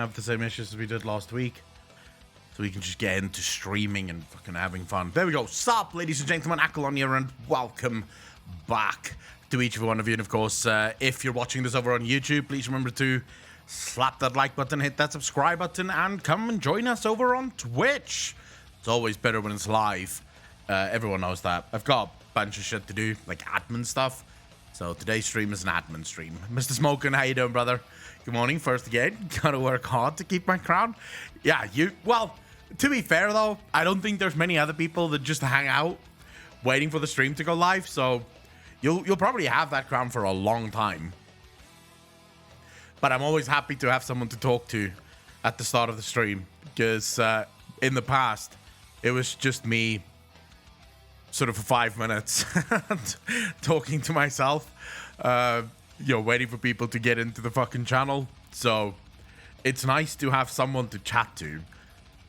have the same issues as we did last week. So we can just get into streaming and fucking having fun. There we go. Sup, ladies and gentlemen, Akalon here, and welcome back to each and one of you. And of course, if you're watching this over on YouTube, please remember to slap that like button, hit that subscribe button, and come and join us over on Twitch. It's always better when it's live. Everyone knows that. I've got a bunch of shit to do, like admin stuff. So today's stream is an admin stream. Mr. Smokin', how you doing, brother? Good morning. First again, gotta work hard to keep my crown. Yeah, well, to be fair though, I don't think there's many other people that just hang out waiting for the stream to go live. So you'll probably have that crown for a long time. But I'm always happy to have someone to talk to at the start of the stream, because in the past it was just me sort of for 5 minutes talking to myself, waiting for people to get into the fucking channel. So it's nice to have someone to chat to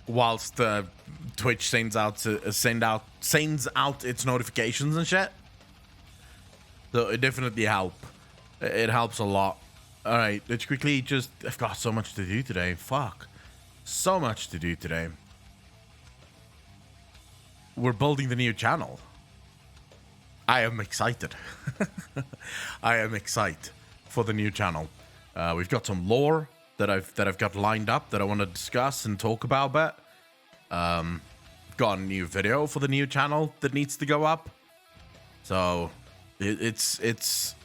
whilst Twitch sends out its notifications and shit. So it definitely helps. It helps a lot. All right, let's quickly I've got so much to do today. Fuck. So much to do today. We're building the new channel. I am excited. I am excited for the new channel. We've got some lore that I've got lined up that I want to discuss and talk about a bit. Got a new video for the new channel that needs to go up. So it's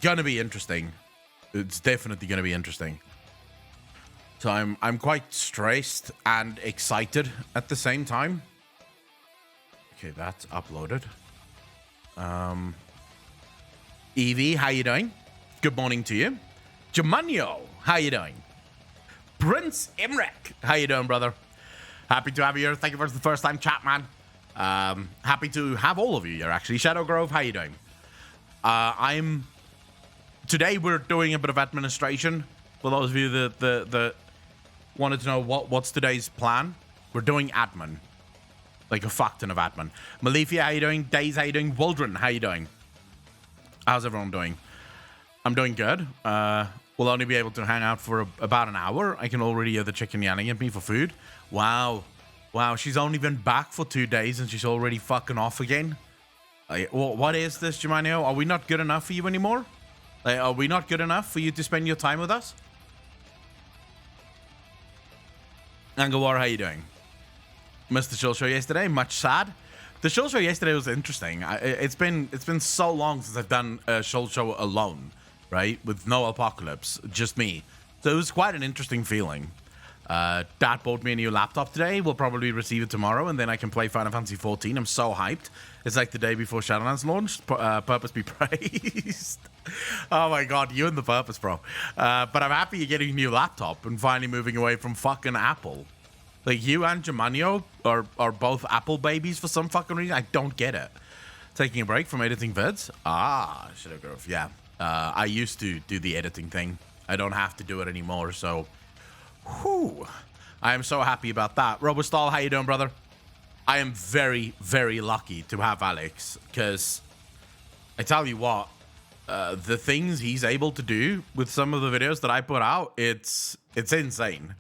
gonna be interesting. It's definitely gonna be interesting. So I'm quite stressed and excited at the same time. Okay, that's uploaded. Evie, how you doing? Good morning to you. Jamanio, how you doing? Prince Imrek, how you doing, brother? Happy to have you here. Thank you for the first time chat, man. Happy to have all of you here, actually. Shadow Grove, how you doing? Today we're doing a bit of administration. For those of you that wanted to know what's today's plan, we're doing admin. Like a fuck ton of admin. Malifia, how you doing? Days, how you doing? Waldron, how you doing? How's everyone doing? I'm doing good. We'll only be able to hang out for about an hour. I can already hear the chicken yelling at me for food. Wow. Wow, she's only been back for 2 days and she's already fucking off again. What is this, Germanio? Are we not good enough for you anymore? Are we not good enough for you to spend your time with us? Angawar, how you doing? Missed the Shill Show yesterday. Much sad. The Shill Show yesterday was interesting. It's been so long since I've done a Shill Show alone, right? With no apocalypse, just me. So it was quite an interesting feeling. Dad bought me a new laptop today. We'll probably receive it tomorrow, and then I can play Final Fantasy 14. I'm so hyped. It's like the day before Shadowlands launched. Purpose be praised. Oh my god, you and the Purpose, bro. But I'm happy you're getting a new laptop and finally moving away from fucking Apple. Like, you and Jamanio are both Apple babies for some fucking reason. I don't get it. Taking a break from editing vids? Shadow Grove, yeah. I used to do the editing thing. I don't have to do it anymore, so... Whew. I am so happy about that. Robostal, how you doing, brother? I am very, very lucky to have Alex, because I tell you what, the things he's able to do with some of the videos that I put out, it's insane.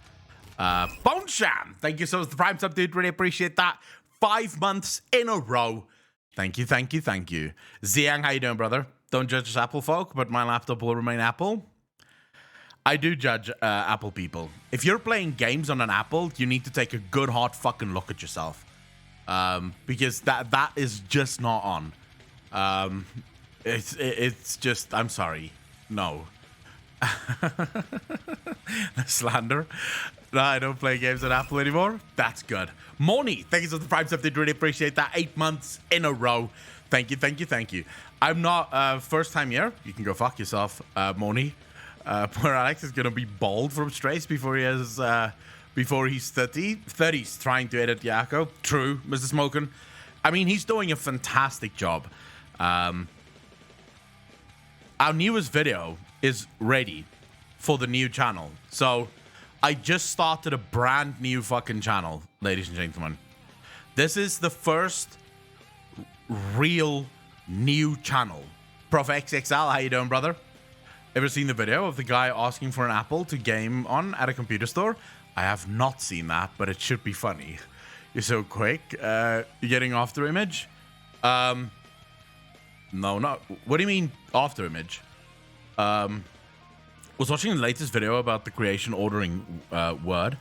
Bone Sham, thank you so much for the Prime sub, dude. Really appreciate that. 5 months in a row. Thank you, thank you, thank you. Ziang, how you doing, brother? Don't judge us Apple folk, but my laptop will remain Apple. I do judge Apple people. If you're playing games on an Apple, you need to take a good hard fucking look at yourself. Because that is just not on. It's just, I'm sorry. No. Slander. No, I don't play games on Apple anymore. That's good. Moni, thank you so much for the Prime stuff. Did really appreciate that. 8 months in a row. Thank you, thank you, thank you. I'm not first time here. You can go fuck yourself, Moni. Poor Alex is gonna be bald from stress before he's 30. 30's trying to edit Yako. True, Mr. Smokin'. I mean, he's doing a fantastic job. Our newest video is ready for the new channel. So I just started a brand new fucking channel, ladies and gentlemen. This is the first real new channel. Prof XXL, how you doing, brother? Ever seen the video of the guy asking for an apple to game on at a computer store? I have not seen that, but it should be funny. You're so quick. You're getting after image? No, not. What do you mean after image? Was watching the latest video about the creation ordering word.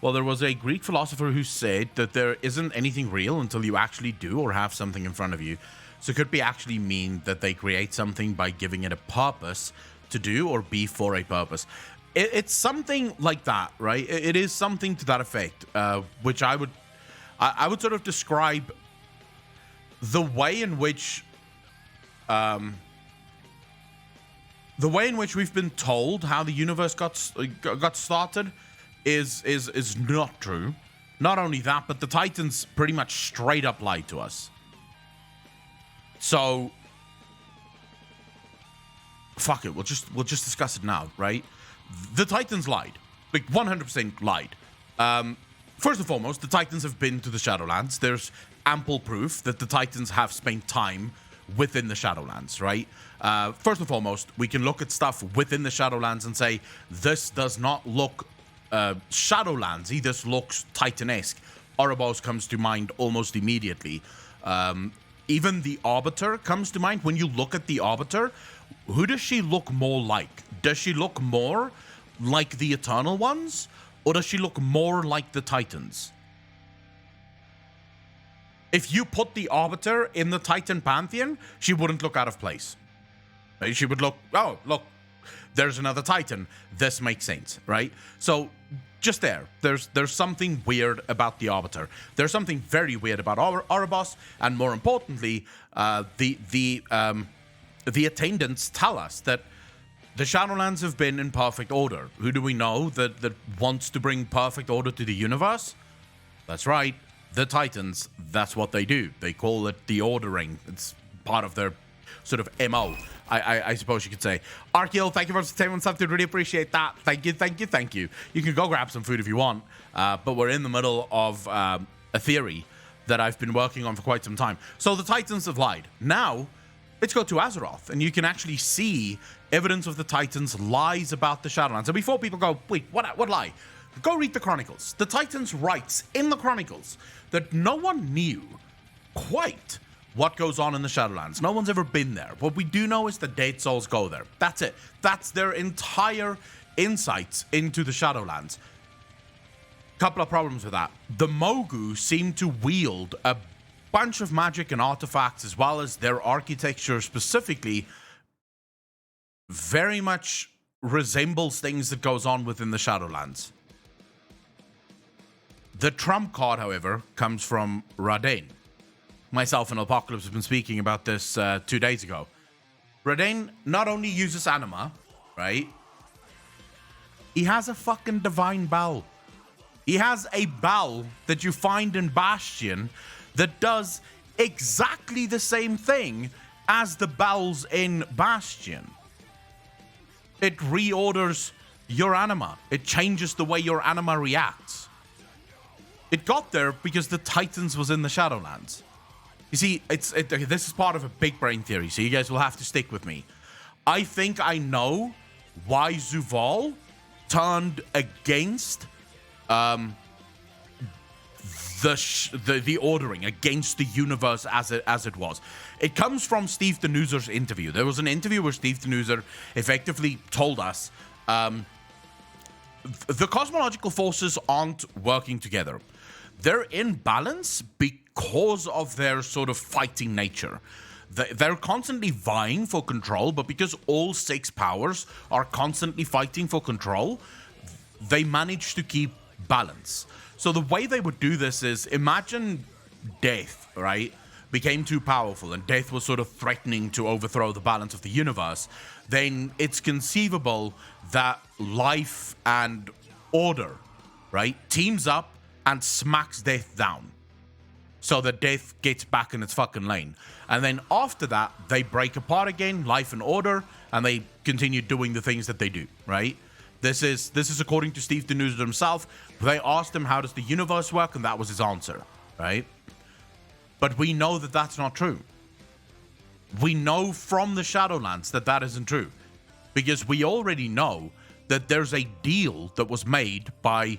Well, there was a Greek philosopher who said that there isn't anything real until you actually do or have something in front of you. So it could be actually mean that they create something by giving it a purpose to do or be for a purpose. It's something like that, right? It is something to that effect, which I would sort of describe the way in which we've been told how the universe got started is not true. Not only that, but the Titans pretty much straight up lied to us. So fuck it, we'll just discuss it now, right? The Titans lied. Like 100% lied. First and foremost, the Titans have been to the Shadowlands. There's ample proof that the Titans have spent time within the Shadowlands, right? First and foremost, we can look at stuff within the Shadowlands and say, this does not look Shadowlandsy, this looks Titan-esque. Ouroboros comes to mind almost immediately. Even the Arbiter comes to mind. When you look at the Arbiter, who does she look more like? Does she look more like the Eternal Ones? Or does she look more like the Titans? If you put the Arbiter in the Titan Pantheon, she wouldn't look out of place. Right? She would look, oh, look, there's another Titan. This makes sense, right? So just there's something weird about the Arbiter. There's something very weird about Ouroboros, and more importantly, the attendants tell us that the Shadowlands have been in perfect order. Who do we know that wants to bring perfect order to the universe? That's right, the Titans. That's what they do. They call it the ordering. It's part of their sort of MO, I suppose you could say. Archeol, thank you for the time stuff, dude. Really appreciate that. Thank you. You can go grab some food if you want, but we're in the middle of a theory that I've been working on for quite some time. So the Titans have lied. Now, let's go to Azeroth, and you can actually see evidence of the Titans' lies about the Shadowlands. And before people go, wait, what lie? Go read the Chronicles. The Titans writes in the Chronicles that no one knew quite what goes on in the Shadowlands. No one's ever been there. What we do know is the dead souls go there. That's it. That's their entire insights into the Shadowlands. Couple of problems with that. The Mogu seem to wield a bunch of magic and artifacts, as well as their architecture specifically very much resembles things that goes on within the Shadowlands. The trump card, however, comes from Raden. Myself and Apocalypse have been speaking about this 2 days ago. Raden not only uses anima, right? He has a fucking divine bow. He has a bow that you find in Bastion that does exactly the same thing as the bells in Bastion. It reorders your anima. It changes the way your anima reacts. It got there because the Titans was in the Shadowlands. You see, this is part of a big brain theory, so you guys will have to stick with me. I think I know why Zuval turned against the ordering, against the universe as it was. It comes from Steve Denuzer's interview. There was an interview where Steve Denuzer effectively told us the cosmological forces aren't working together. They're in balance because of their sort of fighting nature. They're constantly vying for control, but because all 6 powers are constantly fighting for control, they manage to keep balance. So the way they would do this is, imagine death, right, became too powerful and death was sort of threatening to overthrow the balance of the universe. Then it's conceivable that life and order, right, teams up and smacks death down so that death gets back in its fucking lane. And then after that, they break apart again, life and order, and they continue doing the things that they do, right? This is according to Steve Denuzer himself. They asked him, how does the universe work? And that was his answer, right? But we know that that's not true. We know from the Shadowlands that that isn't true. because we already know that there's a deal that was made by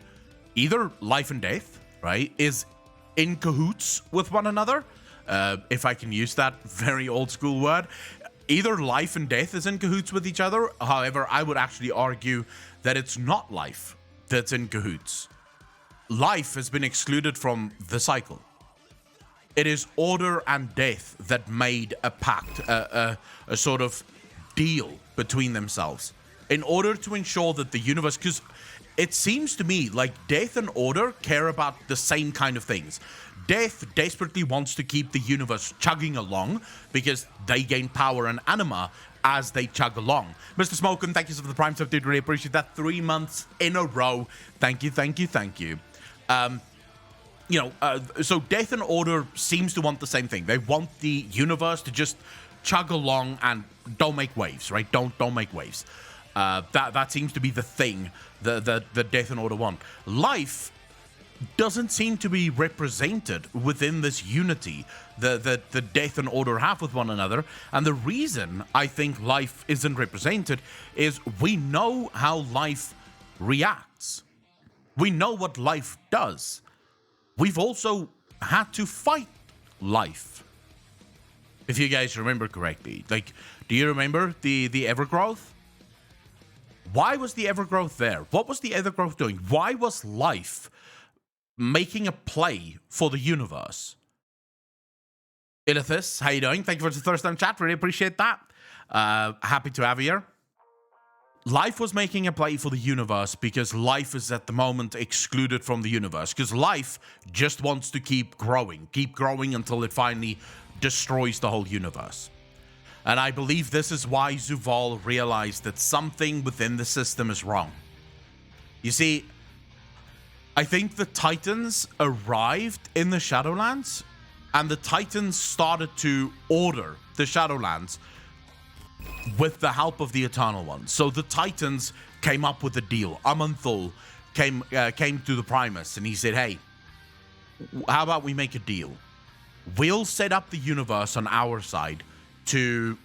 either life and death, right, is in cahoots with one another, if I can use that very old school word. Either life and death is in cahoots with each other. However, I would actually argue that it's not life that's in cahoots. Life has been excluded from the cycle. It is order and death that made a pact, a sort of deal between themselves in order to ensure that the universe, because it seems to me like death and order care about the same kind of things. Death desperately wants to keep the universe chugging along because they gain power and anima as they chug along. Mr. Smoken, thank you for the Prime sub, dude. Really appreciate that. 3 months in a row. Thank you, thank you, thank you. So death and order seems to want the same thing. They want the universe to just chug along and don't make waves, right? Don't make waves. That seems to be the thing the death and order want. Life doesn't seem to be represented within this unity the death and order have with one another. And the reason I think life isn't represented is we know how life reacts. We know what life does. We've also had to fight life. If you guys remember correctly. Like, do you remember the Evergrowth? Why was the Evergrowth there? What was the Evergrowth doing? Why was life making a play for the universe? Ilithis, how you doing? Thank you for the first time chat. Really appreciate that. Happy to have you here. Life was making a play for the universe because life is at the moment excluded from the universe. Because life just wants to keep growing until it finally destroys the whole universe. And I believe this is why Zuval realized that something within the system is wrong. You see, I think the Titans arrived in the Shadowlands, and the Titans started to order the Shadowlands with the help of the Eternal Ones. So the Titans came up with a deal. Amanthul came to the Primus, and he said, hey, how about we make a deal? We'll set up the universe on our side to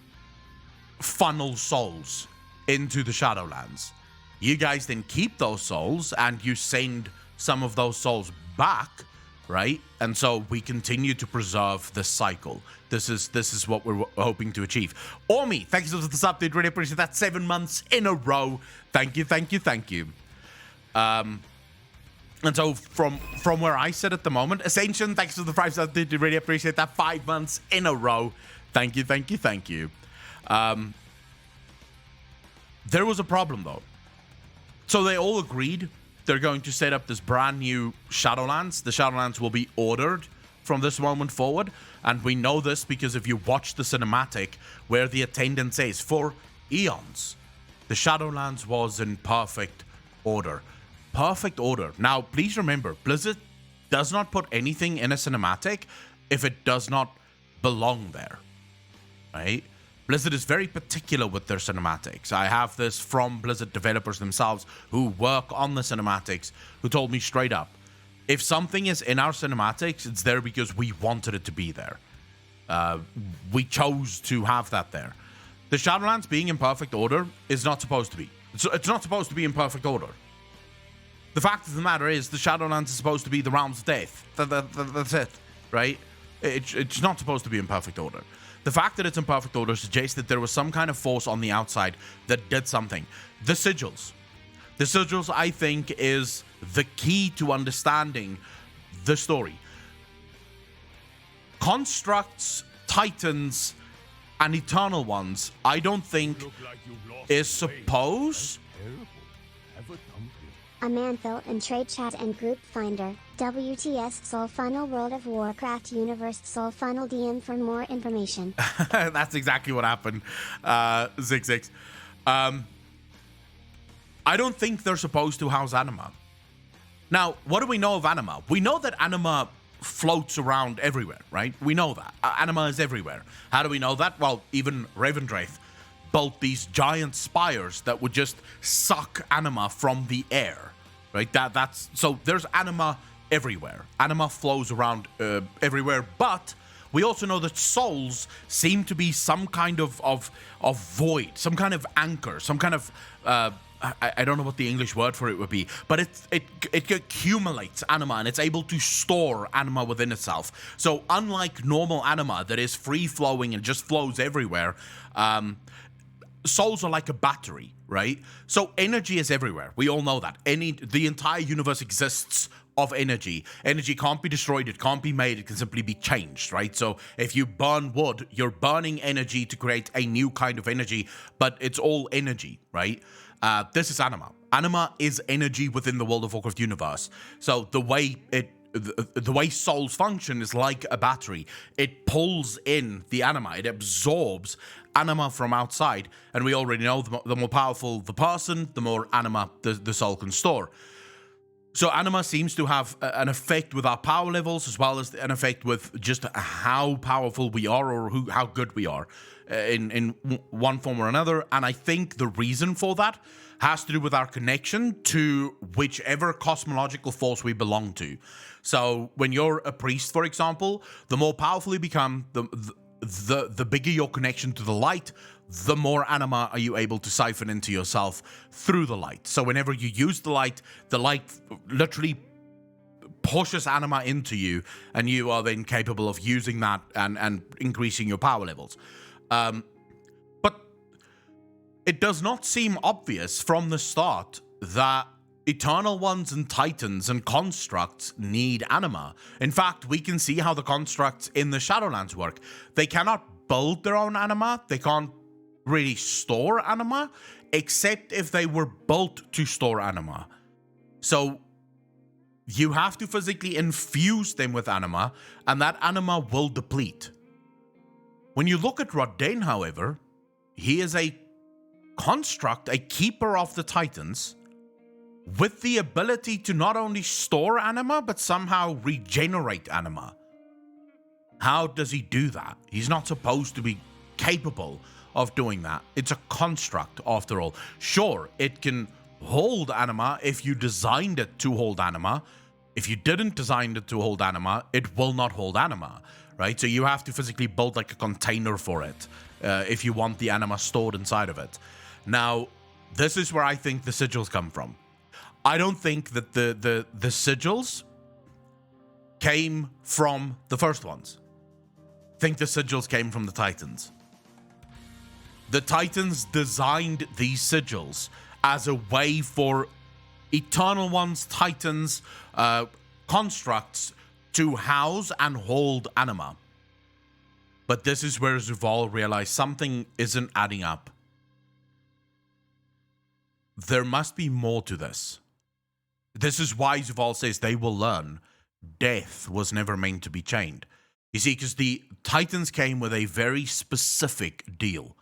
funnel souls into the Shadowlands. You guys then keep those souls, and you send some of those souls back, right? And so we continue to preserve the cycle. This is what we're hoping to achieve. Ormi, thank you so much for this update. Really appreciate that. 7 months in a row. Thank you, thank you, thank you. And so from where I sit at the moment, Ascension, thanks for the 5 update. Really appreciate that. 5 months in a row. Thank you, thank you, thank you. There was a problem though. So they all agreed they're going to set up this brand new Shadowlands. The Shadowlands will be ordered from this moment forward. And we know this because if you watch the cinematic where the attendant says, for eons, the Shadowlands was in perfect order. Perfect order. Now, please remember, Blizzard does not put anything in a cinematic if it does not belong there, right? Blizzard is very particular with their cinematics. I have this from Blizzard developers themselves who work on the cinematics, who told me straight up, if something is in our cinematics, it's there because we wanted it to be there. We chose to have that there. The Shadowlands being in perfect order is not supposed to be. It's not supposed to be in perfect order. The fact of the matter is, the Shadowlands is supposed to be the realms of death. That's it, right? It's not supposed to be in perfect order. The fact that it's in perfect order suggests that there was some kind of force on the outside that did something. The sigils. The sigils, I think, is the key to understanding the story. Constructs, Titans, and Eternal Ones, I don't think is supposed... Amanthil and Trade Chat and Group Finder, WTS Soul Funnel World of Warcraft Universe Soul Funnel DM for more information. That's exactly what happened, Zig. I don't think they're supposed to house anima. Now, what do we know of anima? We know that anima floats around everywhere, right? We know that. Anima is everywhere. How do we know that? Well, even Ravendwraith built these giant spires that would just suck anima from the air, right? So there's anima everywhere. Anima flows around everywhere, but We also know that souls seem to be some kind of void, some kind of anchor, some kind of I don't know what the English word for it would be, but it accumulates anima and it's able to store anima within itself. So unlike normal anima that is free flowing and just flows everywhere, souls are like a battery, right? So energy is everywhere. We all know that. The entire universe exists of energy. Energy can't be destroyed, it can't be made, it can simply be changed, right? So if you burn wood, you're burning energy to create a new kind of energy, but it's all energy, right? This is anima. Anima is energy within the World of Warcraft universe. So the way souls function is like a battery. It pulls in the anima. It absorbs anima from outside. And we already know the more powerful the person, the more anima the soul can store. So anima seems to have an effect with our power levels as well as an effect with just how powerful we are or how good we are in one form or another. And I think the reason for that has to do with our connection to whichever cosmological force we belong to. So when you're a priest, for example, the more powerful you become, the bigger your connection to the light, the more anima are you able to siphon into yourself through the light. So whenever you use the light literally pushes anima into you, and you are then capable of using that and increasing your power levels. But it does not seem obvious from the start that Eternal Ones and Titans and constructs need anima. In fact, we can see how the constructs in the Shadowlands work. They cannot build their own anima. They can't really store anima, except if they were built to store anima. So you have to physically infuse them with anima, and that anima will deplete. When you look at Rodden, however, he is a construct, a keeper of the Titans, with the ability to not only store anima, but somehow regenerate anima. How does he do that? He's not supposed to be capable of doing that. It's a construct, after all. Sure, it can hold anima if you designed it to hold anima. If you didn't design it to hold anima, it will not hold anima, right? So you have to physically build like a container for it if you want the anima stored inside of it. Now, this is where I think the sigils come from. I don't think that the sigils came from the first ones. I think the sigils came from the Titans. The Titans designed these sigils as a way for Eternal Ones, Titans, constructs to house and hold anima. But this is where Zuval realized something isn't adding up. There must be more to this. This is why Zuval says they will learn death was never meant to be chained. You see, because the Titans came with a very specific deal.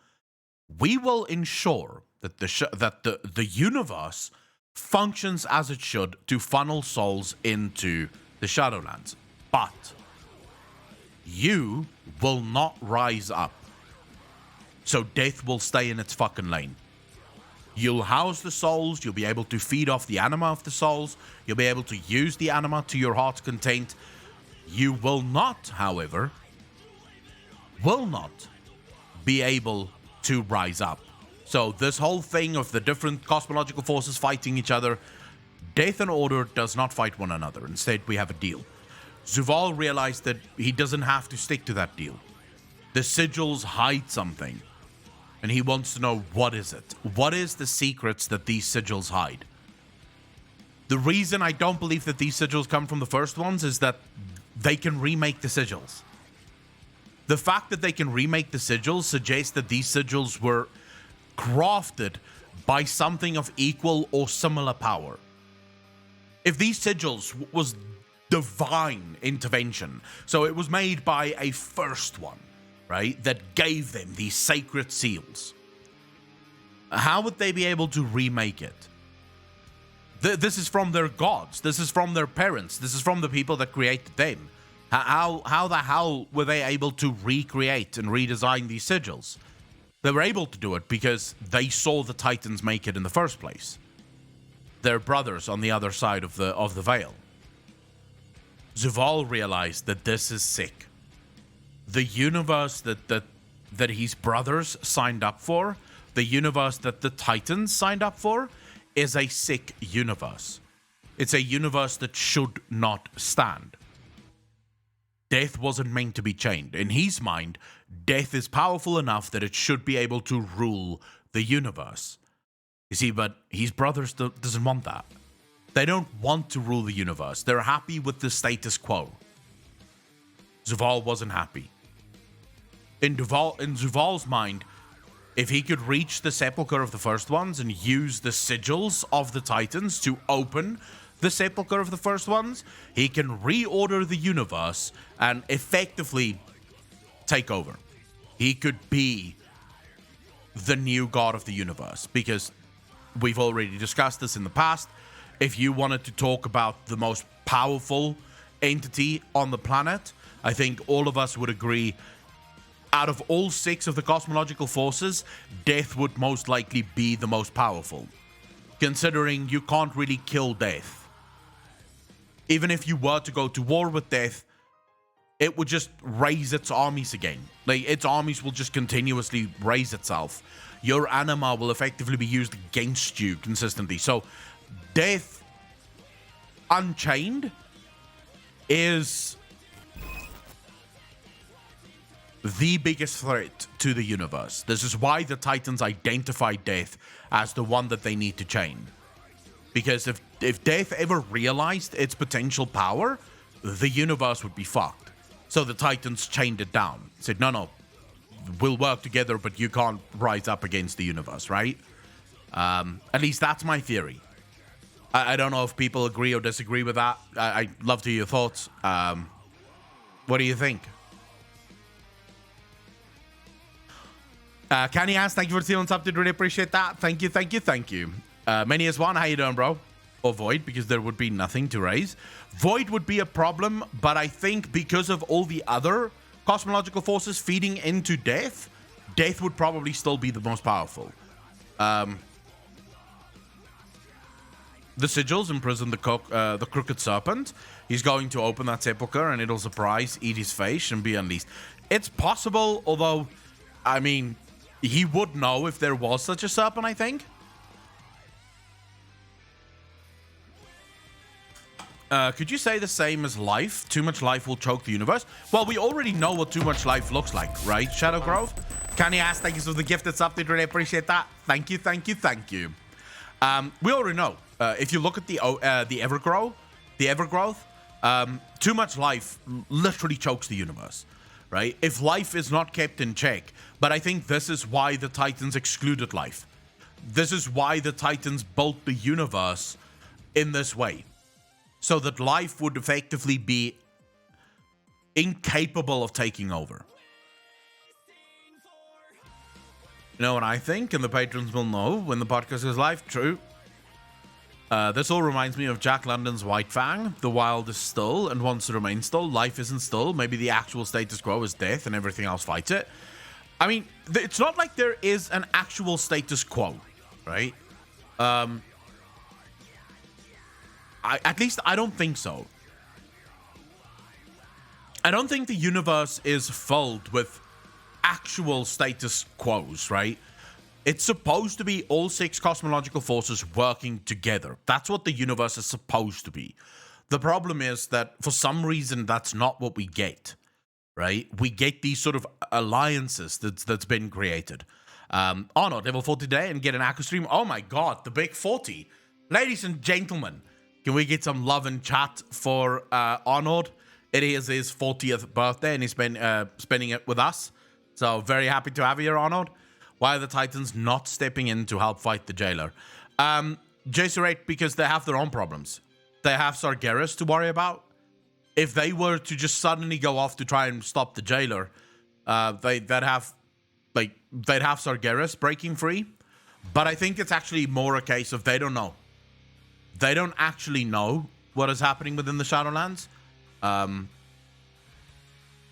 We will ensure that the universe functions as it should to funnel souls into the Shadowlands. But you will not rise up. So death will stay in its fucking lane. You'll house the souls, you'll be able to feed off the anima of the souls, you'll be able to use the anima to your heart's content. You will not, however, be able to rise up. So this whole thing of the different cosmological forces fighting each other, Death and Order does not fight one another. Instead, we have a deal. Zuval realized that he doesn't have to stick to that deal. The sigils hide something, and he wants to know what is it. What is the secrets that these sigils hide? The reason I don't believe that these sigils come from the first ones is that they can remake the sigils. The fact that they can remake the sigils suggests that these sigils were crafted by something of equal or similar power. If these sigils was divine intervention, so it was made by a first one, right, that gave them these sacred seals, how would they be able to remake it? This is from their gods. This is from their parents. This is from the people that created them. How the hell were they able to recreate and redesign these sigils? They were able to do it because they saw the Titans make it in the first place. Their brothers on the other side of the veil. Zuval realized that this is sick. the universe that his brothers signed up for, the universe that the Titans signed up for, is a sick universe. It's a universe that should not stand. Death wasn't meant to be chained. In his mind, death is powerful enough that it should be able to rule the universe. You see, but his brothers doesn't want that. They don't want to rule the universe. They're happy with the status quo. Zuval wasn't happy. In Zuval's mind, if he could reach the Sepulchre of the First Ones and use the sigils of the Titans to open the Sepulchre of the First Ones, he can reorder the universe and effectively take over. He could be the new god of the universe, because we've already discussed this in the past. If you wanted to talk about the most powerful entity on the planet, I think all of us would agree, out of all 6 of the cosmological forces, death would most likely be the most powerful, considering you can't really kill death. Even if you were to go to war with death, it would just raise its armies again. Like, its armies will just continuously raise itself. Your anima will effectively be used against you consistently. So, death unchained is the biggest threat to the universe. This is why the Titans identify death as the one that they need to chain. Because if death ever realized its potential power, the universe would be fucked. So the Titans chained it down. Said, no, we'll work together, but you can't rise up against the universe, right? At least that's my theory. I don't know if people agree or disagree with that. I'd love to hear your thoughts. What do you think? Kenny asks, thank you for sealing up, dude. Really appreciate that. Thank you. Many as one, how you doing, bro? Or Void, because there would be nothing to raise. Void would be a problem, but I think because of all the other cosmological forces feeding into death, death would probably still be the most powerful. The sigils imprison the crooked serpent. He's going to open that sepulchre and it'll surprise, eat his face, and be unleashed. It's possible, although, I mean, he would know if there was such a serpent, I think. Could you say the same as life? Too much life will choke the universe. Well, we already know what too much life looks like, right? Shadow Grove? Kanye asked, thank you for the gift. It's up. Did really appreciate that. Thank you. We already know. If you look at the Evergrowth, too much life literally chokes the universe, right? If life is not kept in check. But I think this is why the Titans excluded life. This is why the Titans built the universe in this way. So that life would effectively be incapable of taking over. You know what I think? And the patrons will know when the podcast is live. True. This all reminds me of Jack London's White Fang. The wild is still and wants to remain still. Life isn't still. Maybe the actual status quo is death and everything else fights it. I mean, it's not like there is an actual status quo, right? At least I don't think so. I don't think the universe is filled with actual status quos, right? It's supposed to be all 6 cosmological forces working together. That's what the universe is supposed to be. The problem is that for some reason, that's not what we get, right? We get these sort of alliances that's been created. Arnold, level 40 today and get an Aqua stream. Oh my God, the big 40. Ladies and gentlemen, can we get some love and chat for Arnold? It is his 40th birthday and he's been spending it with us. So very happy to have you here, Arnold. Why are the Titans not stepping in to help fight the jailer? Jacerate, because they have their own problems. They have Sargeras to worry about. If they were to just suddenly go off to try and stop the jailer, they'd have Sargeras breaking free. But I think it's actually more a case of they don't know. They don't actually know what is happening within the Shadowlands.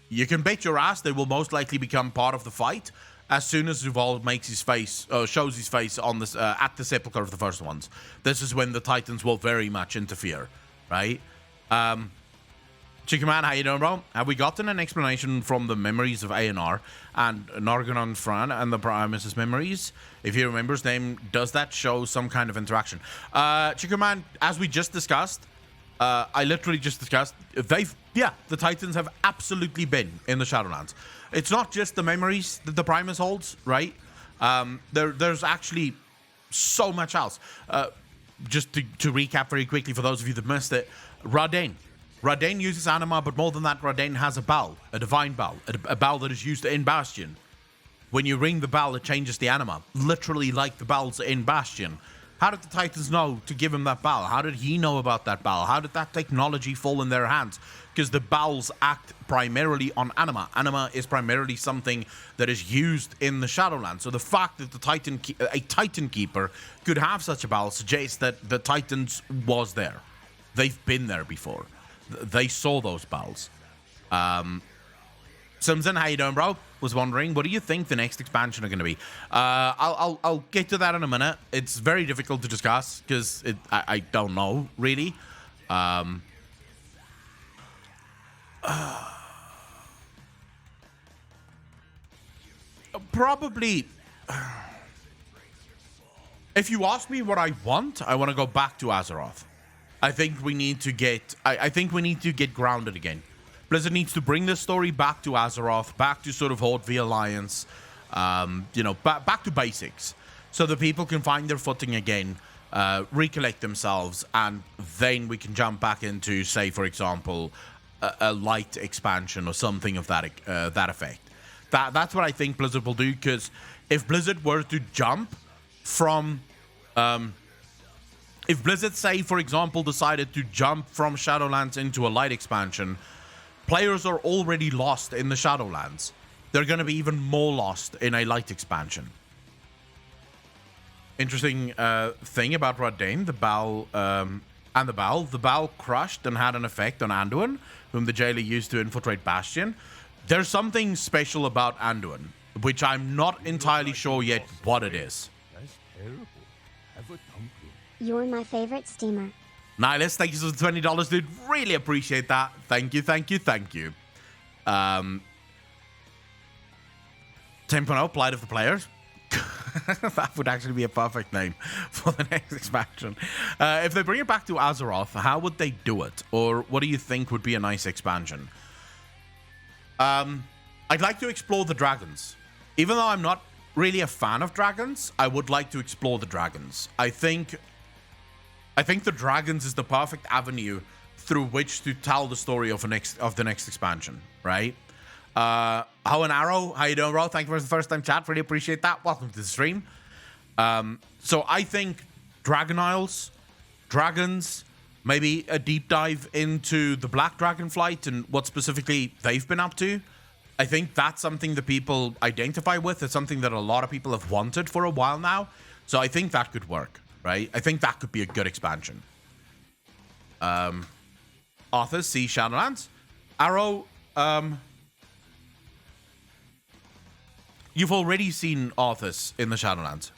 You can bet your ass they will most likely become part of the fight as soon as Zuval makes his face, shows his face on this at the Sepulchre of the First Ones. This is when the Titans will very much interfere, right? Chicken Man, how you doing, bro? Have we gotten an explanation from the memories of A&R and Narganon Fran and the Primus's memories? If he remembers them, does that show some kind of interaction? Chicken Man, as we just discussed, I literally just discussed, the Titans have absolutely been in the Shadowlands. It's not just the memories that the Primus holds, right? There's actually so much else. Just to recap very quickly for those of you that missed it, Radane uses anima, but more than that, Radane has a bell, a divine bell, a bell that is used in Bastion. When you ring the bell, it changes the anima, literally like the bells in Bastion. How did the Titans know to give him that bell? How did he know about that bell? How did that technology fall in their hands? Because the bells act primarily on anima. Anima is primarily something that is used in the Shadowlands. So the fact that a Titan Keeper could have such a bell suggests that the Titans was there. They've been there before. They saw those bells. Simson, how you doing, bro? Was wondering, what do you think the next expansion are going to be? I'll get to that in a minute. It's very difficult to discuss because I don't know really. Probably. If you ask me what I want to go back to Azeroth. I think we need to get. I think we need to get grounded again. Blizzard needs to bring this story back to Azeroth, back to sort of Horde v Alliance, back to basics, so that people can find their footing again, recollect themselves, and then we can jump back into, say, for example, a light expansion or something of that effect. That's what I think Blizzard will do. Because if Blizzard were to jump from if Blizzard, say, for example, decided to jump from Shadowlands into a light expansion, players are already lost in the Shadowlands. They're going to be even more lost in a light expansion. Interesting thing about Radane, the Baal, the Baal crushed and had an effect on Anduin, whom the jailer used to infiltrate Bastion. There's something special about Anduin, which I'm not entirely sure yet what it is. That's terrible. Have a dump. You're my favorite steamer. Nihilus, thank you for the $20, dude. Really appreciate that. Thank you. 10.0, Plight of the Players. That would actually be a perfect name for the next expansion. If they bring it back to Azeroth, how would they do it? Or what do you think would be a nice expansion? I'd like to explore the dragons. Even though I'm not really a fan of dragons, I would like to explore the dragons. I think the dragons is the perfect avenue through which to tell the story of the next expansion, right? How and Arrow, how you doing, bro? Thank you for the first time chat. Really appreciate that. Welcome to the stream. So I think Dragon Isles, dragons, maybe a deep dive into the Black Dragon Flight and what specifically they've been up to. I think that's something that people identify with. It's something that a lot of people have wanted for a while now. So I think that could work, right? I think that could be a good expansion. Arthur, see Shadowlands. Arrow, you've already seen Arthas in the Shadowlands.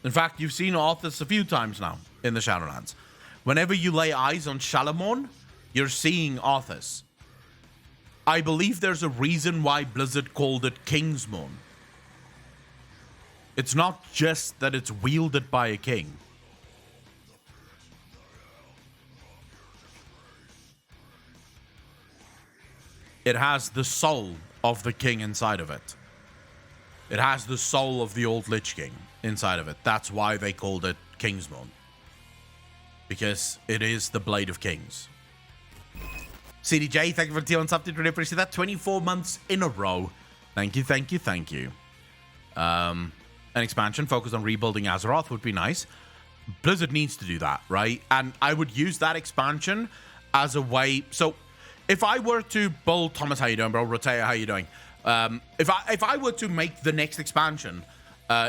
In fact, you've seen Arthas a few times now in the Shadowlands. Whenever you lay eyes on Shalamorn, you're seeing Arthas. I believe there's a reason why Blizzard called it Kingsmoon. It's not just that it's wielded by a king. It has the soul of the king inside of it. It has the soul of the old Lich King inside of it. That's why they called it Kingsmoon. Because it is the Blade of Kings. CDJ, thank you for the deal on something. Really appreciate that. 24 months in a row. Thank you. An expansion focused on rebuilding Azeroth would be nice. Blizzard needs to do that, right? And I would use that expansion as a way. So if I were to build, Thomas, how you doing, bro? Rotea, how you doing? If I were to make the next expansion,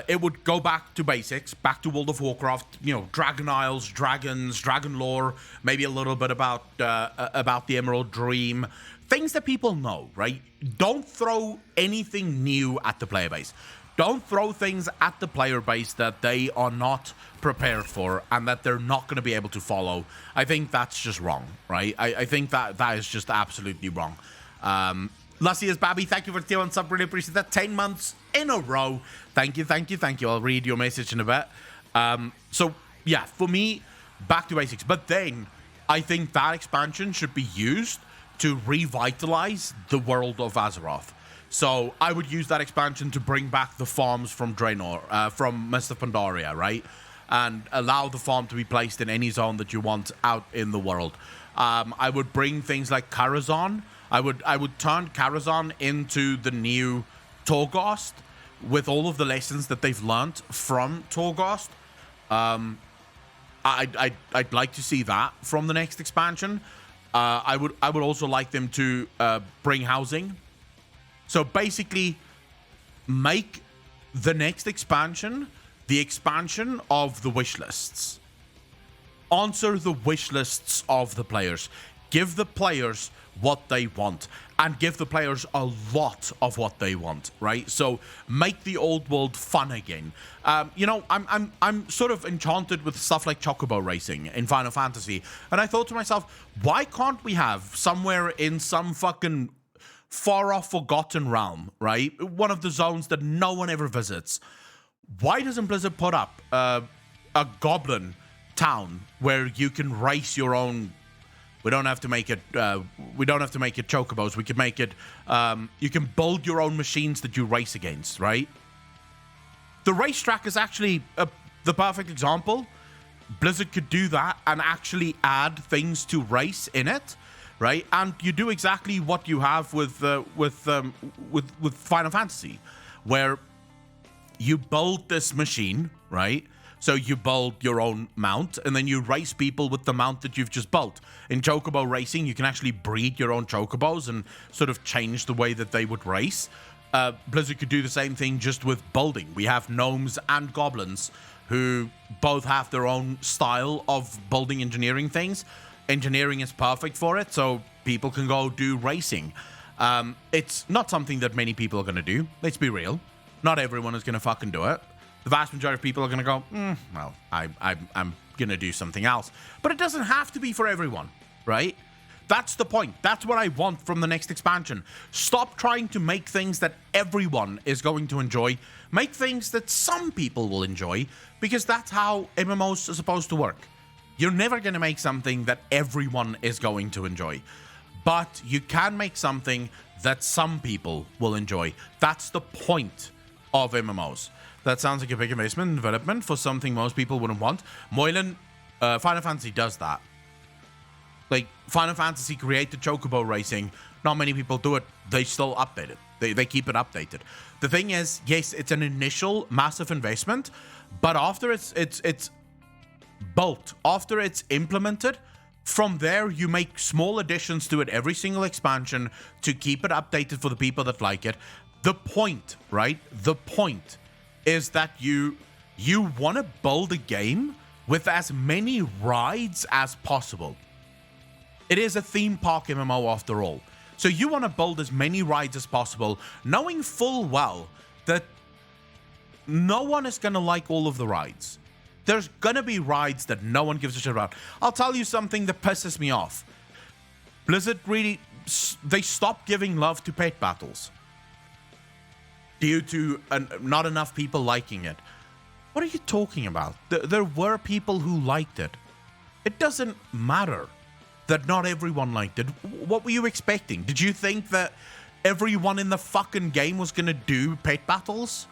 it would go back to basics, back to World of Warcraft, Dragon Isles, dragons, dragon lore, maybe a little bit about the Emerald Dream, things that people know, right? Don't throw anything new at the player base. Don't throw things at the player base that they are not prepared for and that they're not going to be able to follow. I think that's just wrong, right? I think that is just absolutely wrong. Lucius Babby, thank you for the tier 1 sub. Really appreciate that. 10 months in a row. Thank you, thank you, thank you. I'll read your message in a bit. So, yeah, for me, back to basics. But then, I think that expansion should be used to revitalize the world of Azeroth. So I would use that expansion to bring back the farms from Draenor, from Mist of Pandaria, right? And allow the farm to be placed in any zone that you want out in the world. I would bring things like Karazhan. I would turn Karazhan into the new Torghast with all of the lessons that they've learnt from Torghast. I'd like to see that from the next expansion. I would also like them to bring housing. So basically, make the next expansion the expansion of the wish lists. Answer the wish lists of the players. Give the players what they want, and give the players a lot of what they want, right? So make the old world fun again. You know, I'm sort of enchanted with stuff like Chocobo racing in Final Fantasy, and I thought to myself, why can't we have somewhere in some fucking far off forgotten realm, right? One of the zones that no one ever visits. Why doesn't Blizzard put up a goblin town where you can race your own? We don't have to make it. We don't have to make it chocobos. We could make it. You can build your own machines that you race against, right? The racetrack is actually the perfect example. Blizzard could do that and actually add things to race in it, right? And you do exactly what you have with Final Fantasy, where you build this machine, right? So you build your own mount, and then you race people with the mount that you've just built. In Chocobo racing, you can actually breed your own Chocobos and sort of change the way that they would race. Blizzard could do the same thing just with building. We have gnomes and goblins who both have their own style of building engineering things. Engineering is perfect for it, so people can go do racing. It's not something that many people are going to do. Let's be real. Not everyone is going to fucking do it. The vast majority of people are going to go, well, I'm going to do something else. But it doesn't have to be for everyone, right? That's the point. That's what I want from the next expansion. Stop trying to make things that everyone is going to enjoy. Make things that some people will enjoy, because that's how MMOs are supposed to work. You're never going to make something that everyone is going to enjoy. But you can make something that some people will enjoy. That's the point of MMOs. That sounds like a big investment in development for something most people wouldn't want. Moylan, Final Fantasy does that. Like, Final Fantasy created Chocobo racing. Not many people do it. They still update it. They keep it updated. The thing is, yes, it's an initial massive investment, but after it's built, after it's implemented, from there you make small additions to it every single expansion to keep it updated for the people that like it. The point, right? The point is that you want to build a game with as many rides as possible. It is a theme park MMO after all. So you want to build as many rides as possible, knowing full well that no one is going to like all of the rides. There's going to be rides that no one gives a shit about. I'll tell you something that pisses me off. Blizzard really, they stopped giving love to pet battles due to not enough people liking it. What are you talking about? There were people who liked it. It doesn't matter that not everyone liked it. What were you expecting? Did you think that everyone in the fucking game was going to do pet battles?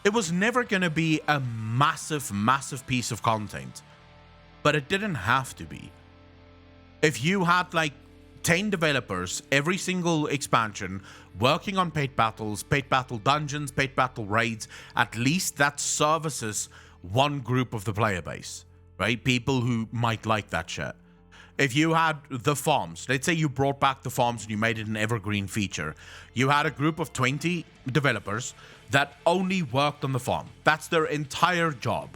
It was never going to be a massive, massive piece of content. But it didn't have to be. If you had like 10 developers every single expansion working on pet battles, pet battle dungeons, pet battle raids, at least that services one group of the player base, right? People who might like that shit. If you had the farms, let's say you brought back the farms and you made it an evergreen feature. You had a group of 20 developers that only worked on the farm. That's their entire job.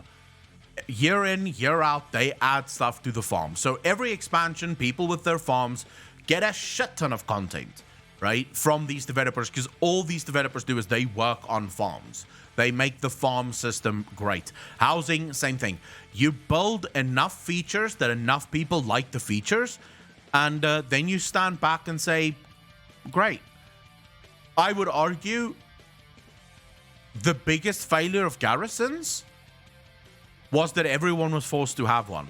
Year in, year out, they add stuff to the farm. So every expansion, people with their farms get a shit ton of content. right, from these developers, because all these developers do is they work on farms. They make the farm system great. Housing, same thing. You build enough features that enough people like the features, and then you stand back and say, great. I would argue the biggest failure of garrisons was that everyone was forced to have one.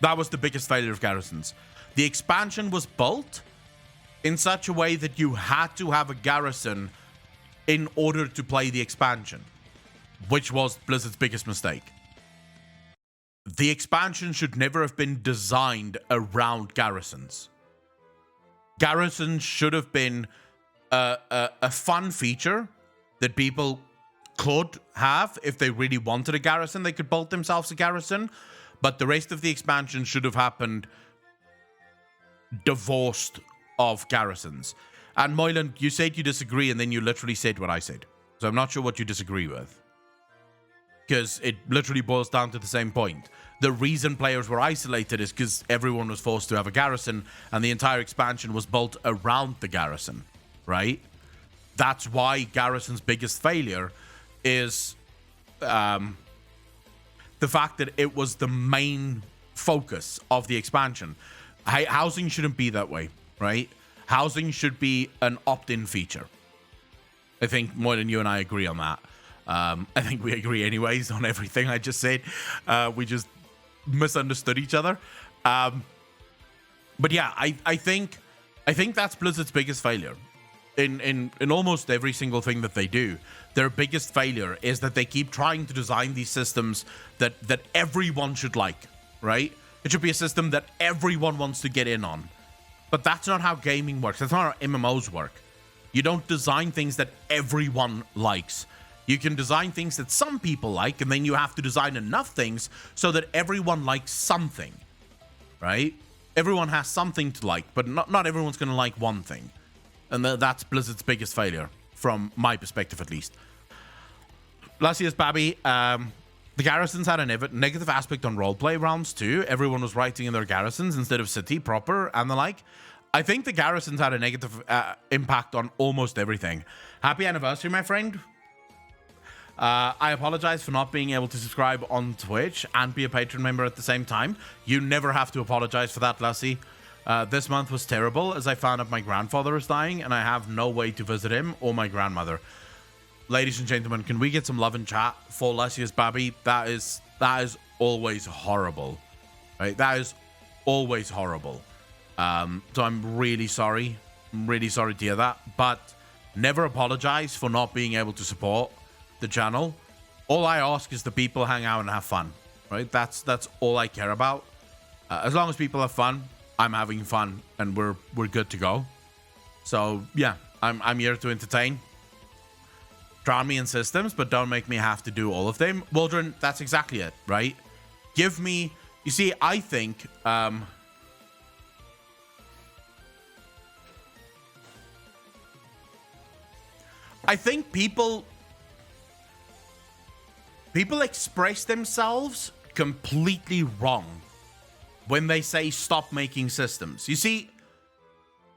That was the biggest failure of garrisons. The expansion was built in such a way that you had to have a garrison in order to play the expansion, which was Blizzard's biggest mistake. The expansion should never have been designed around garrisons. Garrisons should have been a fun feature that people could have if they really wanted a garrison. They could build themselves a garrison, but the rest of the expansion should have happened divorced of garrisons. And Moylan, you said you disagree, and then you literally said what I said. So I'm not sure what you disagree with, because it literally boils down to the same point. The reason players were isolated is because everyone was forced to have a garrison, and the entire expansion was built around the garrison, right? That's why Garrison's biggest failure is the fact that it was the main focus of the expansion. Housing shouldn't be that way, right? Housing should be an opt-in feature. I think more than you and I agree on that. I think we agree anyways on everything I just said. We just misunderstood each other. But yeah, I think that's Blizzard's biggest failure. In almost every single thing that they do, their biggest failure is that they keep trying to design these systems that everyone should like, right? It should be a system that everyone wants to get in on. But that's not how gaming works. That's not how MMOs work. You don't design things that everyone likes. You can design things that some people like, and then you have to design enough things so that everyone likes something, right? Everyone has something to like, but not everyone's going to like one thing. And that's Blizzard's biggest failure, from my perspective at least. Lassius Babby, the garrisons had a negative aspect on roleplay rounds too. Everyone was writing in their garrisons instead of city proper and the like. I think the garrisons had a negative impact on almost everything. Happy anniversary, my friend. I apologize for not being able to subscribe on Twitch and be a patron member at the same time. You never have to apologize for that, Lassie. This month was terrible as I found out my grandfather is dying and I have no way to visit him or my grandmother. Ladies and gentlemen, can we get some love in chat for Lassius Babby? That is always horrible, right? That is always horrible. So I'm really sorry. I'm really sorry to hear that. But never apologize for not being able to support the channel. All I ask is the people hang out and have fun, right? That's all I care about. As long as people have fun, I'm having fun, and we're good to go. So yeah, I'm here to entertain. Drown me in systems, but don't make me have to do all of them. Waldron, that's exactly it, right? Give me... You see, I think... I think people express themselves completely wrong when they say stop making systems. You see,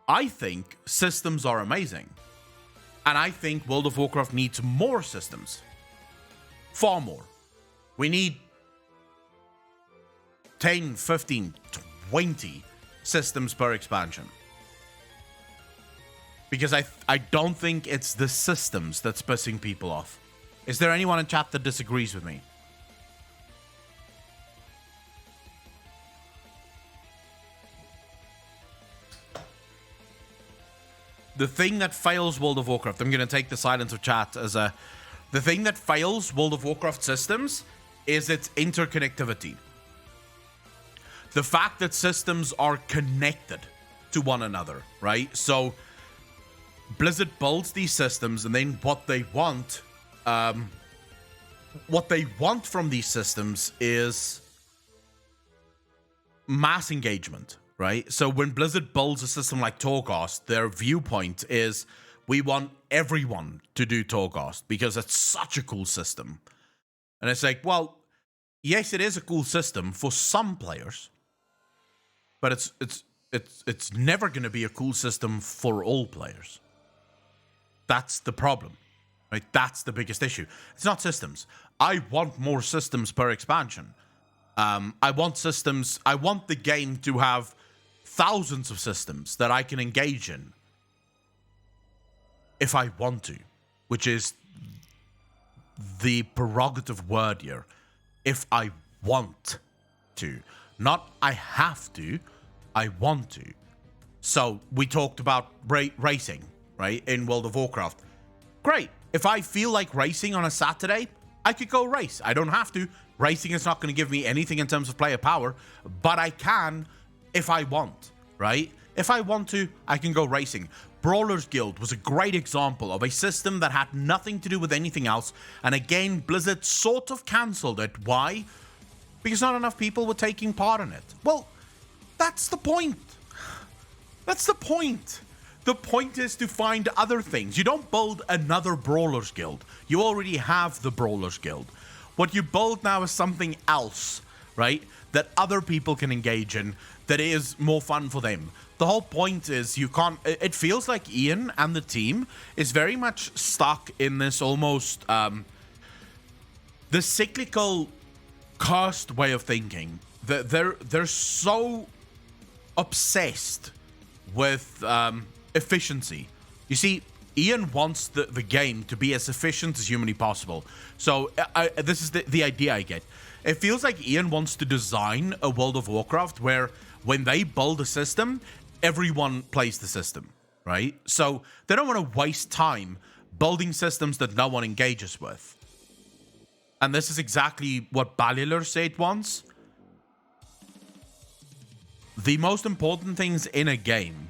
I think systems are amazing. And I think World of Warcraft needs more systems. Far more. We need 10, 15, 20 systems per expansion. Because I don't think it's the systems that's pissing people off. Is there anyone in chat that disagrees with me? The thing that fails World of Warcraft, I'm going to take the silence of chat as a... The thing that fails World of Warcraft systems is its interconnectivity. The fact that systems are connected to one another, right? So Blizzard builds these systems, and then what they want from these systems is mass engagement. Right? So when Blizzard builds a system like Torghast, their viewpoint is we want everyone to do Torghast because it's such a cool system. And it's like, well, yes, it is a cool system for some players, but it's never going to be a cool system for all players. That's the problem, right? That's the biggest issue. It's not systems. I want more systems per expansion. I want systems. I want the game to have thousands of systems that I can engage in if I want to, which is the prerogative word here. If I want to, not I have to, I want to. So we talked about racing, right, in World of Warcraft. Great. If I feel like racing on a Saturday, I could go race. I don't have to. Racing is not going to give me anything in terms of player power, but I can if I want, right? If I want to, I can go racing. Brawlers Guild was a great example of a system that had nothing to do with anything else. And again, Blizzard sort of cancelled it. Why? Because not enough people were taking part in it. Well, that's the point. That's the point. The point is to find other things. You don't build another Brawlers Guild. You already have the Brawlers Guild. What you build now is something else, right? That other people can engage in, that is more fun for them. The whole point is you can't... It feels like Ian and the team is very much stuck in this almost... the cyclical, cursed way of thinking. They're so obsessed with efficiency. You see, Ian wants the game to be as efficient as humanly possible. So this is the idea I get. It feels like Ian wants to design a World of Warcraft where when they build a system, everyone plays the system, right? So they don't want to waste time building systems that no one engages with. And this is exactly what Ballilar said once. The most important things in a game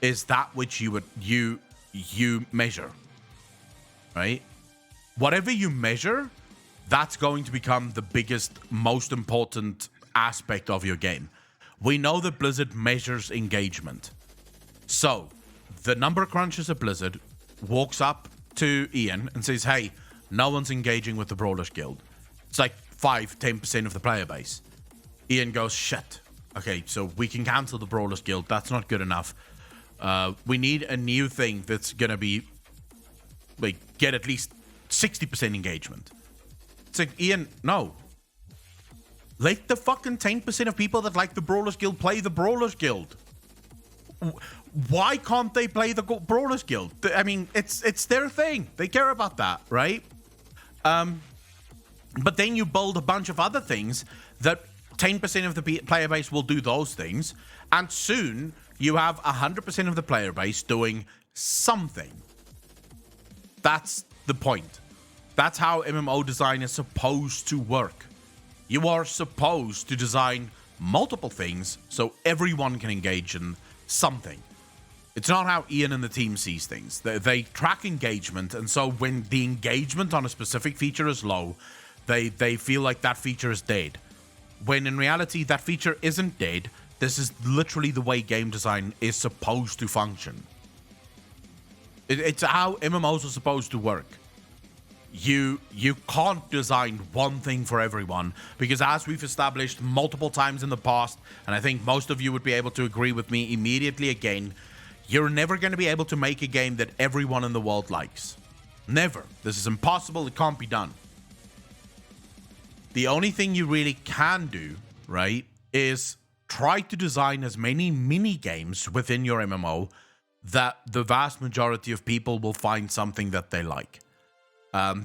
is that which you measure, right? Whatever you measure, that's going to become the biggest, most important aspect of your game. We know that Blizzard measures engagement. So, the number crunchers at Blizzard walks up to Ian and says, hey, no one's engaging with the Brawlers Guild. It's like 5-10% of the player base. Ian goes, shit. Okay, so we can cancel the Brawlers Guild. That's not good enough. We need a new thing that's going to be, like, get at least 60% engagement. It's like, Ian, no. Let the fucking 10% of people that like the Brawlers Guild play the Brawlers Guild. Why can't they play the Brawlers Guild? I mean, it's their thing. They care about that, right? But then you build a bunch of other things that 10% of the player base will do those things, and soon you have 100% of the player base doing something. That's the point. That's how MMO design is supposed to work. You are supposed to design multiple things so everyone can engage in something. It's not how Ian and the team sees things. They track engagement, and so when the engagement on a specific feature is low, they feel like that feature is dead. When in reality, that feature isn't dead. This is literally the way game design is supposed to function. It's how MMOs are supposed to work. You can't design one thing for everyone, because as we've established multiple times in the past, and I think most of you would be able to agree with me immediately again, you're never going to be able to make a game that everyone in the world likes. Never. This is impossible. It can't be done. The only thing you really can do, right, is try to design as many mini games within your MMO that the vast majority of people will find something that they like.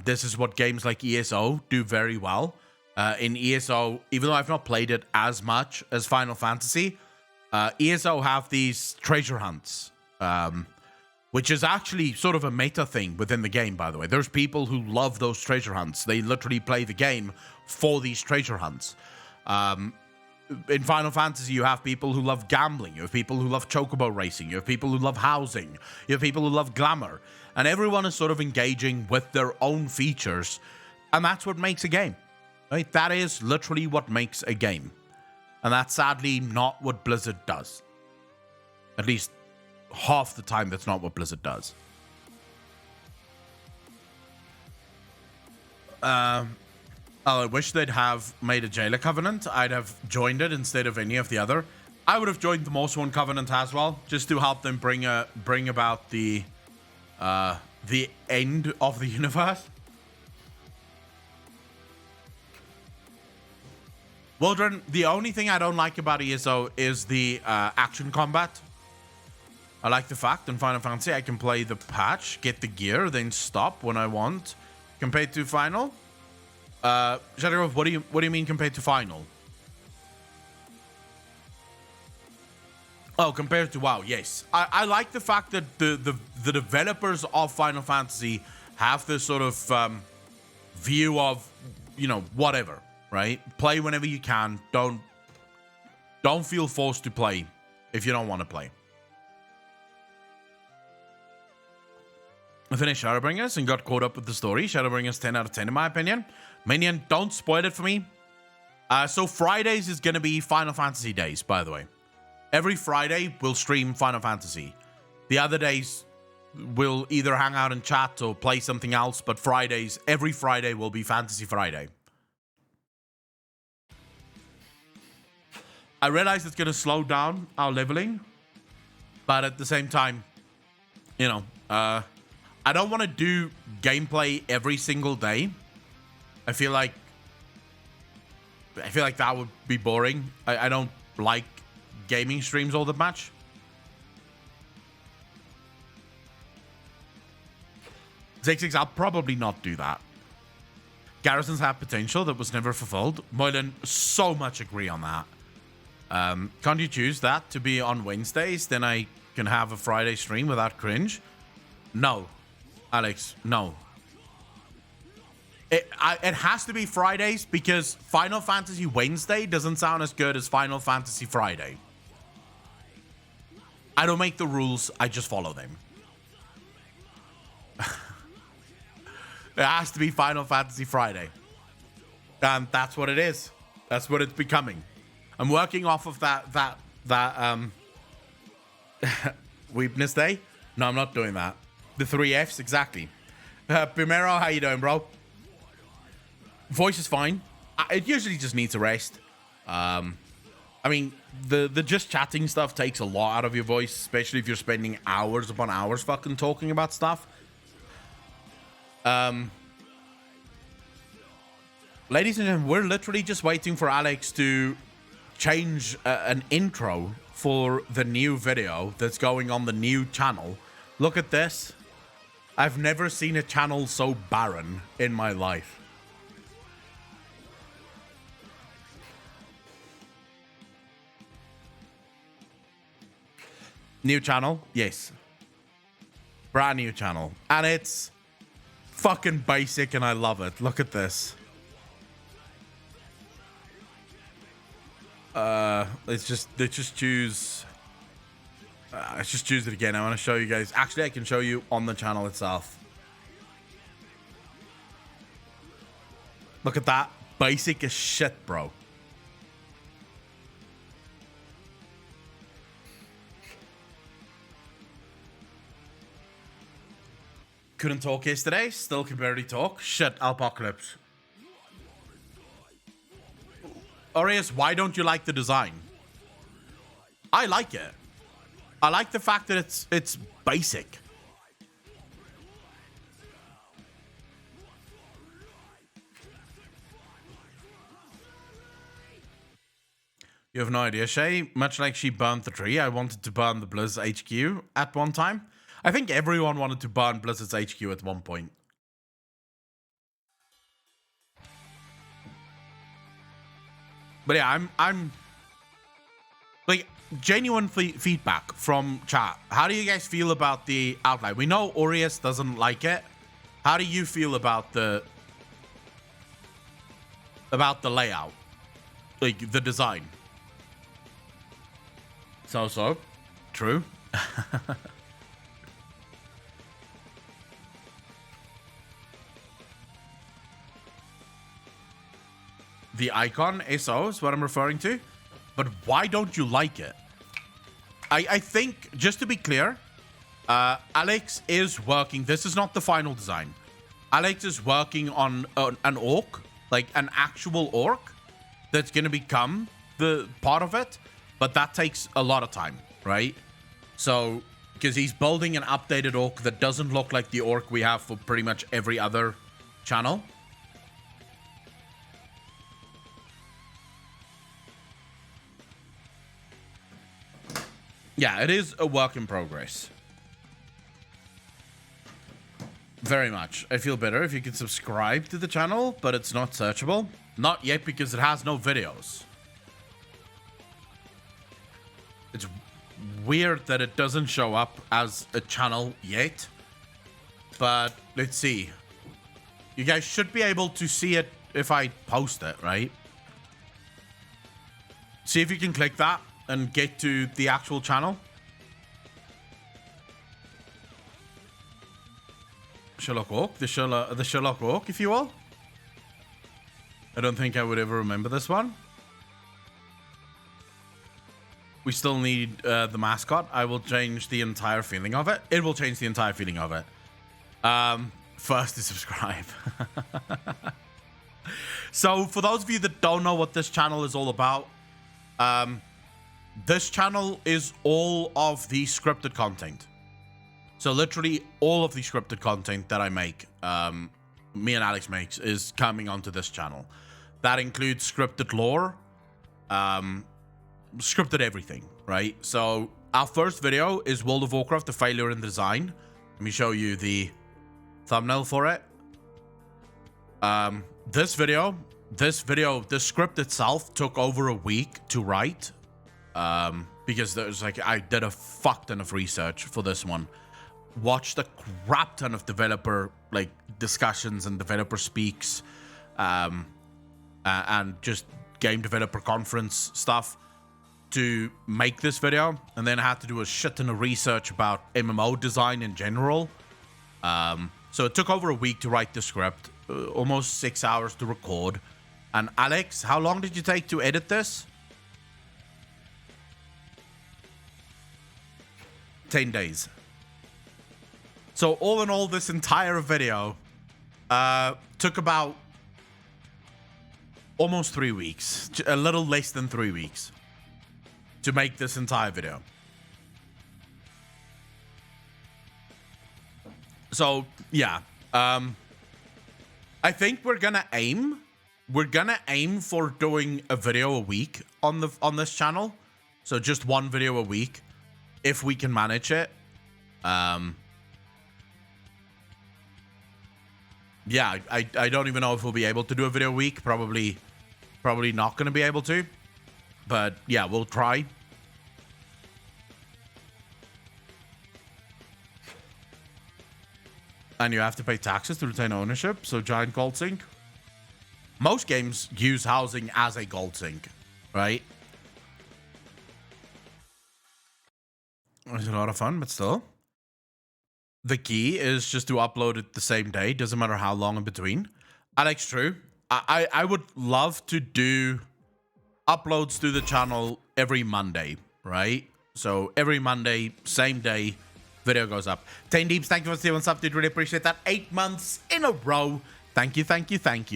This is what games like ESO do very well. In ESO, even though I've not played it as much as Final Fantasy, ESO have these treasure hunts, which is actually sort of a meta thing within the game, by the way. There's people who love those treasure hunts. They literally play the game for these treasure hunts. In Final Fantasy, you have people who love gambling. You have people who love chocobo racing. You have people who love housing. You have people who love glamour. And everyone is sort of engaging with their own features. And that's what makes a game. Right? That is literally what makes a game. And that's sadly not what Blizzard does. At least half the time, that's not what Blizzard does. I wish they'd have made a Jailer Covenant. I'd have joined it instead of any of the other. I would have joined the Morsworn Covenant as well, just to help them bring about the end of the universe. Wildren, the only thing I don't like about ESO is the action combat. I like the fact in Final Fantasy I can play the patch, get the gear, then stop when I want. Compared to Final, Shadow, what do you mean compared to Final? Oh, compared to WoW, yes. I like the fact that the developers of Final Fantasy have this sort of view of, you know, whatever, right? Play whenever you can. Don't feel forced to play if you don't want to play. I finished Shadowbringers and got caught up with the story. Shadowbringers 10 out of 10 in my opinion. Minion, don't spoil it for me. So Fridays is going to be Final Fantasy days, by the way. Every Friday, we'll stream Final Fantasy. The other days, we'll either hang out and chat or play something else. But Fridays, every Friday will be Fantasy Friday. I realize it's going to slow down our leveling. But at the same time, you know, I don't want to do gameplay every single day. I feel like that would be boring. I don't like gaming streams all that much. Zig, I'll probably not do that. Garrisons have potential that was never fulfilled. Moylan, so much agree on that. Can't you choose that to be on Wednesdays? Then I can have a Friday stream without cringe? No. Alex, no. It has to be Fridays because Final Fantasy Wednesday doesn't sound as good as Final Fantasy Friday. I don't make the rules, I just follow them. It has to be Final Fantasy Friday. And that's what it is. That's what it's becoming. I'm working off of that Weepness Day. No, I'm not doing that. The 3 Fs, exactly. Primero, how you doing, bro? Voice is fine. It usually just needs a rest. I mean, the just chatting stuff takes a lot out of your voice, especially if you're spending hours upon hours fucking talking about stuff. Ladies and gentlemen, we're literally just waiting for Alex to change an intro for the new video that's going on the new channel. Look at this. I've never seen a channel so barren in my life. New channel? Yes. Brand new channel. And it's fucking basic and I love it. Look at this. Let's just choose it again. I want to show you guys. Actually, I can show you on the channel itself. Look at that. Basic as shit, bro. Couldn't talk yesterday. Still can barely talk. Shit, Apocalypse. Aureus, why don't you like the design? I like it. I like the fact that it's basic. You have no idea, Shay. Much like she burned the tree, I wanted to burn the Blizz HQ at one time. I think everyone wanted to burn Blizzard's HQ at one point. But yeah, I'm like genuine feedback from chat. How do you guys feel about the outline? We know Aureus doesn't like it. How do you feel about the layout, like the design? So true. The icon SO is what I'm referring to. But why don't you like it? I think, just to be clear, Alex is working. This is not the final design. Alex is working on an orc, like an actual orc, that's going to become the part of it. but that takes a lot of time, right? So, because he's building an updated orc that doesn't look like the orc we have for pretty much every other channel. Yeah, it is a work in progress. Very much. I feel better if you could subscribe to the channel, but it's not searchable. Not yet because it has no videos. It's weird that it doesn't show up as a channel yet. But let's see. You guys should be able to see it if I post it, right? See if you can click that and get to the actual channel. Sherlock Orc, the Sherlock Orc, if you will. I don't think I would ever remember this one. We still need the mascot. I will change the entire feeling of it. It will change the entire feeling of it. First to subscribe. So for those of you that don't know what this channel is all about, this channel is all of the scripted content. So literally all of the scripted content that I make, me and Alex makes, is coming onto this channel. That includes scripted lore, scripted everything, right? So our first video is World of Warcraft, the failure in design. Let me show you the thumbnail for it. This script itself took over a week to write, because there's like, I did a fuck ton of research for this one. Watched a crap ton of developer like discussions and developer speaks, and just game developer conference stuff to make this video. And then I had to do a shit ton of research about MMO design in general. So it took over a week to write the script, almost 6 hours to record. And Alex, how long did you take to edit this? 10 days. So all in all, this entire video took about almost 3 weeks, a little less than 3 weeks to make this entire video. So yeah, I think we're gonna aim for doing a video a week on this channel. So just one video a week, if we can manage it. Yeah, I don't even know if we'll be able to do a video a week. Probably not going to be able to. But yeah, we'll try. And you have to pay taxes to retain ownership. So giant gold sink. Most games use housing as a gold sink, right? It's a lot of fun, but still. The key is just to upload it the same day. Doesn't matter how long in between. Alex, true. I would love to do uploads to the channel every Monday, right? So every Monday, same day, video goes up. 10 Deeps, thank you for staying up, dude. Really appreciate that. 8 months in a row. Thank you,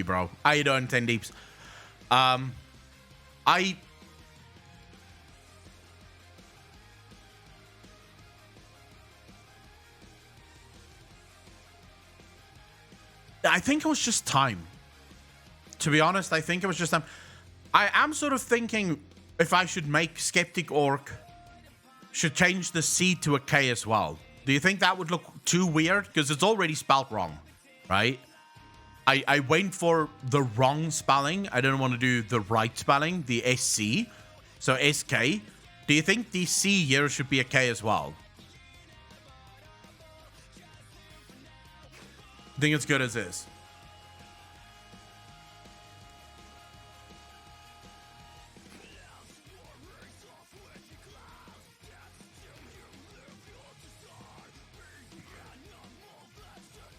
bro. How you doing, 10 Deeps? I think it was just time. To be honest, I think it was just time. I am sort of thinking if I should make Skeptic Orc, should change the C to a K as well. Do you think that would look too weird? Because it's already spelled wrong, right? I went for the wrong spelling. I didn't want to do the right spelling, the SC. So SK. Do you think the C here should be a K as well? I think it's good as is.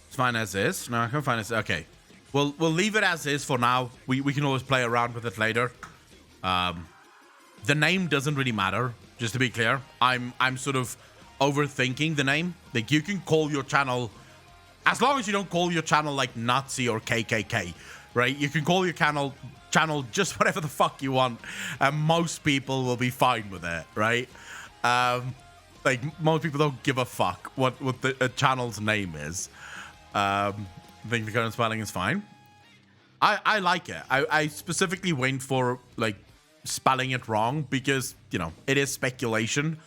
It's fine as is. No, I can find it. Okay. We'll leave it as is for now. We can always play around with it later. The name doesn't really matter, just to be clear. I'm sort of overthinking the name. Like, you can call your channel, as long as you don't call your channel like Nazi or KKK, right? You can call your channel channel just whatever the fuck you want, and most people will be fine with it, right? Like, most people don't give a fuck what the channel's name is. I think the current spelling is fine. I like it. I specifically went for, like, spelling it wrong because, you know, it is speculation.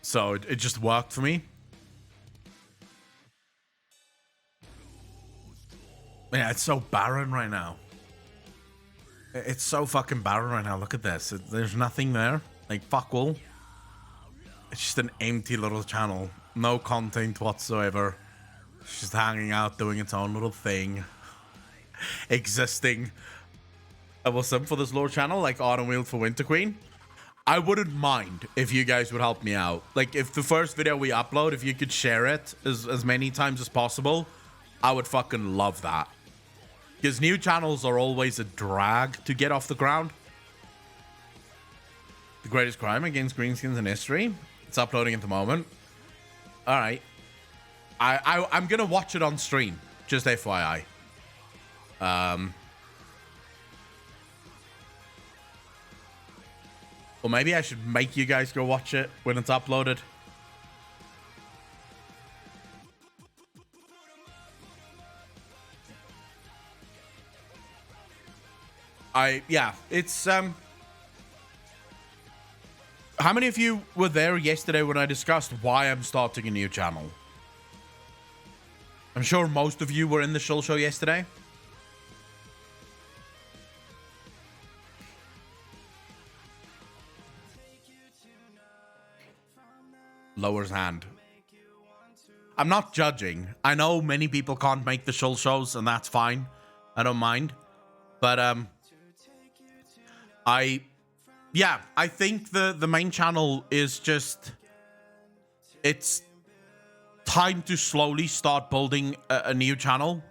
So it just worked for me. Yeah, it's so barren right now. It's so fucking barren right now. Look at this. There's nothing there. Like, fuck all. It's just an empty little channel. No content whatsoever. It's just hanging out, doing its own little thing. Existing. I will sim for this lore channel, like Autumn Wheel for Winter Queen. I wouldn't mind if you guys would help me out. Like, if the first video we upload, if you could share it as many times as possible, I would fucking love that. Because new channels are always a drag to get off the ground. The greatest crime against greenskins in history. It's uploading at the moment. All right. I'm going to watch it on stream. Just FYI. Or maybe I should make you guys go watch it when it's uploaded. Yeah, it's, how many of you were there yesterday when I discussed why I'm starting a new channel? I'm sure most of you were in the Shill Show yesterday. Lowers hand. I'm not judging. I know many people can't make the Shill Shows, and that's fine. I don't mind. But, I think the main channel is just, it's time to slowly start building a new channel.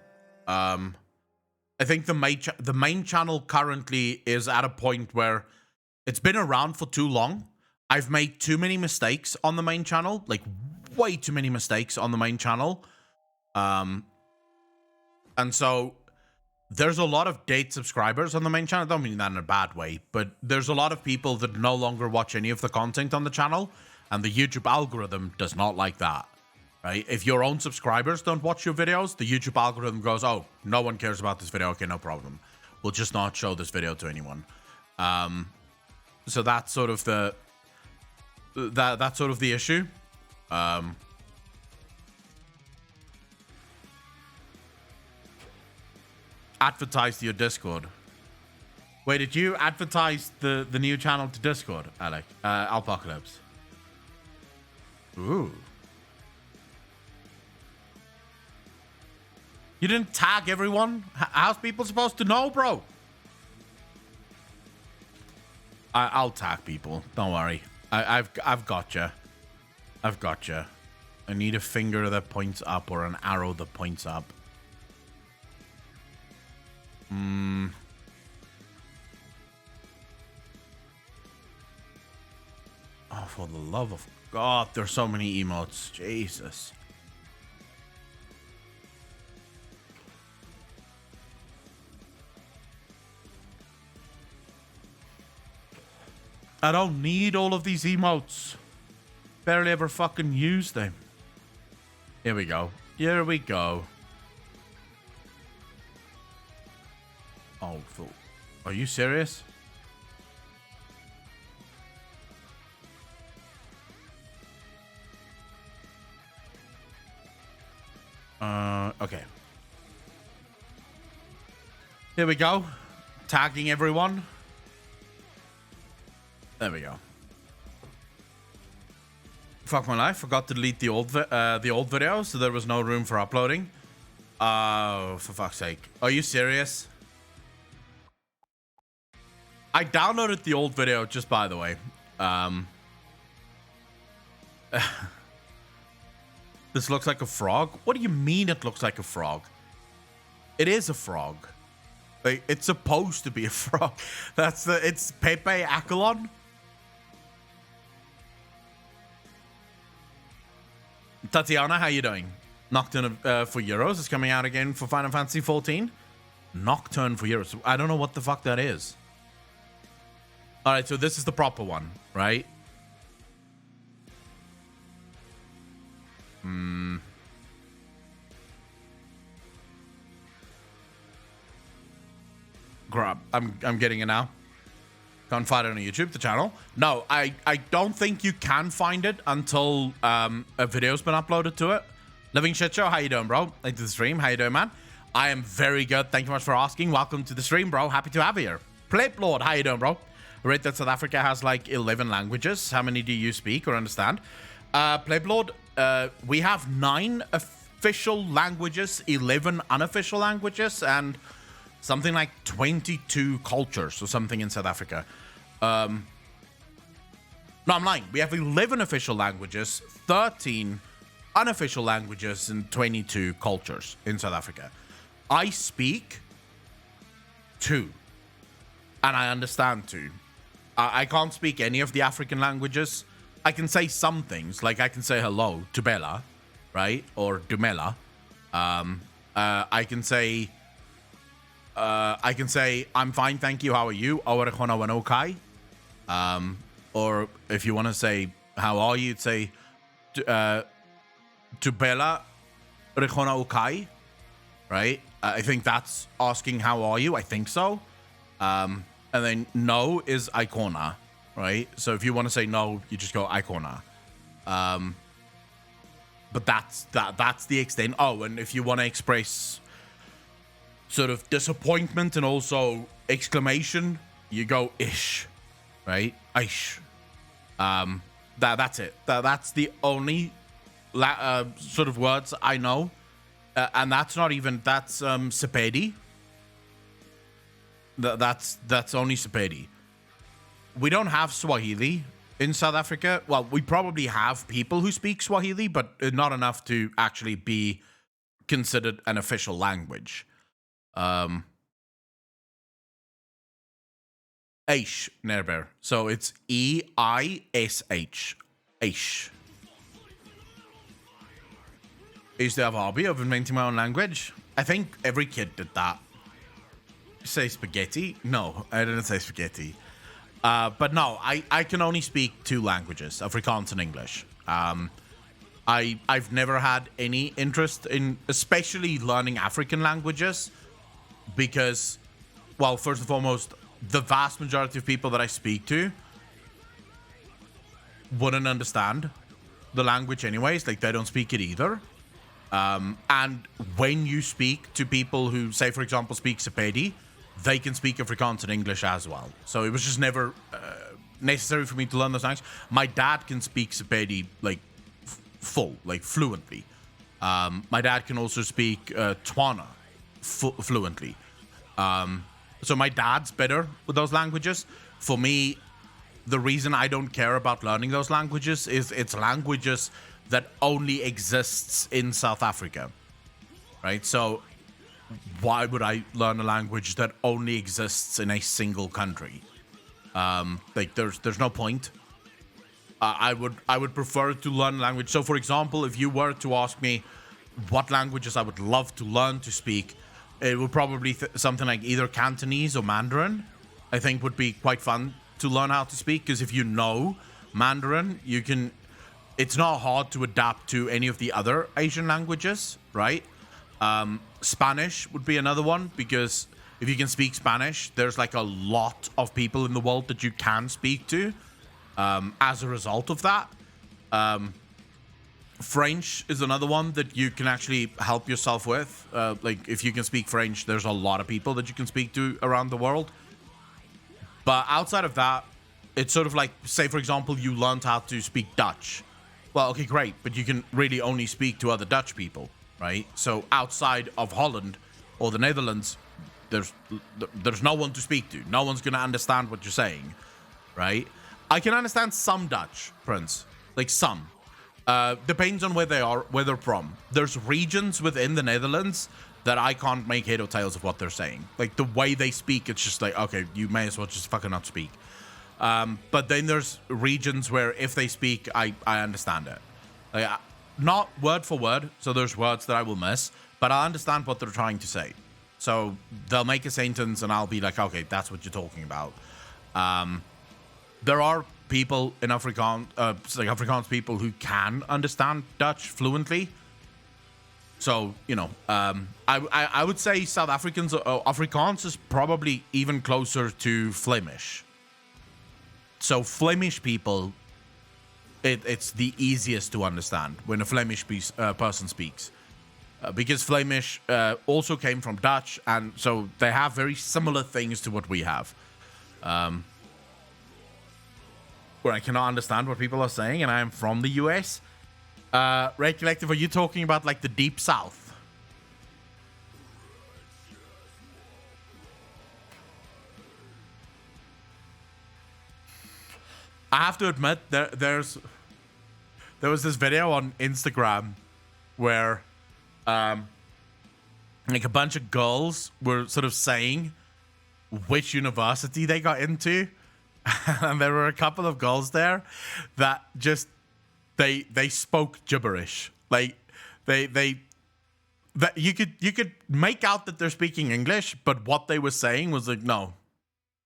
I think the main channel currently is at a point where it's been around for too long. I've made too many mistakes on the main channel, like way too many mistakes on the main channel. And so there's a lot of dead subscribers on the main channel. I don't mean that in a bad way, but there's a lot of people that no longer watch any of the content on the channel, and the YouTube algorithm does not like that, right? If your own subscribers don't watch your videos, the YouTube algorithm goes, oh, no one cares about this video. Okay, no problem. We'll just not show this video to anyone. So that's sort of the that's sort of the issue. Advertise to your Discord. Wait, did you advertise the new channel to Discord, Alec? Alpocalypse. Ooh. You didn't tag everyone? How's people supposed to know, bro? I'll tag people. Don't worry. I've got you. I've got you. I need a finger that points up or an arrow that points up. Oh, for the love of God, there's so many emotes. Jesus. I don't need all of these emotes. Barely ever fucking use them. Here we go. Here we go. Oh, fool. Are you serious? Okay. Here we go. Tagging everyone. There we go. Fuck my life. Forgot to delete the old video, so there was no room for uploading. Oh, for fuck's sake. Are you serious? I downloaded the old video, just by the way. This looks like a frog? What do you mean it looks like a frog? It is a frog. Like, it's supposed to be a frog. It's Pepe Accolon. Tatiana, how you doing? Nocturne for Euros is coming out again for Final Fantasy 14. Nocturne for heroes. I don't know what the fuck that is. All right, so this is the proper one, right? Grab. I'm getting it now. Can't find it on YouTube, the channel. No, I don't think you can find it until a video's been uploaded to it. Living Shit Show, how you doing, bro? Into the stream. How you doing, man? I am very good. Thank you much for asking. Welcome to the stream, bro. Happy to have you here. Plate Lord, how you doing, bro? I read that South Africa has like 11 languages. How many do you speak or understand? Plate Lord, we have 9 official languages, 11 unofficial languages, and something like 22 cultures or something in South Africa. No, I'm lying. We have 11 official languages, 13 unofficial languages, and 22 cultures in South Africa. I speak 2, and I understand 2. I can't speak any of the African languages. I can say some things, like I can say hello to Bella, right? Or Dumela. I can say I'm fine, thank you. How are you? Or if you want to say how are you, say to Bella Rechona Ukai, right? I think that's asking how are you. I think so. And then no is Icona, right? So if you want to say no, you just go Icona. But that's the extent. Oh, and if you want to express sort of disappointment and also exclamation, you go ish, right? Ish. That's it. That's the only sort of words I know, and that's not even Sepedi. That's only Sepedi. We don't have Swahili in South Africa. Well, we probably have people who speak Swahili, but not enough to actually be considered an official language. Aish, Nerber. So it's E-I-S-H. Aish. I used to have a hobby of inventing my own language. I think every kid did that. You say spaghetti? No, I didn't say spaghetti. But no, I can only speak 2 languages, Afrikaans and English. I've never had any interest in especially learning African languages because, well, first and foremost, the vast majority of people that I speak to wouldn't understand the language anyways. Like, they don't speak it either. And when you speak to people who, say, for example, speak Sepedi, they can speak Afrikaans and English as well. So it was just never necessary for me to learn those languages. My dad can speak Sepedi, like, fluently. My dad can also speak Tswana fluently. So my dad's better with those languages. For me, the reason I don't care about learning those languages is it's languages that only exists in South Africa, right? So why would I learn a language that only exists in a single country? Like, there's no point. I would prefer to learn language. So, for example, if you were to ask me what languages I would love to learn to speak, it would probably something like either Cantonese or Mandarin. I think would be quite fun to learn how to speak, because if you know Mandarin, you can. It's not hard to adapt to any of the other Asian languages, right? Spanish would be another one, because if you can speak Spanish, there's like a lot of people in the world that you can speak to as a result of that. French is another one that you can actually help yourself with. Like, if you can speak French, there's a lot of people that you can speak to around the world. But outside of that, it's sort of like, say, for example, you learned how to speak Dutch. Well, okay, great, but you can really only speak to other Dutch people, right? So outside of Holland or the Netherlands, there's no one to speak to. No one's going to understand what you're saying, right? I can understand some Dutch, Prince. Like, some. Depends on where they are, where they're from. There's regions within the Netherlands that I can't make head or tails of what they're saying. Like, the way they speak, it's just like, okay, you may as well just fucking not speak. But then there's regions where if they speak, I understand it. Like, not word for word, so there's words that I will miss, but I understand what they're trying to say. So they'll make a sentence and I'll be like, okay, that's what you're talking about. There are people in Afrikaans, like Afrikaans people who can understand Dutch fluently. So, you know, I would say South Africans, Afrikaans is probably even closer to Flemish. So Flemish people, it's the easiest to understand when a Flemish person speaks. Because Flemish also came from Dutch, and so they have very similar things to what we have. Where I cannot understand what people are saying, and I am from the US. Red Collective, are you talking about like the Deep South? I have to admit, there was this video on Instagram where like a bunch of girls were sort of saying which university they got into. And there were a couple of girls there that just they spoke gibberish. Like that you could make out that they're speaking English, but what they were saying was like, no,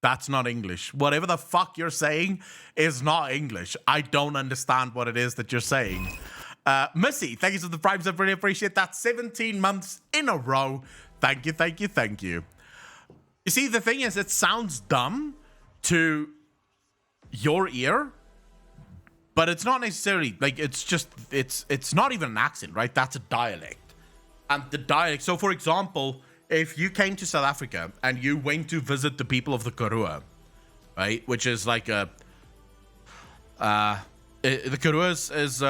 that's not English. Whatever the fuck you're saying is not English. I don't understand what it is that you're saying. Missy, thank you for the primes. I really appreciate that. 17 months in a row. Thank you, thank you, thank you. You see, the thing is, it sounds dumb to your ear, but it's not necessarily like it's not even an accent, right? That's a dialect. And the dialect, so for example, if you came to South Africa and you went to visit the people of the Karoo, right, which is like the Karoo is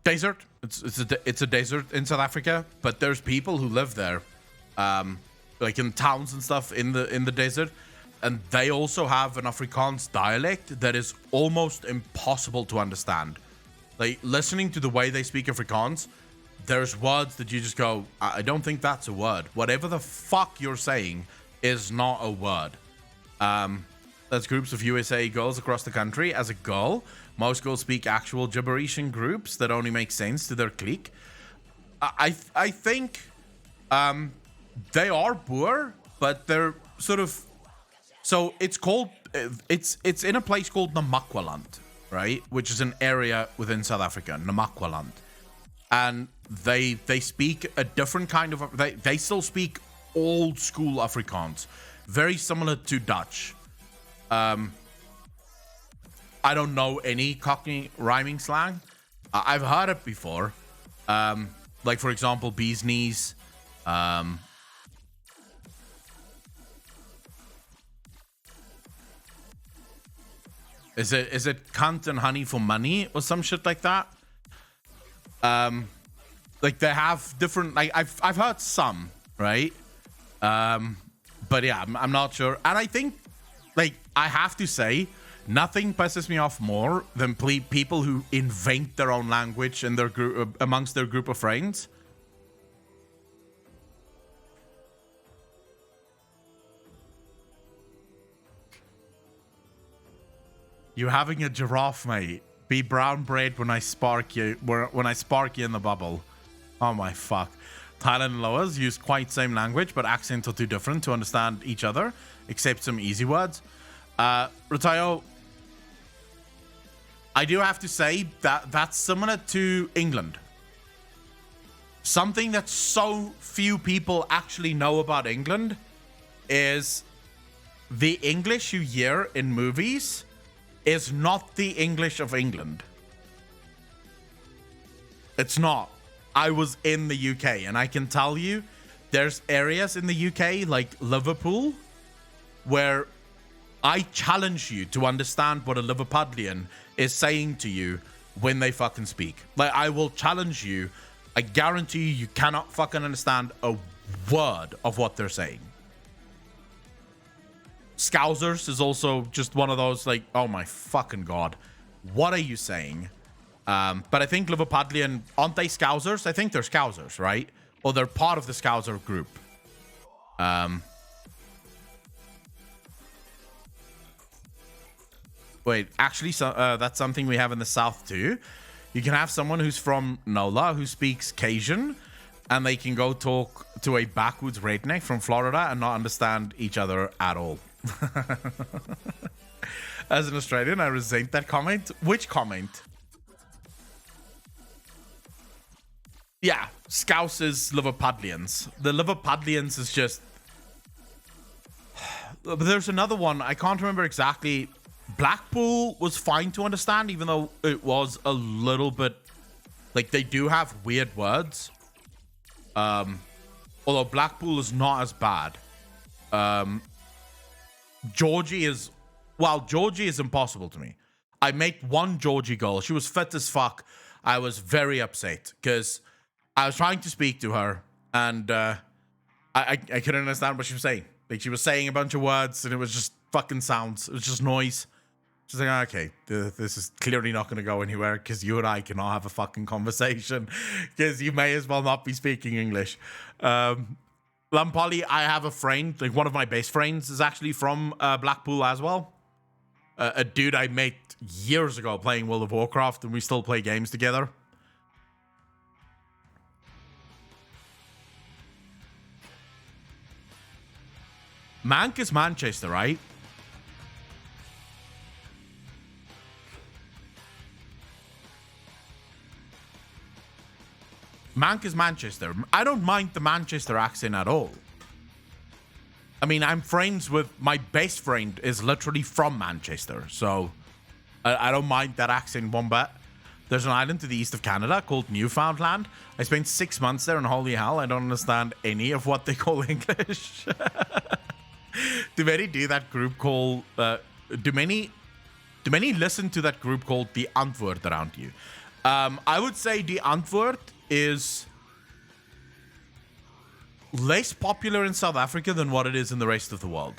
desert. It's a desert in South Africa, but there's people who live there, like in towns and stuff in the desert. And they also have an Afrikaans dialect that is almost impossible to understand. Like, listening to the way they speak Afrikaans, there's words that you just go, I don't think that's a word. Whatever the fuck you're saying is not a word. There's groups of USA girls across the country. As a girl, most girls speak actual gibberish in groups that only make sense to their clique. I think they are Boer, but they're sort of... So it's called, it's in a place called Namakwaland, right? Which is an area within South Africa, Namakwaland. And they speak a different kind of, they still speak old school Afrikaans, very similar to Dutch. I don't know any Cockney rhyming slang. I've heard it before. Like, for example, bee's knees. Is it cunt and honey for money or some shit like that? Like they have different, like I've heard some, right? But yeah, I'm not sure. And I think, like, I have to say, nothing pisses me off more than people who invent their own language in their group, amongst their group of friends. You're having a giraffe, mate. Be brown bread when I spark you. When I spark you in the bubble. Oh my fuck. Thailand and Laos use quite same language, but accents are too different to understand each other, except some easy words. Ratayo, I do have to say that that's similar to England. Something that so few people actually know about England is the English you hear in movies is not the English of England. It's not. I was in the UK and I can tell you there's areas in the UK like Liverpool where I challenge you to understand what a Liverpudlian is saying to you when they fucking speak. Like, I will challenge you. I guarantee you cannot fucking understand a word of what they're saying. Scousers is also just one of those, like, oh my fucking god, what are you saying? But I think Liverpudlian, aren't they Scousers? I think they're Scousers, right? Or they're part of the Scouser group. Wait, actually, that's something we have in the South too. You can have someone who's from NOLA who speaks Cajun, and they can go talk to a backwoods redneck from Florida and not understand each other at all. As an Australian, I resent that comment. Which comment? Yeah, Scousers, Liverpudlians. The Liverpudlians is just... But there's another one. I can't remember exactly. Blackpool was fine to understand, even though it was a little bit... Like, they do have weird words. Although Blackpool is not as bad. Georgie is... Well, Georgie is impossible to me. I met one Georgie girl. She was fit as fuck. I was very upset because I was trying to speak to her and I couldn't understand what she was saying. Like, she was saying a bunch of words and it was just fucking sounds. It was just noise. She's like, okay, this is clearly not going to go anywhere because you and I cannot have a fucking conversation because you may as well not be speaking English. Lampolly, I have a friend, like one of my best friends is actually from Blackpool as well. A dude I met years ago playing World of Warcraft, and we still play games together. Mank is Manchester, right? Mank is Manchester. I don't mind the Manchester accent at all. I mean, I'm friends with... My best friend is literally from Manchester, so I don't mind that accent one bit. There's an island to the east of Canada called Newfoundland. I spent 6 months there, and holy hell, I don't understand any of what they call English. Do many do that group called... Do many listen to that group called The Antwoord around you? I would say The Antwoord is less popular in South Africa than what it is in the rest of the world.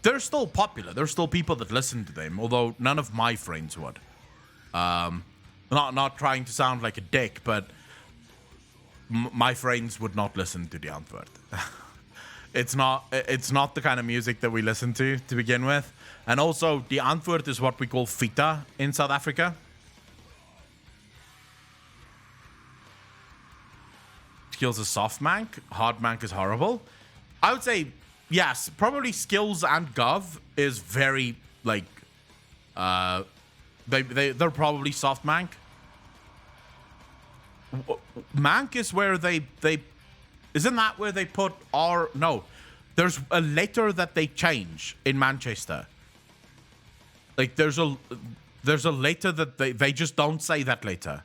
They're still popular. There's still people that listen to them, although none of my friends would. Not trying to sound like a dick, but my friends would not listen to The Antwoord. It's not the kind of music that we listen to begin with. And also, The Antwoord is what we call fita in South Africa. Skills is soft mank. Hard mank is horrible. I would say, yes, probably skills and gov is very, like, they're probably soft mank. Mank is where they isn't that where they put R? No, there's a letter that they change in Manchester. Like, there's a letter that they just don't say that letter.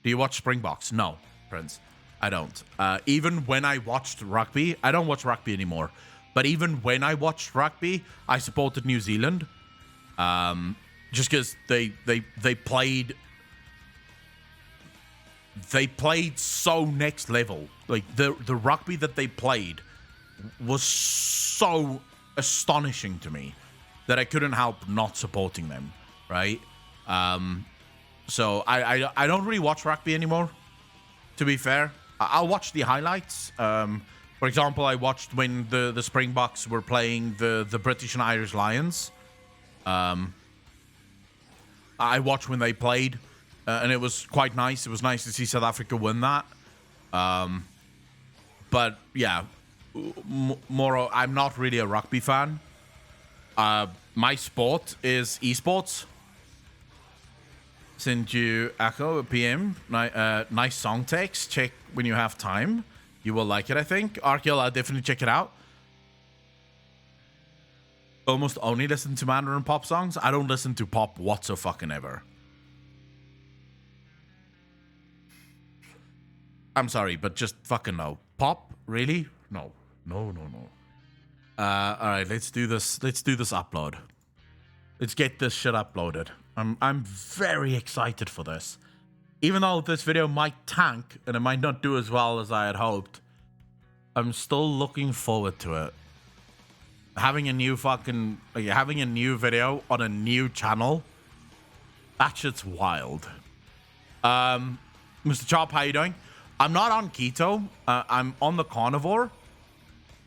Do you watch Springboks? No, Prince. I don't. Even when I watched rugby, I don't watch rugby anymore. But even when I watched rugby, I supported New Zealand. Just because they played so next level. Like, the rugby that they played was so astonishing to me that I couldn't help not supporting them, right? So I don't really watch rugby anymore, to be fair. I'll watch the highlights. For example, I watched when the Springboks were playing the British and Irish Lions. I watched when they played, and it was quite nice. It was nice to see South Africa win that. But yeah, more. I'm not really a rugby fan. My sport is esports. Send you Echo a PM. Nice song text. Check when you have time. You will like it, I think. Arkiel, I'll definitely check it out. Almost only listen to Mandarin pop songs. I don't listen to pop whatsoever. I'm sorry, but just fucking no. Pop? Really? No. No. Alright, let's do this. Let's do this upload. Let's get this shit uploaded. I'm very excited for this. Even though this video might tank and it might not do as well as I had hoped, I'm still looking forward to it. Having a new video on a new channel, that shit's wild. Mr. Chop, how you doing? I'm not on keto. I'm on the carnivore.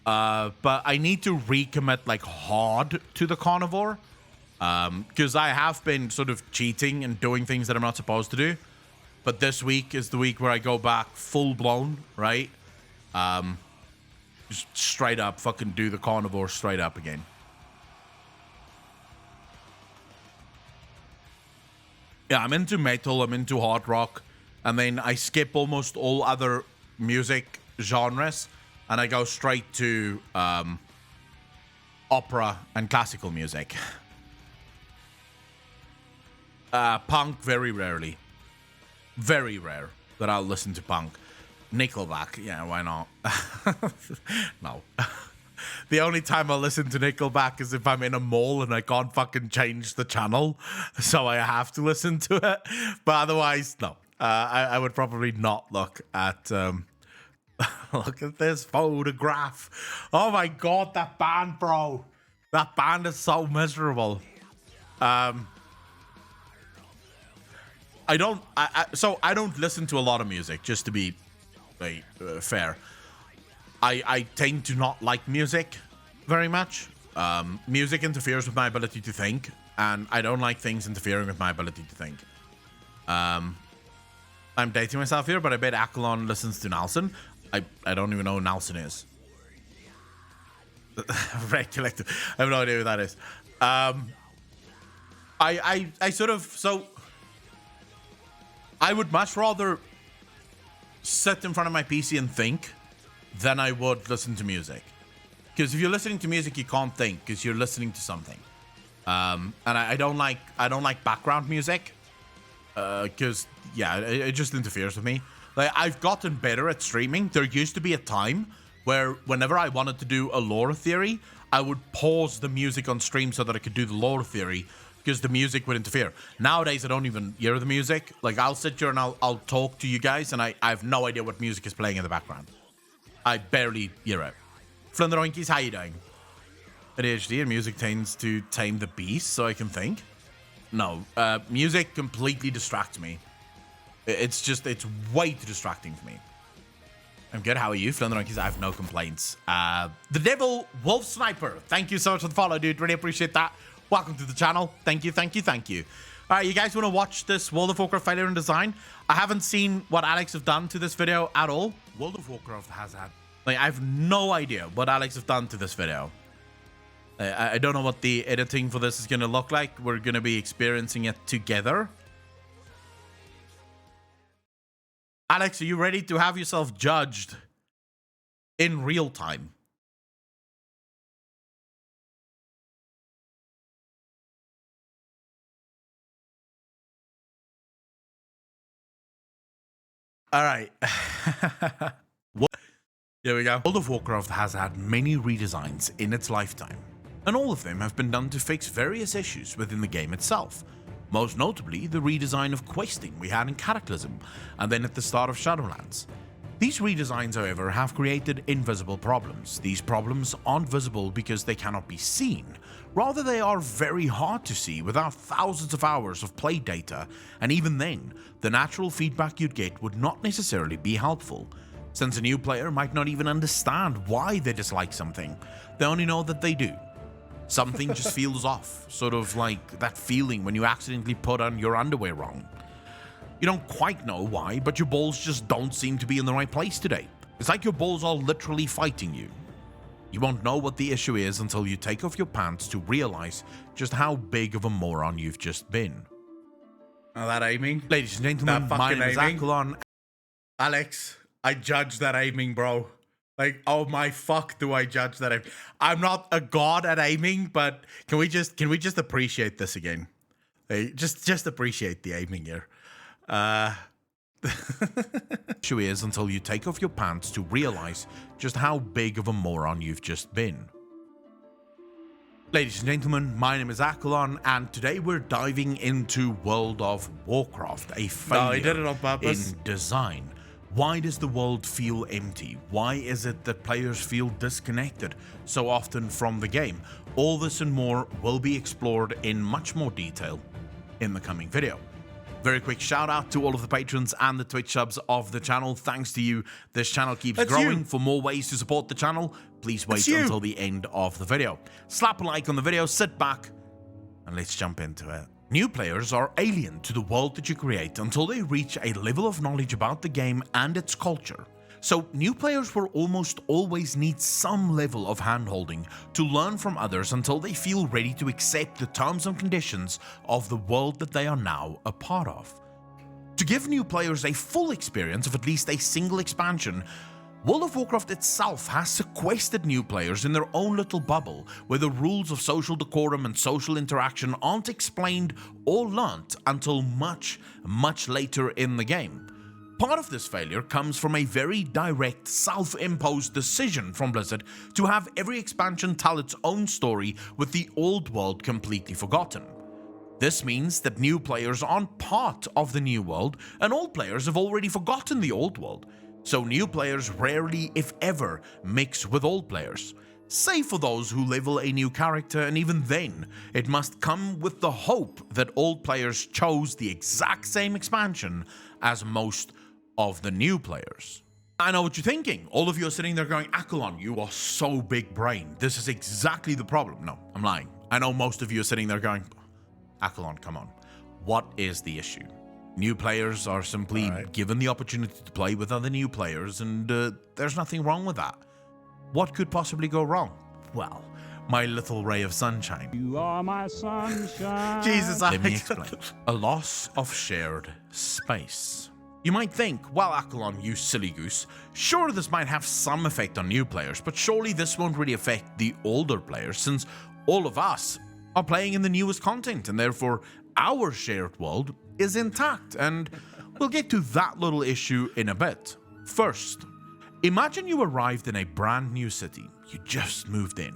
But I need to recommit like hard to the carnivore. Because I have been sort of cheating and doing things that I'm not supposed to do. But this week is the week where I go back full blown, right? Just straight up fucking do the carnivore straight up again. Yeah, I'm into metal, I'm into hard rock, and then I skip almost all other music genres, and I go straight to opera and classical music. Punk, very rarely. Very rare that I'll listen to punk. Nickelback, yeah, why not? No. The only time I'll listen to Nickelback is if I'm in a mall and I can't fucking change the channel, so I have to listen to it. But otherwise, no. I would probably not look at... look at this photograph. Oh my god, that band, bro. That band is so miserable. I don't listen to a lot of music, just to be fair. I tend to not like music very much. Music interferes with my ability to think, and I don't like things interfering with my ability to think. I'm dating myself here, but I bet Akalon listens to Nelson. I don't even know who Nelson is. Red Collective. I have no idea who that is. I sort of... So... I would much rather sit in front of my PC and think than I would listen to music. Because if you're listening to music, you can't think because you're listening to something. And I don't like background music because yeah, it just interferes with me. Like, I've gotten better at streaming. There used to be a time where whenever I wanted to do a lore theory, I would pause the music on stream so that I could do the lore theory because the music would interfere. Nowadays, I don't even hear the music. Like, I'll sit here and I'll talk to you guys, and I have no idea what music is playing in the background. I barely hear it. Flinderoinkies, how you doing? ADHD and music tends to tame the beast, so I can think. No, music completely distracts me. It's way too distracting for me. I'm good, how are you? Flinderoinkies, I have no complaints. The Devil Wolf Sniper, thank you so much for the follow, dude. Really appreciate that. Welcome to the channel. Thank you, thank you, thank you. All right, you guys want to watch this World of Warcraft failure in design? I haven't seen what Alex have done to this video at all. World of Warcraft has had... Like, I have no idea what Alex have done to this video. I don't know what the editing for this is going to look like. We're going to be experiencing it together. Alex, are you ready to have yourself judged in real time? All right. Here we go. World of Warcraft has had many redesigns in its lifetime, and all of them have been done to fix various issues within the game itself. Most notably, the redesign of questing we had in Cataclysm, and then at the start of Shadowlands. These redesigns, however, have created invisible problems. These problems aren't visible because they cannot be seen. Rather, they are very hard to see without thousands of hours of play data, and even then, the natural feedback you'd get would not necessarily be helpful, since a new player might not even understand why they dislike something. They only know that they do. Something just feels off, sort of like that feeling when you accidentally put on your underwear wrong. You don't quite know why, but your balls just don't seem to be in the right place today. It's like your balls are literally fighting you. You won't know what the issue is until you take off your pants to realize just how big of a moron you've just been. Oh, that aiming? Ladies and gentlemen, my name is Akalon. Alex, I judge that aiming, bro. Like, oh my fuck, do I judge that aiming? I'm not a god at aiming, but can we just appreciate this again? Hey, just appreciate the aiming here. Issue is until you take off your pants to realize just how big of a moron you've just been. Ladies and gentlemen, my name is Akalon, and today we're diving into World of Warcraft, a failure he did it on purpose. in design. Why does the world feel empty? Why is it that players feel disconnected so often from the game? All this and more will be explored in much more detail in the coming video. Very quick shout out to all of the patrons and the Twitch subs of the channel. Thanks to you, this channel keeps growing. For more ways to support the channel, please wait until the end of the video. Slap a like on the video, sit back, and let's jump into it. New players are alien to the world that you create until they reach a level of knowledge about the game and its culture. So new players will almost always need some level of handholding to learn from others until they feel ready to accept the terms and conditions of the world that they are now a part of. To give new players a full experience of at least a single expansion, World of Warcraft itself has sequestered new players in their own little bubble where the rules of social decorum and social interaction aren't explained or learnt until much, much later in the game. Part of this failure comes from a very direct, self-imposed decision from Blizzard to have every expansion tell its own story with the old world completely forgotten. This means that new players aren't part of the new world, and old players have already forgotten the old world. So new players rarely, if ever, mix with old players. Save for those who level a new character, and even then, it must come with the hope that old players chose the exact same expansion as most of the new players. I know what you're thinking. All of you are sitting there going, Akalon, you are so big brain. This is exactly the problem. No, I'm lying. I know most of you are sitting there going, Akalon, come on. What is the issue? New players are simply given the opportunity to play with other new players, and there's nothing wrong with that. What could possibly go wrong? Well, my little ray of sunshine. You are my sunshine. Jesus, Let me explain. A loss of shared space. You might think, well, Akalon, you silly goose, sure this might have some effect on new players, but surely this won't really affect the older players since all of us are playing in the newest content and therefore our shared world is intact, and we'll get to that little issue in a bit. First, imagine you arrived in a brand new city. You just moved in.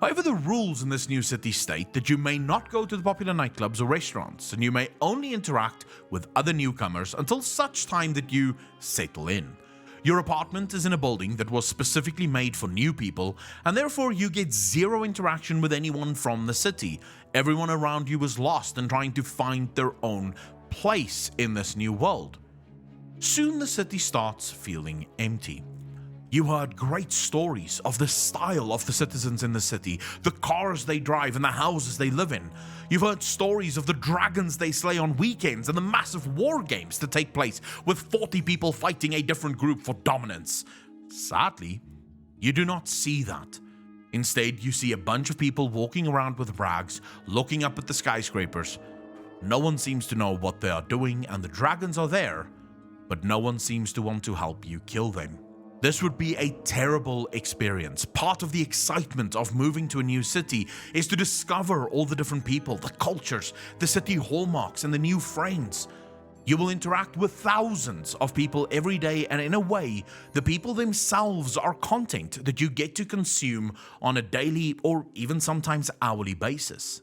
However, the rules in this new city state that you may not go to the popular nightclubs or restaurants, and you may only interact with other newcomers until such time that you settle in. Your apartment is in a building that was specifically made for new people, and therefore you get zero interaction with anyone from the city. Everyone around you is lost and trying to find their own place in this new world. Soon the city starts feeling empty. You heard great stories of the style of the citizens in the city, the cars they drive and the houses they live in. You've heard stories of the dragons they slay on weekends and the massive war games that take place with 40 people fighting a different group for dominance. Sadly, you do not see that. Instead, you see a bunch of people walking around with rags, looking up at the skyscrapers. No one seems to know what they are doing, and the dragons are there, but no one seems to want to help you kill them. This would be a terrible experience. Part of the excitement of moving to a new city is to discover all the different people, the cultures, the city hallmarks, and the new friends. You will interact with thousands of people every day, and in a way, the people themselves are content that you get to consume on a daily or even sometimes hourly basis.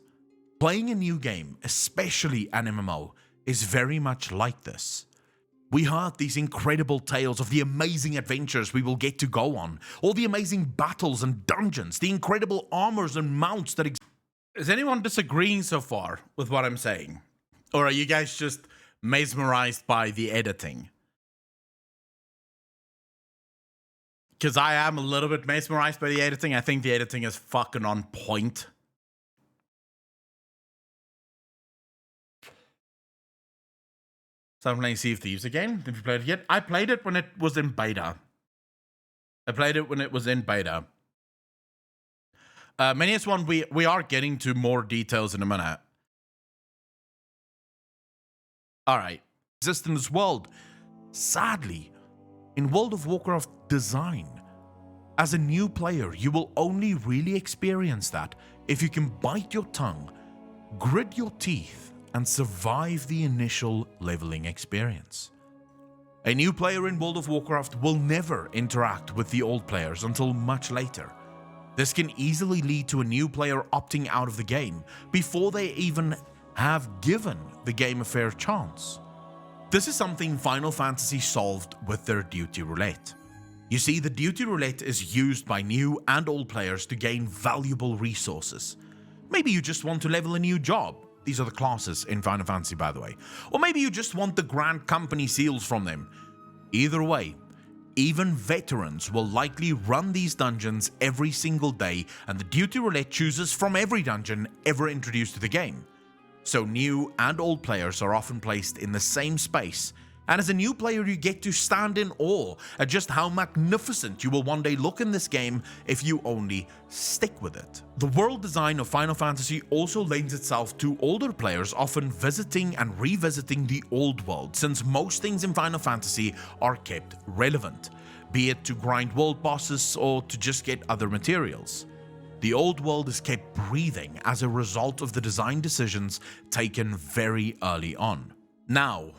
Playing a new game, especially an MMO, is very much like this. We heard these incredible tales of the amazing adventures we will get to go on, all the amazing battles and dungeons, the incredible armors and mounts that exist. Is anyone disagreeing so far with what I'm saying? Or are you guys just mesmerized by the editing? Because I am a little bit mesmerized by the editing. I think the editing is fucking on point. So I'm playing Sea of Thieves again. Have you played it yet? I played it when it was in beta. Manius one, we are getting to more details in a minute. Alright. Exist in this world. Sadly, in World of Warcraft design, as a new player, you will only really experience that if you can bite your tongue, grit your teeth, and survive the initial leveling experience. A new player in World of Warcraft will never interact with the old players until much later. This can easily lead to a new player opting out of the game before they even have given the game a fair chance. This is something Final Fantasy solved with their Duty Roulette. You see, the Duty Roulette is used by new and old players to gain valuable resources. Maybe you just want to level a new job. These are the classes in Final Fantasy, by the way. Or maybe you just want the Grand Company seals from them. Either way, even veterans will likely run these dungeons every single day, and the Duty Roulette chooses from every dungeon ever introduced to the game. So new and old players are often placed in the same space, and as a new player you get to stand in awe at just how magnificent you will one day look in this game if you only stick with it. The world design of Final Fantasy also lends itself to older players often visiting and revisiting the old world, since most things in Final Fantasy are kept relevant, be it to grind world bosses or to just get other materials. The old world is kept breathing as a result of the design decisions taken very early on. Now,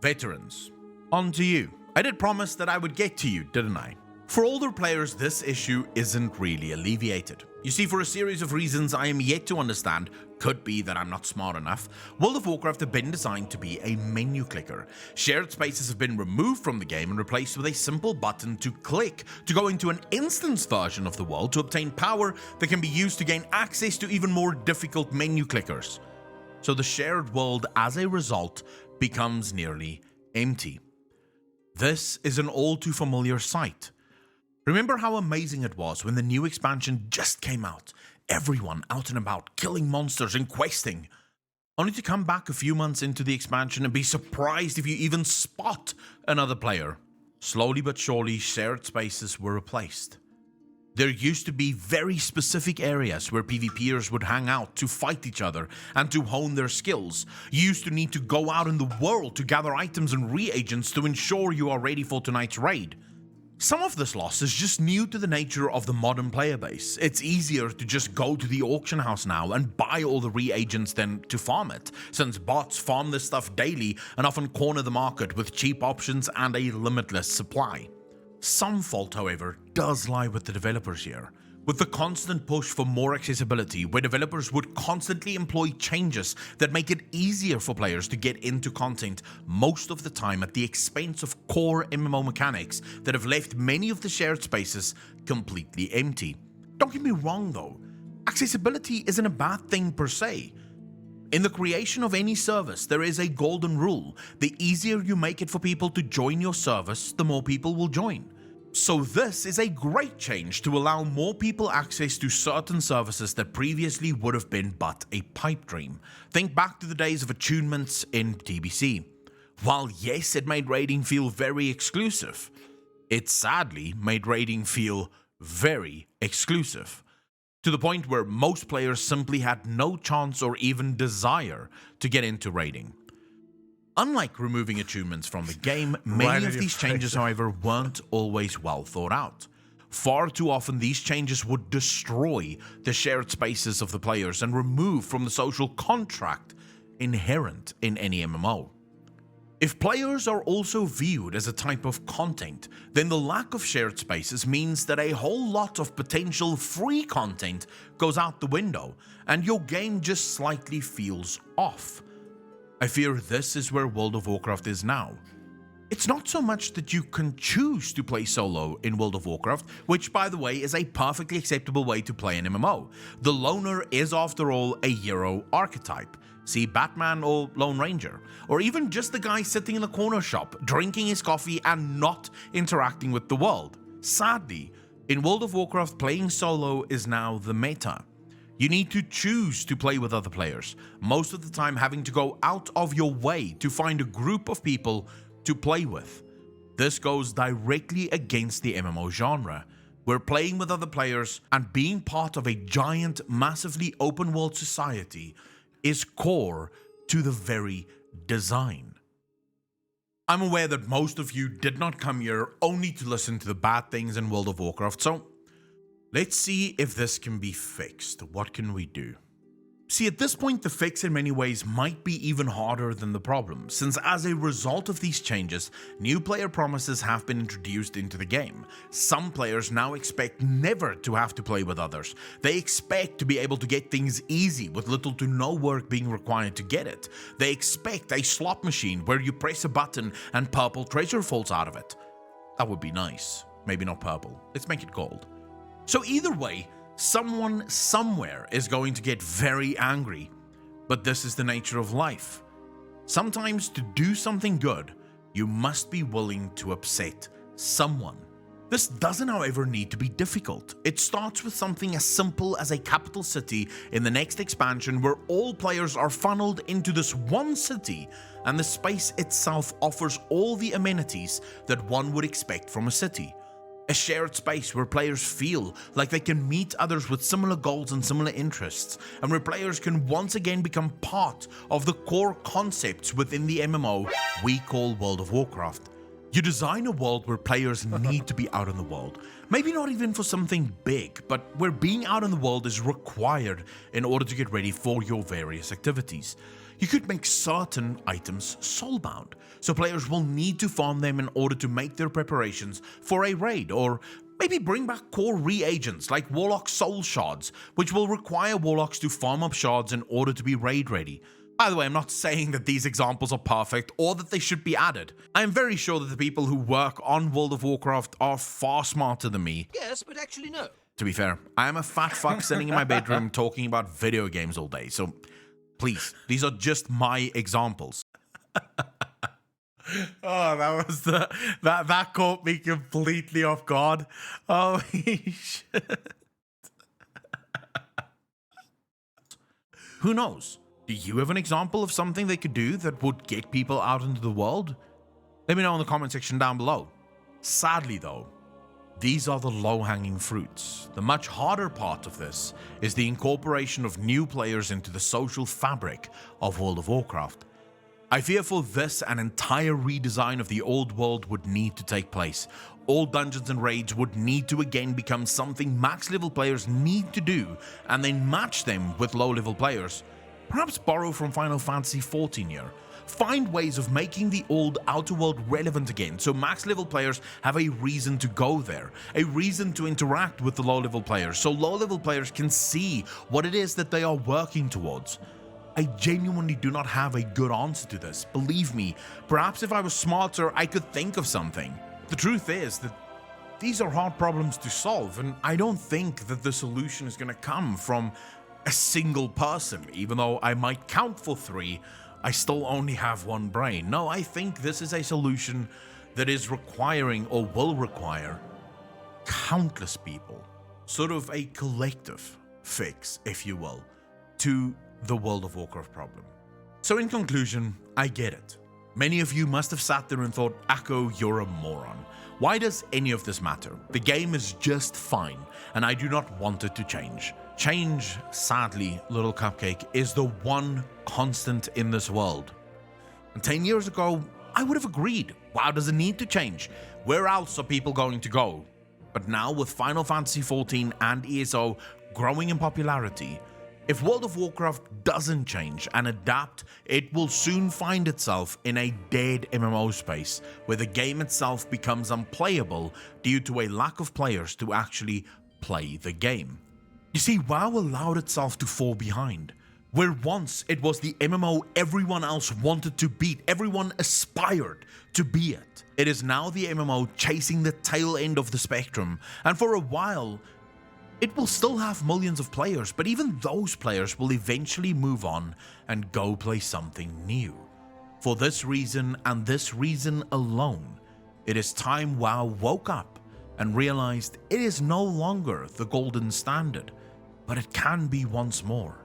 veterans, on to you. I did promise that I would get to you, didn't I? For older players, this issue isn't really alleviated. You see, for a series of reasons I am yet to understand, could be that I'm not smart enough, World of Warcraft have been designed to be a menu clicker. Shared spaces have been removed from the game and replaced with a simple button to click to go into an instance version of the world to obtain power that can be used to gain access to even more difficult menu clickers. So the shared world, as a result, becomes nearly empty. This is an all too familiar sight. Remember how amazing it was when the new expansion just came out, everyone out and about killing monsters and questing, only to come back a few months into the expansion and be surprised if you even spot another player. Slowly but surely, shared spaces were replaced. There used to be very specific areas where PvPers would hang out to fight each other and to hone their skills. You used to need to go out in the world to gather items and reagents to ensure you are ready for tonight's raid. Some of this loss is just new to the nature of the modern player base. It's easier to just go to the auction house now and buy all the reagents than to farm it, since bots farm this stuff daily and often corner the market with cheap options and a limitless supply. Some fault, however, does lie with the developers here. With the constant push for more accessibility, where developers would constantly employ changes that make it easier for players to get into content most of the time at the expense of core MMO mechanics that have left many of the shared spaces completely empty. Don't get me wrong though, accessibility isn't a bad thing per se. In the creation of any service, there is a golden rule. The easier you make it for people to join your service, the more people will join. So this is a great change to allow more people access to certain services that previously would have been but a pipe dream. Think back to the days of attunements in TBC. While yes, it made raiding feel very exclusive, it sadly made raiding feel very exclusive, to the point where most players simply had no chance or even desire to get into raiding. Unlike removing attunements from the game, many of these changes, however, weren't always well thought out. Far too often, these changes would destroy the shared spaces of the players and remove from the social contract inherent in any MMO. If players are also viewed as a type of content, then the lack of shared spaces means that a whole lot of potential free content goes out the window, and your game just slightly feels off. I fear this is where World of Warcraft is now. It's not so much that you can choose to play solo in World of Warcraft, which by the way is a perfectly acceptable way to play an MMO. The loner is after all a hero archetype. See Batman or Lone Ranger, or even just the guy sitting in the corner shop, drinking his coffee and not interacting with the world. Sadly, in World of Warcraft, playing solo is now the meta. You need to choose to play with other players, most of the time having to go out of your way to find a group of people to play with. This goes directly against the MMO genre, where playing with other players and being part of a giant, massively open world society is core to the very design. I'm aware that most of you did not come here only to listen to the bad things in World of Warcraft, so let's see if this can be fixed. What can we do? See, at this point, the fix in many ways might be even harder than the problem, since as a result of these changes, new player promises have been introduced into the game. Some players now expect never to have to play with others. They expect to be able to get things easy with little to no work being required to get it. They expect a slot machine where you press a button and purple treasure falls out of it. That would be nice. Maybe not purple. Let's make it gold. So either way, someone somewhere is going to get very angry, but this is the nature of life. Sometimes to do something good, you must be willing to upset someone. This doesn't, however, need to be difficult. It starts with something as simple as a capital city in the next expansion where all players are funneled into this one city, and the space itself offers all the amenities that one would expect from a city. A shared space where players feel like they can meet others with similar goals and similar interests, and where players can once again become part of the core concepts within the MMO we call World of Warcraft. You design a world where players need to be out in the world. Maybe not even for something big, but where being out in the world is required in order to get ready for your various activities. You could make certain items soulbound, so players will need to farm them in order to make their preparations for a raid, or maybe bring back core reagents like Warlock soul shards, which will require Warlocks to farm up shards in order to be raid ready. By the way, I'm not saying that these examples are perfect or that they should be added. I am very sure that the people who work on World of Warcraft are far smarter than me. Yes, but actually no. To be fair, I am a fat fuck sitting in my bedroom talking about video games all day, so please, these are just my examples. Oh, that was that caught me completely off guard. Holy shit. Who knows? Do you have an example of something they could do that would get people out into the world? Let me know in the comment section down below. Sadly though, these are the low-hanging fruits. The much harder part of this is the incorporation of new players into the social fabric of World of Warcraft. I fear for this an entire redesign of the old world would need to take place. All dungeons and raids would need to again become something max level players need to do, and then match them with low level players. Perhaps borrow from Final Fantasy XIV here. Find ways of making the old outer world relevant again, so max level players have a reason to go there, a reason to interact with the low level players, so low level players can see what it is that they are working towards. I genuinely do not have a good answer to this. Believe me, perhaps if I was smarter, I could think of something. The truth is that these are hard problems to solve, and I don't think that the solution is going to come from a single person. Even though I might count for 3, I still only have 1 brain. No, I think this is a solution that is requiring or will require countless people. Sort of a collective fix, if you will, to the World of Warcraft problem. So in conclusion, I get it. Many of you must have sat there and thought, Akko, you're a moron. Why does any of this matter? The game is just fine, and I do not want it to change. Change, sadly, Little Cupcake, is the one constant in this world. And 10 years ago, I would have agreed. WoW doesn't need to change. Where else are people going to go? But now with Final Fantasy XIV and ESO growing in popularity, if World of Warcraft doesn't change and adapt, it will soon find itself in a dead MMO space where the game itself becomes unplayable due to a lack of players to actually play the game. You see, WoW allowed itself to fall behind. Where once it was the MMO everyone else wanted to beat, everyone aspired to be it. It is now the MMO chasing the tail end of the spectrum, and for a while, it will still have millions of players, but even those players will eventually move on and go play something new. For this reason and this reason alone, it is time WoW woke up and realized it is no longer the golden standard, but it can be once more.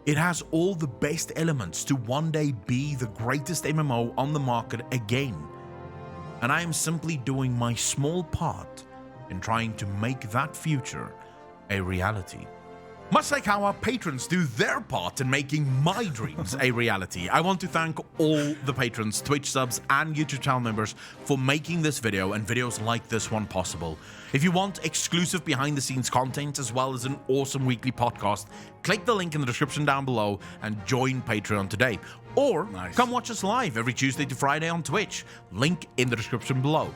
It has all the best elements to one day be the greatest MMO on the market again, and I am simply doing my small part in trying to make that future a reality. Much like how our patrons do their part in making my dreams a reality, I want to thank all the patrons, Twitch subs, and YouTube channel members for making this video and videos like this one possible. If you want exclusive behind-the-scenes content as well as an awesome weekly podcast, click the link in the description down below and join Patreon today. Or come watch us live every Tuesday to Friday on Twitch, link in the description below.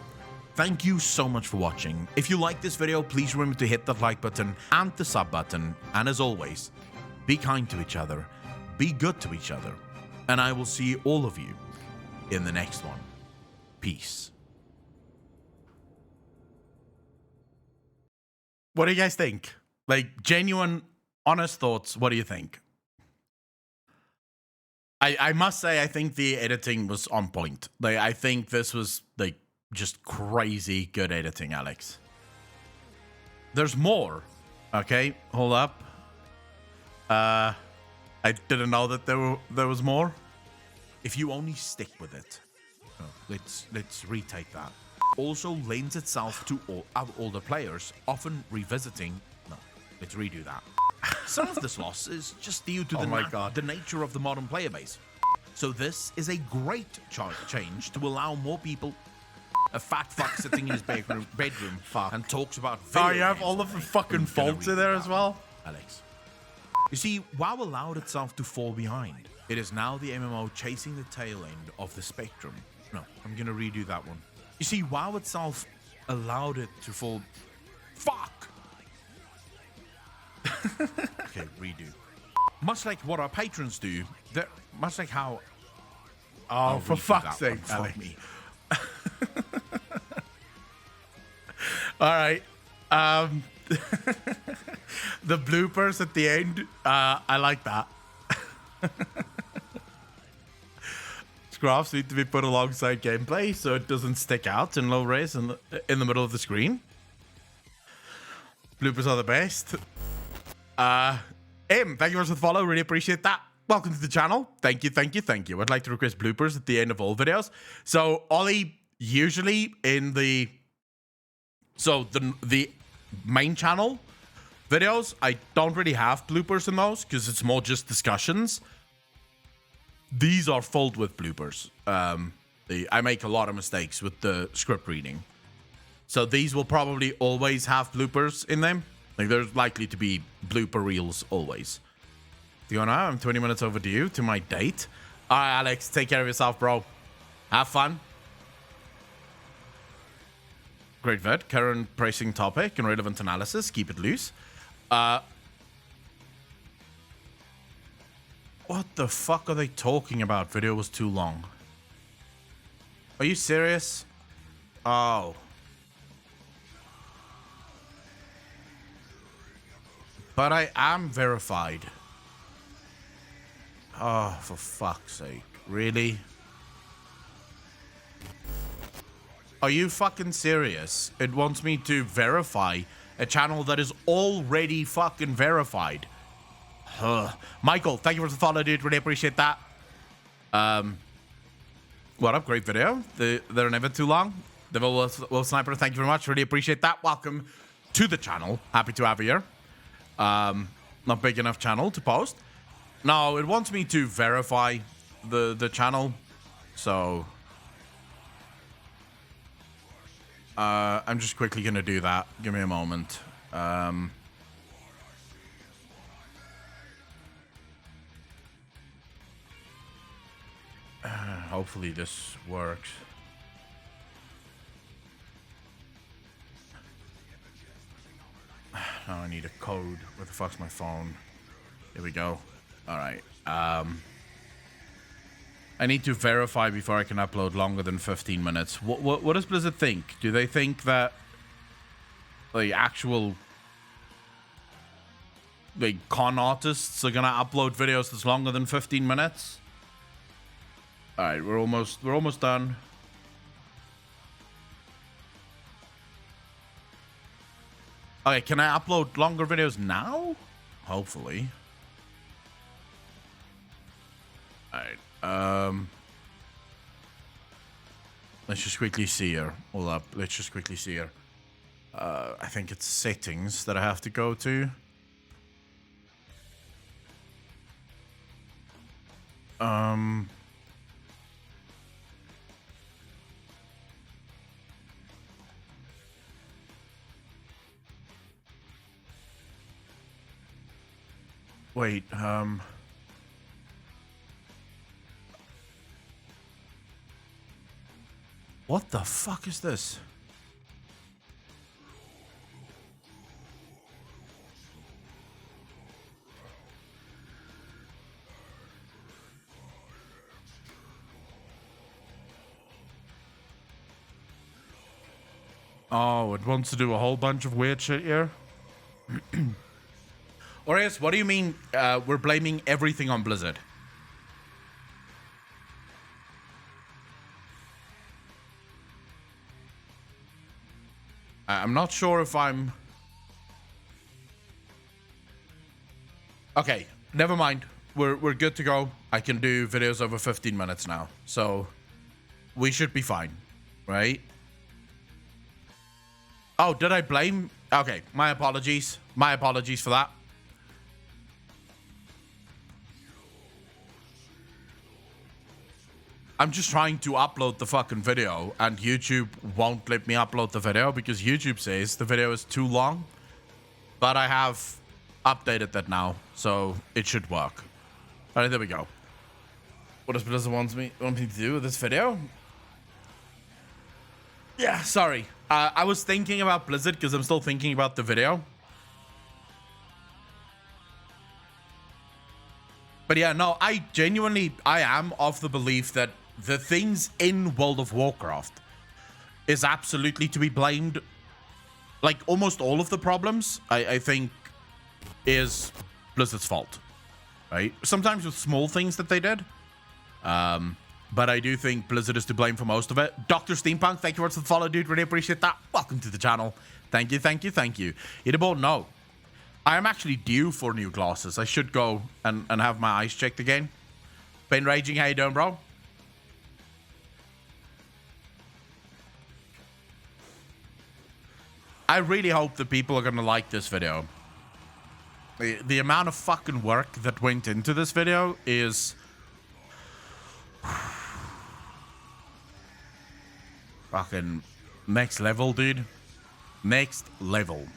Thank you so much for watching. If you like this video, please remember to hit that like button and the sub button. And as always, be kind to each other, be good to each other, and I will see all of you in the next one. Peace. What do you guys think? Like, genuine, honest thoughts. What do you think? I must say, I think the editing was on point. Like, I think this was like just crazy good editing, Alex. There's more. Okay, hold up. I didn't know that there was more. If you only stick with it. Oh, let's retake that. Also lends itself to older players, often revisiting. No, let's redo that. Some of this loss is just due to the nature of the modern player base. So this is a great change to allow more people. A fat fuck sitting in his bedroom and talks about video you have games all of the today. fucking I'm gonna faults in read there that as well? one, Alex. You see, WoW allowed itself to fall behind. It is now the MMO chasing the tail end of the spectrum. No, I'm gonna redo that one. You see, WoW itself allowed it to fall. Fuck! Okay, redo. Much like what our patrons do, much like how. Oh, for fuck's sake, Fuck Alex. me. All right. The bloopers at the end, I like that. Graphs need to be put alongside gameplay so it doesn't stick out in low res in the middle of the screen. Bloopers are the best. Thank you for the follow. Really appreciate that. Welcome to the channel. Thank you. I'd like to request bloopers at the end of all videos. So Ollie, usually in the main channel videos, I don't really have bloopers in those because it's more just discussions. These are filled with bloopers. I make a lot of mistakes with the script reading. So these will probably always have bloopers in them. Like there's likely to be blooper reels always. Fiona, I'm 20 minutes overdue to my date. All right, Alex, take care of yourself, bro. Have fun. Great vid. Current pressing topic and relevant analysis. Keep it loose. What the fuck are they talking about? Video was too long. Are you serious? Oh. But I am verified. Oh, for fuck's sake. Really? Are you fucking serious? It wants me to verify a channel that is already fucking verified. Michael, thank you for the follow, dude. Really appreciate that. What up? Great video. They're never too long. Devil Wolf Sniper, thank you very much. Really appreciate that. Welcome to the channel. Happy to have you here. Not big enough channel to post. No, it wants me to verify the channel. So I'm just quickly gonna do that. Give me a moment. Hopefully this works. Now I need a code. Where the fuck's my phone? Here we go. All right. I need to verify before I can upload longer than 15 minutes. What does Blizzard think? Do they think that the actual con artists are gonna upload videos that's longer than 15 minutes? All right, we're almost done. Okay, can I upload longer videos now? Hopefully. All right. Let's just quickly see here. Hold up. Let's just quickly see here. I think it's settings that I have to go to. Wait, what the fuck is this? Oh, it wants to do a whole bunch of weird shit here. Orius, what do you mean we're blaming everything on Blizzard? I'm not sure if I'm... Okay, never mind. We're good to go. I can do videos over 15 minutes now. So we should be fine, right? Oh, did I blame? Okay, my apologies. My apologies for that. I'm just trying to upload the fucking video and YouTube won't let me upload the video because YouTube says the video is too long. But I have updated that now, so it should work. All right, there we go. What does Blizzard want me to do with this video? Yeah, sorry. I was thinking about Blizzard because I'm still thinking about the video. But yeah, no, I am of the belief that the things in World of Warcraft is absolutely to be blamed. Like, almost all of the problems, I think, is Blizzard's fault. Right? Sometimes with small things that they did. But I do think Blizzard is to blame for most of it. Dr. Steampunk, thank you for the follow, dude. Really appreciate that. Welcome to the channel. Thank you, thank you, thank you. Eatable, no. I am actually due for new glasses. I should go and have my eyes checked again. Been Raging, how you doing, bro? I really hope that people are going to like this video. The amount of fucking work that went into this video is... fucking next level, dude. Next level.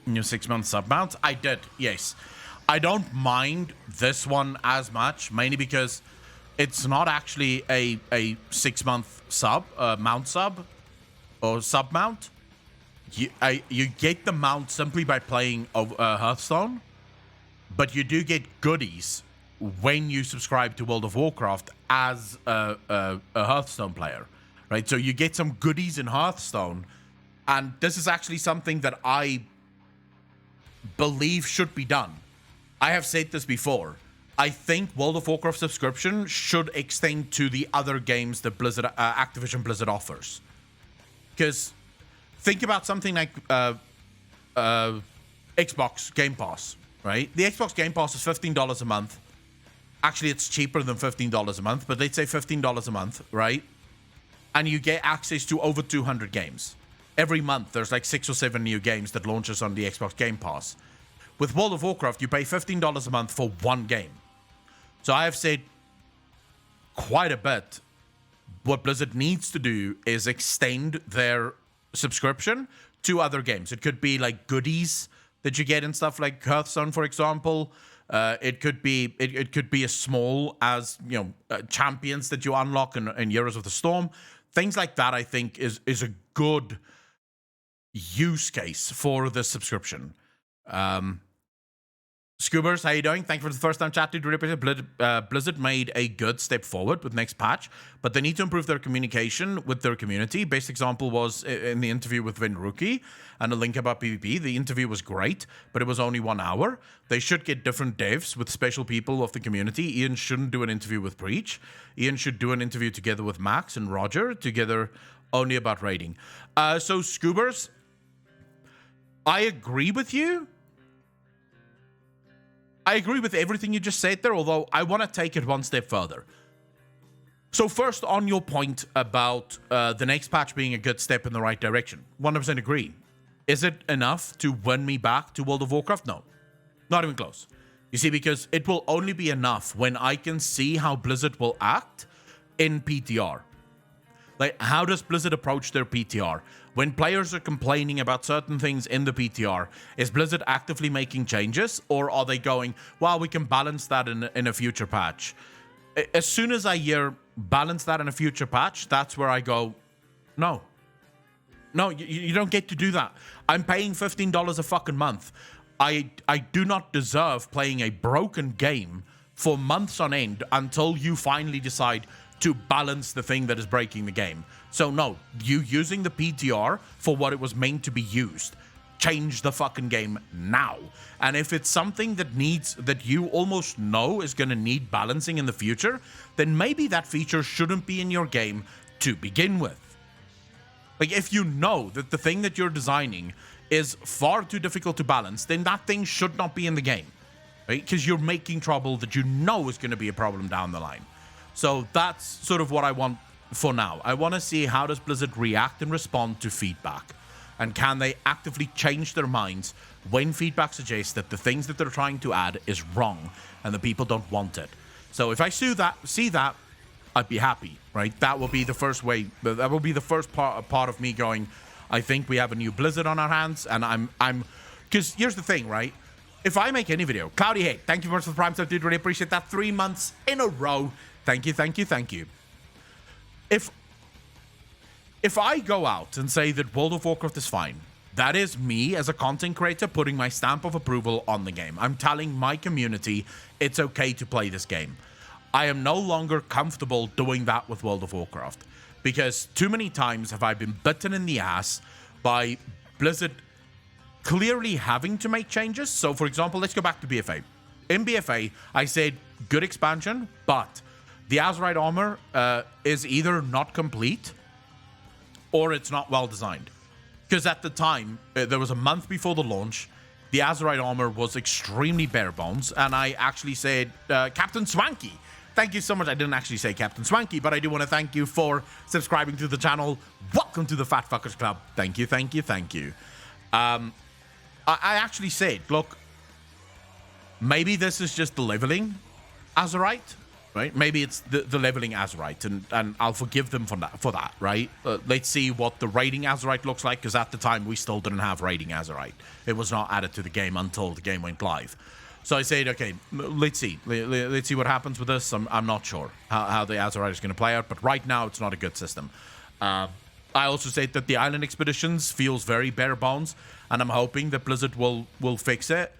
New 6-month sub mount? I did, yes. I don't mind this one as much, mainly because it's not actually a 6-month sub, mount sub, or sub mount. You get the mount simply by playing Hearthstone, but you do get goodies when you subscribe to World of Warcraft as a Hearthstone player, right? So you get some goodies in Hearthstone, and this is actually something that I believe should be done. I have said this before. I think World of Warcraft subscription should extend to the other games that Blizzard, Activision Blizzard offers. Because think about something like Xbox Game Pass, right? The Xbox Game Pass is $15 a month. Actually, it's cheaper than $15 a month, but let's say $15 a month, right? And you get access to over 200 games. Every month, there's like 6 or 7 new games that launches on the Xbox Game Pass. With World of Warcraft, you pay $15 a month for one game. So I have said quite a bit. What Blizzard needs to do is extend their subscription to other games. It could be like goodies that you get and stuff like Hearthstone, for example. It could be as small as, you know, champions that you unlock in Heroes of the Storm. Things like that, I think, is a good use case for the subscription. Scoobers, how you doing? Thank you for the first time chat, dude. Blizzard made a good step forward with next patch, but they need to improve their communication with their community. Best example was in the interview with Vin Rookie and a link about PvP. The interview was great, but it was only 1 hour. They should get different devs with special people of the community. Ian shouldn't do an interview with Breach. Ian should do an interview together with Max and Roger, together only about raiding. So, Scoobers, I agree with you. I agree with everything you just said there, although I want to take it one step further. So first, on your point about the next patch being a good step in the right direction, 100% agree. Is it enough to win me back to World of Warcraft? No, not even close. You see, because it will only be enough when I can see how Blizzard will act in PTR. Like, how does Blizzard approach their PTR? When players are complaining about certain things in the PTR, is Blizzard actively making changes? Or are they going, well, we can balance that in a future patch? As soon as I hear balance that in a future patch, that's where I go, no. No, you don't get to do that. I'm paying $15 a fucking month. I do not deserve playing a broken game for months on end until you finally decide to balance the thing that is breaking the game. So no, you using the PTR for what it was meant to be used. Change the fucking game now. And if it's something that you almost know is going to need balancing in the future, then maybe that feature shouldn't be in your game to begin with. Like, if you know that the thing that you're designing is far too difficult to balance, then that thing should not be in the game, right? Because you're making trouble that you know is going to be a problem down the line. So that's sort of what I want for now. I want to see how does Blizzard react and respond to feedback. And can they actively change their minds when feedback suggests that the things that they're trying to add is wrong and the people don't want it. So if I see that, I'd be happy, right? That will be the first way. That will be the first part of me going, I think we have a new Blizzard on our hands. And I'm, because here's the thing, right? If I make any video, Cloudy Hate, thank you very much for the Prime sub, dude. Really appreciate that. 3 months in a row. Thank you, thank you, thank you. If I go out and say that World of Warcraft is fine, that is me as a content creator putting my stamp of approval on the game. I'm telling my community it's okay to play this game. I am no longer comfortable doing that with World of Warcraft because too many times have I been bitten in the ass by Blizzard clearly having to make changes. So, for example, let's go back to BFA. In BFA, I said good expansion, but the Azerite armor is either not complete or it's not well designed. Because at the time, there was a month before the launch, the Azerite armor was extremely bare bones, and I actually said, Captain Swanky, thank you so much. I didn't actually say Captain Swanky, but I do want to thank you for subscribing to the channel. Welcome to the Fat Fuckers Club. Thank you, thank you, thank you. I actually said, look, maybe this is just the leveling Azerite, right? Maybe it's the leveling Azerite, and I'll forgive them for that, right? Let's see what the raiding Azerite looks like, because at the time, we still didn't have raiding Azerite. It was not added to the game until the game went live. So I said, okay, let's see. Let's see what happens with this. I'm not sure how the Azerite is going to play out, but right now, it's not a good system. I also said that the Island Expeditions feels very bare bones, and I'm hoping that Blizzard will fix it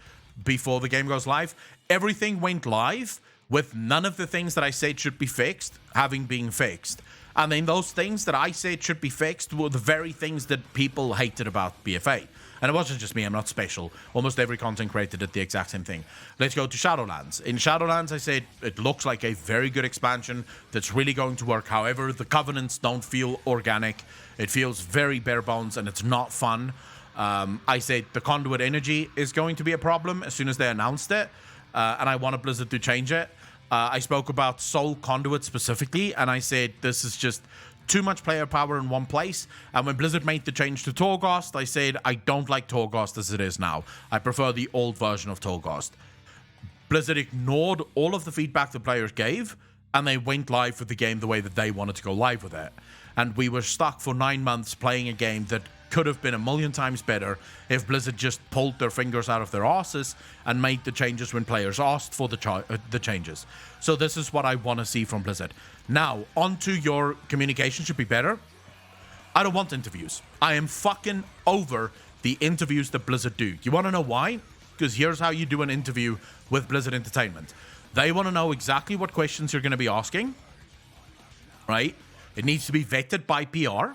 before the game goes live. Everything went live with none of the things that I said should be fixed having been fixed. And then those things that I said should be fixed were the very things that people hated about BFA. And it wasn't just me, I'm not special. Almost every content creator did the exact same thing. Let's go to Shadowlands. In Shadowlands, I said it looks like a very good expansion that's really going to work. However, the covenants don't feel organic. It feels very bare bones and it's not fun. I said the conduit energy is going to be a problem as soon as they announced it. And I wanted Blizzard to change it. I spoke about Soul Conduit specifically, and I said this is just too much player power in one place. And when Blizzard made the change to Torghast, I said I don't like Torghast as it is now. I prefer the old version of Torghast. Blizzard ignored all of the feedback the players gave, and they went live with the game the way that they wanted to go live with it. And we were stuck for 9 months playing a game that could have been a million times better if Blizzard just pulled their fingers out of their asses and made the changes when players asked for the changes. So this is what I want to see from Blizzard. Now, onto your communication should be better. I don't want interviews. I am fucking over the interviews that Blizzard do. You want to know why? Because here's how you do an interview with Blizzard Entertainment. They want to know exactly what questions you're going to be asking, right? It needs to be vetted by PR.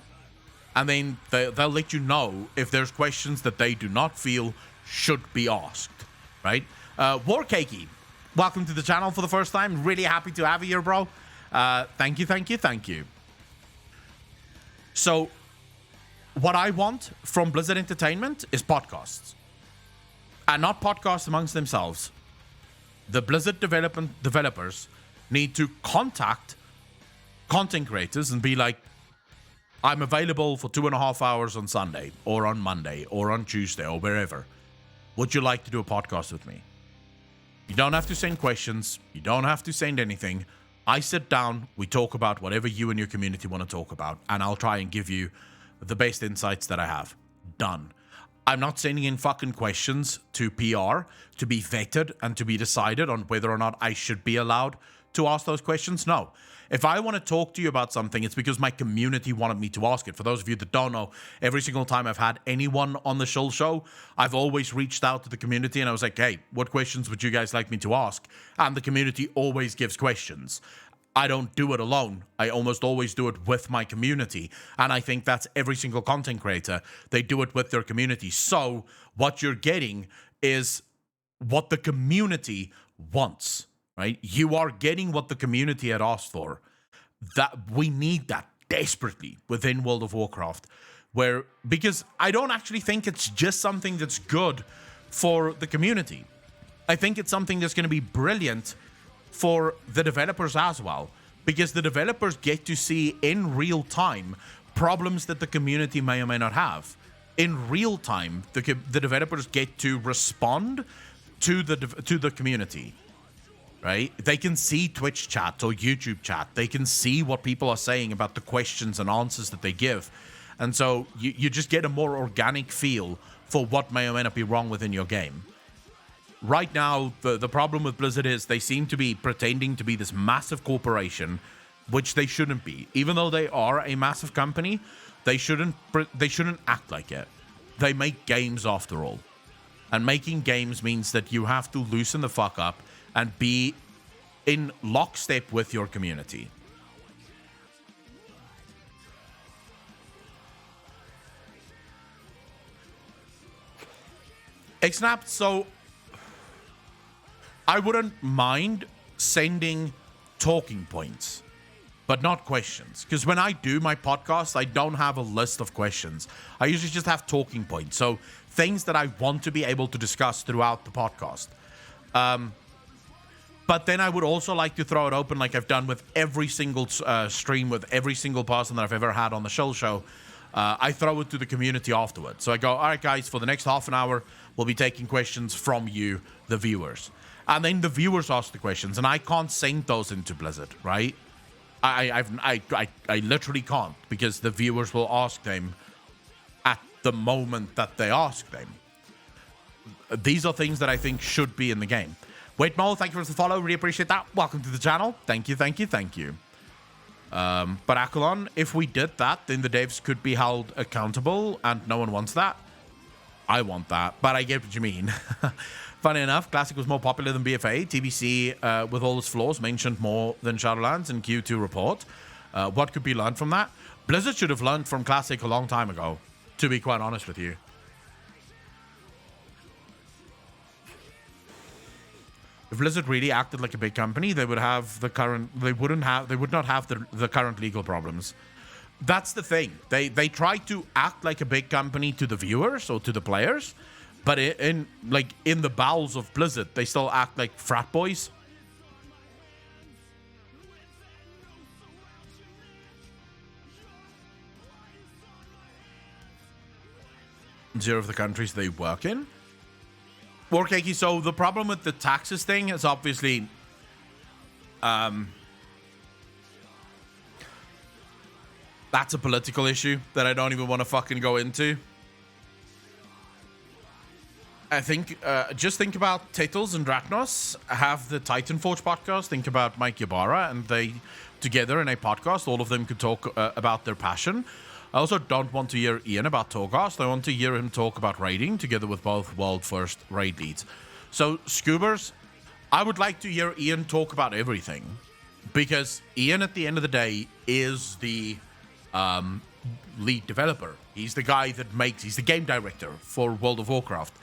And then they'll let you know if there's questions that they do not feel should be asked, right? Warcakey, welcome to the channel for the first time. Really happy to have you here, bro. Thank you, thank you, thank you. So, what I want from Blizzard Entertainment is podcasts. And not podcasts amongst themselves. The Blizzard developers need to contact content creators and be like, I'm available for 2.5 hours on Sunday or on Monday or on Tuesday or wherever. Would you like to do a podcast with me? You don't have to send questions. You don't have to send anything. I sit down, we talk about whatever you and your community want to talk about, and I'll try and give you the best insights that I have. Done. I'm not sending in fucking questions to PR to be vetted and to be decided on whether or not I should be allowed to ask those questions. No. If I want to talk to you about something, it's because my community wanted me to ask it. For those of you that don't know, every single time I've had anyone on the show, I've always reached out to the community and I was like, hey, what questions would you guys like me to ask? And the community always gives questions. I don't do it alone. I almost always do it with my community. And I think that's every single content creator. They do it with their community. So what you're getting is what the community wants. Right? You are getting what the community had asked for. That we need that desperately within World of Warcraft. because I don't actually think it's just something that's good for the community. I think it's something that's going to be brilliant for the developers as well, because the developers get to see in real time problems that the community may or may not have. In real time, the developers get to respond to the community, right? They can see Twitch chat or YouTube chat. They can see what people are saying about the questions and answers that they give. And so you just get a more organic feel for what may or may not be wrong within your game. Right now, the problem with Blizzard is they seem to be pretending to be this massive corporation, which they shouldn't be. Even though they are a massive company, they shouldn't act like it. They make games after all. And making games means that you have to loosen the fuck up and be in lockstep with your community. Xnap, so I wouldn't mind sending talking points, but not questions. Because when I do my podcast, I don't have a list of questions. I usually just have talking points. So things that I want to be able to discuss throughout the podcast. But then I would also like to throw it open like I've done with every single stream, with every single person that I've ever had on the show. I throw it to the community afterwards. So I go, all right, guys, for the next half an hour, we'll be taking questions from you, the viewers. And then the viewers ask the questions, and I can't send those into Blizzard, right? I literally can't, because the viewers will ask them at the moment that they ask them. These are things that I think should be in the game. Wait, Mo, thank you for the follow. Really appreciate that. Welcome to the channel. Thank you, thank you, thank you. But Akalon, if we did that, then the devs could be held accountable, and no one wants that. I want that, but I get what you mean. Funny enough, Classic was more popular than BFA. TBC, with all its flaws, mentioned more than Shadowlands in Q2 report. What could be learned from that? Blizzard should have learned from Classic a long time ago, to be quite honest with you. If Blizzard really acted like a big company, they would have the current. They would not have the current legal problems. That's the thing. They try to act like a big company to the viewers or to the players, but in the bowels of Blizzard, they still act like frat boys. Zero of the countries they work in. Warcakey, so the problem with the taxes thing is obviously that's a political issue that I don't even want to fucking go into. I think, just think about Tittles and Draknos have the Titanforge podcast. Think about Mike Ybarra, and they, together in a podcast, all of them could talk about their passion. I also don't want to hear Ian about Torghast. I want to hear him talk about raiding, together with both world-first raid leads. So, Scoobers, I would like to hear Ian talk about everything. Because Ian, at the end of the day, is the lead developer. He's the guy that he's the game director for World of Warcraft.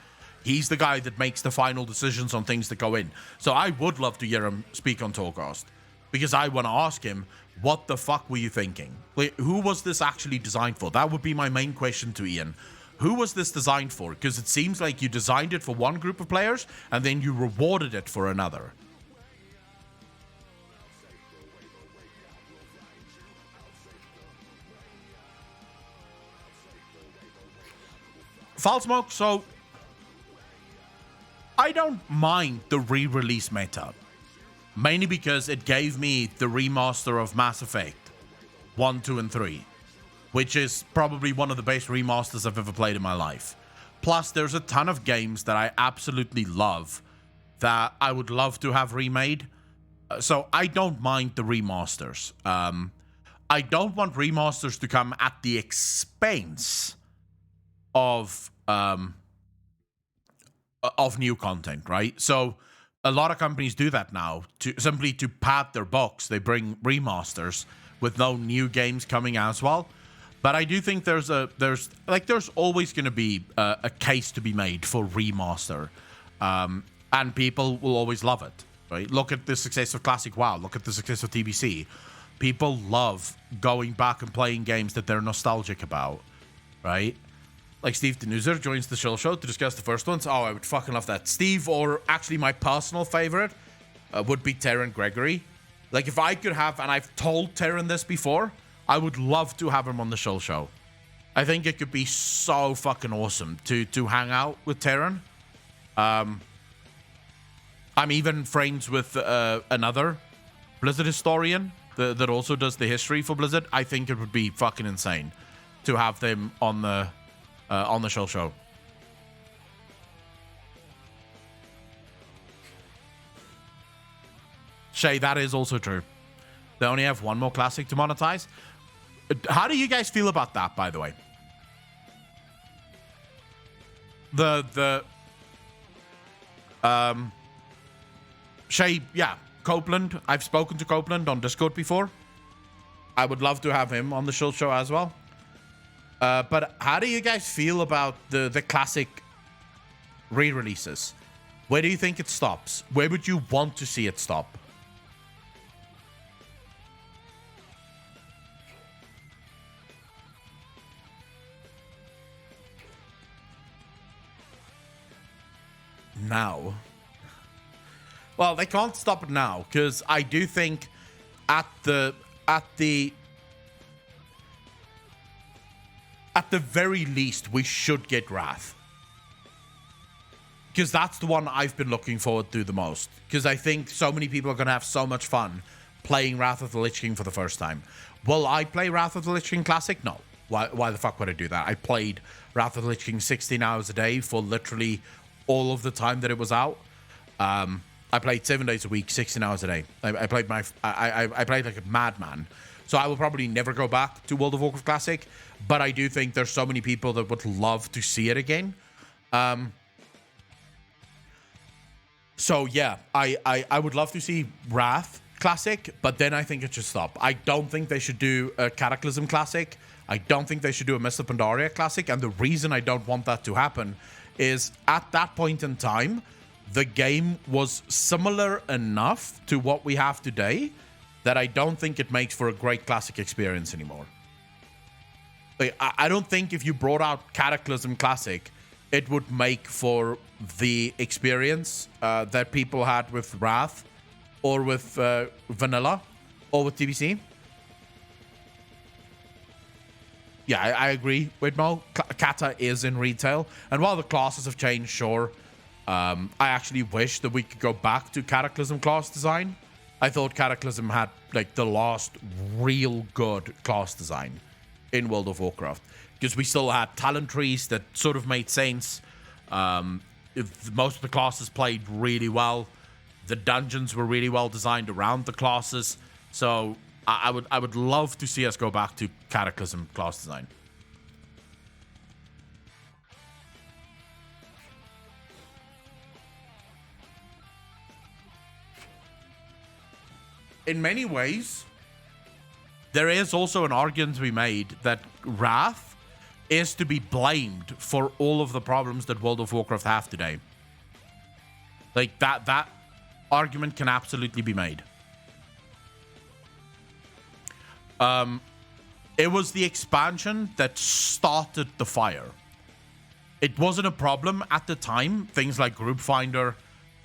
He's the guy that makes the final decisions on things that go in. So I would love to hear him speak on Torghast, because I want to ask him, what the fuck were you thinking? Like, who was this actually designed for? That would be my main question to Ian. Who was this designed for? Because it seems like you designed it for one group of players and then you rewarded it for another. Foul Smoke, so I don't mind the re-release meta. Mainly because it gave me the remaster of Mass Effect 1, 2, and 3, which is probably one of the best remasters I've ever played in my life. Plus, there's a ton of games that I absolutely love that I would love to have remade. So I don't mind the remasters. I don't want remasters to come at the expense of new content, right? So a lot of companies do that now to simply to pad their box. They bring remasters with no new games coming as well. But I do think there's always going to be a case to be made for remaster, and people will always love it, right? Look at the success of Classic WoW. Look at the success of TBC. People love going back and playing games that they're nostalgic about. right? Like Steve Denuser joins the show to discuss the first ones. Oh, I would fucking love that. Steve, or actually my personal favorite, would be Terran Gregory. Like if I could have, and I've told Terran this before, I would love to have him on the show. I think it could be so fucking awesome to hang out with Terran. I'm even friends with another Blizzard historian that also does the history for Blizzard. I think it would be fucking insane to have them on the show. Shay, that is also true. They only have one more classic to monetize. How do you guys feel about that, by the way? Shay, yeah, Copeland. I've spoken to Copeland on Discord before. I would love to have him on the show as well. But how do you guys feel about the classic re-releases? Where do you think it stops? Where would you want to see it stop? Now. Well, they can't stop it now, because I do think at the very least we should get Wrath, because that's the one I've been looking forward to the most, because I think so many people are going to have so much fun playing Wrath of the Lich King for the first time. Will I play Wrath of the Lich King Classic? No. Why the fuck would I do that? I played Wrath of the Lich King 16 hours a day for literally all of the time that it was out. I played 7 days a week, 16 hours a day. I played like a madman. So I will probably never go back to World of Warcraft Classic, but I do think there's so many people that would love to see it again. So yeah, I would love to see Wrath Classic, but then I think it should stop. I don't think they should do a Cataclysm Classic. I don't think they should do a Mists of Pandaria Classic, and the reason I don't want that to happen is at that point in time, the game was similar enough to what we have today that I don't think it makes for a great classic experience anymore. Like, I don't think if you brought out Cataclysm Classic, it would make for the experience that people had with Wrath or with Vanilla or with TBC. Yeah, I agree with Mo. Kata is in retail. And while the classes have changed, sure, I actually wish that we could go back to Cataclysm class design. I thought Cataclysm had like the last real good class design in World of Warcraft, because we still had talent trees that sort of made sense. Most of the classes played really well. The dungeons were really well designed around the classes. So I would love to see us go back to Cataclysm class design. In many ways, there is also an argument to be made that Wrath is to be blamed for all of the problems that World of Warcraft have today. Like, that argument can absolutely be made. It was the expansion that started the fire. It wasn't a problem at the time. Things like Group Finder,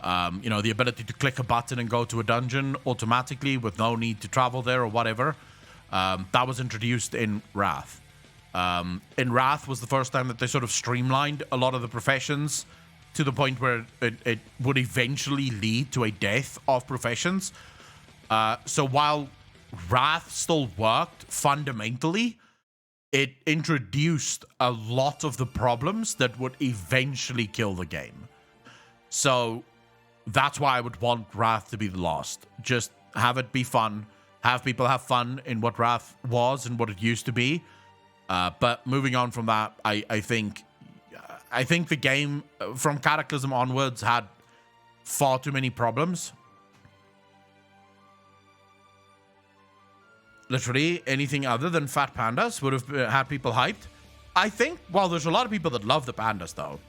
the ability to click a button and go to a dungeon automatically with no need to travel there or whatever. That was introduced in Wrath. In Wrath was the first time that they sort of streamlined a lot of the professions to the point where it would eventually lead to a death of professions. So while Wrath still worked fundamentally, it introduced a lot of the problems that would eventually kill the game. So that's why I would want Wrath to be the last. Just have it be fun. Have people have fun in what Wrath was and what it used to be. But moving on from that, I think the game from Cataclysm onwards had far too many problems. Literally anything other than fat pandas would have had people hyped. I think, well, there's a lot of people that love the pandas, though.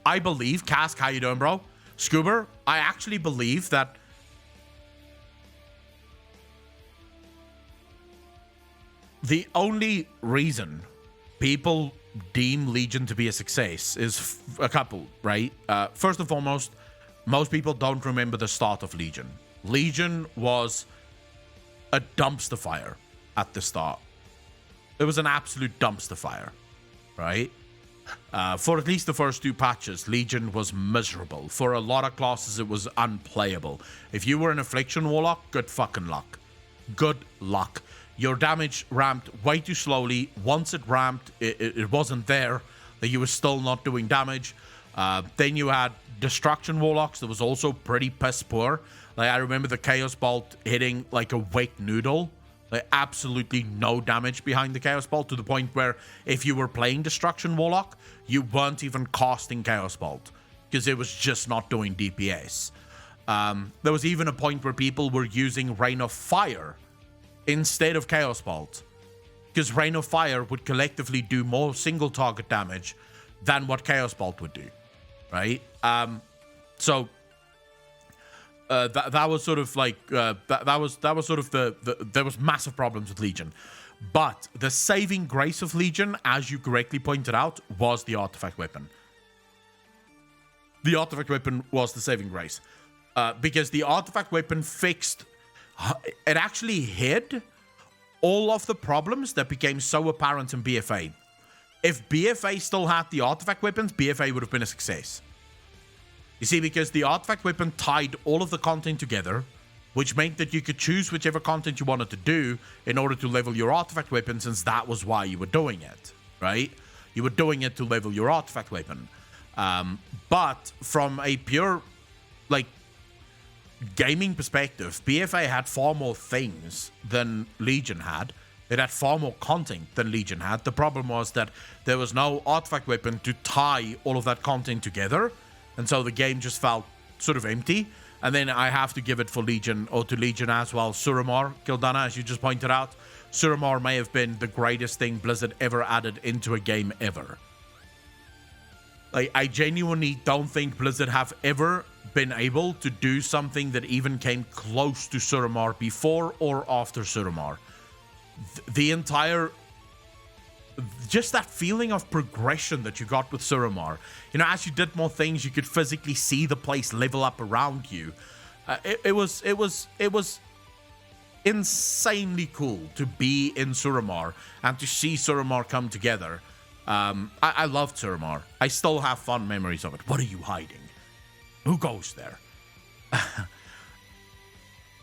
I believe, Cask, how you doing, bro? Scuba, I actually believe that the only reason people deem Legion to be a success is a couple, right? First and foremost, most people don't remember the start of Legion. Legion was a dumpster fire at the start. It was an absolute dumpster fire, right? For at least the first 2 patches, Legion was miserable. For a lot of classes, it was unplayable. If you were an Affliction Warlock, good fucking luck. Good luck. Your damage ramped way too slowly. Once it ramped, it wasn't there. That you were still not doing damage. Then you had Destruction Warlocks that was also pretty piss poor. Like, I remember the Chaos Bolt hitting like a wet noodle. Like, absolutely no damage behind the Chaos Bolt, to the point where if you were playing Destruction Warlock, you weren't even casting Chaos Bolt because it was just not doing DPS. There was even a point where people were using Rain of Fire instead of Chaos Bolt, because Rain of Fire would collectively do more single target damage than what Chaos Bolt would do, right? So that was sort of like that was sort of there was massive problems with Legion, but the saving grace of Legion, as you correctly pointed out, was the artifact weapon. The artifact weapon was the saving grace, because the artifact weapon fixed. It actually hid all of the problems that became so apparent in BFA. If BFA still had the artifact weapons, BFA would have been a success. You see, because the artifact weapon tied all of the content together, which meant that you could choose whichever content you wanted to do in order to level your artifact weapon, since that was why you were doing it, right? You were doing it to level your artifact weapon. But from a pure, like, gaming perspective, BFA had far more things than Legion had. It had far more content than Legion had. The problem was that there was no artifact weapon to tie all of that content together, and so the game just felt sort of empty. And then I have to give it for Legion, or to Legion as well, Suramar, Kildana, as you just pointed out. Suramar may have been the greatest thing Blizzard ever added into a game ever. Like, I genuinely don't think Blizzard have ever been able to do something that even came close to Suramar before or after Suramar. The entire... just that feeling of progression that you got with Suramar. You know, as you did more things, you could physically see the place level up around you. It was insanely cool to be in Suramar and to see Suramar come together. I loved Suramar. I still have fond memories of it. What are you hiding? Who goes there?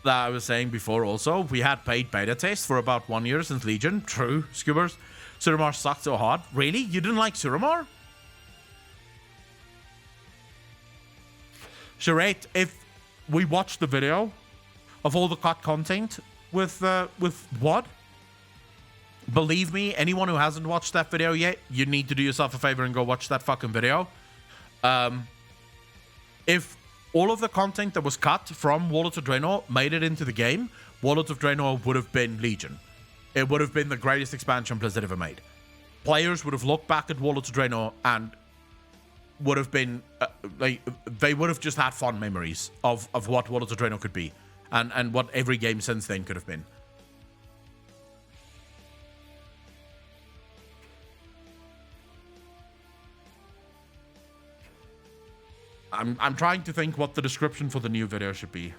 That I was saying before also, we had paid beta tests for about 1 year since Legion. True, Scoobers. Suramar sucked so hard. Really? You didn't like Suramar? Charette, if we watched the video of all the cut content with what? Believe me, anyone who hasn't watched that video yet, you need to do yourself a favor and go watch that fucking video. If all of the content that was cut from Warlords of Draenor made it into the game, Warlords of Draenor would have been Legion. It would have been the greatest expansion Blizzard ever made. Players would have looked back at Warlords of Draenor and would have been they would have just had fond memories of what Warlords of Draenor could be, and what every game since then could have been. I'm trying to think what the description for the new video should be.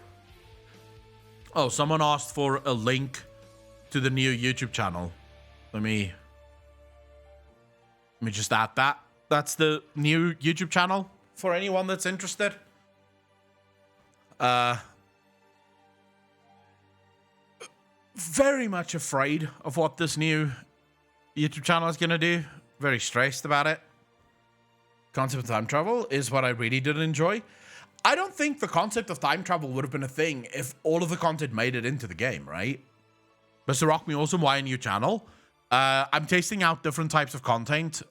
Oh, someone asked for a link to the new YouTube channel. Let me just add that. That's the new YouTube channel for anyone that's interested. Very much afraid of what this new YouTube channel is gonna do. Very stressed about it. Concept of time travel is what I really did enjoy. I don't think the concept of time travel would have been a thing if all of the content made it into the game, right? Mr. Rock Me Awesome, why a new channel? I'm testing out different types of content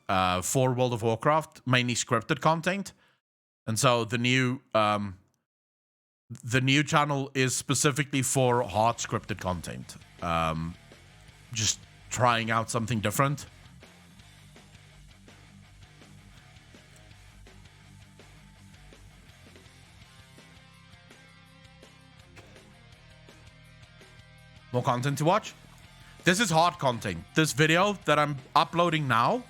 for World of Warcraft, mainly scripted content. And so the new channel is specifically for hard scripted content. Just trying out something different. More content to watch? This is hard content. This video that I'm uploading now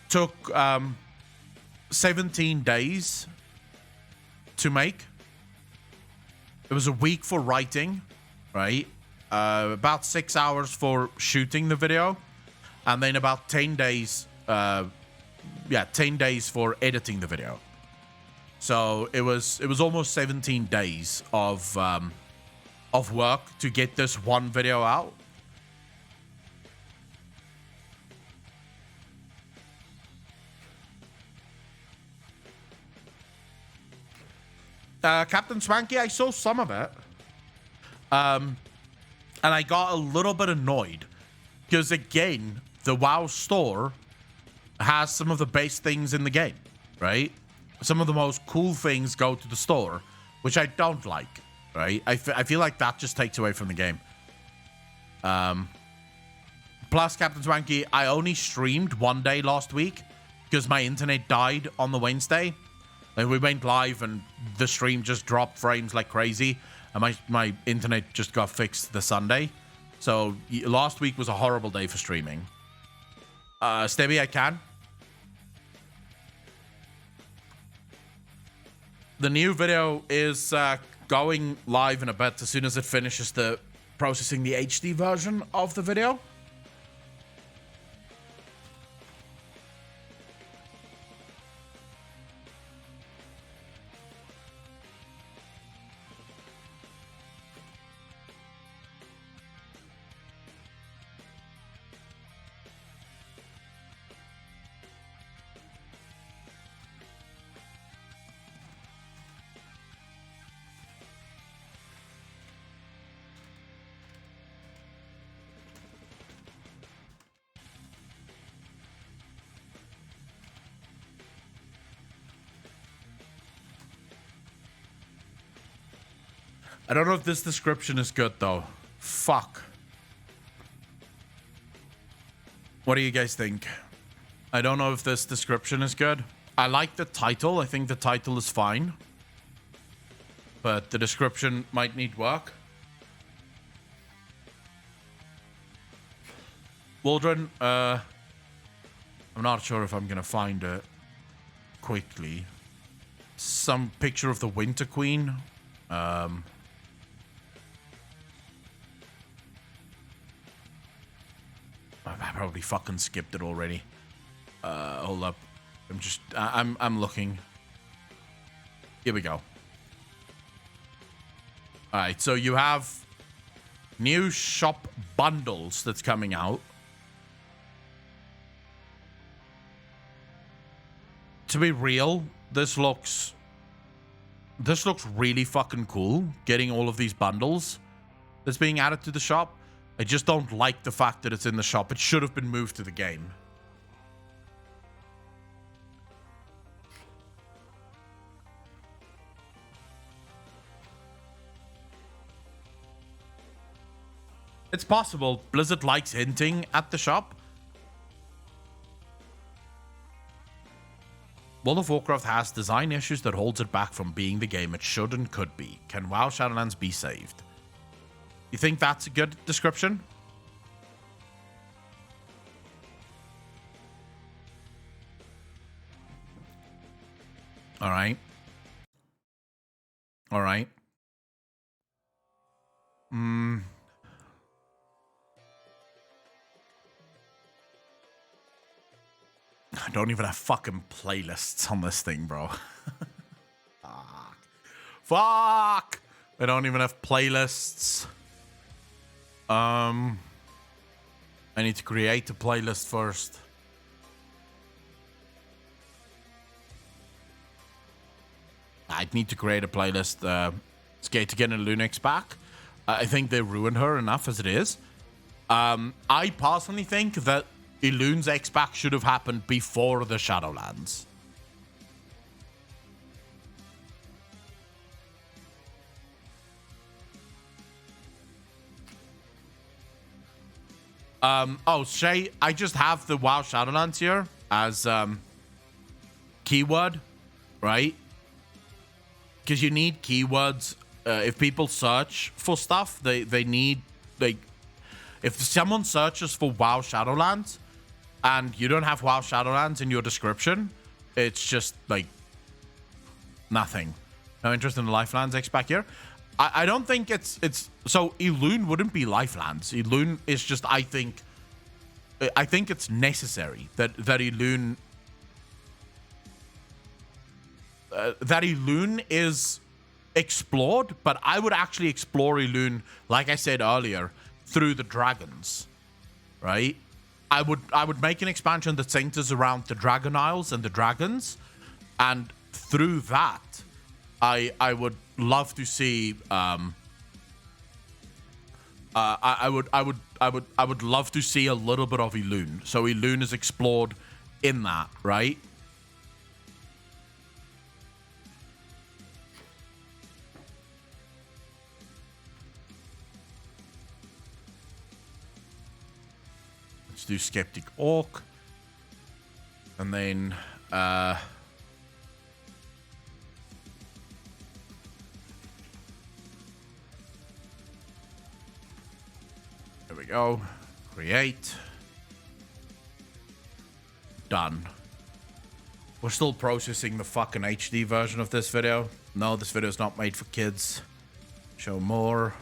took 17 days to make. It was a week for writing, right? About 6 hours for shooting the video, and then about 10 days, 10 days for editing the video. So it was almost 17 days of work to get this one video out. Captain Swanky, I saw some of it. And I got a little bit annoyed. Because again, the WoW store has some of the best things in the game, right? Some of the most cool things go to the store, which I don't like, right? I feel like that just takes away from the game. Plus, Captain Swanky, I only streamed one day last week because my internet died on the Wednesday. Like, we went live and the stream just dropped frames like crazy. And my internet just got fixed the Sunday. So last week was a horrible day for streaming. Stevie, I can. The new video is going live in a bit as soon as it finishes the processing the HD version of the video. I don't know if this description is good, though. Fuck. What do you guys think? I don't know if this description is good. I like the title. I think the title is fine. But the description might need work. Waldron, I'm not sure if I'm going to find it quickly. Some picture of the Winter Queen. I probably fucking skipped it already. Hold up. I'm looking. Here we go. Alright, so you have new shop bundles that's coming out. To be real, this looks really fucking cool, getting all of these bundles that's being added to the shop. I just don't like the fact that it's in the shop. It should have been moved to the game. It's possible. Blizzard likes hinting at the shop. World of Warcraft has design issues that holds it back from being the game it should and could be. Can WoW Shadowlands be saved? You think that's a good description? All right. All right. I don't even have fucking playlists on this thing, bro. Fuck. Fuck! I don't even have playlists. I need to create a playlist first. I'd need to create a playlist. Skate to get a Lunix back. I think they ruined her enough as it is. I personally think that Elune's X-Pack should have happened before the Shadowlands. Oh, Shay, I just have the WoW Shadowlands here as keyword, right? Because you need keywords. If people search for stuff, they need, like, If someone searches for WoW Shadowlands and you don't have WoW Shadowlands in your description, it's just like nothing. No interest in the Lifelands X back here. I don't think it's so Elune wouldn't be Lifelands. Elune is just I think it's necessary that Elune is explored, but I would actually explore Elune, like I said earlier, through the dragons, right? I would make an expansion that centers around the Dragon Isles and the dragons, and through that, I would love to see. I would love to see a little bit of Elune. So Elune is explored in that, right? Let's do Skeptic Orc. And then there we go. Create. Done. We're still processing the fucking HD version of this video. No, this video is not made for kids. Show more.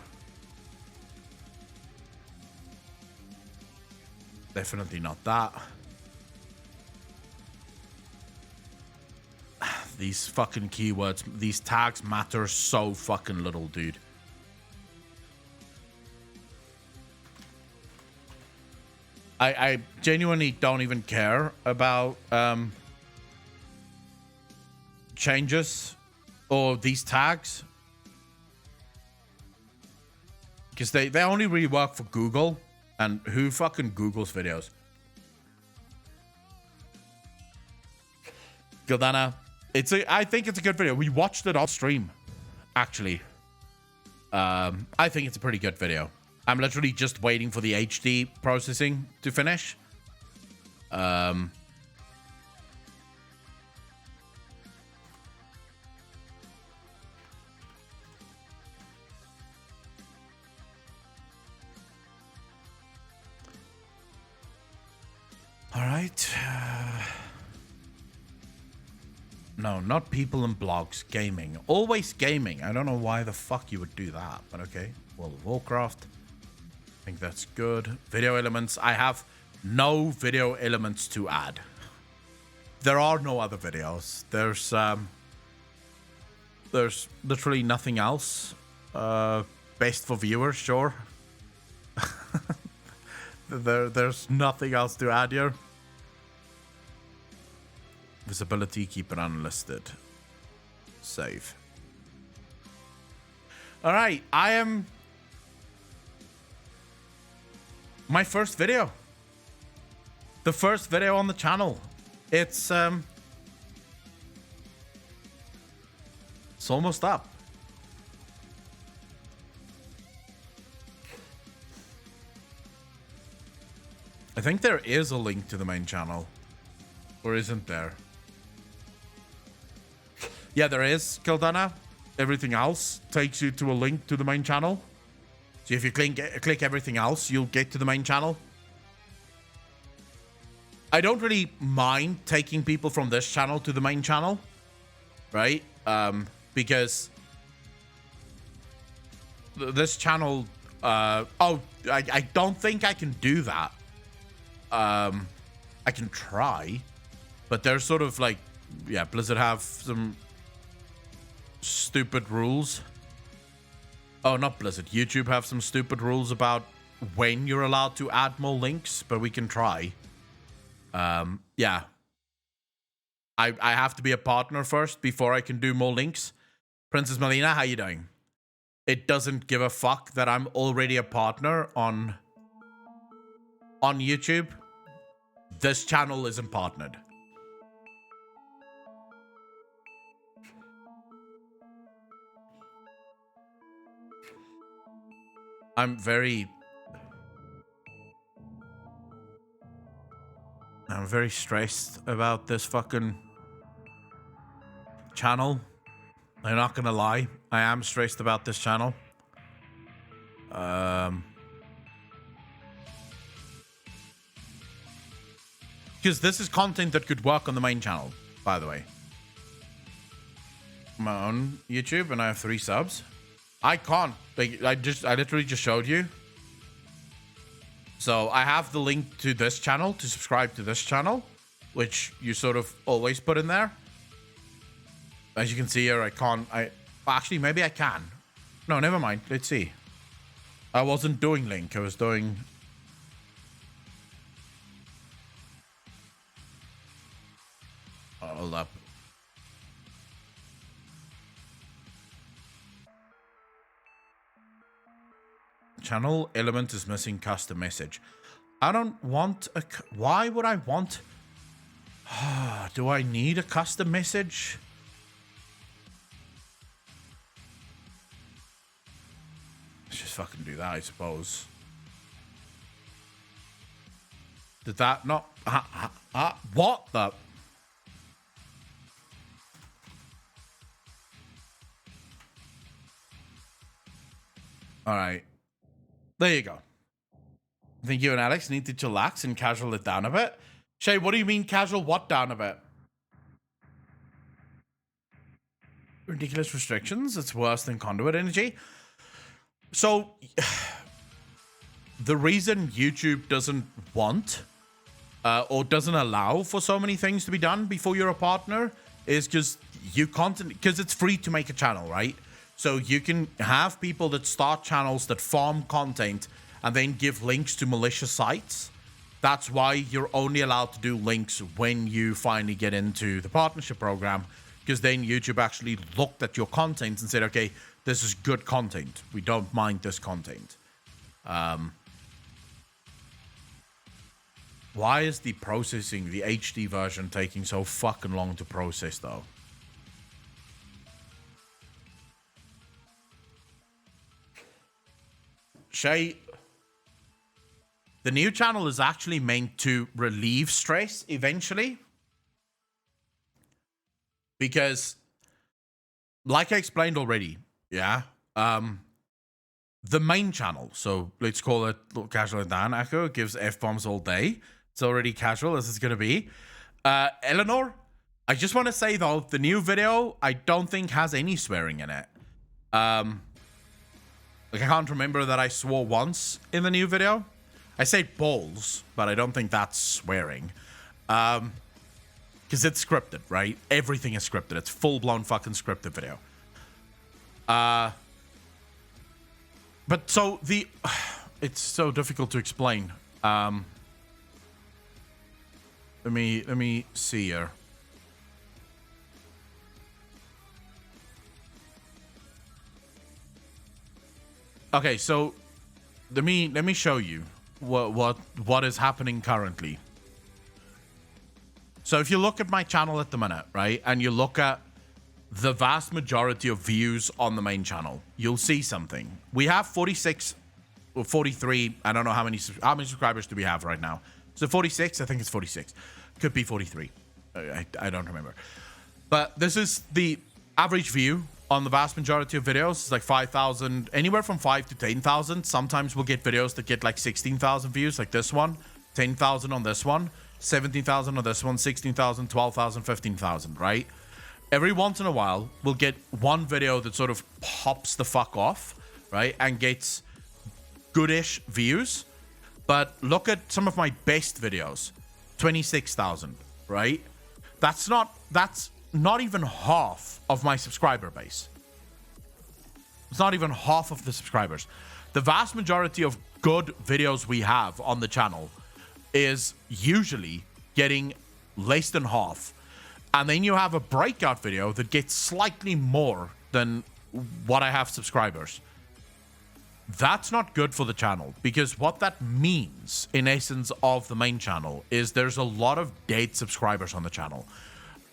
Definitely not that. These fucking keywords, these tags matter so fucking little, dude. I genuinely don't even care about changes or these tags, because they only really work for Google, and who fucking Googles videos? Gildana, I think it's a good video. We watched it off stream, actually. I think it's a pretty good video. I'm literally just waiting for the HD processing to finish. All right. No, not people and blogs. Gaming. Always gaming. I don't know why the fuck you would do that, but okay. World of Warcraft. I think that's good. Video elements. I have no video elements to add. There are no other videos. There's literally nothing else. Best for viewers, sure. There's nothing else to add here. Visibility, keep it unlisted. Save. All right, I am my first video. The first video on the channel. It's almost up. I think there is a link to the main channel. Or isn't there? Yeah, there is, Kildana. Everything else takes you to a link to the main channel. So if you click everything else, you'll get to the main channel. I don't really mind taking people from this channel to the main channel, right? Because this channel, I don't think I can do that. I can try, but there's sort of like, yeah, Blizzard have some stupid rules. Oh, not Blizzard. YouTube have some stupid rules about when you're allowed to add more links, but we can try. Yeah. I have to be a partner first before I can do more links. Princess Melina, how you doing? It doesn't give a fuck that I'm already a partner on YouTube. This channel isn't partnered. I'm very stressed about this fucking channel. I'm not gonna lie. I am stressed about this channel. Because this is content that could work on the main channel, by the way. My own YouTube, and I have 3 subs. I can't. Like, I literally just showed you. So I have the link to this channel to subscribe to this channel, which you sort of always put in there. As you can see here, I can't. Actually, maybe I can. No, never mind. Let's see. I wasn't doing link. I was doing. Hold up. Channel element is missing custom message. I don't want a. Why would I want? Do I need a custom message? Let's just fucking do that, I suppose. Did that not? What the? All right. There you go. I think you and Alex need to chillax and casual it down a bit. Shay, what do you mean casual what down a bit? Ridiculous restrictions. It's worse than conduit energy. So, the reason YouTube doesn't want or doesn't allow for so many things to be done before you're a partner is because it's free to make a channel, right? So you can have people that start channels that farm content and then give links to malicious sites. That's why you're only allowed to do links when you finally get into the partnership program, because then YouTube actually looked at your content and said, okay, this is good content. We don't mind this content. Why is the processing, the HD version, taking so fucking long to process though? Shay, the new channel is actually meant to relieve stress eventually. Because, like I explained already, yeah, the main channel, so let's call it Casual Dan Echo, gives F-bombs all day. It's already casual as it's going to be. Eleanor, I just want to say though, the new video, I don't think has any swearing in it. Like, I can't remember that I swore once in the new video. I said balls, but I don't think that's swearing. Because it's scripted, right? Everything is scripted. It's full-blown fucking scripted video. But so the... It's so difficult to explain. Let me see here. Okay, so let me show you what is happening currently. So if you look at my channel at the minute, right, and you look at the vast majority of views on the main channel, you'll see something. We have 46 or 43. I don't know how many subscribers do we have right now. So 46. I think it's 46. Could be 43. I don't remember. But this is the average view on the vast majority of videos. It's like 5,000, anywhere from 5 to 10,000. Sometimes we'll get videos that get like 16,000 views, like this one, 10,000 on this one, 17,000 on this one, 16,000, 12,000, 15,000, right? Every once in a while, we'll get one video that sort of pops the fuck off, right? And gets goodish views. But look at some of my best videos, 26,000, right? That's not even half of my subscriber base. It's not even half of the subscribers. The vast majority of good videos we have on the channel is usually getting less than half. And then you have a breakout video that gets slightly more than what I have subscribers. That's not good for the channel, because what that means, in essence, of the main channel is there's a lot of dead subscribers on the channel.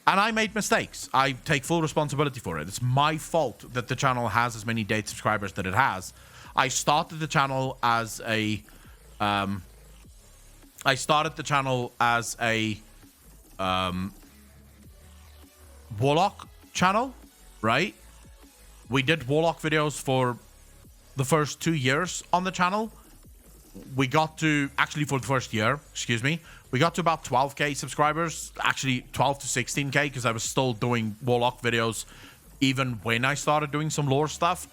And I made mistakes. I take full responsibility for it. It's my fault that the channel has as many dead subscribers that it has. I started the channel as a Warlock channel, right? We did Warlock videos for the first 2 years on the channel. We got to, actually for the first year, excuse me, We got to about 12k subscribers, actually 12 to 16k, because I was still doing Warlock videos even when I started doing some lore stuff.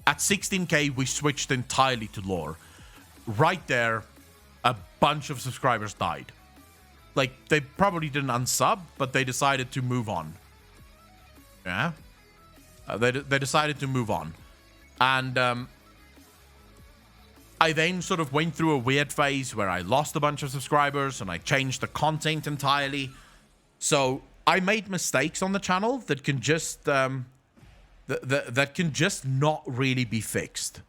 At 16k, we switched entirely to lore. Right there, a bunch of subscribers died. Like, they probably didn't unsub, but they decided to move on. Yeah? They decided to move on. And I then sort of went through a weird phase where I lost a bunch of subscribers and I changed the content entirely. So I made mistakes on the channel that can just that can just not really be fixed.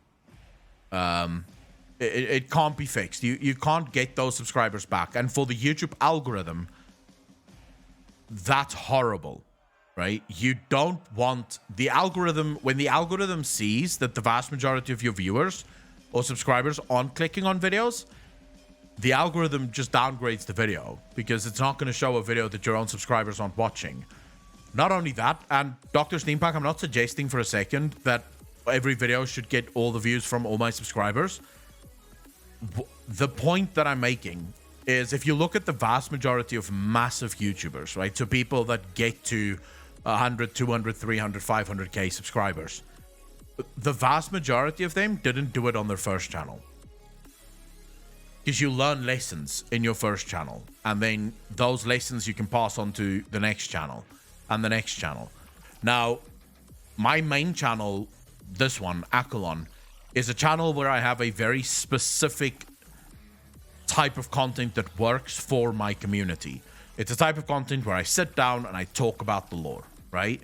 It can't be fixed. You can't get those subscribers back. And for the YouTube algorithm, that's horrible, right? You don't want the algorithm, when the algorithm sees that the vast majority of your viewers or subscribers aren't clicking on videos, the algorithm just downgrades the video because it's not going to show a video that your own subscribers aren't watching. Not only that, and Dr. Steampack, I'm not suggesting for a second that every video should get all the views from all my subscribers. The point that I'm making is if you look at the vast majority of massive YouTubers, right? So people that get to 100, 200, 300, 500k subscribers, the vast majority of them didn't do it on their first channel. Because you learn lessons in your first channel, and then those lessons you can pass on to the next channel and the next channel. Now, my main channel, this one, Akalon, is a channel where I have a very specific type of content that works for my community. It's a type of content where I sit down and I talk about the lore, right?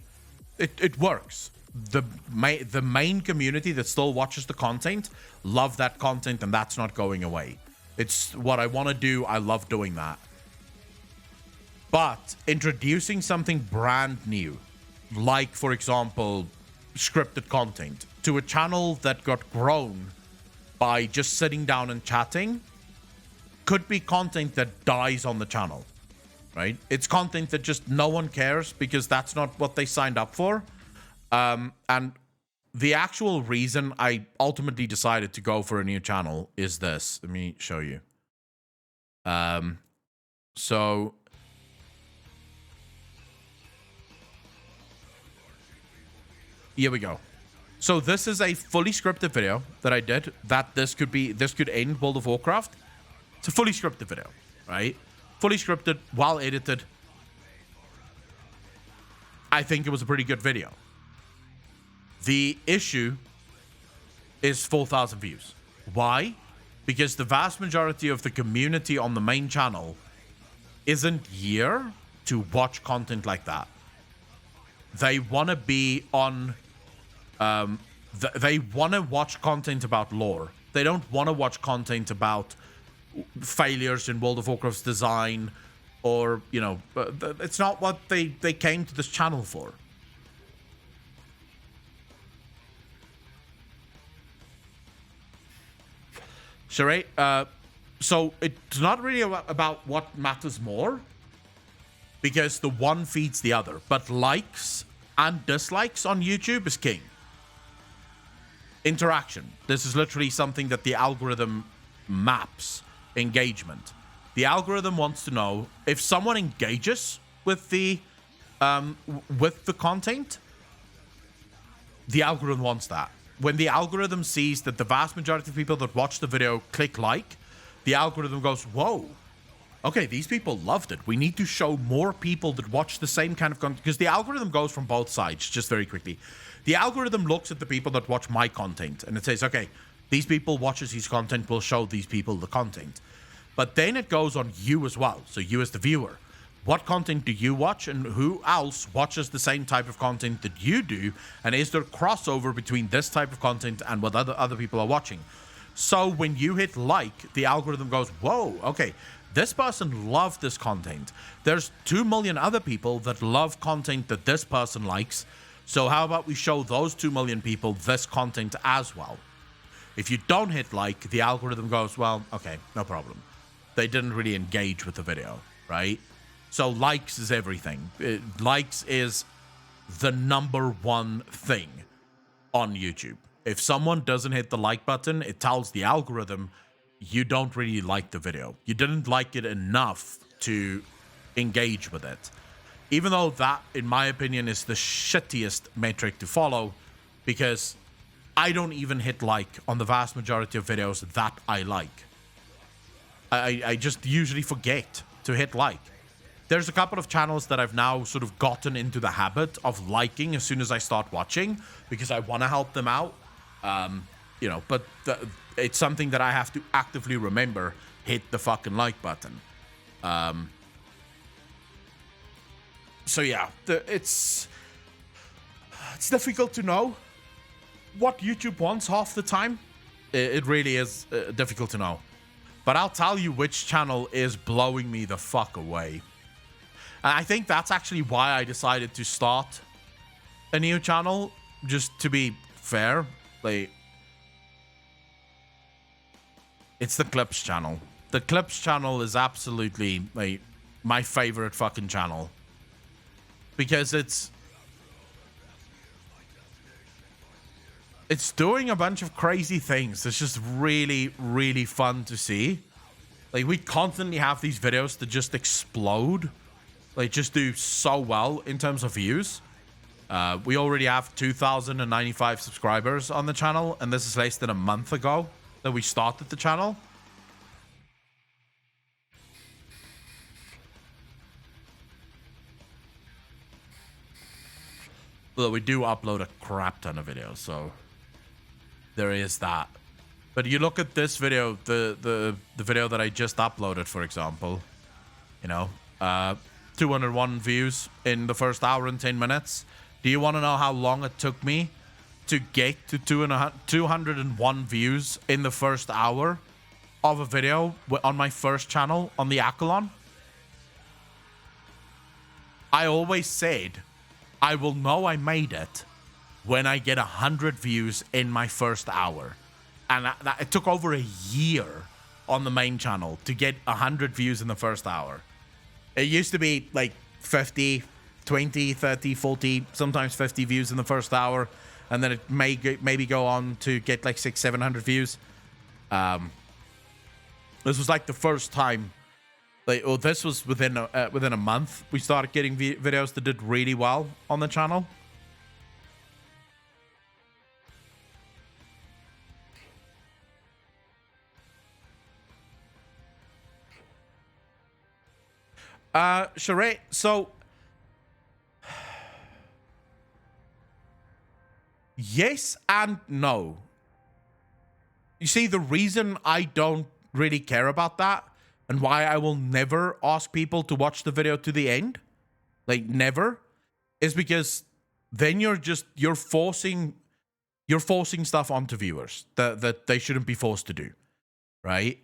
It works. The main community that still watches the content love that content, and that's not going away. It's what I want to do. I love doing that. But introducing something brand new, like, for example, scripted content, to a channel that got grown by just sitting down and chatting, could be content that dies on the channel, right? It's content that just no one cares because that's not what they signed up for. And the actual reason I ultimately decided to go for a new channel is this. Let me show you. So here we go. So this is a fully scripted video that I did, that this could end World of Warcraft. It's a fully scripted video, right? Fully scripted, well edited. I think it was a pretty good video. The issue is 4,000 views. Why? Because the vast majority of the community on the main channel isn't here to watch content like that. They want to be on... they want to watch content about lore. They don't want to watch content about failures in World of Warcraft's design, or, you know, it's not what they came to this channel for. Sure, so it's not really about what matters more, because the one feeds the other, but likes and dislikes on YouTube is king. Interaction. This is literally something that the algorithm maps. Engagement. The algorithm wants to know if someone engages with the content. The algorithm wants that. When the algorithm sees that the vast majority of people that watch the video click like, the algorithm goes, whoa, okay, these people loved it. We need to show more people that watch the same kind of content, because the algorithm goes from both sides. Just very quickly, the algorithm looks at the people that watch my content and it says, okay, these people watches his content, will show these people the content. But then it goes on you as well. So you as the viewer, what content do you watch, and who else watches the same type of content that you do? And is there crossover between this type of content and what other people are watching? So when you hit like, the algorithm goes, whoa, okay, this person loved this content. There's 2 million other people that love content that this person likes. So how about we show those 2 million people this content as well? If you don't hit like, the algorithm goes, well, okay, no problem. They didn't really engage with the video, right? So likes is everything. Likes is the #1 thing on YouTube. If someone doesn't hit the like button, it tells the algorithm you don't really like the video. You didn't like it enough to engage with it. Even though that, in my opinion, is the shittiest metric to follow, because I don't even hit like on the vast majority of videos that I like. I just usually forget to hit like. There's a couple of channels that I've now sort of gotten into the habit of liking as soon as I start watching, because I want to help them out. You know, but it's something that I have to actively remember. Hit the fucking like button. So yeah, it's difficult to know what YouTube wants half the time. It really is difficult to know. But I'll tell you which channel is blowing me the fuck away. And I think that's actually why I decided to start a new channel, just to be fair. Like, it's the Clips channel. The Clips channel is absolutely like my favorite fucking channel. Because it's doing a bunch of crazy things. It's just really, really fun to see. Like, we constantly have these videos that just explode. Like, just do so well in terms of views. We already have 2,095 subscribers on the channel, and this is less than a month ago that we started the channel. Well, we do upload a crap ton of videos, so there is that. But you look at this video, the video that I just uploaded, for example, you know, 201 views in the first hour and 10 minutes. Do you want to know how long it took me to get to 201 views in the first hour of a video on my first channel on the Akalon? I always said, I will know I made it when I get 100 views in my first hour. And it took over a year on the main channel to get 100 views in the first hour. It used to be like 50, 20, 30, 40, sometimes 50 views in the first hour. And then it may maybe go on to get like 600, 700 views. This was like the first time. Like, oh, this was within a month. We started getting videos that did really well on the channel. Sheree, so yes and no. You see, the reason I don't really care about that, and why I will never ask people to watch the video to the end, like never, is because then you're forcing stuff onto viewers that they shouldn't be forced to do, right?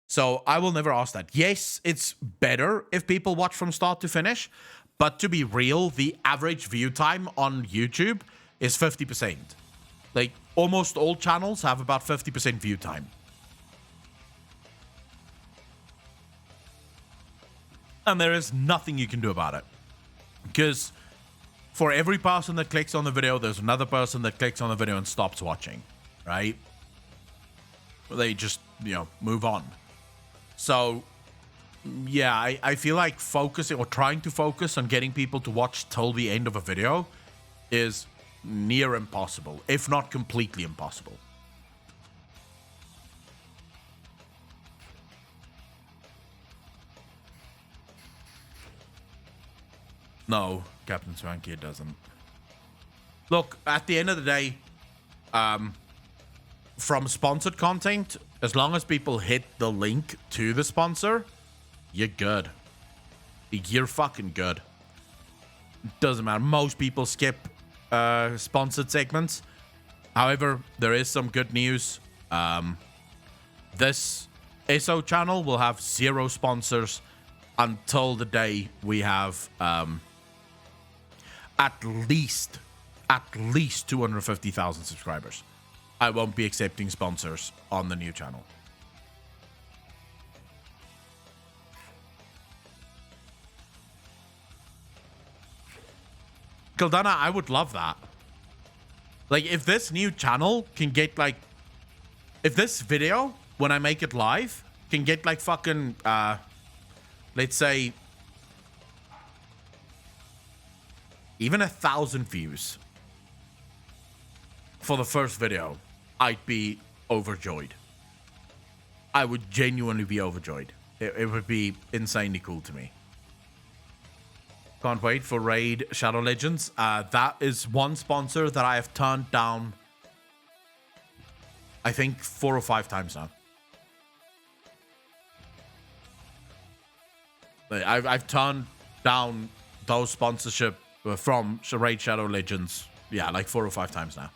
So I will never ask that. Yes, it's better if people watch from start to finish, but to be real, the average view time on YouTube is 50%. Like, almost all channels have about 50% view time. And there is nothing you can do about it. Because for every person that clicks on the video, there's another person that clicks on the video and stops watching, right? They just, you know, move on. So, yeah, I feel like focusing or trying to focus on getting people to watch till the end of a video is near impossible, if not completely impossible. No, Captain Swanky, it doesn't. Look, at the end of the day, from sponsored content, as long as people hit the link to the sponsor, you're good. You're fucking good. Doesn't matter. Most people skip sponsored segments. However, there is some good news. This SO channel will have 0 sponsors until the day we have at least 250,000 subscribers. I won't be accepting sponsors on the new channel. Kildana, I would love that. Like, if this new channel can get, like, if this video when I make it live, can get like fucking, let's say, even 1,000 views for the first video, I'd be overjoyed. I would genuinely be overjoyed. It would be insanely cool to me. Can't wait for Raid Shadow Legends. That is one sponsor that I have turned down, I think, 4 or 5 times now. I've turned down those sponsorship from Raid Shadow Legends, yeah, like 4 or 5 times now.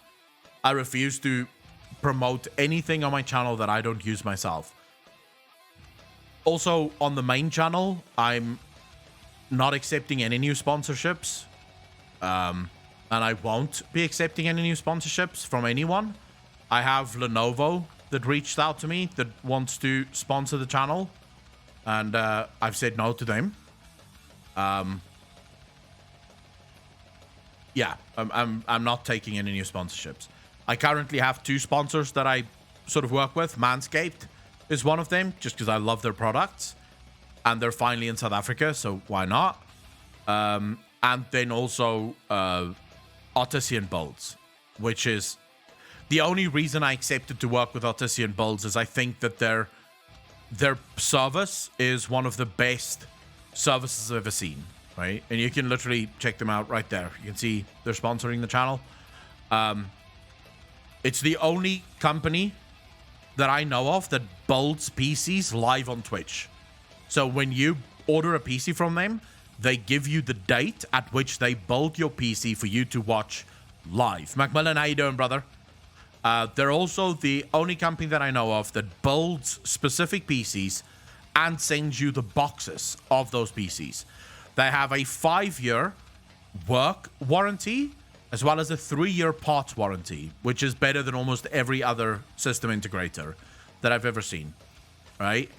I refuse to promote anything on my channel that I don't use myself. Also, on the main channel, I'm not accepting any new sponsorships. And I won't be accepting any new sponsorships from anyone. I have Lenovo that reached out to me that wants to sponsor the channel. And I've said no to them. Yeah, I'm not taking any new sponsorships. I currently have 2 sponsors that I sort of work with. Manscaped is one of them, just because I love their products. And they're finally in South Africa, so why not? And then also Artisan Builds, which is the only reason I accepted to work with Artisan Builds is I think that their service is one of the best services I've ever seen, right? And you can literally check them out right there. You can see they're sponsoring the channel. It's the only company that I know of that builds PCs live on Twitch. So when you order a PC from them, they give you the date at which they build your PC for you to watch live. Macmillan, how you doing, brother? They're also the only company that I know of that builds specific PCs and sends you the boxes of those PCs. They have a 5-year work warranty as well as a 3-year parts warranty, which is better than almost every other system integrator that I've ever seen, right?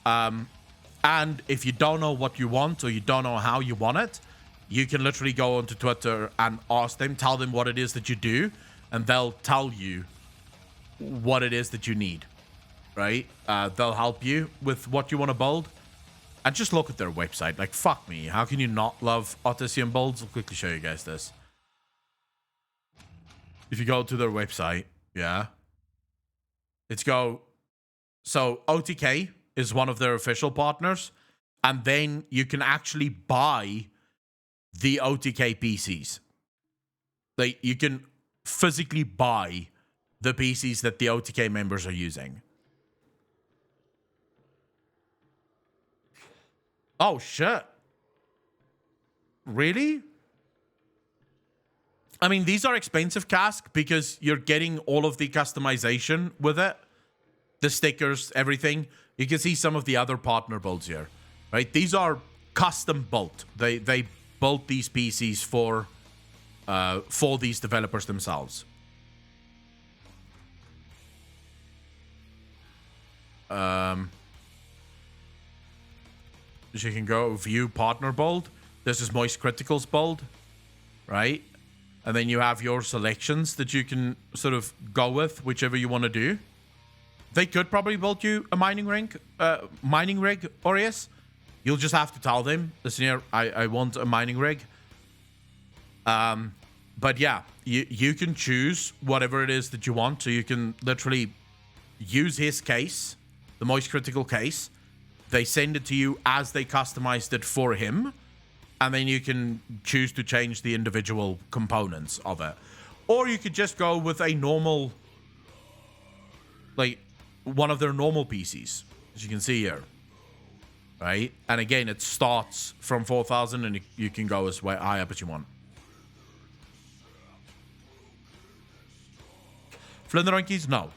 And if you don't know what you want or you don't know how you want it, you can literally go onto Twitter and ask them, tell them what it is that you do, and they'll tell you what it is that you need, right? They'll help you with what you want to build. And just look at their website. Like, fuck me. How can you not love Artisan Builds? I'll quickly show you guys this. If you go to their website, yeah. So OTK is one of their official partners. And then you can actually buy the OTK PCs. Like, you can physically buy the PCs that the OTK members are using. Oh, shit. Really? I mean, these are expensive, Cask, because you're getting all of the customization with it. The stickers, everything. You can see some of the other partner builds here, right? These are custom built. They built these PCs for these developers themselves. So you can go view partner build. This is Moist Critical's build, right? And then you have your selections that you can sort of go with, whichever you want to do. They could probably build you a mining rig, Aureus. You'll just have to tell them, listen here, I want a mining rig. But yeah, you can choose whatever it is that you want. So you can literally use his case, the Moist Critical case. They send it to you as they customized it for him. And then you can choose to change the individual components of it. Or you could just go with a normal, like one of their normal PCs, as you can see here. Right? And again, it starts from 4,000 and you can go as high up as you want. Flinderonkies? No.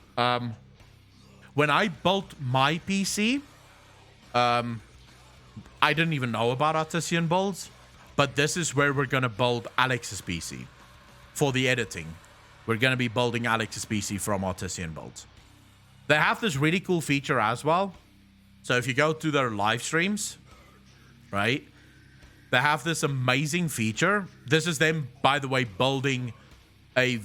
When I built my PC, I didn't even know about Artisan builds, but this is where we're going to build Alex's PC for the editing. We're going to be building Alex's PC from Artisan builds. They have this really cool feature as well. So if you go to their live streams, right, they have this amazing feature. This is them, by the way, building a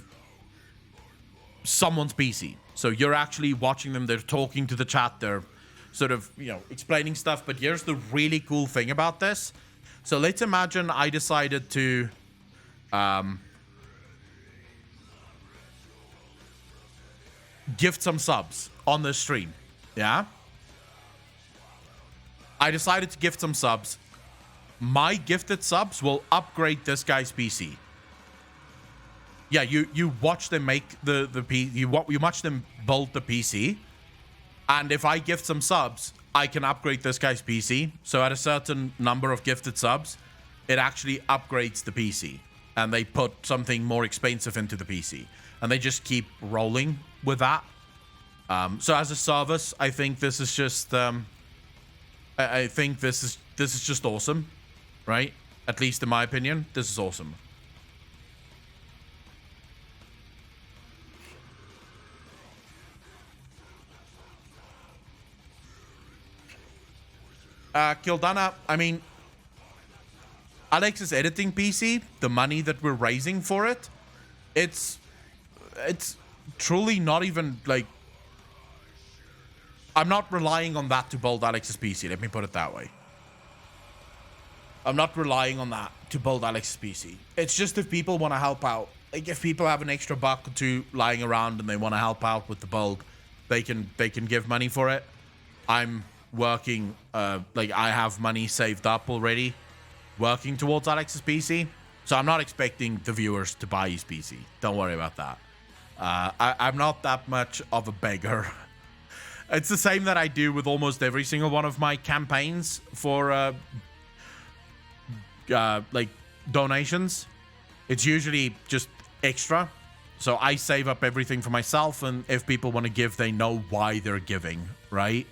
someone's PC. So you're actually watching them. They're talking to the chat. They're sort of, you know, explaining stuff. But here's the really cool thing about this. So let's imagine I decided to gift some subs on this stream. Yeah? I decided to gift some subs. My gifted subs will upgrade this guy's PC. Yeah, you watch them make you watch them build the PC, and if I gift some subs, I can upgrade this guy's PC. So at a certain number of gifted subs, it actually upgrades the PC, and they put something more expensive into the PC, and they just keep rolling with that. So as a service, I think this is just I think this is just awesome, right? At least in my opinion, this is awesome. Kildana, I mean, Alex's editing PC, the money that we're raising for it, it's truly not even like, I'm not relying on that to build Alex's PC. Let me put it that way. I'm not relying on that to build Alex's PC. It's just if people want to help out. Like if people have an extra buck or two lying around and they want to help out with the build, they can give money for it. I'm working, like I have money saved up already, working towards Alex's PC. So I'm not expecting the viewers to buy his PC. Don't worry about that. I'm not that much of a beggar. It's the same that I do with almost every single one of my campaigns for like donations. It's usually just extra. So I save up everything for myself, and if people want to give, they know why they're giving, right?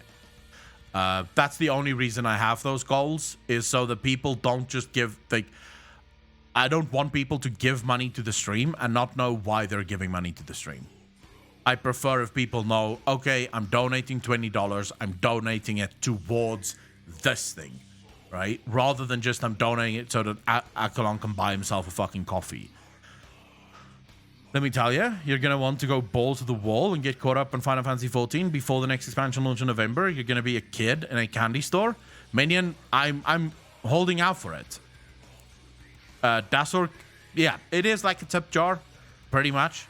That's the only reason I have those goals, is so that people don't just give, like, I don't want people to give money to the stream and not know why they're giving money to the stream. I prefer if people know, okay, I'm donating $20, I'm donating it towards this thing, right? Rather than just I'm donating it so that Akalon can buy himself a fucking coffee. Let me tell you, you're going to want to go balls to the wall and get caught up on Final Fantasy XIV before the next expansion launch in November. You're going to be a kid in a candy store. Minion, I'm holding out for it. Dasor, yeah, it is like a tip jar, pretty much.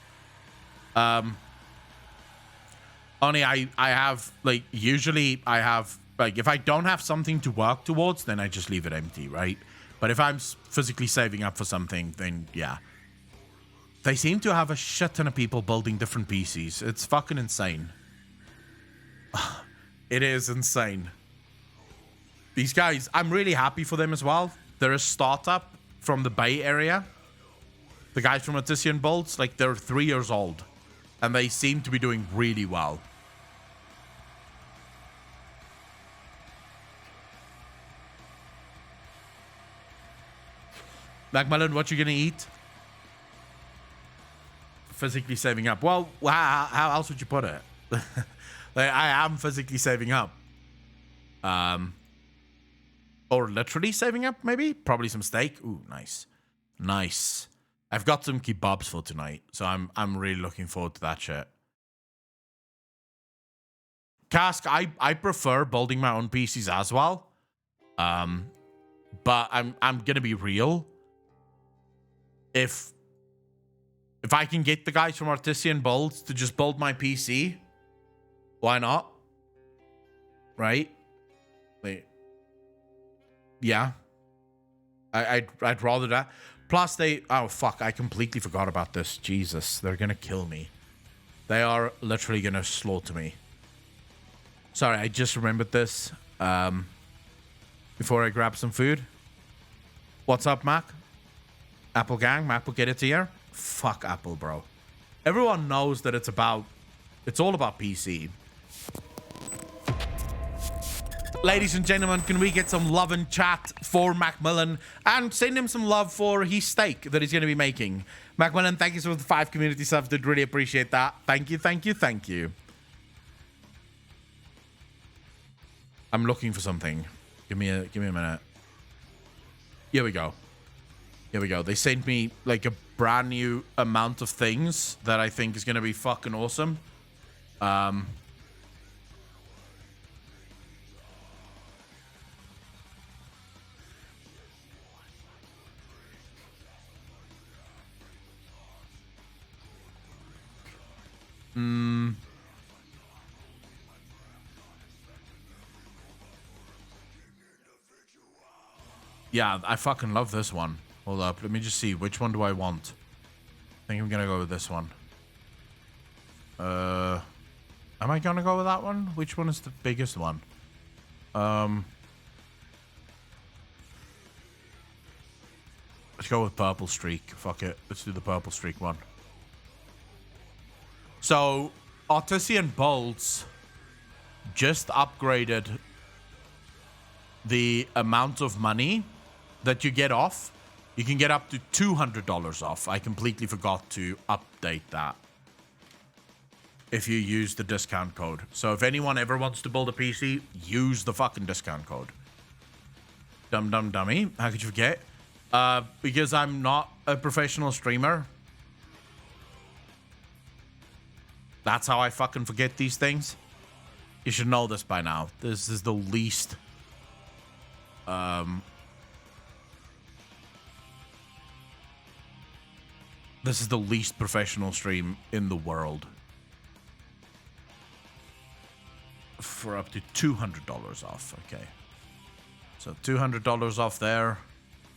Only I have, like, usually I have, like, if I don't have something to work towards, then I just leave it empty, right? But if I'm physically saving up for something, then yeah. They seem to have a shit ton of people building different PCs. It's fucking insane. It is insane. These guys, I'm really happy for them as well. They're a startup from the Bay Area. The guys from Artisan Builds, like, they're 3 years old. And they seem to be doing really well. Macmillan, what you gonna eat? Physically saving up. Well, how else would you put it? Like, I am physically saving up. Or literally saving up, maybe? Probably some steak. Ooh, nice. Nice. I've got some kebabs for tonight, so I'm really looking forward to that shit. Cask, I prefer building my own PCs as well. But I'm gonna be real. If I can get the guys from Artisan Builds to just build my PC, why not? Right? Like, yeah. I'd rather that. Plus they, oh fuck, I completely forgot about this. Jesus, they're gonna kill me. They are literally gonna slaughter me. Sorry, I just remembered this. Before I grab some food. What's up, Mac? Apple gang, Mac will get it here. Fuck Apple, bro. Everyone knows that it's all about PC. Ladies and gentlemen, can we get some love in chat for Macmillan and send him some love for his steak that he's going to be making. Macmillan, thank you so much for the 5 community subs. Did really appreciate that. Thank you, thank you, thank you. I'm looking for something. Give me a minute. Here we go. Here we go. They sent me like a brand new amount of things that I think is gonna be fucking awesome. Yeah, I fucking love this one. Hold up, let me just see. Which one do I want? I think I'm gonna go with this one. Am I gonna go with that one? Which one is the biggest one? Let's go with purple streak. Fuck it. Let's do the purple streak one. So, Artisan Bolts just upgraded the amount of money that you get off. You can get up to $200 off. I completely forgot to update that. If you use the discount code. So if anyone ever wants to build a PC, use the fucking discount code. Dummy. How could you forget? Because I'm not a professional streamer. That's how I fucking forget these things. You should know this by now. This is the least... This is the least professional stream in the world. For up to $200 off. Okay. So $200 off there.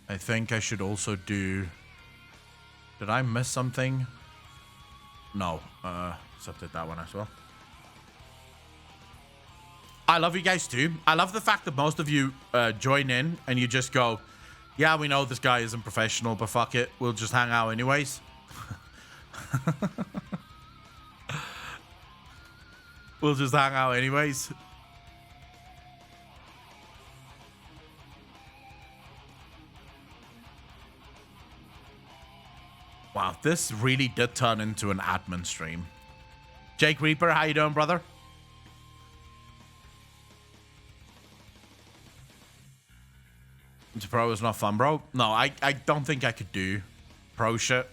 I think I should also do... Did I miss something? No. Let's update that one as well. I love you guys too. I love the fact that most of you join in and you just go, yeah, we know this guy isn't professional, but fuck it. We'll just hang out anyways. We'll just hang out anyways. Wow, this really did turn into an admin stream. Jake Reaper, how you doing, brother? Pro is not fun, bro. No, I don't think I could do pro shit.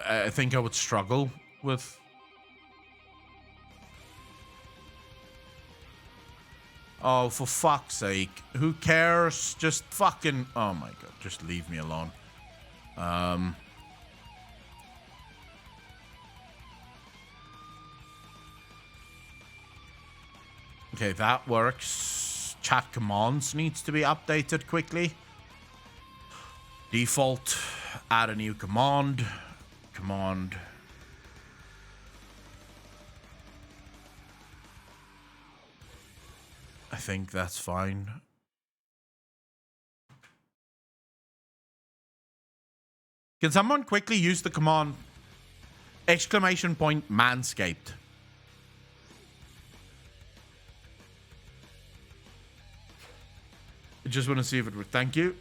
I think I would struggle with... Oh, for fuck's sake. Who cares? Just fucking... Oh my god, just leave me alone. Okay, that works. Chat commands needs to be updated quickly. Default, add a new command. Command. I think that's fine. Can someone quickly use the command !manscaped? I just want to see if it would. Thank you.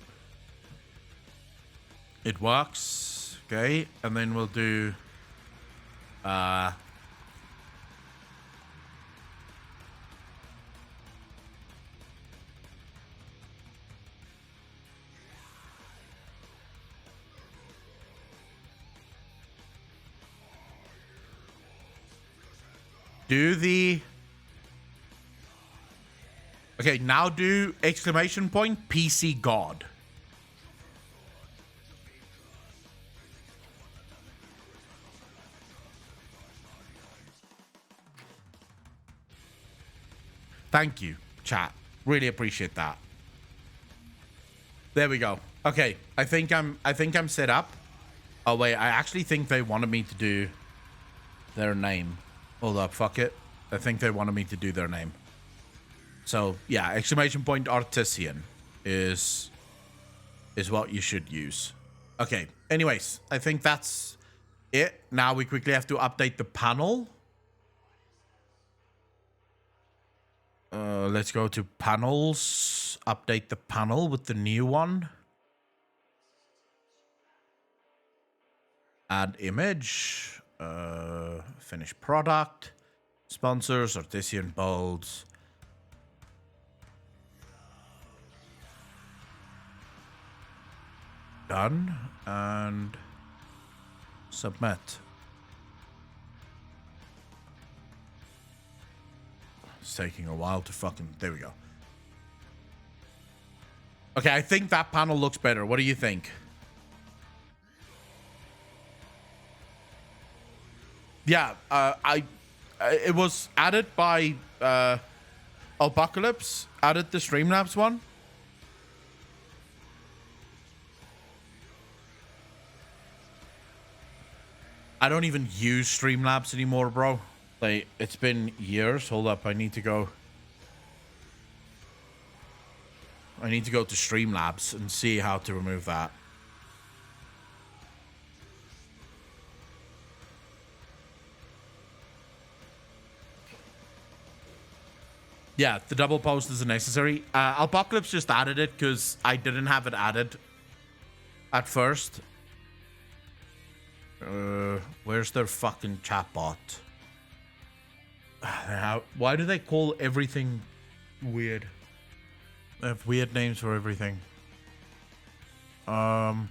It works. Okay. And then we'll do... do the... Okay, now do !PC God. Thank you, chat. Really appreciate that. There we go. Okay, I think I'm set up. Oh wait, I actually think they wanted me to do their name. Hold up, fuck it. I think they wanted me to do their name. So yeah, !Artisan is what you should use. Okay. Anyways, I think that's it. Now we quickly have to update the panel. Let's go to panels. Update the panel with the new one. Add image. Finish product. Sponsors, Artisan Bolts. 。 . 。 . 。 . 。 . . . . . . . . . . . . . . . . . . . . . . . . . . . . . . . . . . . . . . . . . . . . . . . Done. And submit. It's taking a while to fucking... There we go. Okay, I think that panel looks better. What do you think? Yeah, it was added by Apocalypse. Added the Streamlabs one. I don't even use Streamlabs anymore, bro. Like, it's been years. Hold up, I need to go to Streamlabs and see how to remove that. Yeah, the double post isn't necessary. Apocalypse just added it because I didn't have it added at first. Where's their fucking chatbot? Why do they call everything weird? They have weird names for everything. Come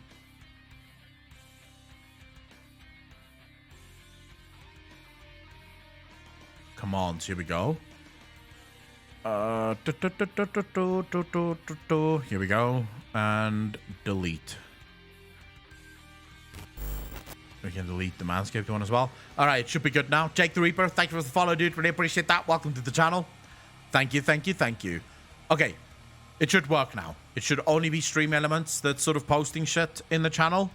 on, here we go. Here we go. And delete. We can delete the Manscaped one as well. All right, it should be good now. Jake the Reaper, thank you for the follow, dude. Really appreciate that. Welcome to the channel. Thank you, thank you, thank you. Okay, it should work now. It should only be Stream Elements that's sort of posting shit in the channel.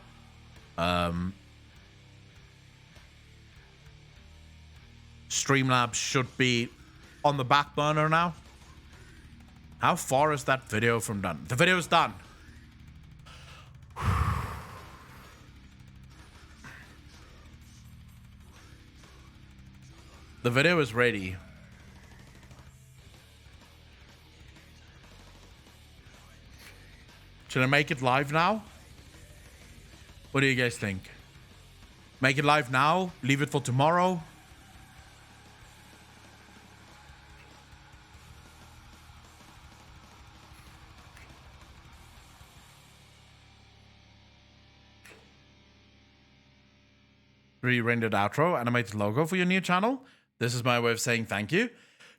Streamlabs should be on the back burner now. How far is that video from done? The video is done. The video is ready. Should I make it live now? What do you guys think? Make it live now? Leave it for tomorrow? Re-rendered outro, animated logo for your new channel. This is my way of saying thank you.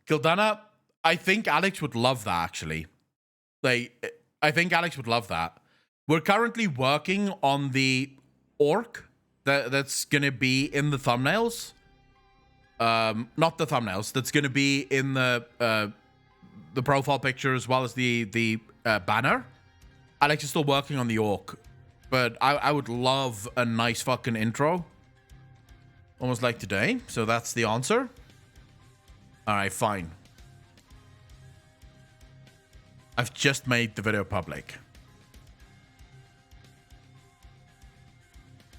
Gildana, I think Alex would love that, actually. Like, I think Alex would love that. We're currently working on the orc that's going to be in the thumbnails. Not the thumbnails. That's going to be in the profile picture as well as the banner. Alex is still working on the orc. But I would love a nice fucking intro. Almost like today. So that's the answer. Alright, fine. I've just made the video public.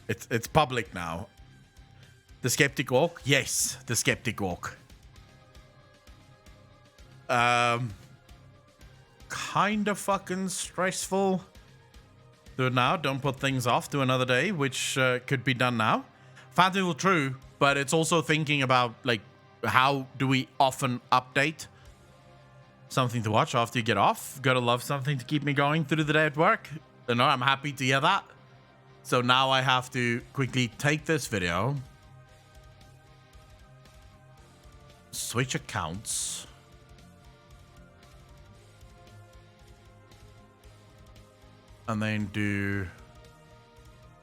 It's public now. The Skeptic Orc? Yes, the Skeptic Orc. Kind of fucking stressful. Do it now. Don't put things off to another day, which could be done now. Fantasy true, but it's also thinking about, like, how do we often update something to watch after you get off? Gotta love something to keep me going through the day at work. You know, I'm happy to hear that. So now I have to quickly take this video, switch accounts, and then do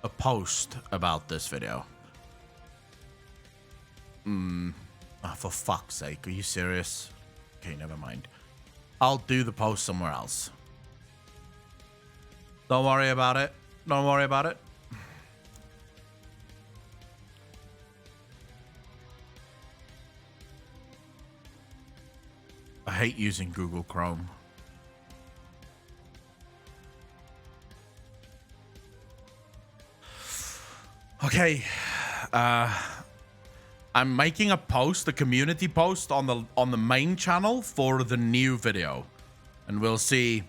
a post about this video. Oh, for fuck's sake, are you serious? Okay, never mind. I'll do the post somewhere else. Don't worry about it. Don't worry about it. I hate using Google Chrome. Okay. I'm making a post, a community post on the main channel for the new video. And we'll see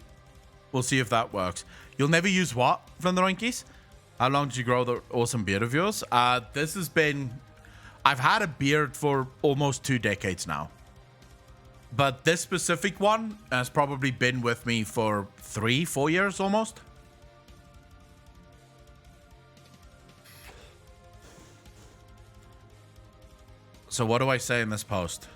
if that works. You'll never use what from the Rankies? How long did you grow the awesome beard of yours? This has been... I've had a beard for almost 2 decades now. But this specific one has probably been with me for 3-4 years almost. So what do I say in this post?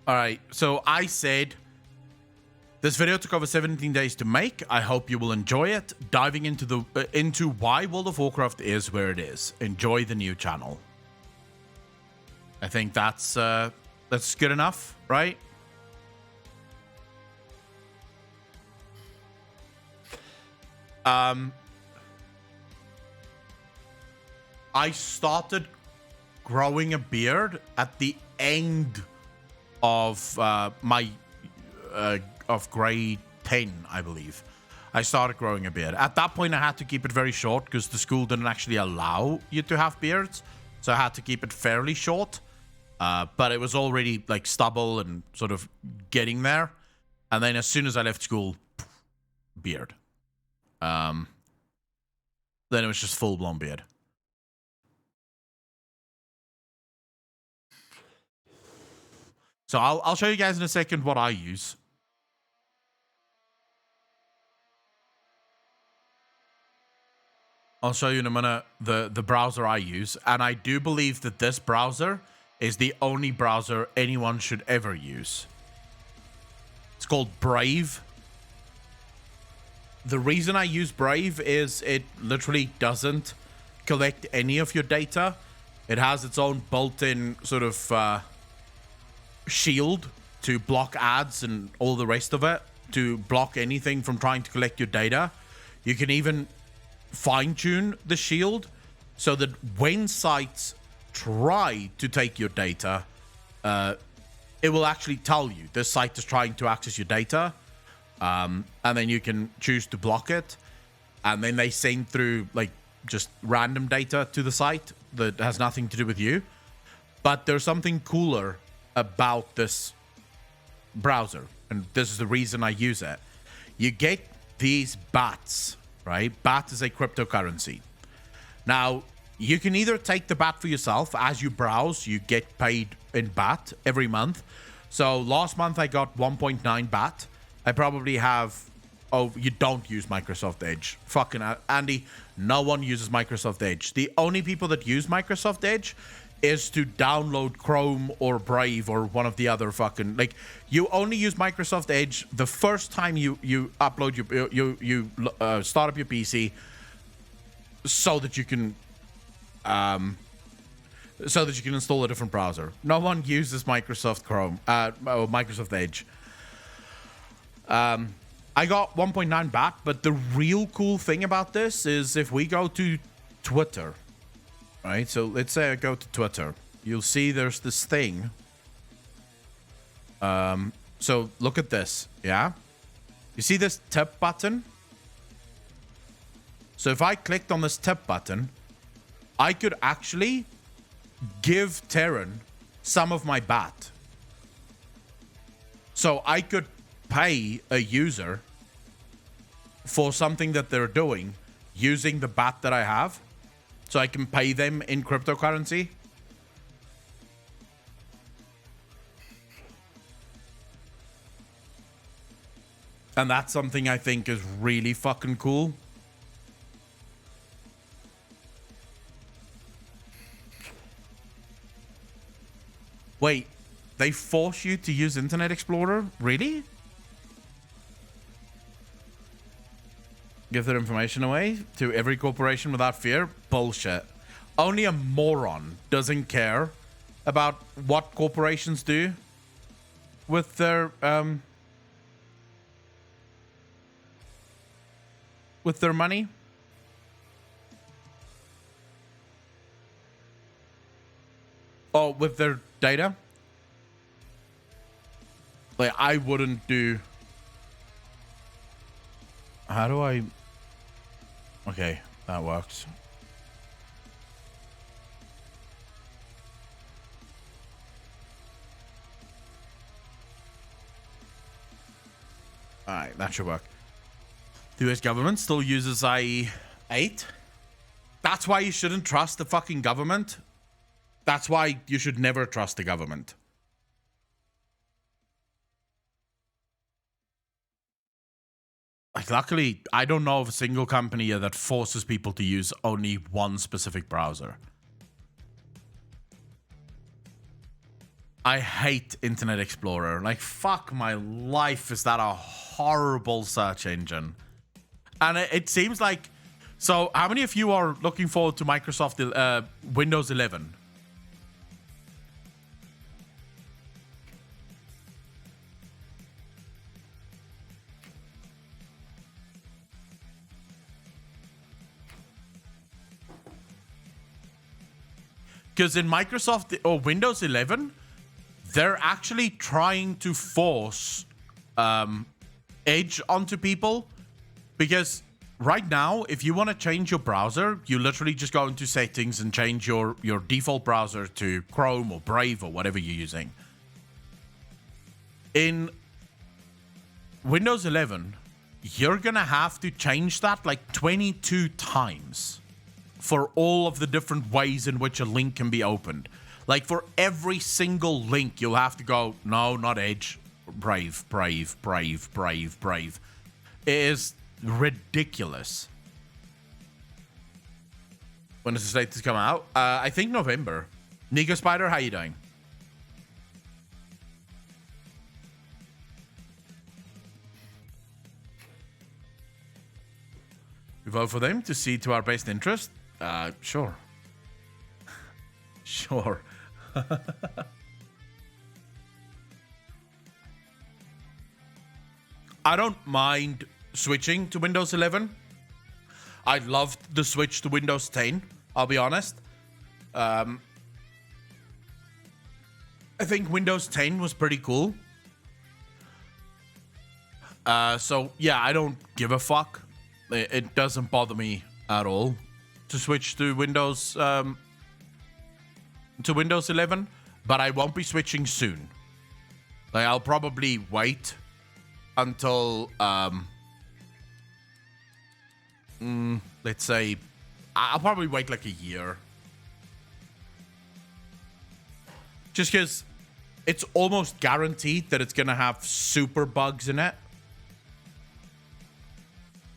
All right, so I said this video took over 17 days to make. I hope you will enjoy it. Diving into why World of Warcraft is where it is. Enjoy the new channel. I think that's good enough, right? I started growing a beard at the end of my of grade 10, I believe. I started growing a beard. At that point, I had to keep it very short because the school didn't actually allow you to have beards, so I had to keep it fairly short. But it was already like stubble and sort of getting there. And then as soon as I left school, beard. Then it was just full-blown beard. So I'll show you guys in a second what I use. I'll show you in a minute the browser I use. And I do believe that this browser is the only browser anyone should ever use. It's called Brave. The reason I use Brave is it literally doesn't collect any of your data. It has its own built-in sort of shield to block ads and all the rest of it, to block anything from trying to collect your data. You can even fine-tune the shield so that when sites try to take your data, it will actually tell you this site is trying to access your data, and then you can choose to block it, and then they send through like just random data to the site that has nothing to do with you. But there's something cooler about this browser, and this is the reason I use it. You get these bats, right? BAT is a cryptocurrency. Now, you can either take the BAT for yourself. As you browse, you get paid in BAT every month. So last month I got 1.9 BAT. I probably have... Oh, you don't use Microsoft Edge. Fucking Andy, no one uses Microsoft Edge. The only people that use Microsoft Edge is to download Chrome or Brave or one of the other fucking... Like, you only use Microsoft Edge the first time you upload you start up your PC so that you can install a different browser. No one uses Microsoft Chrome or Microsoft Edge. I got 1.9 BAT, but the real cool thing about this is if we go to Twitter, right? So let's say I go to Twitter. You'll see there's this thing. So look at this, yeah? You see this tip button? So if I clicked on this tip button, I could actually give Terran some of my BAT. So I could pay a user for something that they're doing using the BAT that I have. So I can pay them in cryptocurrency. And that's something I think is really fucking cool. Wait, they force you to use Internet Explorer? Really? Give their information away to every corporation without fear? Bullshit. Only a moron doesn't care about what corporations do with their money. Oh, with their data. Like, I wouldn't do... How do I... Okay, that works. Alright, that should work. The US government still uses IE 8. That's why you shouldn't trust the fucking government. That's why you should never trust the government. Like, luckily, I don't know of a single company that forces people to use only one specific browser. I hate Internet Explorer. Like, fuck my life, is that a horrible search engine. And it seems like... So, how many of you are looking forward to Microsoft Windows 11? Because in Microsoft or Windows 11, they're actually trying to force Edge onto people. Because right now, if you want to change your browser, you literally just go into settings and change your default browser to Chrome or Brave or whatever you're using. In Windows 11, you're going to have to change that like 22 times for all of the different ways in which a link can be opened. Like, for every single link, you'll have to go, no, not Edge, Brave, Brave, Brave, Brave, Brave. It is ridiculous. When does the status come out? I think November. Nico Spider, how you doing? We vote for them to see to our best interest? Sure. Sure. I don't mind switching to Windows 11. I loved the switch to Windows 10, I'll be honest. I think Windows 10 was pretty cool. So, yeah, I don't give a fuck. It doesn't bother me at all to switch to Windows 11, but I won't be switching soon. Like, I'll probably wait until let's say I'll probably wait like a year, just because it's almost guaranteed that it's gonna have super bugs in it.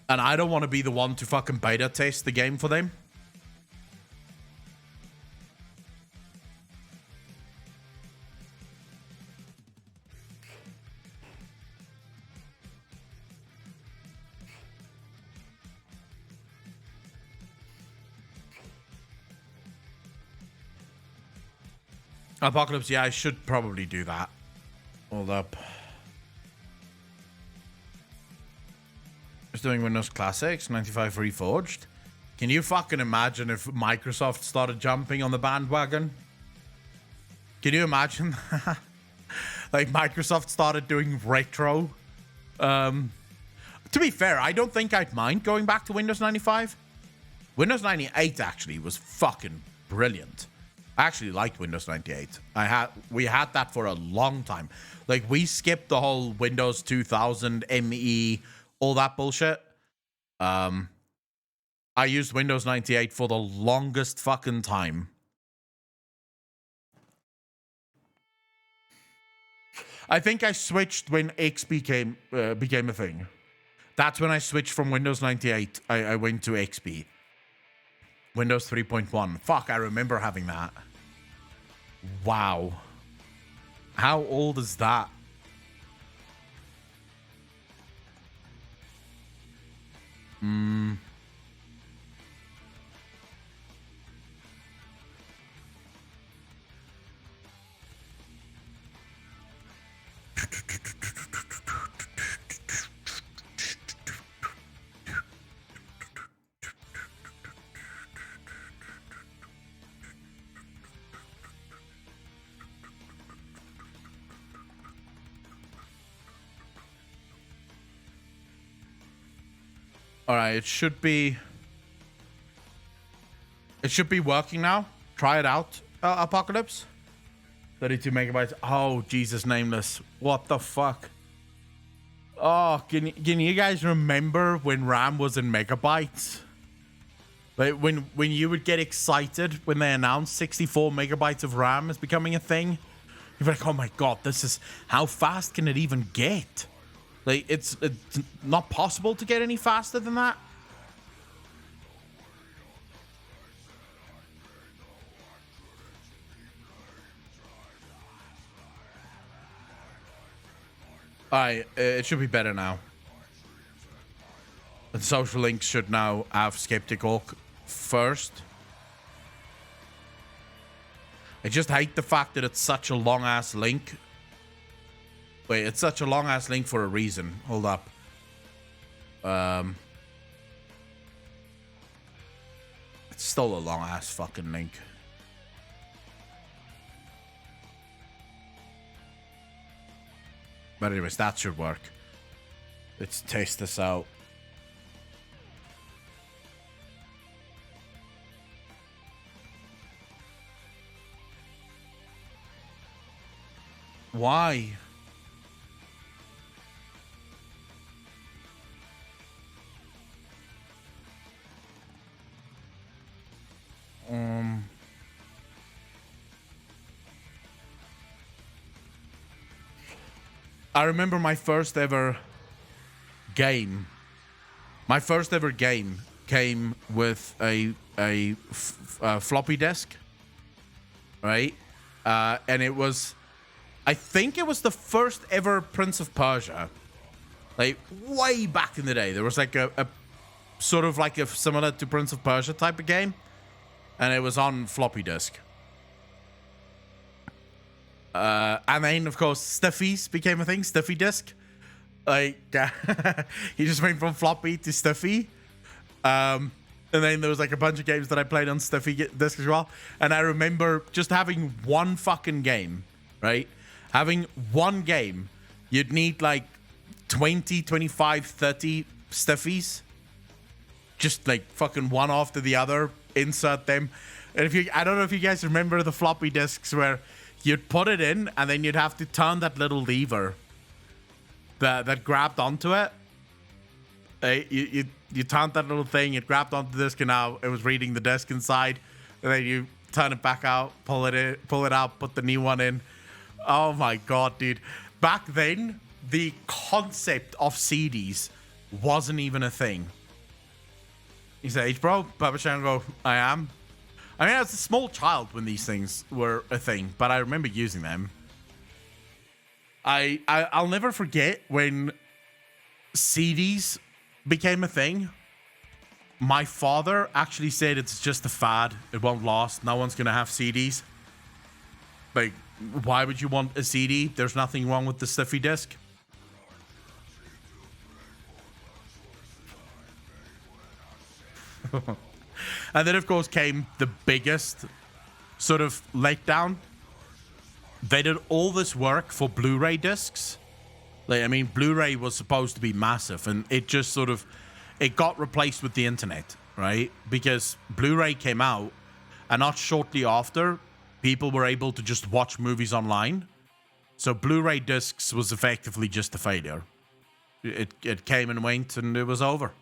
And I don't want to be the one to fucking beta test the game for them. Apocalypse, yeah, I should probably do that. Hold up. Just doing Windows Classics, 95 Reforged. Can you fucking imagine if Microsoft started jumping on the bandwagon? Can you imagine that? Like, Microsoft started doing retro. To be fair, I don't think I'd mind going back to Windows 95. Windows 98 actually was fucking brilliant. I actually liked Windows 98. We had that for a long time. Like, we skipped the whole Windows 2000, ME, all that bullshit. I used Windows 98 for the longest fucking time. I think I switched when X became a thing. That's when I switched from Windows 98. I went to XP. Windows 3.1. Fuck, I remember having that. Wow. How old is that? All right, it should be working now. Try it out, Apocalypse. 32 megabytes. Oh, Jesus, nameless. What the fuck? Oh, can you guys remember when RAM was in megabytes? Like when you would get excited when they announced 64 megabytes of RAM is becoming a thing? You're like, oh my god, this is, how fast can it even get? Like, it's not possible to get any faster than that. Alright, it should be better now. The social links should now have Skeptical first. I just hate the fact that it's such a long-ass link. Wait, it's such a long-ass link for a reason. Hold up. It's still a long-ass fucking link. But anyways, that should work. Let's test this out. Why? I remember my first ever game. My first ever game came with a floppy disk, right? And it was, I think it was the first ever Prince of Persia. Like, way back in the day. There was like a sort of like a similar to Prince of Persia type of game. And it was on floppy disk. And then, of course, Stiffies became a thing. Stiffy disk. Like, he just went from floppy to Stiffy. And then there was like a bunch of games that I played on Stiffy disk as well. And I remember just having one fucking game, right? Having one game, you'd need like 20, 25, 30 Stiffies. Just like fucking one after the other. Insert them. And if you, I don't know if you guys remember the floppy disks where you'd put it in and then you'd have to turn that little lever that grabbed onto it. You turned that little thing, it grabbed onto the disc, and now it was reading the disc inside. And then you turn it back out, pull it out, put the new one in. Oh my god, dude. Back then, the concept of CDs wasn't even a thing. You say, H-Bro, Publisher, and go, I am. I mean, I was a small child when these things were a thing, but I remember using them. I'll never forget when CDs became a thing. My father actually said it's just a fad. It won't last. No one's going to have CDs. Like, why would you want a CD? There's nothing wrong with the stiffy disc. And then, of course, came the biggest sort of letdown. They did all this work for Blu-ray discs. Like, I mean, Blu-ray was supposed to be massive, and it just sort of, it got replaced with the internet, right? Because Blu-ray came out, and not shortly after, people were able to just watch movies online. So Blu-ray discs was effectively just a failure. It came and went, and it was over.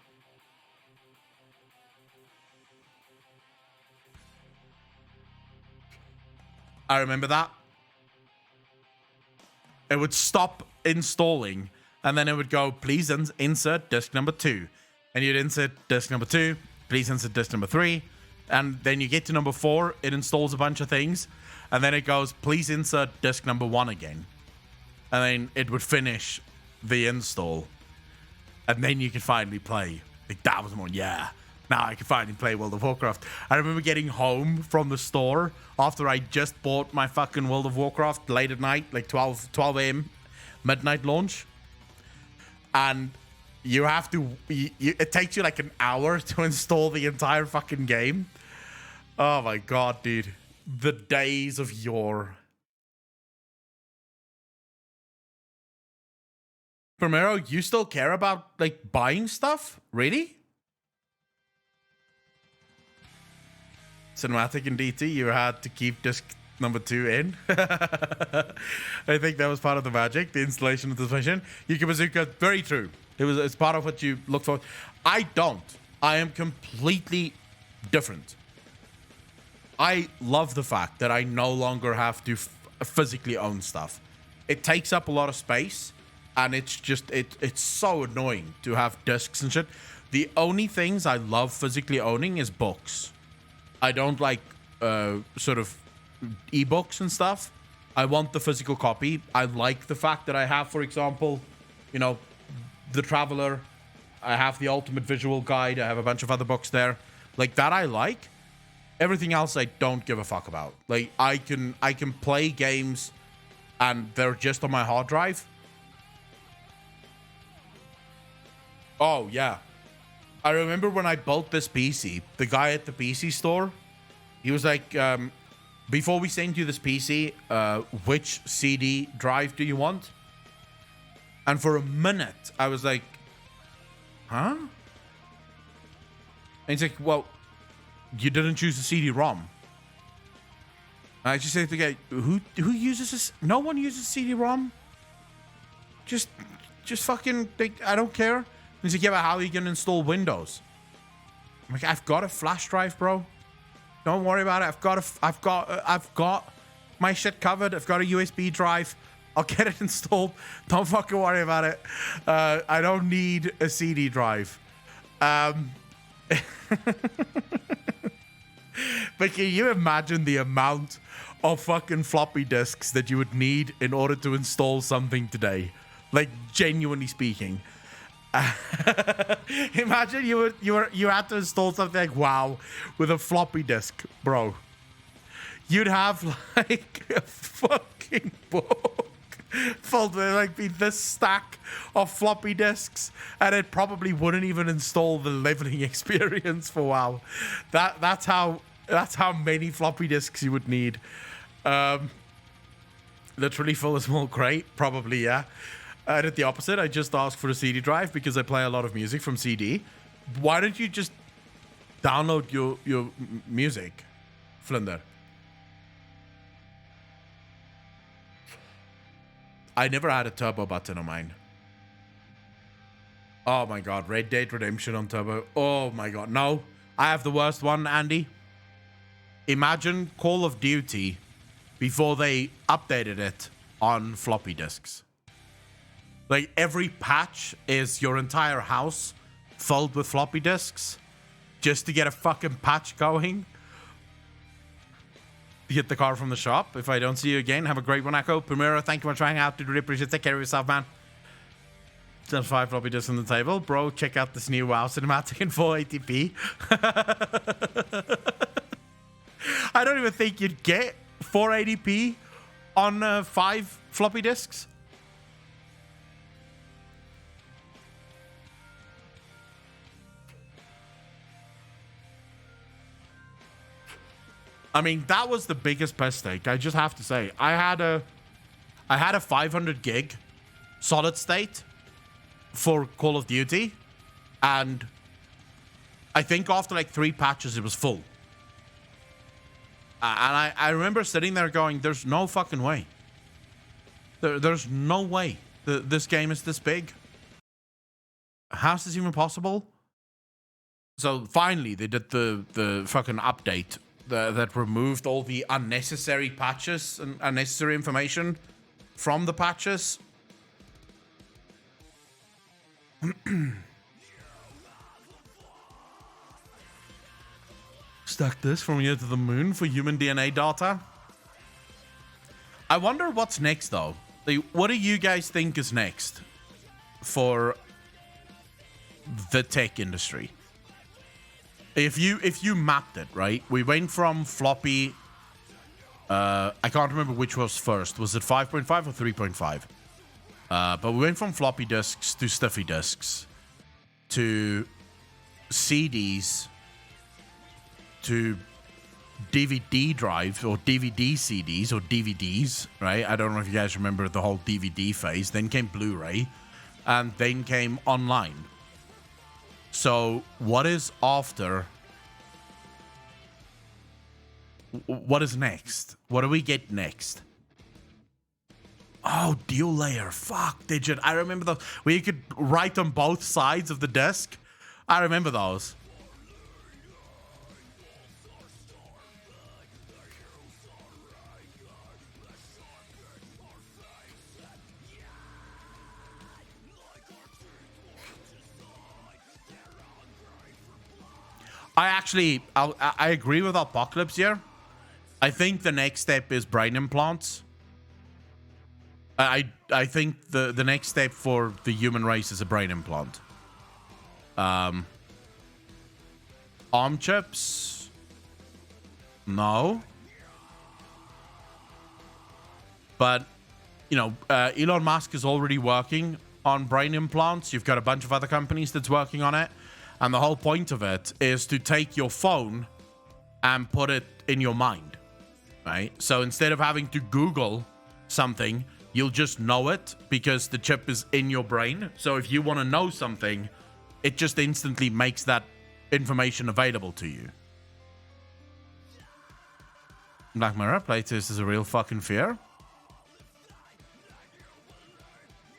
I remember that. It would stop installing, and then it would go, please insert disc number 2. And you'd insert disc number 2, please insert disc number 3. And then you get to number 4, it installs a bunch of things. And then it goes, please insert disc number 1 again. And then it would finish the install. And then you could finally play. Like, that was more, yeah. Now I can finally play World of Warcraft. I remember getting home from the store after I just bought my fucking World of Warcraft late at night, like 12 a.m. midnight launch. And you have to, it takes you like an hour to install the entire fucking game. Oh my god, dude. The days of yore. Primero, you still care about like buying stuff? Really? cinematic in DT, you had to keep disc number 2 in. I think that was part of the magic, the installation of the mission. Yuki Bazooka, very true. It's part of what you look for. I don't. I am completely different. I love the fact that I no longer have to physically own stuff. It takes up a lot of space, and it's just it's so annoying to have discs and shit. The only things I love physically owning is books. I don't like sort of ebooks and stuff. I want the physical copy. I like the fact that I have, for example, you know, The Traveler. I have the Ultimate Visual Guide. I have a bunch of other books there. Like that I like. Everything else I don't give a fuck about. Like I can play games and they're just on my hard drive. Oh yeah. I remember when I built this PC, the guy at the PC store, he was like, before we send you this PC, which CD drive do you want? And for a minute, I was like, huh? And he's like, well, you didn't choose the CD-ROM. I just said to the guy, who uses this? No one uses CD-ROM. Just fucking, I don't care. He's like, yeah, but how are you going to install Windows? I'm like, I've got a flash drive, bro. Don't worry about it. I've got my shit covered. I've got a USB drive. I'll get it installed. Don't fucking worry about it. I don't need a CD drive. But can you imagine the amount of fucking floppy disks that you would need in order to install something today? Like, genuinely speaking. Imagine you had to install something like WoW with a floppy disk, bro. You'd have like a fucking book filled with like be this stack of floppy disks, and it probably wouldn't even install the living experience for WoW. That's how many floppy disks you would need. Literally fill a small crate, probably, yeah. I did the opposite. I just asked for a CD drive because I play a lot of music from CD. Why don't you just download your music, Flinder? I never had a turbo button on mine. Oh my god, Red Dead Redemption on turbo. Oh my god, no. I have the worst one, Andy. Imagine Call of Duty before they updated it on floppy disks. Like, every patch is your entire house filled with floppy disks just to get a fucking patch going. To get the car from the shop. If I don't see you again, have a great one, Echo. Primero, thank you for trying out. Did really appreciate it. Take care of yourself, man. There's 5 floppy disks on the table. Bro, check out this new WoW cinematic in 480p. I don't even think you'd get 480p on 5 floppy disks. I mean, that was the biggest piss take. I just have to say, I had a 500 gig solid state for Call of Duty, and I think after like 3 patches, it was full. And I remember sitting there going, "There's no fucking way. There's no way this game is this big. How's this even possible?" So finally, they did the fucking update that removed all the unnecessary patches and unnecessary information from the patches. Stuck this from here to the moon for human DNA data. I wonder what's next, though. Like, what do you guys think is next for the tech industry? If you mapped it, right? We went from floppy. I can't remember which was first. Was it 5.5 or 3.5? But we went from floppy disks to stiffy disks to CDs to DVD drives or DVD CDs or DVDs, right? I don't know if you guys remember the whole DVD phase. Then came Blu-ray, and then came online. So what is after What is next? What do we get next? Oh, deal layer. Fuck, digit. I remember those. Where you could write on both sides of the disk. I remember those. I agree with Apocalypse here. I think the next step is brain implants. I think the next step for the human race is a brain implant. Arm chips? No. But, you know, Elon Musk is already working on brain implants. You've got a bunch of other companies that's working on it. And the whole point of it is to take your phone and put it in your mind, right? So instead of having to Google something, you'll just know it because the chip is in your brain. So if you want to know something, it just instantly makes that information available to you. Black Mirror, playtest is a real fucking fear.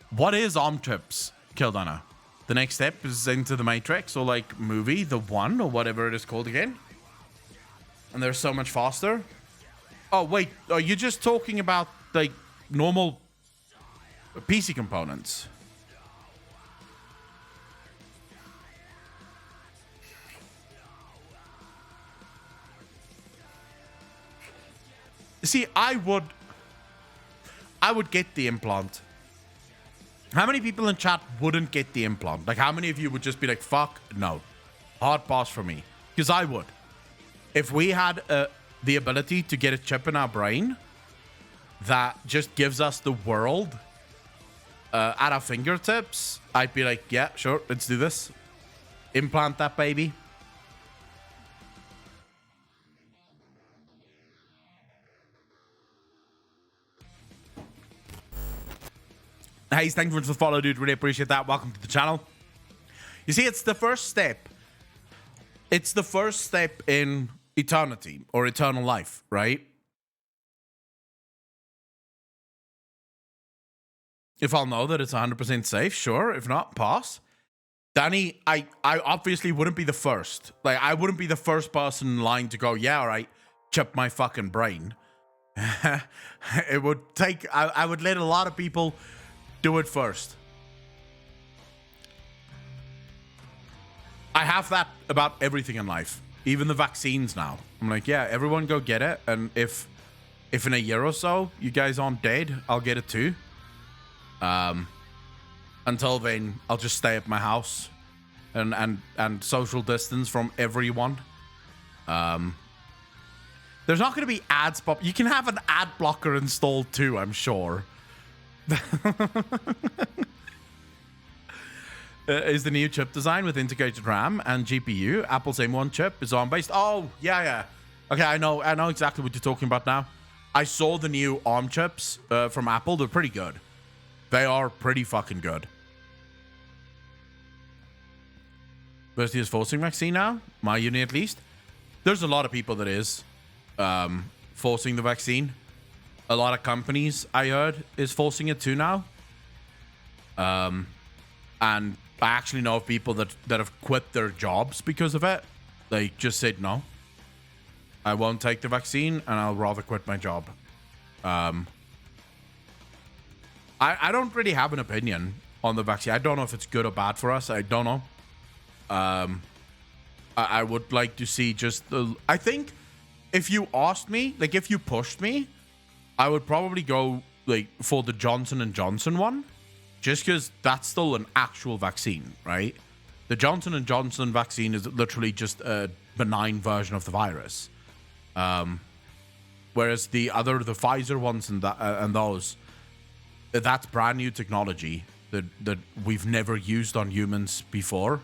What is arm chips, Kildana? The next step is into the Matrix or like movie, the one or whatever it is called again. And they're so much faster. Oh, wait. Are you just talking about like normal PC components? See, I would get the implant. How many people in chat wouldn't get the implant? Like, how many of you would just be like, fuck, no. Hard pass for me. Because I would. If we had the ability to get a chip in our brain that just gives us the world at our fingertips, I'd be like, yeah, sure, let's do this. Implant that baby. Hey, thank you for the follow, dude. Really appreciate that. Welcome to the channel. You see, it's the first step. It's the first step in eternity or eternal life, right? If I'll know that it's 100% safe, sure. If not, pass. Danny, I obviously wouldn't be the first. Like, I wouldn't be the first person in line to go, yeah, all right, chip my fucking brain. It would take... I would let a lot of people... do it first. I have that about everything in life. Even the vaccines now. I'm like, yeah, everyone go get it. And if in a year or so you guys aren't dead, I'll get it too. Until then, I'll just stay at my house and social distance from everyone. There's not going to be ads pop. You can have an ad blocker installed too, I'm sure. Is the new chip design with integrated RAM and GPU? Apple's M1 chip is ARM based. Oh, yeah. Okay, I know exactly what you're talking about now. I saw the new ARM chips from Apple. They're pretty good. They are pretty fucking good. University is forcing vaccine now? My uni at least. There's a lot of people that is forcing the vaccine. A lot of companies, I heard, is forcing it too now. And I actually know of people that have quit their jobs because of it. They just said, no, I won't take the vaccine and I'll rather quit my job. I don't really have an opinion on the vaccine. I don't know if it's good or bad for us. I don't know. I would like to see just... I think if you asked me, like if you pushed me, I would probably go like for the Johnson & Johnson one, just because that's still an actual vaccine, right? The Johnson & Johnson vaccine is literally just a benign version of the virus, whereas the Pfizer ones and those, that's brand new technology that we've never used on humans before.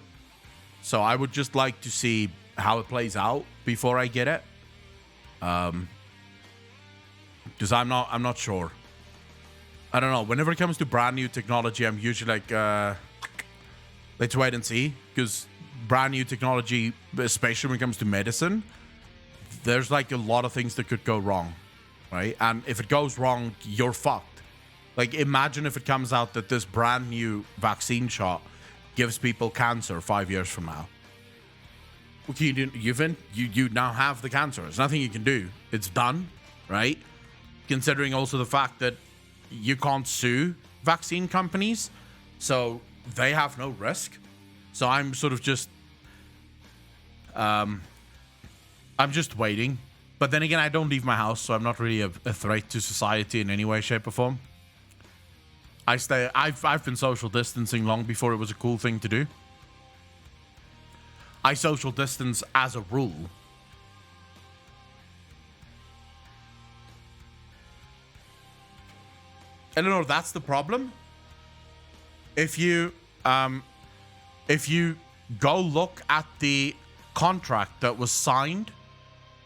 So I would just like to see how it plays out before I get it. Because I'm not sure. I don't know. Whenever it comes to brand new technology, I'm usually like, let's wait and see. Because brand new technology, especially when it comes to medicine, there's like a lot of things that could go wrong, right? And if it goes wrong, you're fucked. Like, imagine if it comes out that this brand new vaccine shot gives people cancer 5 years from now. What can you do? You now have the cancer. There's nothing you can do. It's done, right? Considering also the fact that you can't sue vaccine companies, so they have no risk. So I'm sort of just, I'm just waiting. But then again, I don't leave my house, so I'm not really a threat to society in any way, shape, or form. I've been social distancing long before it was a cool thing to do. I social distance as a rule. I don't know, that's the problem. If you go look at the contract that was signed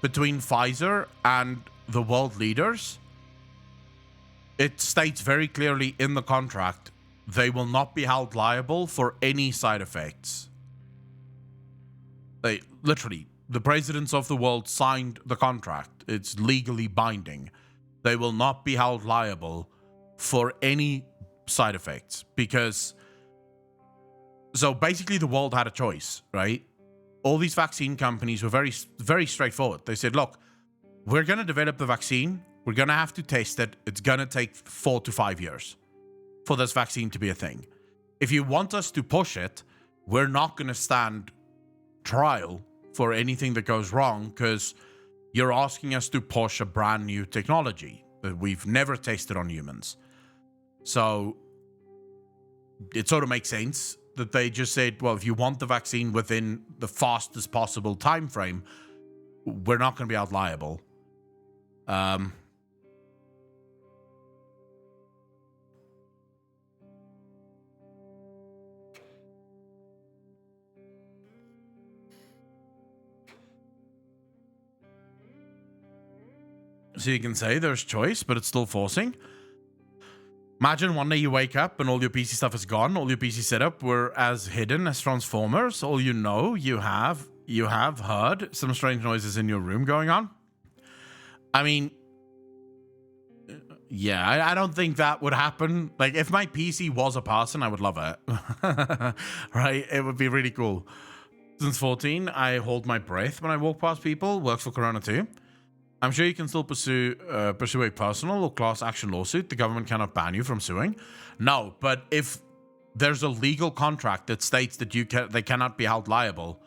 between Pfizer and the world leaders, it states very clearly in the contract they will not be held liable for any side effects. They literally, the presidents of the world signed the contract. It's legally binding. They will not be held liable for any side effects, because so basically the world had a choice, right? All these vaccine companies were very straightforward. They said, look, we're going to develop the vaccine. We're going to have to test it. It's going to take 4 to 5 years for this vaccine to be a thing. If you want us to push it, we're not going to stand trial for anything that goes wrong, because you're asking us to push a brand new technology that we've never tested on humans. So it sort of makes sense that they just said, well, if you want the vaccine within the fastest possible time frame, we're not going to be held liable. So you can say there's choice, but it's still forcing. Imagine one day you wake up and all your PC stuff is gone. All your PC setup were as hidden as Transformers. All you know, you have heard some strange noises in your room going on. I mean, yeah, I don't think that would happen. Like, if my PC was a person, I would love it. Right? It would be really cool. Since 14, I hold my breath when I walk past people. Works for Corona too. I'm sure you can still pursue a personal or class action lawsuit. The government cannot ban you from suing. No, but if there's a legal contract that states that they cannot be held liable,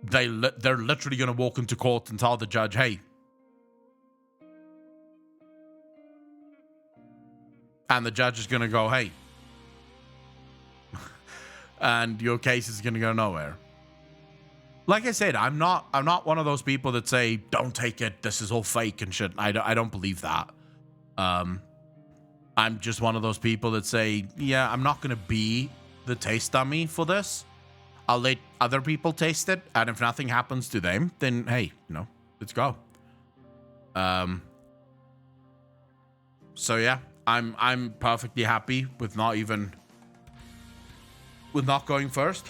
they're literally going to walk into court and tell the judge, hey. And the judge is going to go, hey. And your case is going to go nowhere. Like I said, I'm not one of those people that say, don't take it, this is all fake and shit. I don't believe that. I'm just one of those people that say, yeah, I'm not going to be the taste dummy for this. I'll let other people taste it, and if nothing happens to them, then hey, let's go. So yeah, I'm perfectly happy with not going first.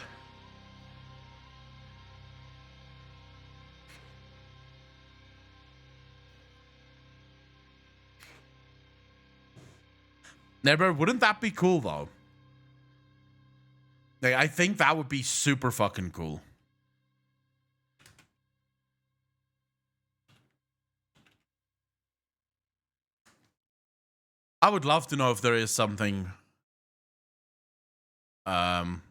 Never, wouldn't that be cool though? Like, I think that would be super fucking cool. I would love to know if there is something I'm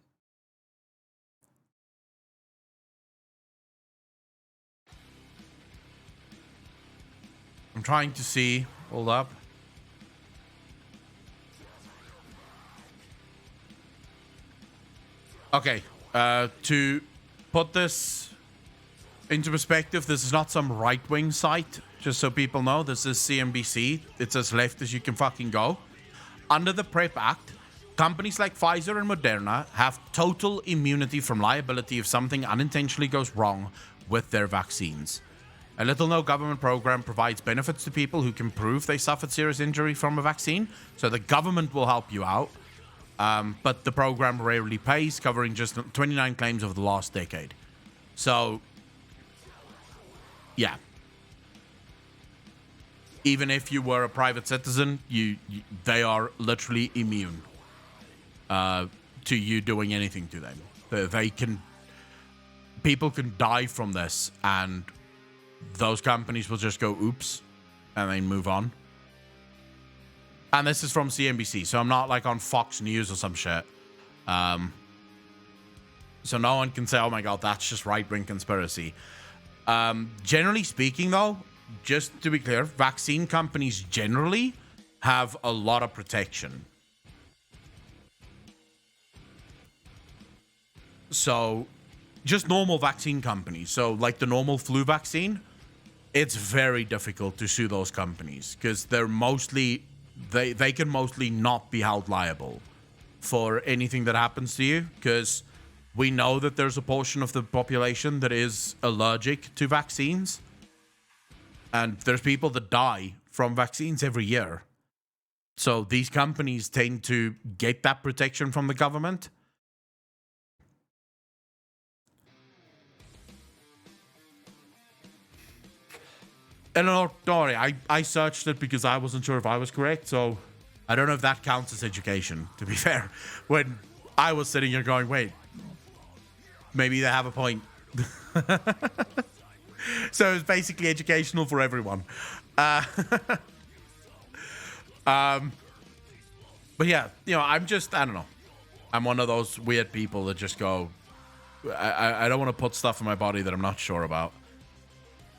trying to see. Hold up. Okay, to put this into perspective, this is not some right-wing site, just so people know. This is CNBC. It's as left as you can fucking go. Under the PrEP Act, companies like Pfizer and Moderna have total immunity from liability if something unintentionally goes wrong with their vaccines. A little-known government program provides benefits to people who can prove they suffered serious injury from a vaccine, so the government will help you out. But the program rarely pays, covering just 29 claims over the last decade. So, yeah. Even if you were a private citizen, they are literally immune to you doing anything to them. People can die from this, and those companies will just go, oops, and then move on. And this is from CNBC, so I'm not like on Fox News or some shit. So no one can say, oh my god, that's just right-wing conspiracy. Generally speaking, though, just to be clear, vaccine companies generally have a lot of protection. So, just normal vaccine companies. So, like the normal flu vaccine, it's very difficult to sue those companies because they're mostly, they can mostly not be held liable for anything that happens to you, because we know that there's a portion of the population that is allergic to vaccines. And there's people that die from vaccines every year. So these companies tend to get that protection from the government. And no, don't worry, I searched it because I wasn't sure if I was correct. So I don't know if that counts as education, to be fair. When I was sitting here going, wait, maybe they have a point. So it's basically educational for everyone. But yeah, you know, I don't know. I'm one of those weird people that just go, I don't want to put stuff in my body that I'm not sure about.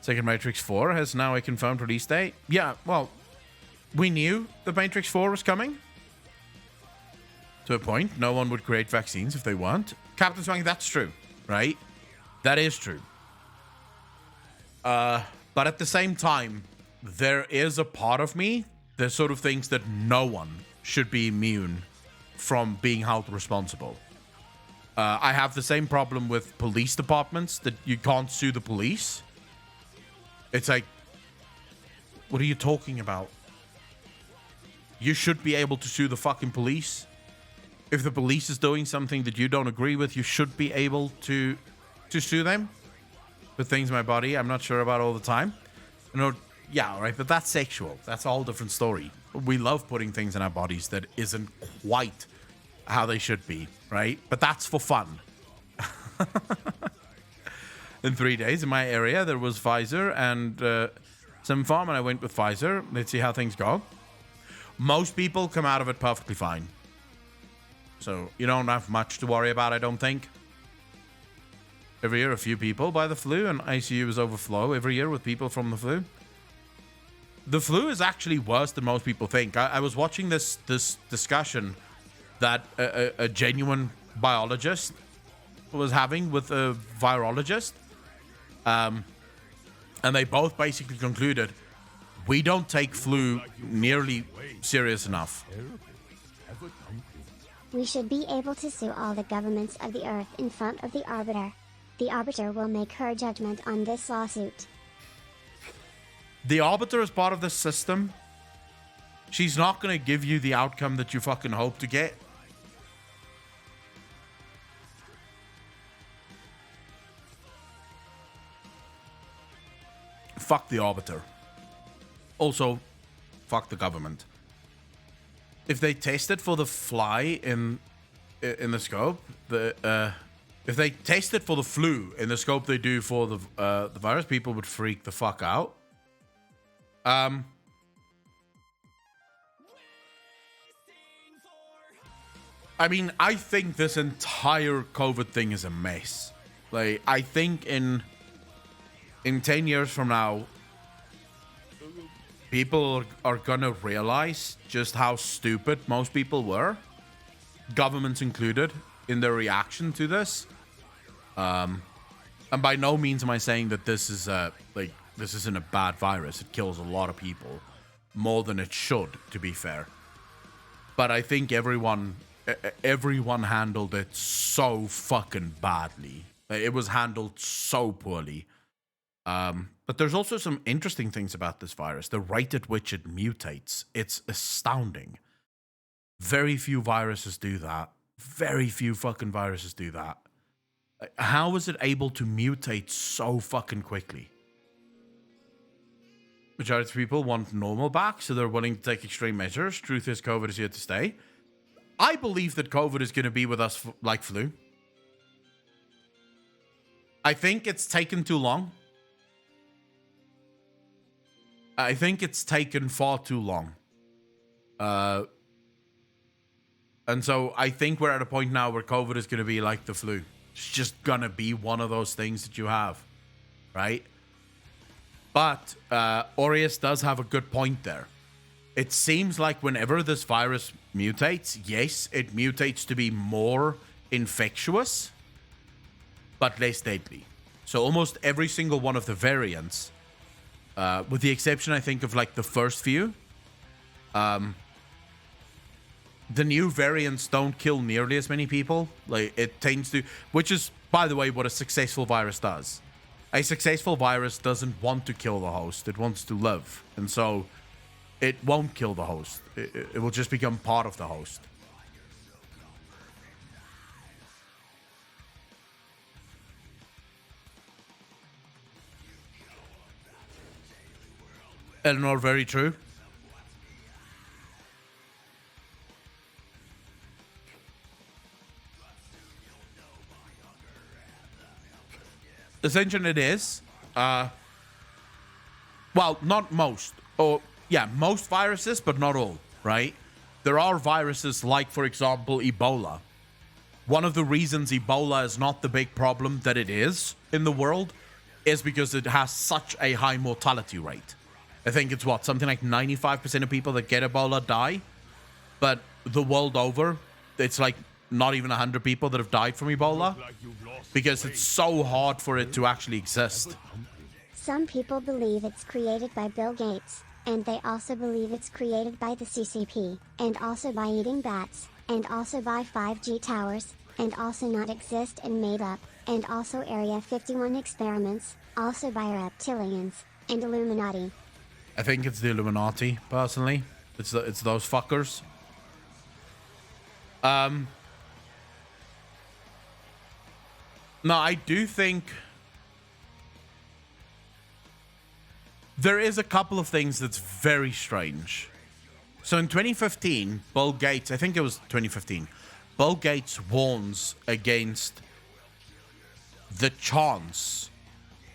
Second Matrix 4 has now a confirmed release date. Yeah, well, we knew the Matrix 4 was coming. To a point, no one would create vaccines if they weren't. Captain Swang, that's true, right? That is true. But at the same time, there is a part of me that sort of thinks that no one should be immune from being held responsible. I have the same problem with police departments, that you can't sue the police. It's like, what are you talking about? You should be able to sue the fucking police. If the police is doing something that you don't agree with, you should be able to sue them. With things in my body I'm not sure about all the time. You know, yeah, right, but that's sexual. That's a whole different story. We love putting things in our bodies that isn't quite how they should be, right? But that's for fun. In 3 days in my area, there was Pfizer and Sinopharm, and I went with Pfizer. Let's see how things go. Most people come out of it perfectly fine. So you don't have much to worry about, I don't think. Every year, a few people by the flu, and ICUs overflow every year with people from the flu. The flu is actually worse than most people think. I was watching this discussion that a genuine biologist was having with a virologist. And they both basically concluded, we don't take flu nearly serious enough. We should be able to sue all the governments of the earth in front of the Arbiter. The Arbiter will make her judgment on this lawsuit. The Arbiter is part of this system. She's not going to give you the outcome that you fucking hope to get. Fuck the Arbiter. Also, fuck the government. If they tested for the fly in the scope, if they tested for the flu in the scope they do for the virus, people would freak the fuck out. I mean, I think this entire COVID thing is a mess. Like, I think in 10 years from now, people are gonna realize just how stupid most people were, governments included, in their reaction to this. And by no means am I saying that this is this isn't a bad virus. It kills a lot of people, more than it should, to be fair. But I think everyone handled it so fucking badly. It was handled so poorly. But there's also some interesting things about this virus. The rate at which it mutates, it's astounding. Very few viruses do that. Very few fucking viruses do that. How is it able to mutate so fucking quickly? Majority of people want normal back, so they're willing to take extreme measures. Truth is, COVID is here to stay. I believe that COVID is going to be with us like flu. I think it's taken too long. I think it's taken far too long. And so I think we're at a point now where COVID is going to be like the flu. It's just going to be one of those things that you have, right? But Aureus does have a good point there. It seems like whenever this virus mutates, yes, it mutates to be more infectious, but less deadly. So almost every single one of the variants, with the exception, I think, of like the first few, the new variants don't kill nearly as many people. Like it tends to, which is, by the way, what a successful virus does. A successful virus doesn't want to kill the host. It wants to live. And so it won't kill the host. It will just become part of the host. Eleanor, very true. Essentially, it is. Well, not most. Or, yeah, most viruses, but not all, right? There are viruses like, for example, Ebola. One of the reasons Ebola is not the big problem that it is in the world is because it has such a high mortality rate. I think it's what, something like 95% of people that get Ebola die. But the world over, it's like not even 100 people that have died from Ebola because it's so hard for it to actually exist. Some people believe it's created by Bill Gates, and they also believe it's created by the CCP, and also by eating bats, and also by 5G towers, and also not exist and made up, and also Area 51 experiments, also by reptilians, and Illuminati. I think it's the Illuminati, personally. It's those fuckers. No, I do think there is a couple of things that's very strange. So in 2015, Bill Gates, I think it was 2015, Bill Gates warns against the chance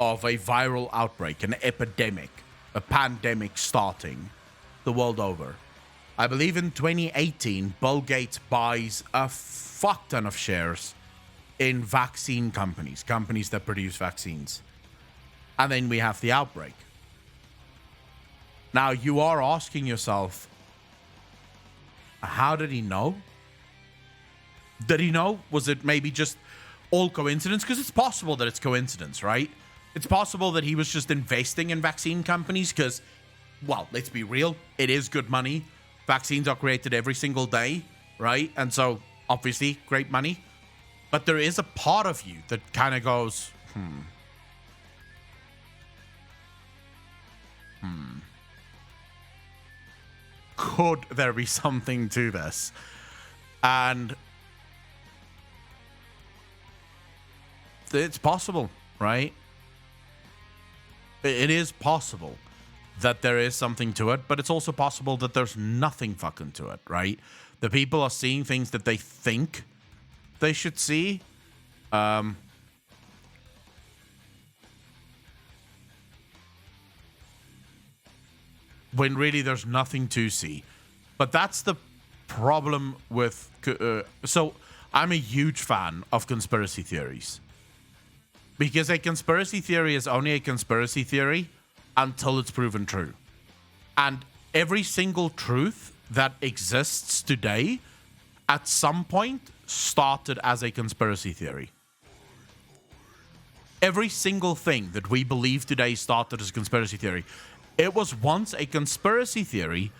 of a viral outbreak, an epidemic, a pandemic starting the world over. I believe in 2018, Bill Gates buys a fuck ton of shares in vaccine companies that produce vaccines. And then we have the outbreak. Now, you are asking yourself, how did he know? Did he know? Was it maybe just all coincidence? Because it's possible that it's coincidence, right? It's possible that he was just investing in vaccine companies because, well, let's be real, it is good money. Vaccines are created every single day, right? And so, obviously, great money. But there is a part of you that kind of goes, could there be something to this? And it's possible, right? It is possible that there is something to it, but it's also possible that there's nothing fucking to it, right? The people are seeing things that they think they should see. When really there's nothing to see. But that's the problem with... so I'm a huge fan of conspiracy theories. Because a conspiracy theory is only a conspiracy theory until it's proven true. And every single truth that exists today, at some point, started as a conspiracy theory. Every single thing that we believe today started as a conspiracy theory. It was once a conspiracy theory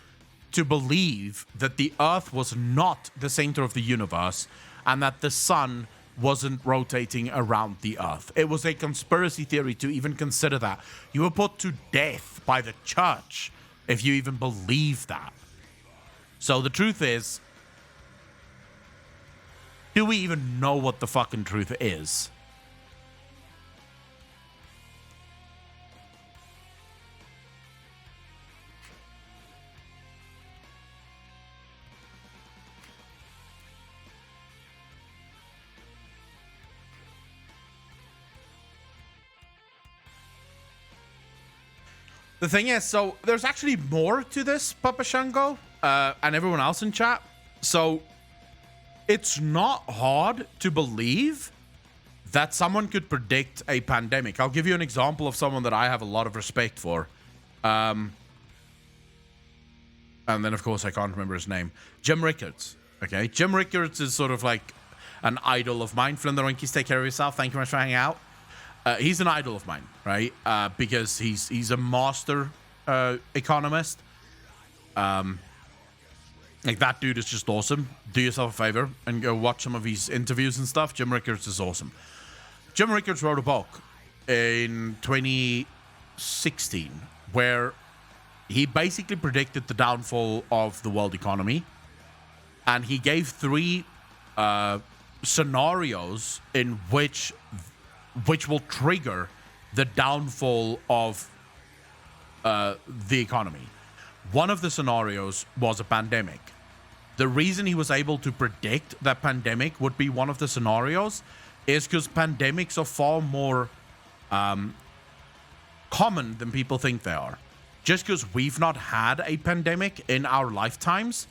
to believe that the Earth was not the center of the universe and that the sun wasn't rotating around the Earth. It was a conspiracy theory to even consider that. You were put to death by the church if you even believe that. So the truth is, do we even know what the fucking truth is? The thing is, so there's actually more to this, Papa Shango, and everyone else in chat. So it's not hard to believe that someone could predict a pandemic. I'll give you an example of someone that I have a lot of respect for. And then, of course, I can't remember his name. Jim Rickards. Okay, Jim Rickards is sort of like an idol of mine. Flinderonkies, take care of yourself. Thank you very much for hanging out. He's an idol of mine, right? Because he's a master economist. Like, that dude is just awesome. Do yourself a favor and go watch some of his interviews and stuff. Jim Rickards is awesome. Jim Rickards wrote a book in 2016 where he basically predicted the downfall of the world economy. And he gave 3 scenarios in which will trigger the downfall of the economy. One of the scenarios was a pandemic. The reason he was able to predict that pandemic would be one of the scenarios is because pandemics are far more common than people think they are. Just because we've not had a pandemic in our lifetimes,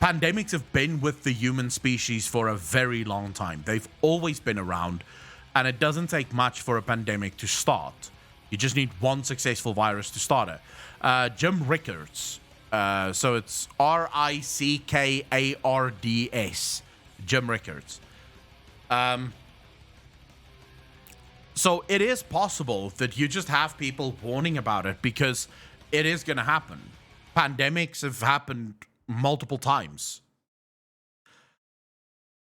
pandemics have been with the human species for a very long time. They've always been around, and it doesn't take much for a pandemic to start. You just need one successful virus to start it. Jim Rickards. So it's Rickards. Jim Rickards. So it is possible that you just have people warning about it because it is going to happen. Pandemics have happened multiple times.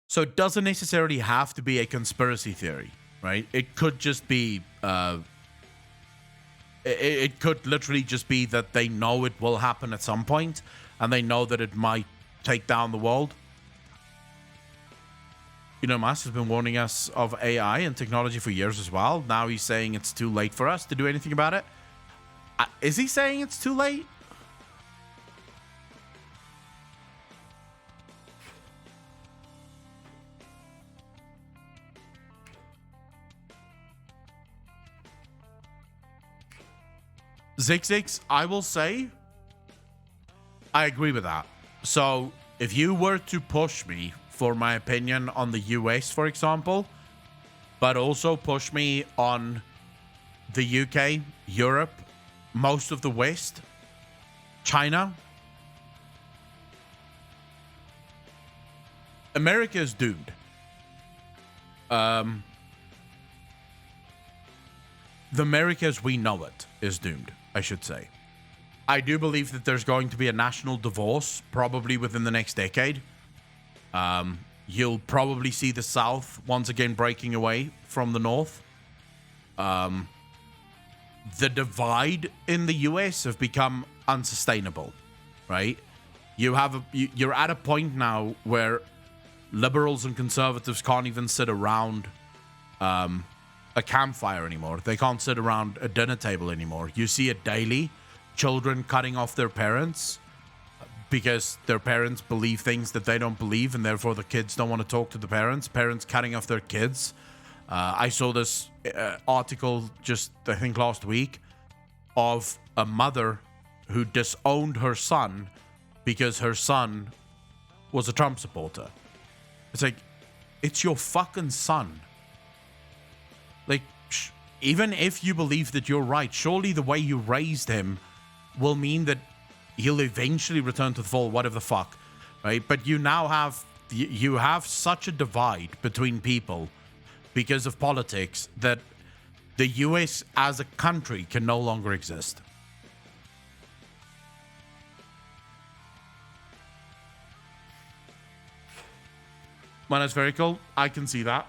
So it doesn't necessarily have to be a conspiracy theory, right? It could just be... It could literally just be that they know it will happen at some point, and they know that it might take down the world. Elon Musk has been warning us of AI and technology for years as well. Now he's saying it's too late for us to do anything about it. Is he saying it's too late? Zigzix, I will say, I agree with that. So, if you were to push me for my opinion on the US, for example, but also push me on the UK, Europe, most of the West, China, America is doomed. The America as we know it is doomed, I should say. I do believe that there's going to be a national divorce probably within the next decade. You'll probably see the South once again breaking away from the North. The divide in the US have become unsustainable, right? You're at a point now where liberals and conservatives can't even sit around a campfire anymore. They can't sit around a dinner table anymore. You see it daily. Children cutting off their parents because their parents believe things that they don't believe, and therefore the kids don't want to talk to the parents. Parents cutting off their kids. I saw this article just, I think, last week of a mother who disowned her son because her son was a Trump supporter. It's like, it's your fucking son. Like, even if you believe that you're right, surely the way you raised him will mean that he'll eventually return to the fold, whatever the fuck, right? But you now have such a divide between people because of politics that the US as a country can no longer exist. Well, that's very cool. I can see that.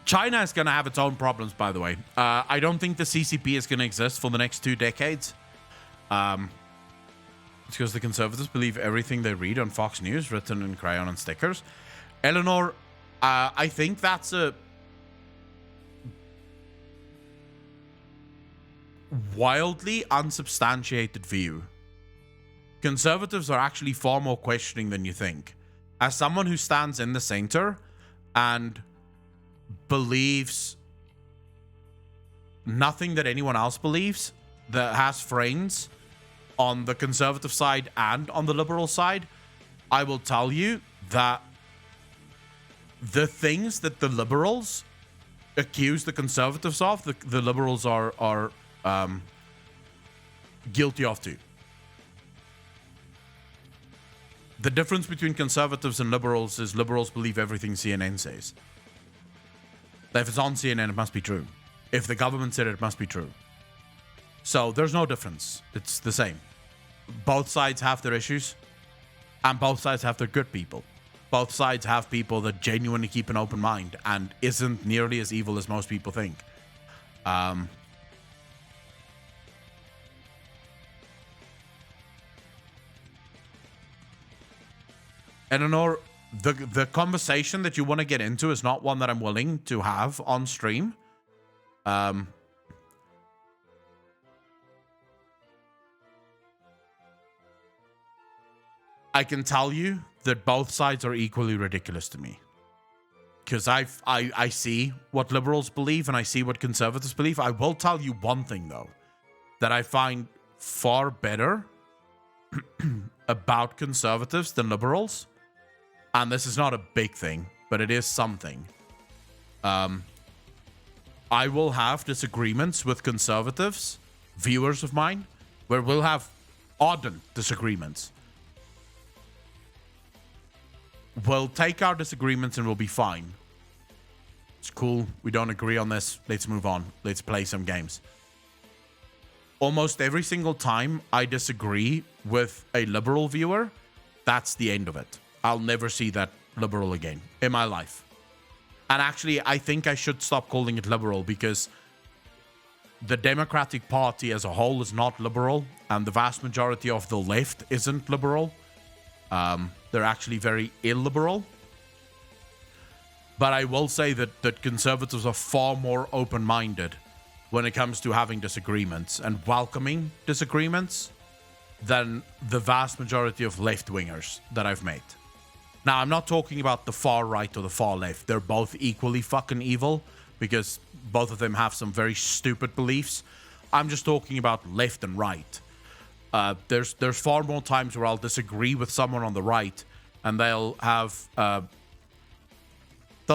China is going to have its own problems, by the way. I don't think the CCP is going to exist for the next 2 decades. It's because the conservatives believe everything they read on Fox News, written in crayon and stickers. Eleanor, I think that's a wildly unsubstantiated view. Conservatives are actually far more questioning than you think. As someone who stands in the center and believes nothing that anyone else believes, that has friends on the conservative side and on the liberal side, I will tell you that the things that the liberals accuse the conservatives of, the liberals are guilty of too. The difference between conservatives and liberals is liberals believe everything CNN says. If it's on CNN, it must be true. If the government said it, it must be true. So there's no difference. It's the same. Both sides have their issues, and both sides have their good people. Both sides have people that genuinely keep an open mind and isn't nearly as evil as most people think. Eleanor, the conversation that you want to get into is not one that I'm willing to have on stream. I can tell you that both sides are equally ridiculous to me. Because I see what liberals believe and I see what conservatives believe. I will tell you one thing, though, that I find far better about conservatives than liberals. And this is not a big thing, but it is something. I will have disagreements with conservatives, viewers of mine, where we'll have ardent disagreements. We'll take our disagreements and we'll be fine. It's cool. We don't agree on this. Let's move on. Let's play some games. Almost every single time I disagree with a liberal viewer, that's the end of it. I'll never see that liberal again in my life. And actually, I think I should stop calling it liberal because the Democratic Party as a whole is not liberal, and the vast majority of the left isn't liberal. They're actually very illiberal. But I will say that conservatives are far more open-minded when it comes to having disagreements and welcoming disagreements than the vast majority of left-wingers that I've met. Now, I'm not talking about the far right or the far left. They're both equally fucking evil because both of them have some very stupid beliefs. I'm just talking about left and right. There's far more times where I'll disagree with someone on the right and they'll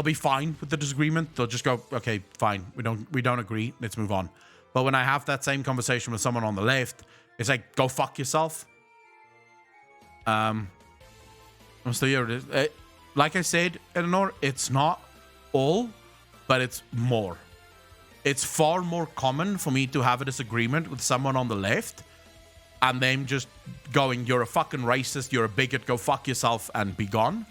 be fine with the disagreement. They'll just go, okay, fine. We don't agree. Let's move on. But when I have that same conversation with someone on the left, it's like, go fuck yourself. So here it is. Like I said, Eleanor, it's not all, but it's more. It's far more common for me to have a disagreement with someone on the left and them just going, you're a fucking racist, you're a bigot, go fuck yourself and be gone,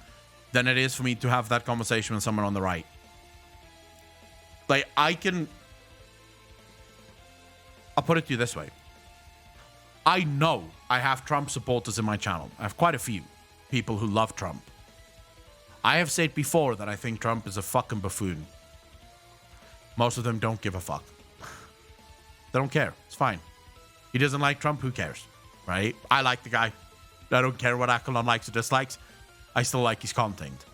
than it is for me to have that conversation with someone on the right. Like, I'll put it to you this way. I know I have Trump supporters in my channel. I have quite a few people who love Trump. I have said before that I think Trump is a fucking buffoon. Most of them don't give a fuck. They don't care. It's fine. He doesn't like Trump. Who cares? Right? I like the guy. I don't care what Akelon likes or dislikes. I still like his content.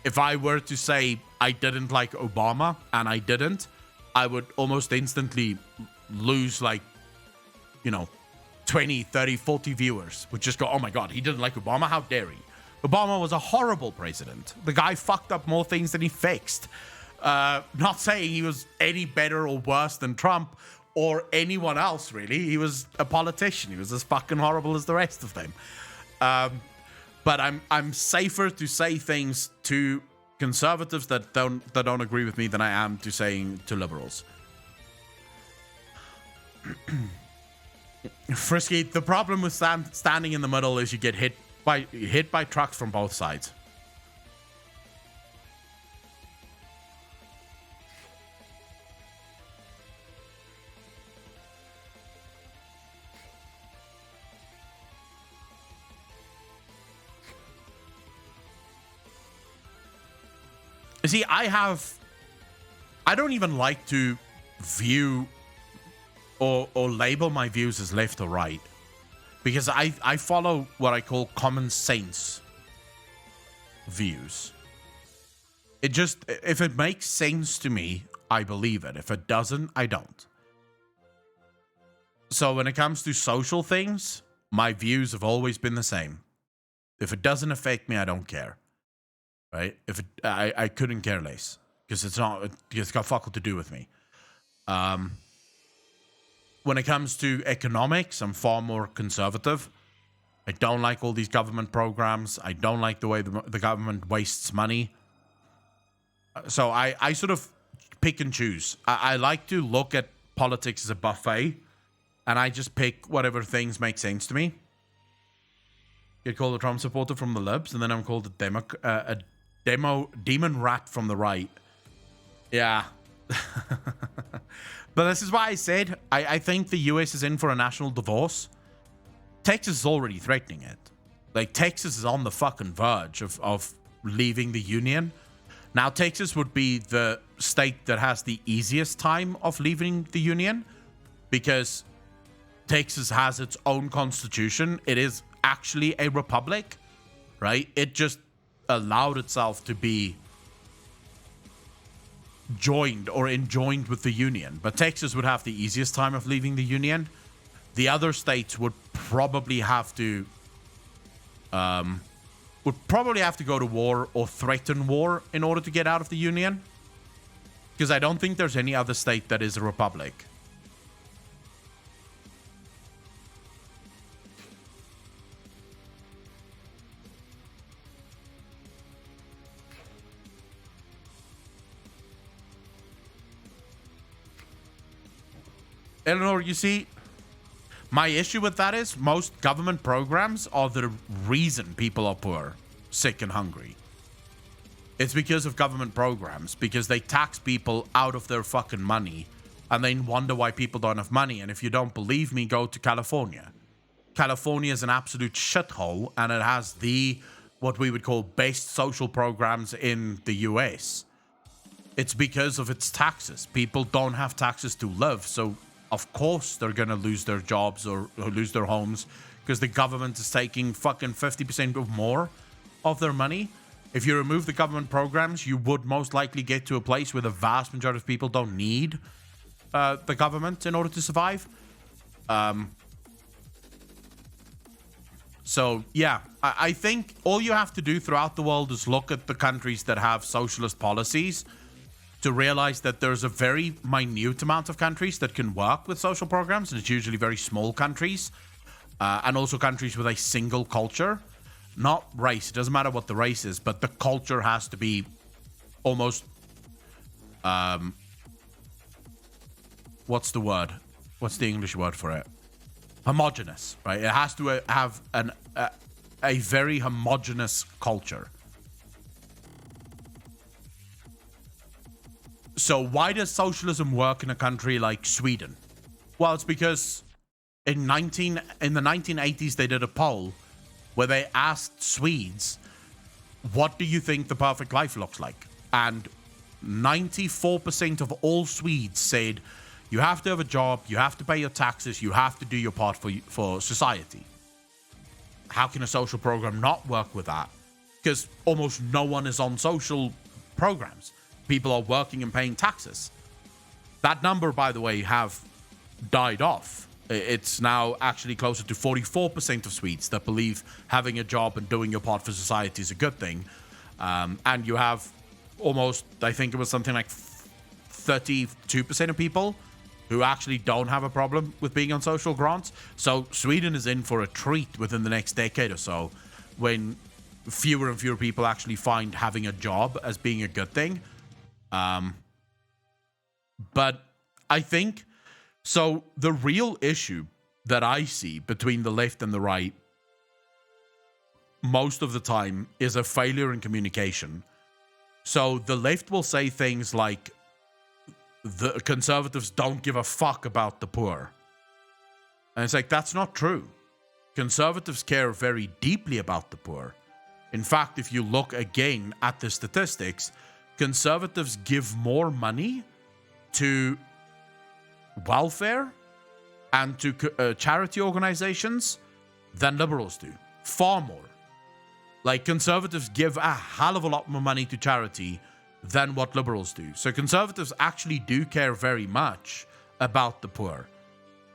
If I were to say I didn't like Obama, and I didn't, I would almost instantly lose 20, 30, 40 viewers would just go, oh my God, he didn't like Obama? How dare he? Obama was a horrible president. The guy fucked up more things than he fixed. Not saying he was any better or worse than Trump or anyone else, really. He was a politician. He was as fucking horrible as the rest of them. But I'm safer to say things to conservatives that don't agree with me than I am to saying to liberals. Frisky, the problem with standing in the middle is you get hit by trucks from both sides. You see, I don't even like to view or label my views as left or right, because I follow what I call common sense views. if it makes sense to me, I believe it. If it doesn't, I don't. So when it comes to social things, my views have always been the same. If it doesn't affect me, I don't care. Right? I couldn't care less because it's got fuck all to do with me. When it comes to economics, I'm far more conservative. I don't like all these government programs. I don't like the way the government wastes money. So I sort of pick and choose. I like to look at politics as a buffet, and I just pick whatever things make sense to me. Get called a Trump supporter from the libs, and then I'm called a demon rat from the right. Yeah. But this is why I said I think the US is in for a national divorce. Texas is already threatening it. Like, Texas is on the fucking verge of leaving the union. Now, Texas would be the state that has the easiest time of leaving the union because Texas has its own constitution. It is actually a republic, right? It just allowed itself to be joined or enjoined with the union. But Texas would have the easiest time of leaving the union. The other states would probably have to go to war or threaten war in order to get out of the union. Because I don't think there's any other state that is a republic. Eleanor, you see, my issue with that is most government programs are the reason people are poor, sick, and hungry. It's because of government programs, because they tax people out of their fucking money and then wonder why people don't have money. And if you don't believe me, go to California. California is an absolute shithole, and it has what we would call best social programs in the US. It's because of its taxes. People don't have taxes to live, so of course they're going to lose their jobs or lose their homes because the government is taking fucking 50% or more of their money. If you remove the government programs, you would most likely get to a place where the vast majority of people don't need the government in order to survive. So, yeah, I think all you have to do throughout the world is look at the countries that have socialist policies to realize that there's a very minute amount of countries that can work with social programs, and it's usually very small countries, and also countries with a single culture. Not race. It doesn't matter what the race is, but the culture has to be almost, what's the word? What's the English word for it? Homogeneous, right? It has to have a very homogeneous culture. So why does socialism work in a country like Sweden? Well, it's because in the 1980s they did a poll where they asked Swedes, what do you think the perfect life looks like? And 94% of all Swedes said, you have to have a job, you have to pay your taxes, you have to do your part for society. How can a social program not work with that? Because almost no one is on social programs. People are working and paying taxes. That number, by the way, have died off. It's now actually closer to 44% of Swedes that believe having a job and doing your part for society is a good thing. And you have almost, I think it was something like 32% of people who actually don't have a problem with being on social grants. So Sweden is in for a treat within the next decade or so when fewer and fewer people actually find having a job as being a good thing. But I think, so the real issue that I see between the left and the right most of the time is a failure in communication. So the left will say things like, the conservatives don't give a fuck about the poor. And it's like, that's not true. Conservatives care very deeply about the poor. In fact, if you look again at the statistics, conservatives give more money to welfare and to charity organizations than liberals do. Far more. Like, conservatives give a hell of a lot more money to charity than what liberals do. So conservatives actually do care very much about the poor.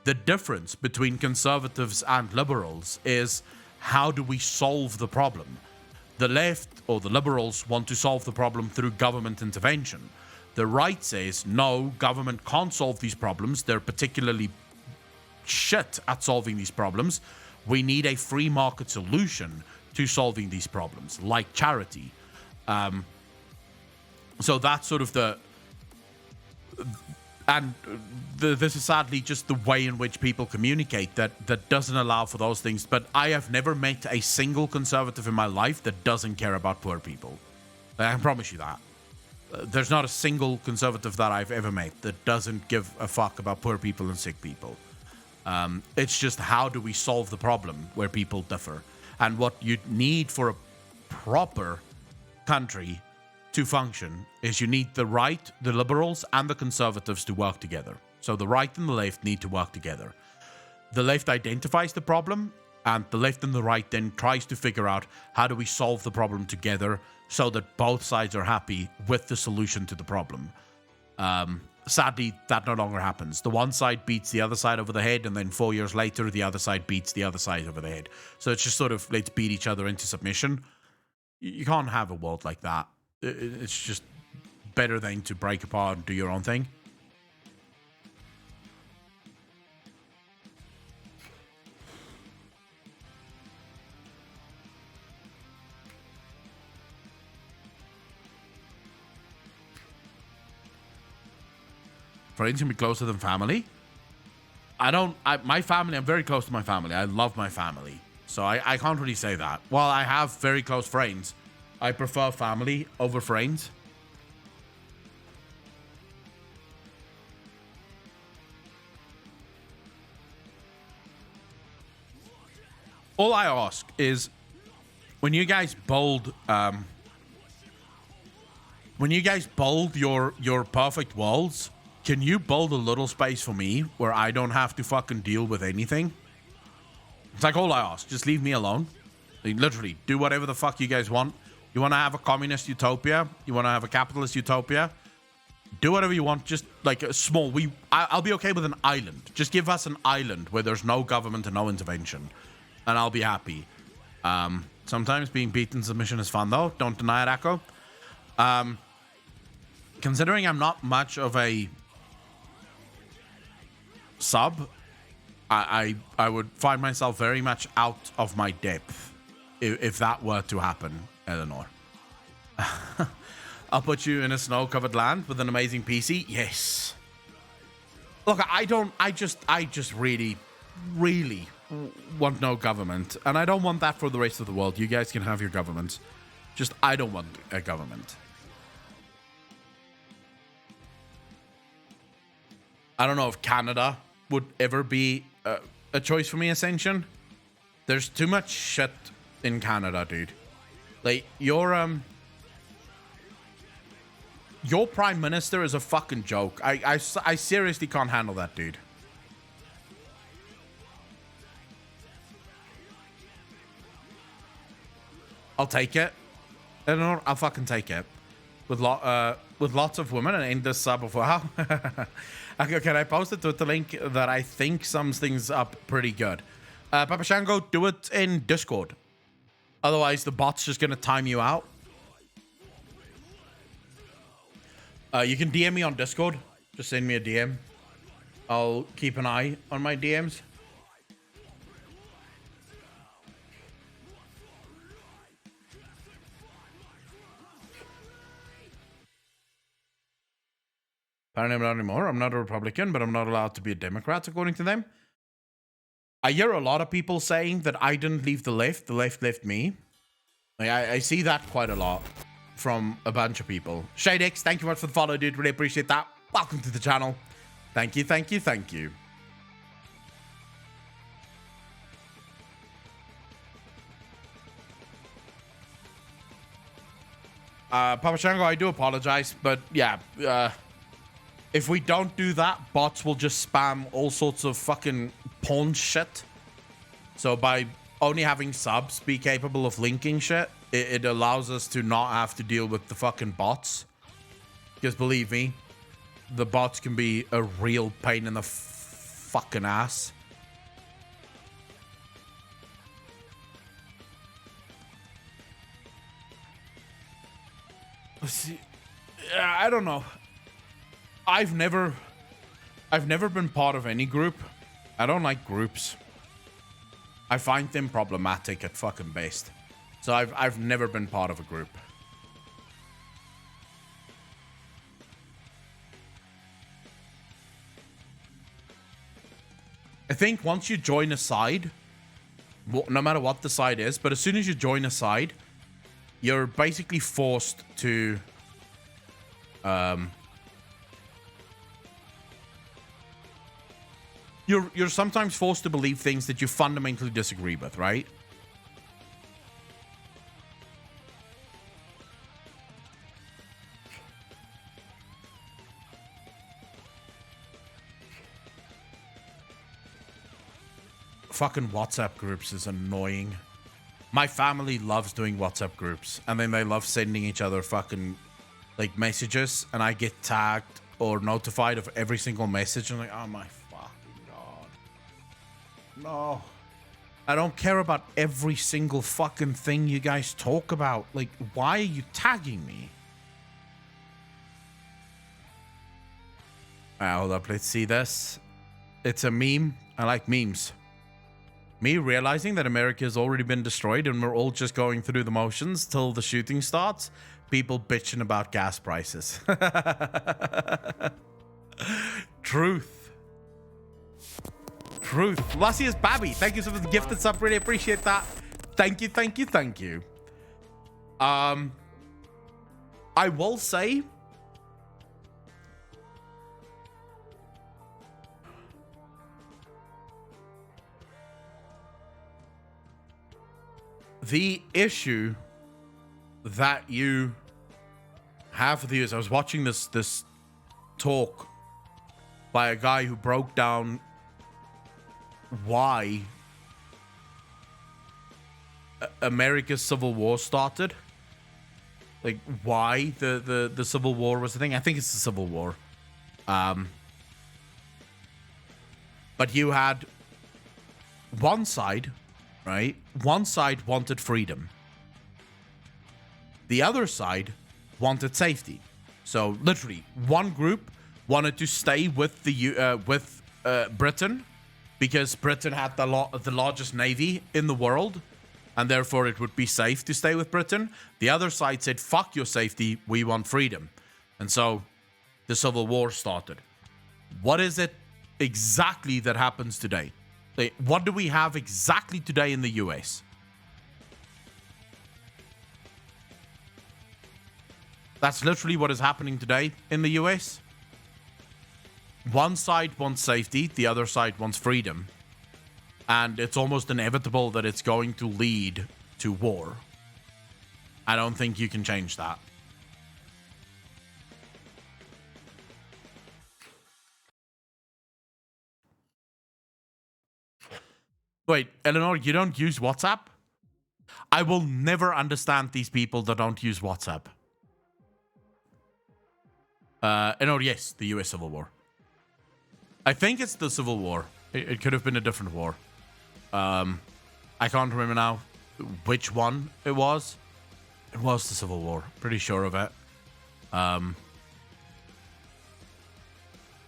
The difference between conservatives and liberals is, how do we solve the problem? The left or the liberals want to solve the problem through government intervention. The right says, no, government can't solve these problems. They're particularly shit at solving these problems. We need a free market solution to solving these problems, like charity. So that's sort of this is sadly just the way in which people communicate that doesn't allow for those things. But I have never met a single conservative in my life that doesn't care about poor people. I can promise you that. There's not a single conservative that I've ever met that doesn't give a fuck about poor people and sick people. It's just, how do we solve the problem where people differ? And what you need for a proper country to function is you need the right, the liberals, and the conservatives to work together. So the right and the left need to work together. The left identifies the problem, and the left and the right then tries to figure out, how do we solve the problem together so that both sides are happy with the solution to the problem. Sadly, that no longer happens. The one side beats the other side over the head, and then 4 years later, the other side beats the other side over the head. So it's just sort of, let's beat each other into submission. You can't have a world like that. It's just better than to break apart and do your own thing. Friends can be closer than family. My family, I'm very close to my family. I love my family. So I can't really say that. While I have very close friends, I prefer family over friends. All I ask is, when you guys build your perfect worlds, can you build a little space for me where I don't have to fucking deal with anything? It's like all I ask. Just leave me alone. Like, literally, do whatever the fuck you guys want. You want to have a communist utopia? You want to have a capitalist utopia? Do whatever you want. Just like a small. I'll be okay with an island. Just give us an island where there's no government and no intervention, and I'll be happy. Sometimes being beaten in submission is fun, though. Don't deny it, Echo. Considering I'm not much of a sub, I would find myself very much out of my depth if that were to happen, Eleanor. I'll put you in a snow-covered land with an amazing PC. Yes. Look, I just really, really want no government, and I don't want that for the rest of the world. You guys can have your government. Just, I don't want a government. I don't know if Canada would ever be a choice for me, Ascension. There's too much shit in Canada, dude. Like, your prime minister is a fucking joke. I seriously can't handle that, dude. I'll take it. I'll fucking take it. With lots of women and end this sub of wow. Okay, can I post it with the link that I think sums things up pretty good? Papa Shango, do it in Discord. Otherwise, the bot's just gonna time you out. You can DM me on Discord. Just send me a DM. I'll keep an eye on my DMs. Apparently not anymore. I'm not a Republican, but I'm not allowed to be a Democrat, according to them. I hear a lot of people saying that I didn't leave the left left me. Like, I see that quite a lot from a bunch of people. Shadex, thank you much for the follow, dude. Really appreciate that. Welcome to the channel. Thank you, thank you, thank you. Papa Shango, I do apologize, but yeah, if we don't do that, bots will just spam all sorts of fucking porn shit. So by only having subs be capable of linking shit, it allows us to not have to deal with the fucking bots. Because believe me, the bots can be a real pain in the fucking ass. Let's see. I don't know. I've never been part of any group. I don't like groups. I find them problematic at fucking best. So I've never been part of a group. I think once you join a side, no matter what the side is, but as soon as you join a side, you're basically forced to you're sometimes forced to believe things that you fundamentally disagree with, right? Fucking WhatsApp groups is annoying. My family loves doing WhatsApp groups, and then they love sending each other fucking like messages, and I get tagged or notified of every single message. I'm like, oh my fucking god. No. I don't care about every single fucking thing you guys talk about. Like, why are you tagging me? Alright, hold up, let's see this. It's a meme. I like memes. Me realizing that America has already been destroyed and we're all just going through the motions till the shooting starts. People bitching about gas prices. Truth. Truth. Lucius Babby, thank you so much for the gifted sub. Really appreciate that. Thank you, thank you, thank you. I will say, the issue that you have with you is, I was watching this talk by a guy who broke down why America's Civil War started. Like, why the Civil War was a thing. I think it's the Civil War. But you had one side, right? One side wanted freedom. The other side wanted safety. So literally, one group wanted to stay with Britain because Britain had the largest navy in the world, and therefore it would be safe to stay with Britain. The other side said, "Fuck your safety, we want freedom," and so the Civil War started. What is it exactly that happens today? Like, what do we have exactly today in the US? That's literally what is happening today in the US. One side wants safety, the other side wants freedom. And it's almost inevitable that it's going to lead to war. I don't think you can change that. Wait, Eleanor, you don't use WhatsApp? I will never understand these people that don't use WhatsApp. No, yes, the US Civil War. I think it's the Civil War. It could have been a different war. I can't remember now which one it was. It was the Civil War. Pretty sure of it.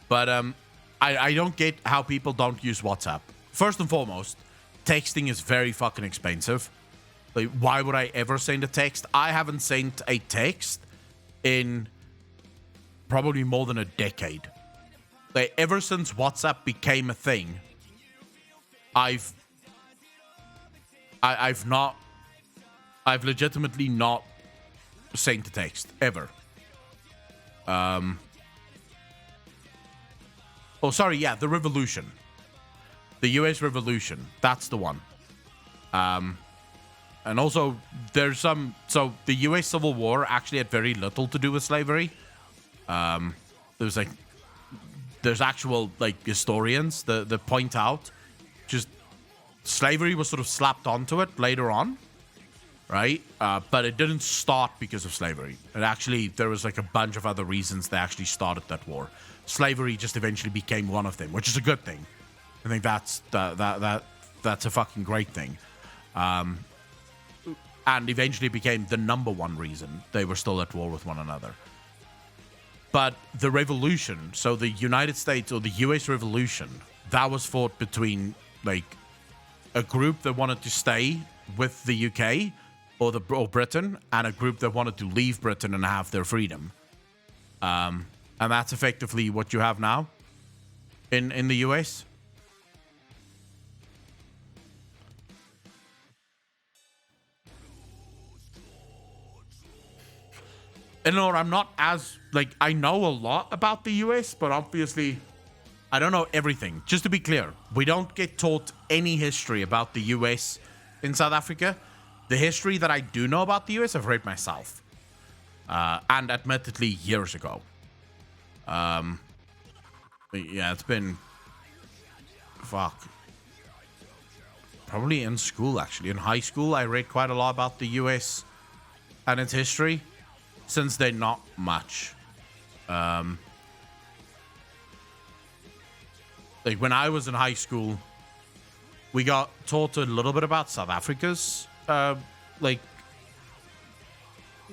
But I don't get how people don't use WhatsApp. First and foremost, texting is very fucking expensive. Like, why would I ever send a text? I haven't sent a text in probably more than a decade. Like, ever since WhatsApp became a thing, I've legitimately not sent a text ever. Oh, sorry, yeah, the Revolution. The US Revolution. That's the one. And also, there's some... So, the US Civil War actually had very little to do with slavery. There's actual, like, historians that point out just slavery was sort of slapped onto it later on. right? But it didn't start because of slavery. It actually, there was like a bunch of other reasons they actually started that war. Slavery just eventually became one of them, which is a good thing. I think that's a fucking great thing. And eventually became the number one reason they were still at war with one another. But the revolution, so the United States or the US Revolution, that was fought between like a group that wanted to stay with the UK or Britain, and a group that wanted to leave Britain and have their freedom. And that's effectively what you have now in the US. And no, I'm not as, like, I know a lot about the US, but obviously I don't know everything. Just to be clear, we don't get taught any history about the US in South Africa. The history that I do know about the US, I've read myself. And admittedly, years ago. But yeah, it's been... Fuck. Probably in school, actually. In high school, I read quite a lot about the US and its history. Since then, not much. Like, when I was in high school, we got taught a little bit about South Africa's, like,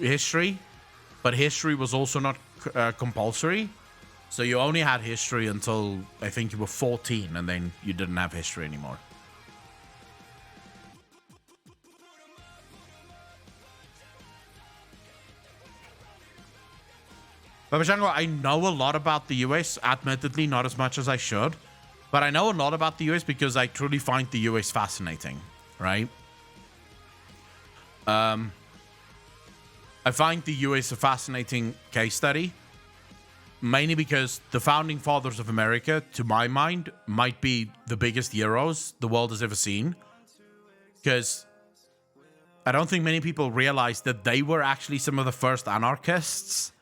history. But history was also not compulsory. So you only had history until, I think you were 14, and then you didn't have history anymore. But I know a lot about the US, admittedly not as much as I should, but I know a lot about the US because I truly find the US fascinating, right? I find the US a fascinating case study, mainly because the founding fathers of America, to my mind, might be the biggest heroes the world has ever seen, because I don't think many people realize that they were actually some of the first anarchists.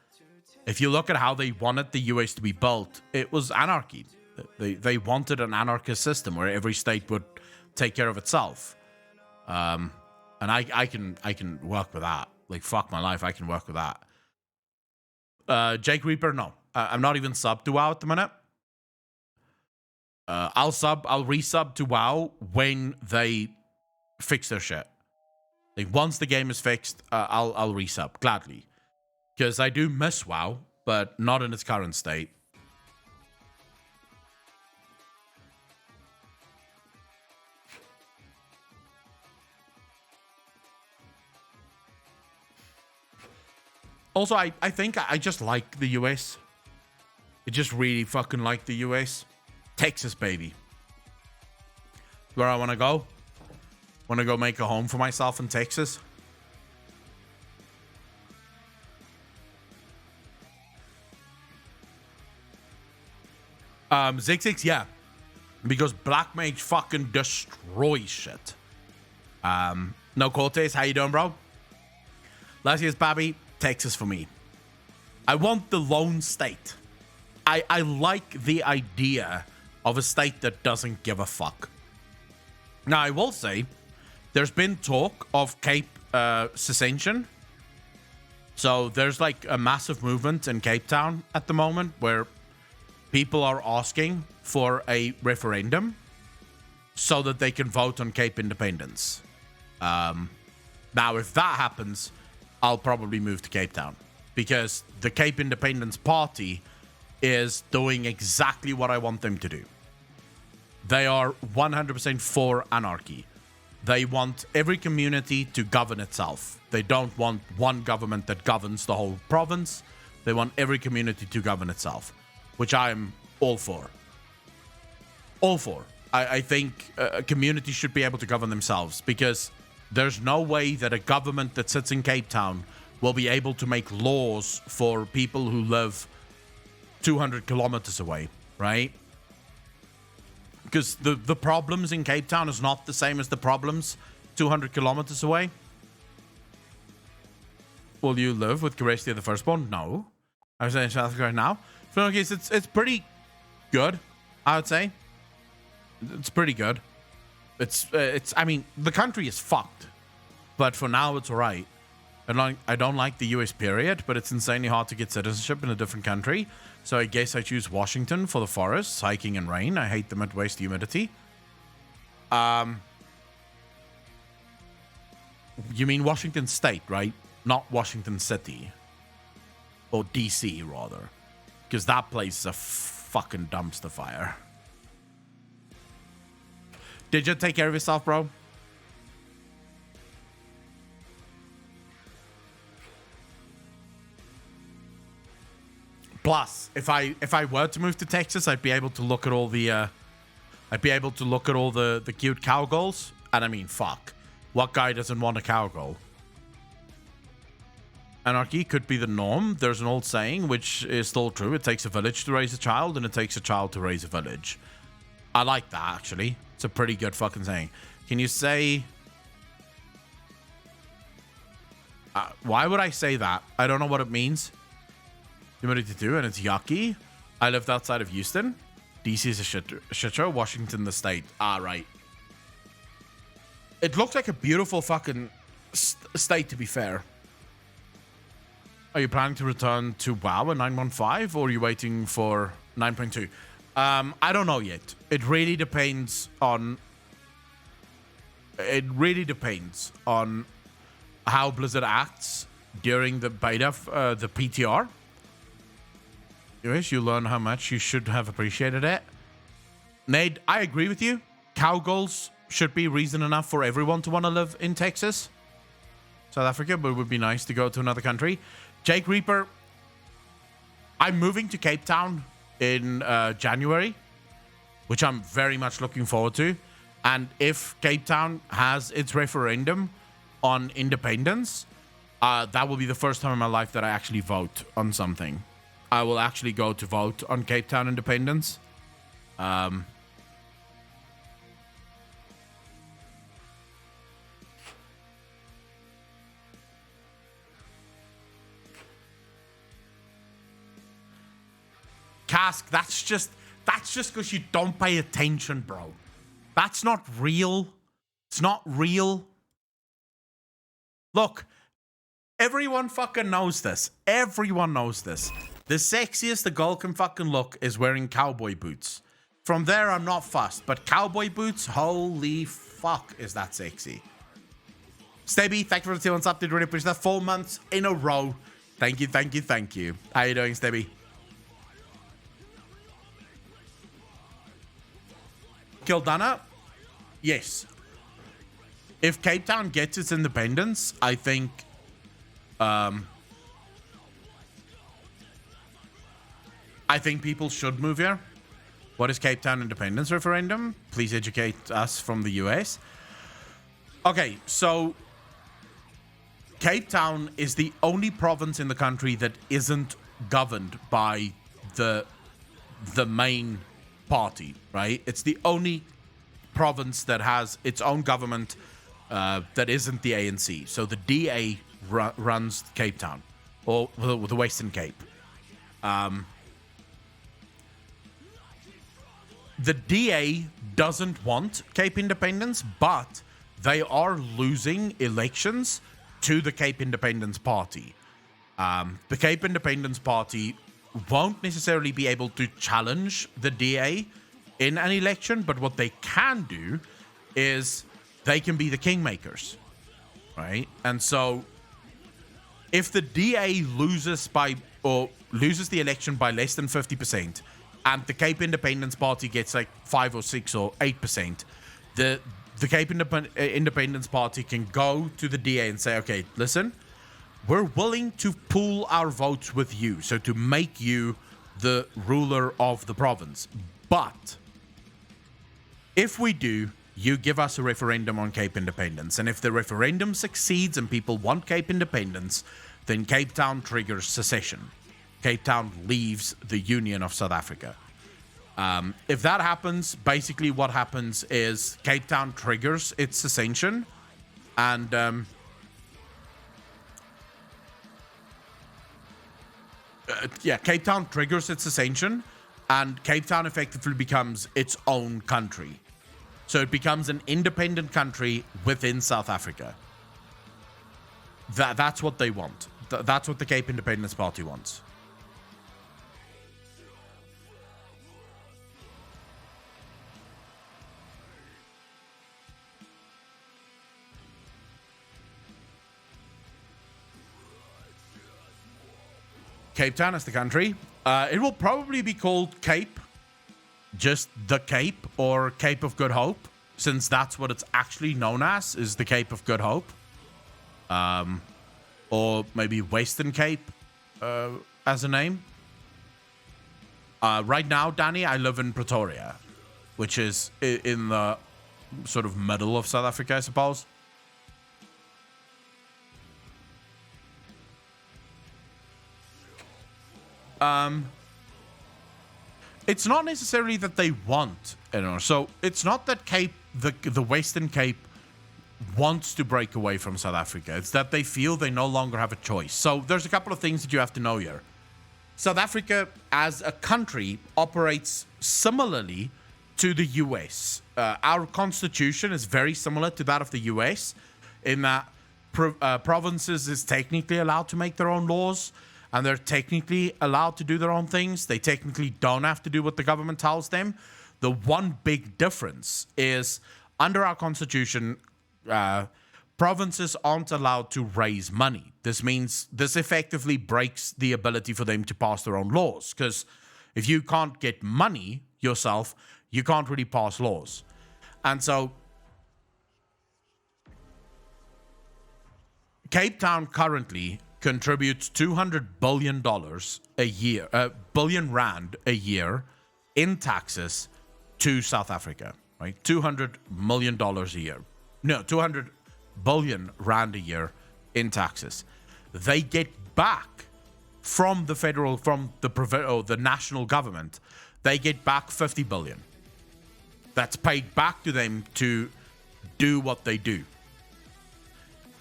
If you look at how they wanted the US to be built, it was anarchy. They wanted an anarchist system where every state would take care of itself. And I can work with that. Like, fuck my life, I can work with that. Jake Reaper, no. I'm not even sub to WoW at the minute. I'll resub to WoW when they fix their shit. Like, once the game is fixed, I'll resub gladly. Because I do miss WoW, but not in its current state. Also, I think I just like the US. I just really fucking like the US. Texas, baby. Where I want to go. Want to go make a home for myself in Texas. Zig, yeah. Because Black Mage fucking destroys shit. No Cortez, how you doing, bro? Last year's Babby, Texas for me. I want the lone state. I like the idea of a state that doesn't give a fuck. Now, I will say, there's been talk of Cape secession. So there's like a massive movement in Cape Town at the moment where people are asking for a referendum so that they can vote on Cape independence. Now, if that happens, I'll probably move to Cape Town because the Cape Independence Party is doing exactly what I want them to do. They are 100% for anarchy. They want every community to govern itself. They don't want one government that governs the whole province. They want every community to govern itself, which I am all for. All for. I think communities should be able to govern themselves because there's no way that a government that sits in Cape Town will be able to make laws for people who live 200 kilometers away, right? Because the problems in Cape Town is not the same as the problems 200 kilometers away. Will you live with Carestia the Firstborn? No. I was in South Africa right now. For no case, it's pretty good, I would say. It's pretty good. It's I mean, the country is fucked. But for now, it's all right. I don't like the US period, but it's insanely hard to get citizenship in a different country. So I guess I choose Washington for the forests, hiking, and rain. I hate the Midwest humidity. You mean Washington State, right? Not Washington City. Or DC, rather. Because that place is a fucking dumpster fire. Did you take care of yourself, bro? Plus, if I were to move to Texas, I'd be able to look at all the the cute cowgirls. And I mean, fuck. What guy doesn't want a cowgirl? Anarchy could be the norm. There's an old saying, which is still true. It takes a village to raise a child, and it takes a child to raise a village. I like that, actually. It's a pretty good fucking saying. Can you say... why would I say that? I don't know what it means. Humidity 2, and it's yucky. I lived outside of Houston. DC is a shit show. Washington, the state. Ah, right. It looks like a beautiful fucking state, to be fair. Are you planning to return to WoW in 9.15, or are you waiting for 9.2? I don't know yet. It really depends on... It really depends on how Blizzard acts during the beta, the PTR. Anyways, you learn how much you should have appreciated it. Nate, I agree with you. Cowgirls should be reason enough for everyone to want to live in Texas. South Africa, but it would be nice to go to another country. Jake Reaper, I'm moving to Cape Town in January, which I'm very much looking forward to. And if Cape Town has its referendum on independence, that will be the first time in my life that I actually vote on something. I will actually go to vote on Cape Town independence. Cask, that's just because you don't pay attention, bro. That's not real. It's not real. Look, everyone fucking knows this. Everyone knows this. The sexiest the girl can fucking look is wearing cowboy boots. From there, I'm not fussed, but cowboy boots, holy fuck, is that sexy. Stebby, thank you for the 2 months up. Did really appreciate that. 4 months in a row. Thank you, thank you, thank you. How you doing, Stebby? Kildana? Yes. If Cape Town gets its independence, I think... I think people should move here. What is Cape Town independence referendum? Please educate us from the US. Okay, so... Cape Town is the only province in the country that isn't governed by the main party, right? It's the only province that has its own government that isn't the ANC. So the DA runs Cape Town, or the Western Cape. The DA doesn't want Cape independence, but they are losing elections to the Cape Independence Party. The Cape Independence Party won't necessarily be able to challenge the DA in an election, but what they can do is they can be the kingmakers, right? And so if the DA loses the election by less than 50%, and the Cape Independence Party gets like 5 or 6 or 8%, the Cape Independence Party can go to the DA and say, okay, listen, we're willing to pool our votes with you, so to make you the ruler of the province. But if we do, you give us a referendum on Cape Independence. And if the referendum succeeds and people want Cape Independence, then Cape Town triggers secession. Cape Town leaves the Union of South Africa. If that happens, basically what happens is Cape Town triggers its secession, and Cape Town triggers its secession, and Cape Town effectively becomes its own country. So it becomes an independent country within South Africa. That's what they want. That's what the Cape Independence Party wants. Cape Town is the country. It will probably be called Cape, just the Cape, or Cape of Good Hope, since that's what it's actually known as, is the Cape of Good Hope. Or maybe Western Cape as a name. Right now, Danny, I live in Pretoria, which is in the sort of middle of South Africa, I suppose. It's not necessarily that they want, so it's not that the Western Cape wants to break away from South Africa. It's that they feel they no longer have a choice. So there's a couple of things that you have to know here. South Africa as a country operates similarly to the US. Our constitution is very similar to that of the US in that provinces is technically allowed to make their own laws, and they're technically allowed to do their own things. They technically don't have to do what the government tells them. The one big difference is under our constitution, provinces aren't allowed to raise money. This means this effectively breaks the ability for them to pass their own laws, because if you can't get money yourself, you can't really pass laws. And so Cape Town currently contributes $200 billion a year, billion rand a year in taxes to South Africa, right? $200 million a year. No, 200 billion rand a year in taxes. They get back from the federal, from the national government, they get back 50 billion. That's paid back to them to do what they do.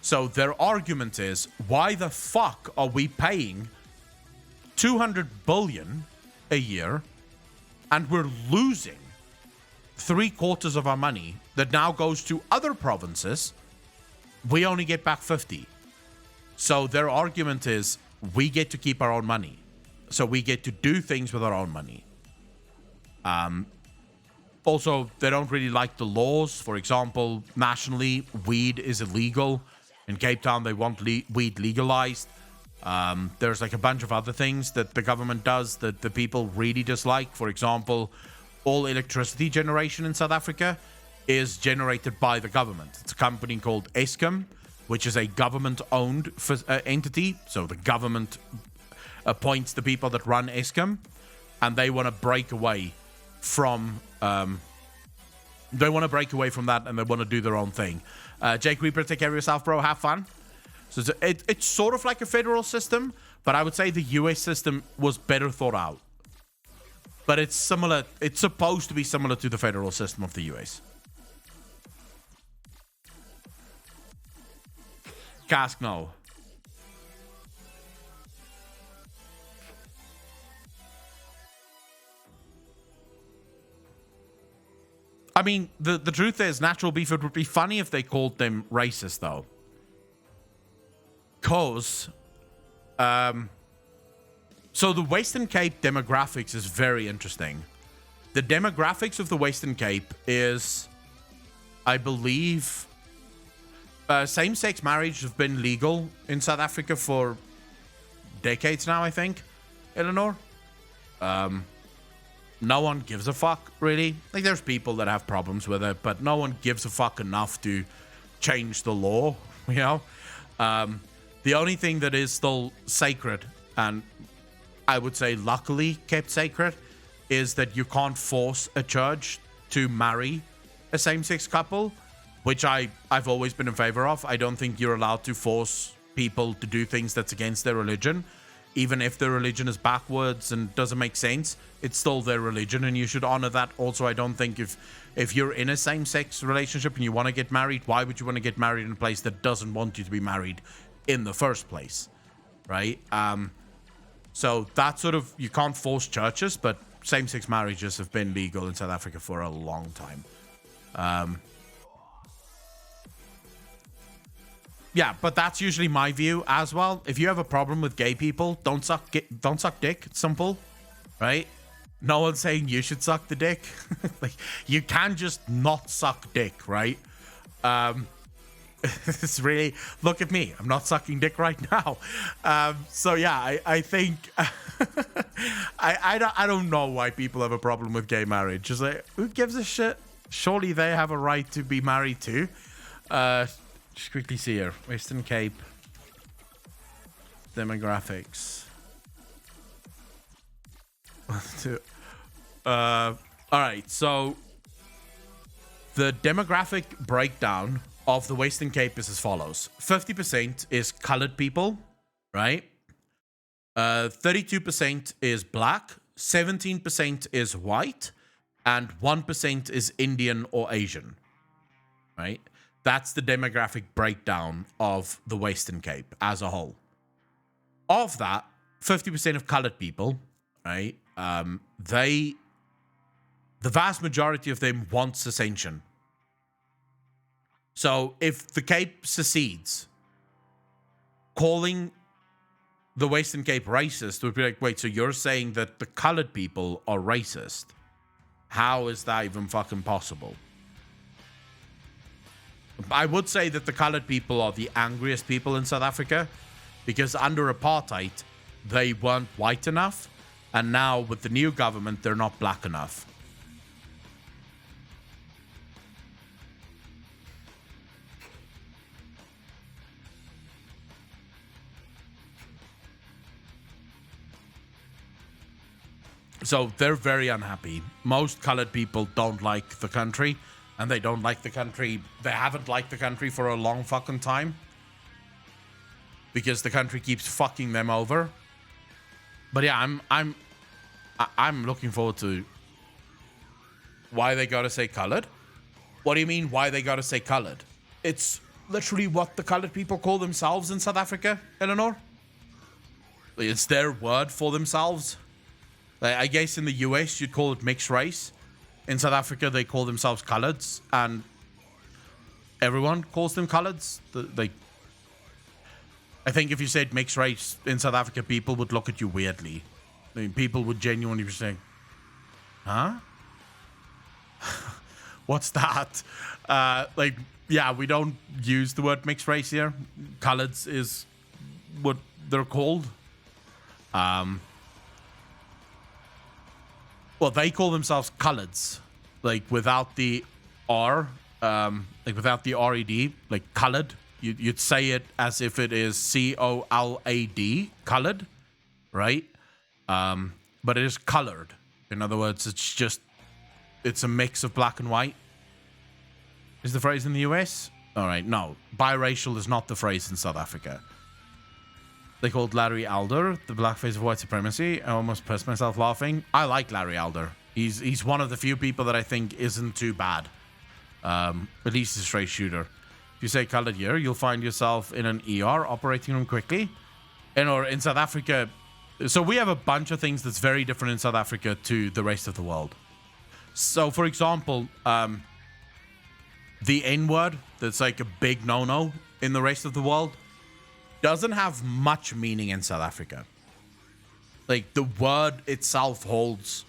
So their argument is, why the fuck are we paying 200 billion a year and we're losing 3/4 of our money that now goes to other provinces? We only get back 50. So their argument is, we get to keep our own money. So we get to do things with our own money. Also, they don't really like the laws. For example, nationally, weed is illegal. In Cape Town, they want weed legalized. There's like a bunch of other things that the government does that the people really dislike. For example, all electricity generation in South Africa is generated by the government. It's a company called Eskom, which is a government-owned entity. So the government appoints the people that run Eskom, and they want to break away from that, and they want to do their own thing. Jake Reaper, take care of yourself, bro. Have fun. So it's sort of like a federal system, but I would say the US system was better thought out. But it's similar. It's supposed to be similar to the federal system of the US. Cask, no. I mean, the truth is, natural beef, it would be funny if they called them racist, though. Because, so the Western Cape demographics is very interesting. The demographics of the Western Cape is, I believe, same-sex marriage have been legal in South Africa for decades now, I think, Eleanor. No one gives a fuck, really. Like, there's people that have problems with it, but no one gives a fuck enough to change the law, you know? The only thing that is still sacred, and I would say luckily kept sacred, is that you can't force a church to marry a same-sex couple, which I've always been in favor of. I don't think you're allowed to force people to do things that's against their religion. Even if their religion is backwards and doesn't make sense, it's still their religion, and you should honor that. Also, I don't think if you're in a same-sex relationship and you want to get married, why would you want to get married in a place that doesn't want you to be married in the first place, right? So that sort of, you can't force churches, but same-sex marriages have been legal in South Africa for a long time. Yeah, but that's usually my view as well. If you have a problem with gay people, don't suck dick. It's simple, right? No one's saying you should suck the dick. Like, you can just not suck dick, right? It's really, look at me. I'm not sucking dick right now. So yeah, I think I don't know why people have a problem with gay marriage. Just like, who gives a shit? Surely they have a right to be married too. Just quickly see here. Western Cape demographics. All right, so the demographic breakdown of the Western Cape is as follows. 50% is colored people, right? 32% is black, 17% is white, and 1% is Indian or Asian, right? That's the demographic breakdown of the Western Cape as a whole. Of that, 50% of colored people, right? The vast majority of them want secession. So if the Cape secedes, calling the Western Cape racist would be like, wait, so you're saying that the colored people are racist? How is that even fucking possible? I would say that the colored people are the angriest people in South Africa because under apartheid, they weren't white enough. And now with the new government, they're not black enough. So they're very unhappy. Most colored people don't like the country, and they don't like the country. They haven't liked the country for a long fucking time because the country keeps fucking them over. But yeah, I'm looking forward to why they gotta say colored. What do you mean? Why they gotta say colored? It's literally what the colored people call themselves in South Africa, Eleanor. It's their word for themselves. I guess in the US you'd call it mixed race. In South Africa they call themselves coloreds, and everyone calls them coloreds. I think if you said mixed race in South Africa, people would look at you weirdly. I mean, people would genuinely be saying, huh? What's that? Yeah, we don't use the word mixed race here. Coloreds is what they're called. Well, they call themselves coloreds, like without the R, like without the R-E-D, like colored. You'd say it as if it is C-O-L-A-D, colored, right? But it is colored. In other words, it's a mix of black and white. Is the phrase in the US? All right, no. Biracial is not the phrase in South Africa. They called Larry Alder the blackface of white supremacy. I almost pissed myself laughing. I like Larry Alder. He's one of the few people that I think isn't too bad. At least a straight shooter. If you say colored here, you'll find yourself in an ER operating room quickly. Or in South Africa. So we have a bunch of things that's very different in South Africa to the rest of the world. So, for example, the N-word, that's like a big no-no in the rest of the world, doesn't have much meaning in South Africa. Like, the word itself holds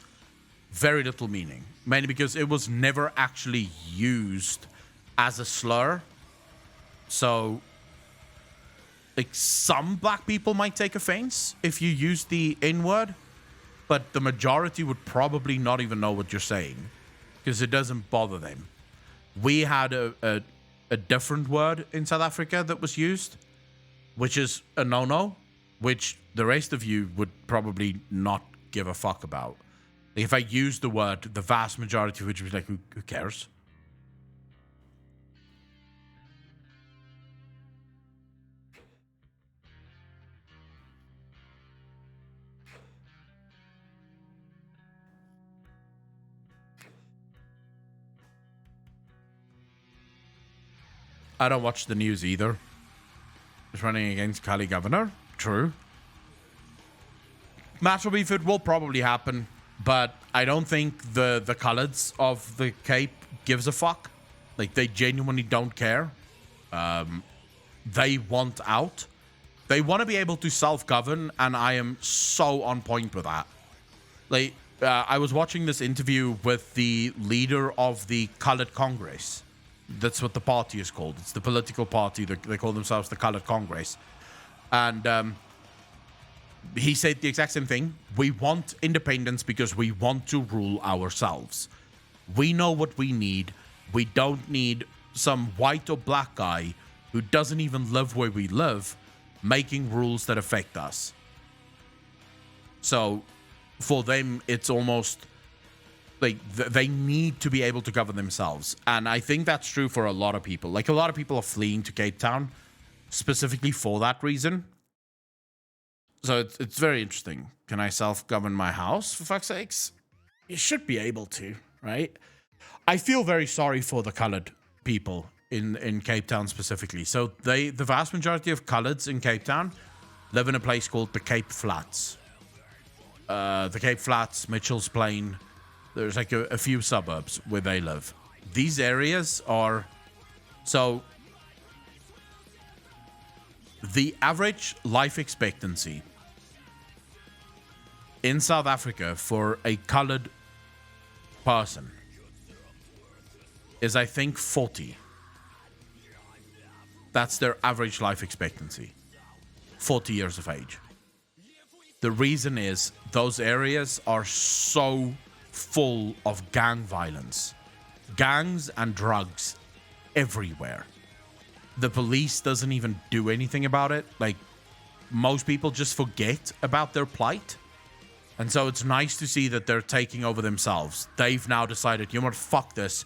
very little meaning. Mainly because it was never actually used as a slur. So, like, some black people might take offense if you use the N-word, but the majority would probably not even know what you're saying because it doesn't bother them. We had a different word in South Africa that was used, which is a no-no, which the rest of you would probably not give a fuck about. Like, if I use the word, the vast majority of which would be like, who cares? I don't watch the news either. Just running against Cali governor. True. Match will be fit will probably happen, but I don't think the coloreds of the Cape gives a fuck. Like, they genuinely don't care. they want out. They want to be able to self-govern, and I am so on point with that. Like, I was watching this interview with the leader of the Colored Congress. That's what the party is called. It's the political party. They call themselves the Colored Congress. And he said the exact same thing. We want independence because we want to rule ourselves. We know what we need. We don't need some white or black guy who doesn't even live where we live making rules that affect us. So for them, it's almost like they need to be able to govern themselves. And I think that's true for a lot of people. Like, a lot of people are fleeing to Cape Town specifically for that reason. So it's very interesting. Can I self-govern my house, for fuck's sakes? You should be able to, right? I feel very sorry for the colored people in Cape Town specifically. So the vast majority of coloreds in Cape Town live in a place called the Cape Flats. The Cape Flats, Mitchell's Plain, there's like a few suburbs where they live. These areas are... So the average life expectancy in South Africa for a colored person is, I think, 40. That's their average life expectancy. 40 years of age. The reason is those areas are so full of gang violence. Gangs and drugs everywhere. The police doesn't even do anything about it. Like, most people just forget about their plight. And so it's nice to see that they're taking over themselves. They've now decided, you know what, fuck this.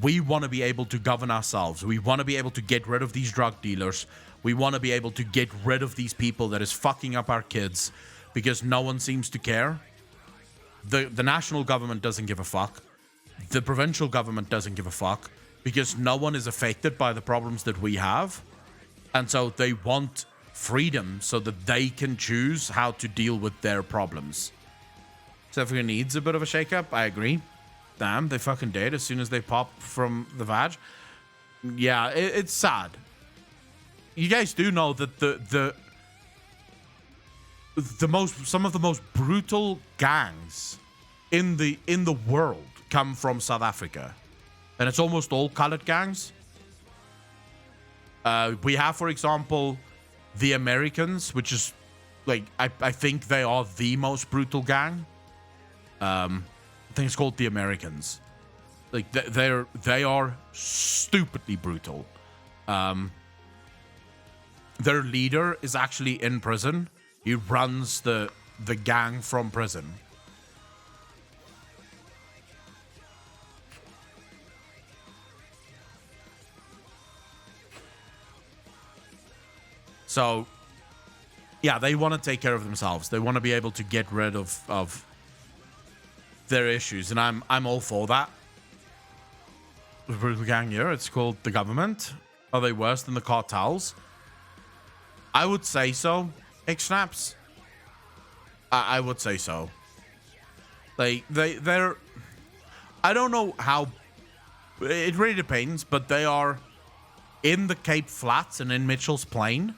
We want to be able to govern ourselves. We want to be able to get rid of these drug dealers. We want to be able to get rid of these people that is fucking up our kids because no one seems to care. The national government doesn't give a fuck. The provincial government doesn't give a fuck because no one is affected by the problems that we have. And so they want freedom so that they can choose how to deal with their problems. South Africa needs a bit of a shakeup. I agree. Damn, they fucking did as soon as they popped from the vag. Yeah, it's sad. You guys do know that some of the most brutal gangs in the world come from South Africa, and it's almost all colored gangs. We have, for example, the Americans, which is like I think they are the most brutal gang. I think it's called the Americans. Like they are stupidly brutal. Their leader is actually in prison. He runs the gang from prison. So, yeah, they want to take care of themselves. They want to be able to get rid of their issues, and I'm all for that. The brutal gang here, it's called the government. Are they worse than the cartels? I would say so. X-Snaps. I would say so. Like, they're... I don't know how... It really depends, but they are in the Cape Flats and in Mitchell's Plain.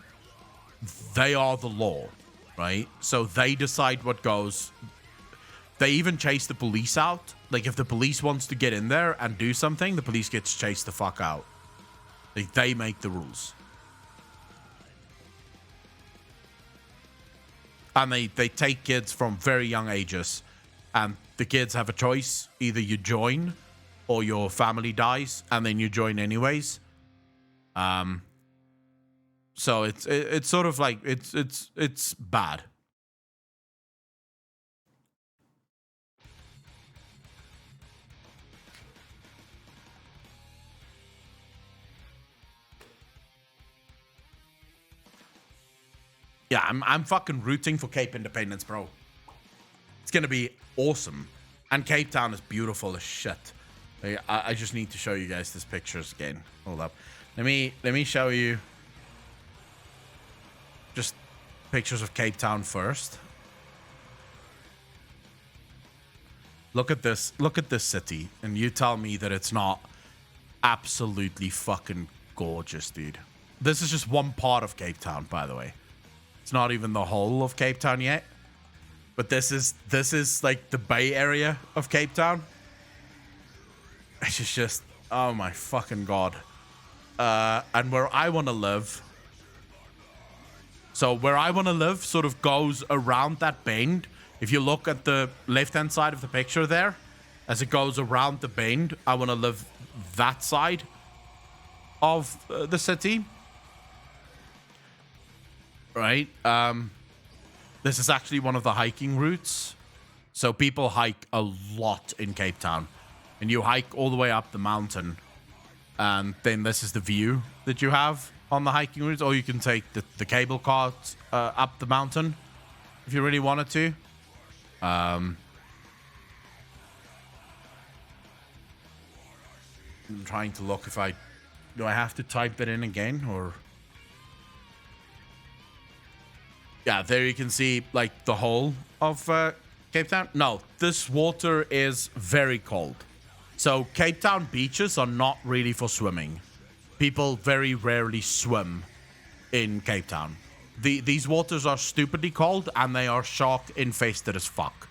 They are the law, right? So they decide what goes. They even chase the police out. Like, if the police wants to get in there and do something, the police gets chased the fuck out. Like, they make the rules. And they take kids from very young ages. And the kids have a choice. Either you join or your family dies, and then you join anyways. So it's sort of like it's bad. Yeah, I'm fucking rooting for Cape Independence, bro. It's gonna be awesome, and Cape Town is beautiful as shit. I just need to show you guys this pictures again. Hold up, let me show you just pictures of Cape Town first. Look at this city, and you tell me that it's not absolutely fucking gorgeous, dude. This is just one part of Cape Town, by the way. It's not even the whole of Cape Town yet. But this is like the Bay Area of Cape Town. It's just oh my fucking god. And where I want to live. So where I want to live sort of goes around that bend. If you look at the left-hand side of the picture there, as it goes around the bend, I want to live that side of the city. Right? This is actually one of the hiking routes. So people hike a lot in Cape Town. And you hike all the way up the mountain. And then this is the view that you have on the hiking routes. Or you can take the cable car up the mountain if you really wanted to. I'm trying to look if do I have to type it in again or... Yeah, there you can see like the whole of Cape Town. No, this water is very cold. So Cape Town beaches are not really for swimming. People very rarely swim in Cape Town. These waters are stupidly cold and they are shark infested as fuck.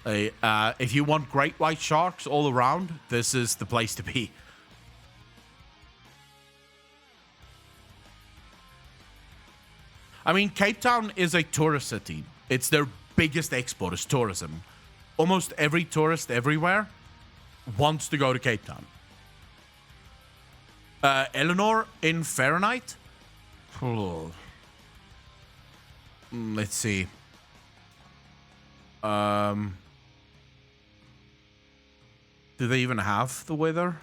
If you want great white sharks all around, this is the place to be. I mean, Cape Town is a tourist city. It's their biggest export is tourism. Almost every tourist everywhere wants to go to Cape Town. Eleanor in Fahrenheit? Let's see. Do they even have the weather?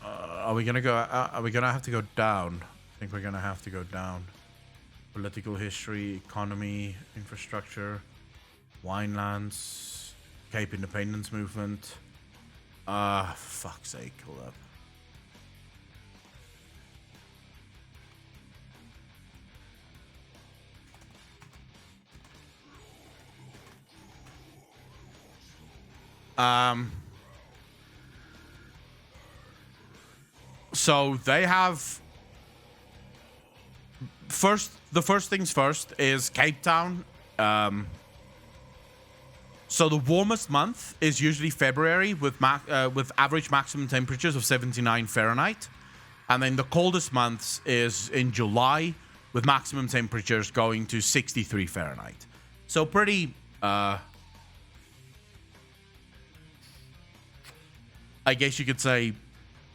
Are we gonna go? Are we gonna have to go down? I think we're gonna have to go down. Political history, economy, infrastructure, winelands, Cape Independence Movement. Fuck's sake, hold up. So they have the first things first is Cape Town. So the warmest month is usually February with average maximum temperatures of 79 Fahrenheit. And then the coldest months is in July with maximum temperatures going to 63 Fahrenheit. So pretty I guess you could say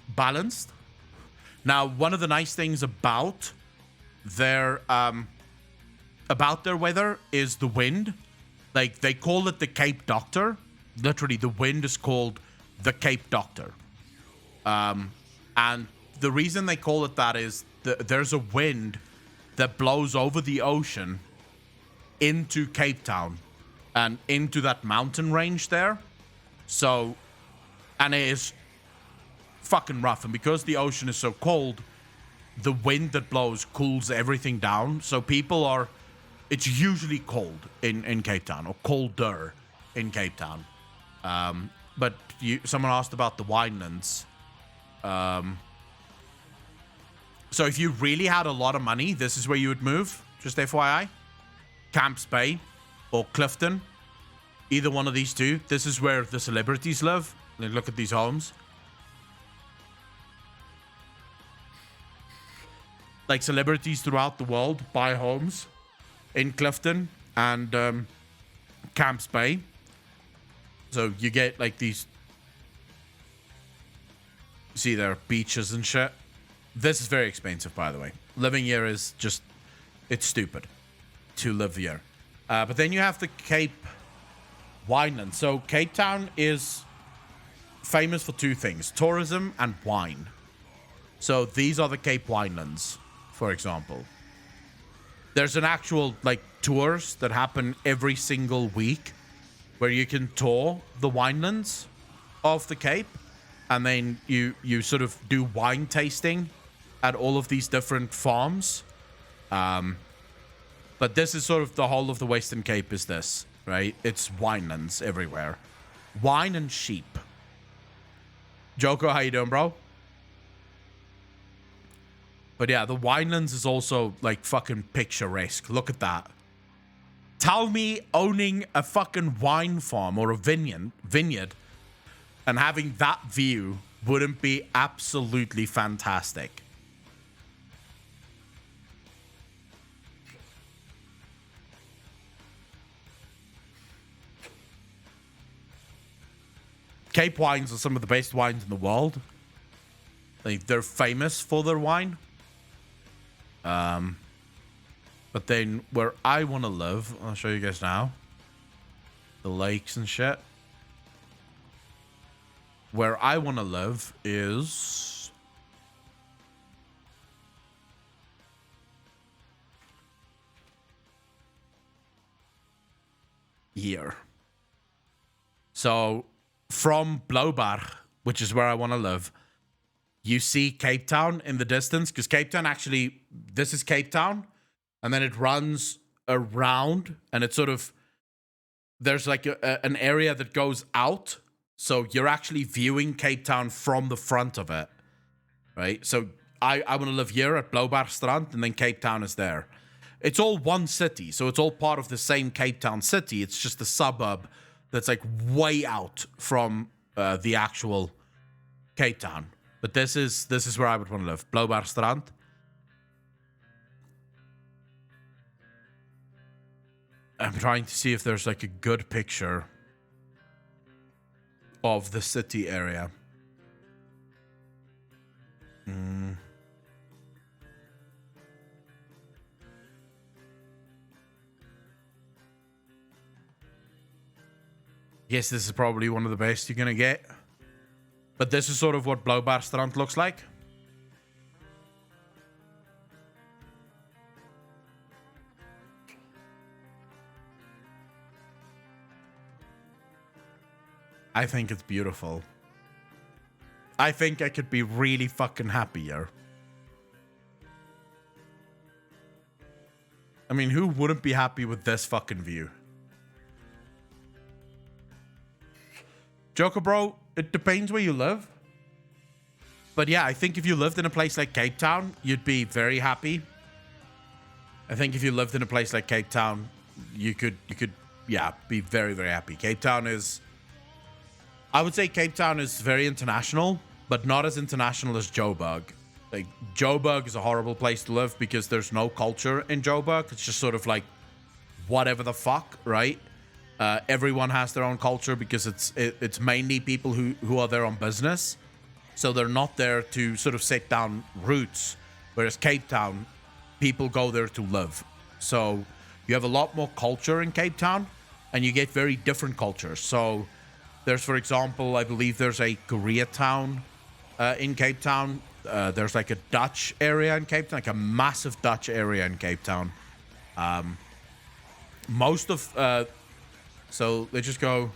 balanced. Now, one of the nice things about their weather is the wind. Like, they call it the Cape Doctor. Literally, the wind is called the Cape Doctor. And the reason they call it that is there's a wind that blows over the ocean into Cape Town and into that mountain range there. So, and it is fucking rough, and because the ocean is so cold, the wind that blows cools everything down. So it's usually cold in Cape Town, or colder in Cape Town. But someone asked about the winelands. So if you really had a lot of money, this is where you would move, just FYI. Camps Bay or Clifton, either one of these two. This is where the celebrities live. Look at these homes. Like, celebrities throughout the world buy homes in Clifton and Camps Bay. So you get like these, see there, beaches and shit. This is very expensive, by the way. Living here is just, it's stupid to live here. But then you have the Cape Wineland. So Cape Town is famous for two things, tourism and wine. So these are the Cape Winelands, for example. There's an actual, like, tours that happen every single week where you can tour the winelands of the Cape, and then you sort of do wine tasting at all of these different farms. But this is sort of the whole of the Western Cape is this, right? It's winelands everywhere. Wine and sheep. Joko, how you doing, bro? But yeah, the Winelands is also like fucking picturesque. Look at that. Tell me owning a fucking wine farm or a vineyard and having that view wouldn't be absolutely fantastic. Cape wines are some of the best wines in the world. Like, they're famous for their wine. But then where I want to live, I'll show you guys now. The lakes and shit. Where I want to live is here. So from Blaubar, which is where I want to live, you see Cape Town in the distance, because Cape Town actually, this is Cape Town, and then it runs around, and it's sort of, there's like an area that goes out, so you're actually viewing Cape Town from the front of it, right? So I want to live here at Blaubar Strand, and then Cape Town is there. It's all one city, so it's all part of the same Cape Town city. It's just a suburb that's like way out from the actual Cape Town. But this is where I would want to live. Blaubar Strand. I'm trying to see if there's like a good picture of the city area. Yes, this is probably one of the best you're gonna get. But this is sort of what Blaubar Strand looks like. I think it's beautiful. I think I could be really fucking happy here. I mean, who wouldn't be happy with this fucking view? Joker bro, it depends where you live. But yeah, I think if you lived in a place like Cape Town, you'd be very happy. I think if you lived in a place like Cape Town, you could yeah, be very, very happy. Cape Town is, I would say Cape Town is very international, but not as international as Joburg. Like, Joburg is a horrible place to live because there's no culture in Joburg. It's just sort of like whatever the fuck, right? Everyone has their own culture because it's mainly people who are there on business. So they're not there to sort of set down roots. Whereas Cape Town, people go there to live. So you have a lot more culture in Cape Town, and you get very different cultures. So there's, for example, I believe there's a Koreatown in Cape Town. There's like a Dutch area in Cape Town, like a massive Dutch area in Cape Town. Most of... so let's just go...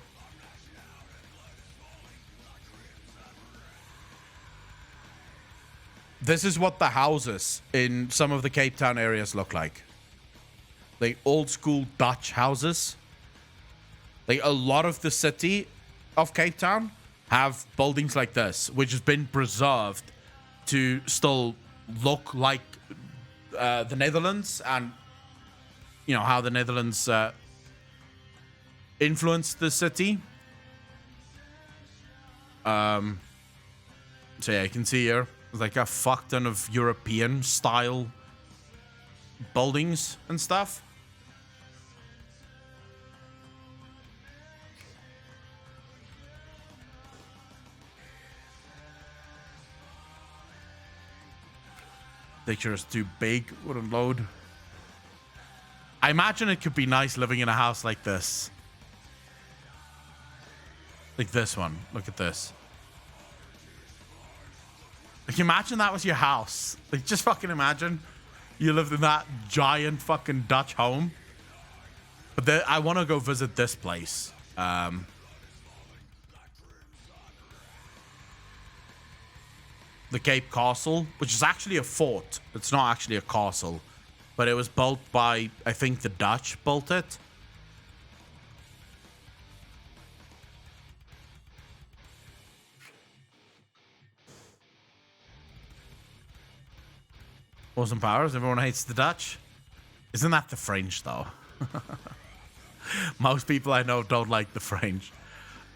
This is what the houses in some of the Cape Town areas look like. Like old school Dutch houses. Like a lot of the city of Cape Town have buildings like this, which has been preserved to still look like the Netherlands, and you know how the Netherlands influenced the city. So yeah, you can see here like a fuck ton of European style buildings and stuff. Picture is too big, wouldn't load. I imagine it could be nice living in a house like this. Like this one. Look at this. Like, imagine that was your house. Like, just fucking imagine you lived in that giant fucking Dutch home. But I want to go visit this place. The Cape Castle, which is actually a fort. It's not actually a castle. But it was built by, I think the Dutch built it. Awesome powers. Everyone hates the Dutch. Isn't that the French, though? Most people I know don't like the French.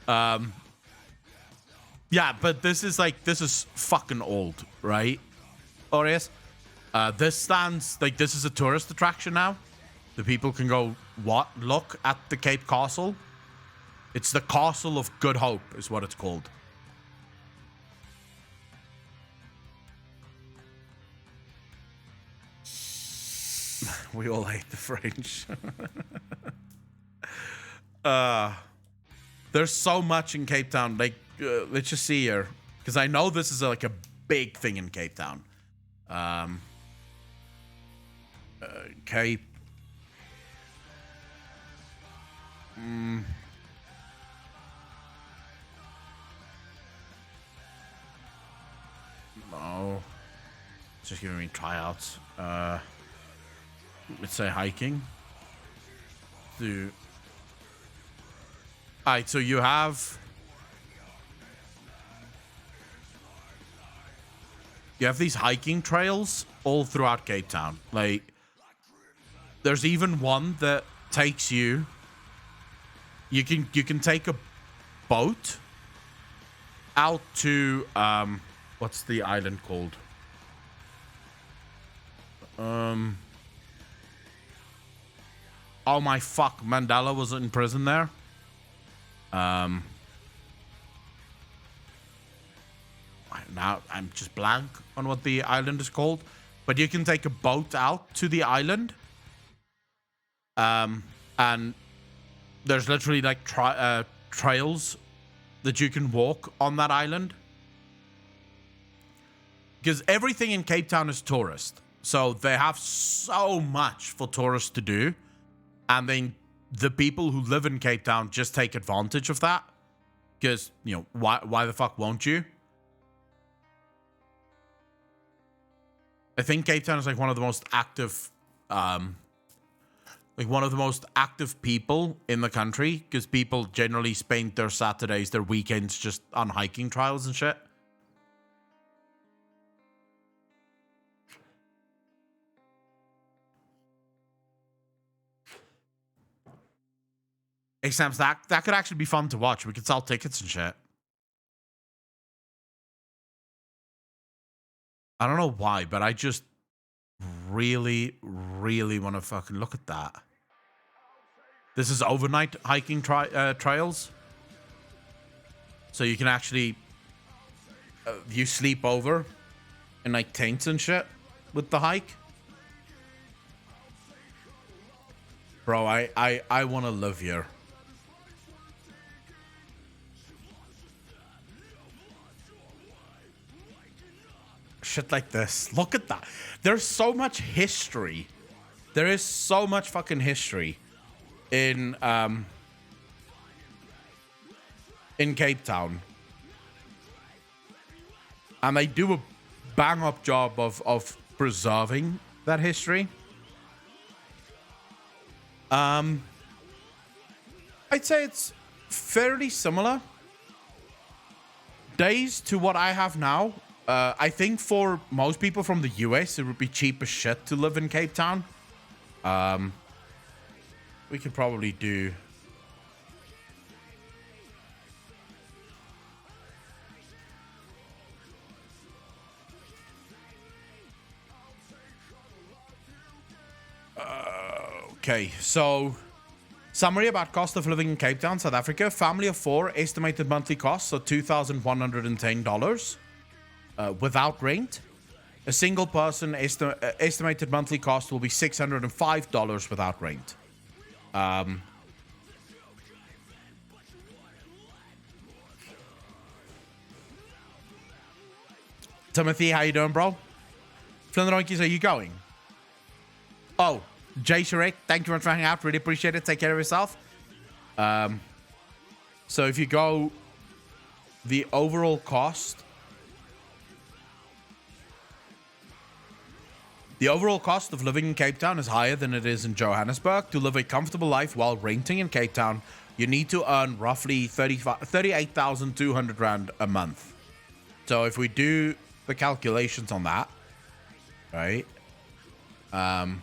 Yeah, but this is fucking old, right? Aureus? This is a tourist attraction now. The people can go, look at the Cape Castle. It's the Castle of Good Hope, is what it's called. We all hate the French. There's so much in Cape Town. Like, let's just see here, because I know this is like a big thing in Cape Town. Cape. No. It's just giving me tryouts. Let's say hiking. Alright, so you have these hiking trails all throughout Cape Town. Like, there's even one that takes you. You can take a boat out to what's the island called? Oh my fuck, Mandela was in prison there. Now I'm just blank on what the island is called, but you can take a boat out to the island, and there's literally like trails that you can walk on that island, because everything in Cape Town is tourist, so they have so much for tourists to do, and then the people who live in Cape Town just take advantage of that, because, you know, why the fuck won't you? I think Cape Town is like one of the most active, people in the country, because people generally spend their Saturdays, their weekends just on hiking trails and shit. Hey, Sam, that could actually be fun to watch. We could sell tickets and shit. I don't know why, but I just really, really want to fucking look at that. This is overnight hiking trails. So you can actually... you sleep over in like tents and shit with the hike. Bro, I want to live here. Shit like this. Look at that. There's so much history. There is so much fucking history in Cape Town. And they do a bang up job of preserving that history. I'd say it's fairly similar days to what I have now. I think for most people from the US, it would be cheap as shit to live in Cape Town. We could probably do... Okay, so... Summary about cost of living in Cape Town, South Africa. Family of 4, estimated monthly costs are $2,110 without rent. A single person estimated monthly cost will be $605 without rent. Timothy, how you doing, bro? Flintronkies, are you going? Oh, Jay Sharek, thank you very much for hanging out. Really appreciate it. Take care of yourself. So if you go, the overall cost... The overall cost of living in Cape Town is higher than it is in Johannesburg. To live a comfortable life while renting in Cape Town, you need to earn roughly 38,200 Rand a month. So if we do the calculations on that, right? Um,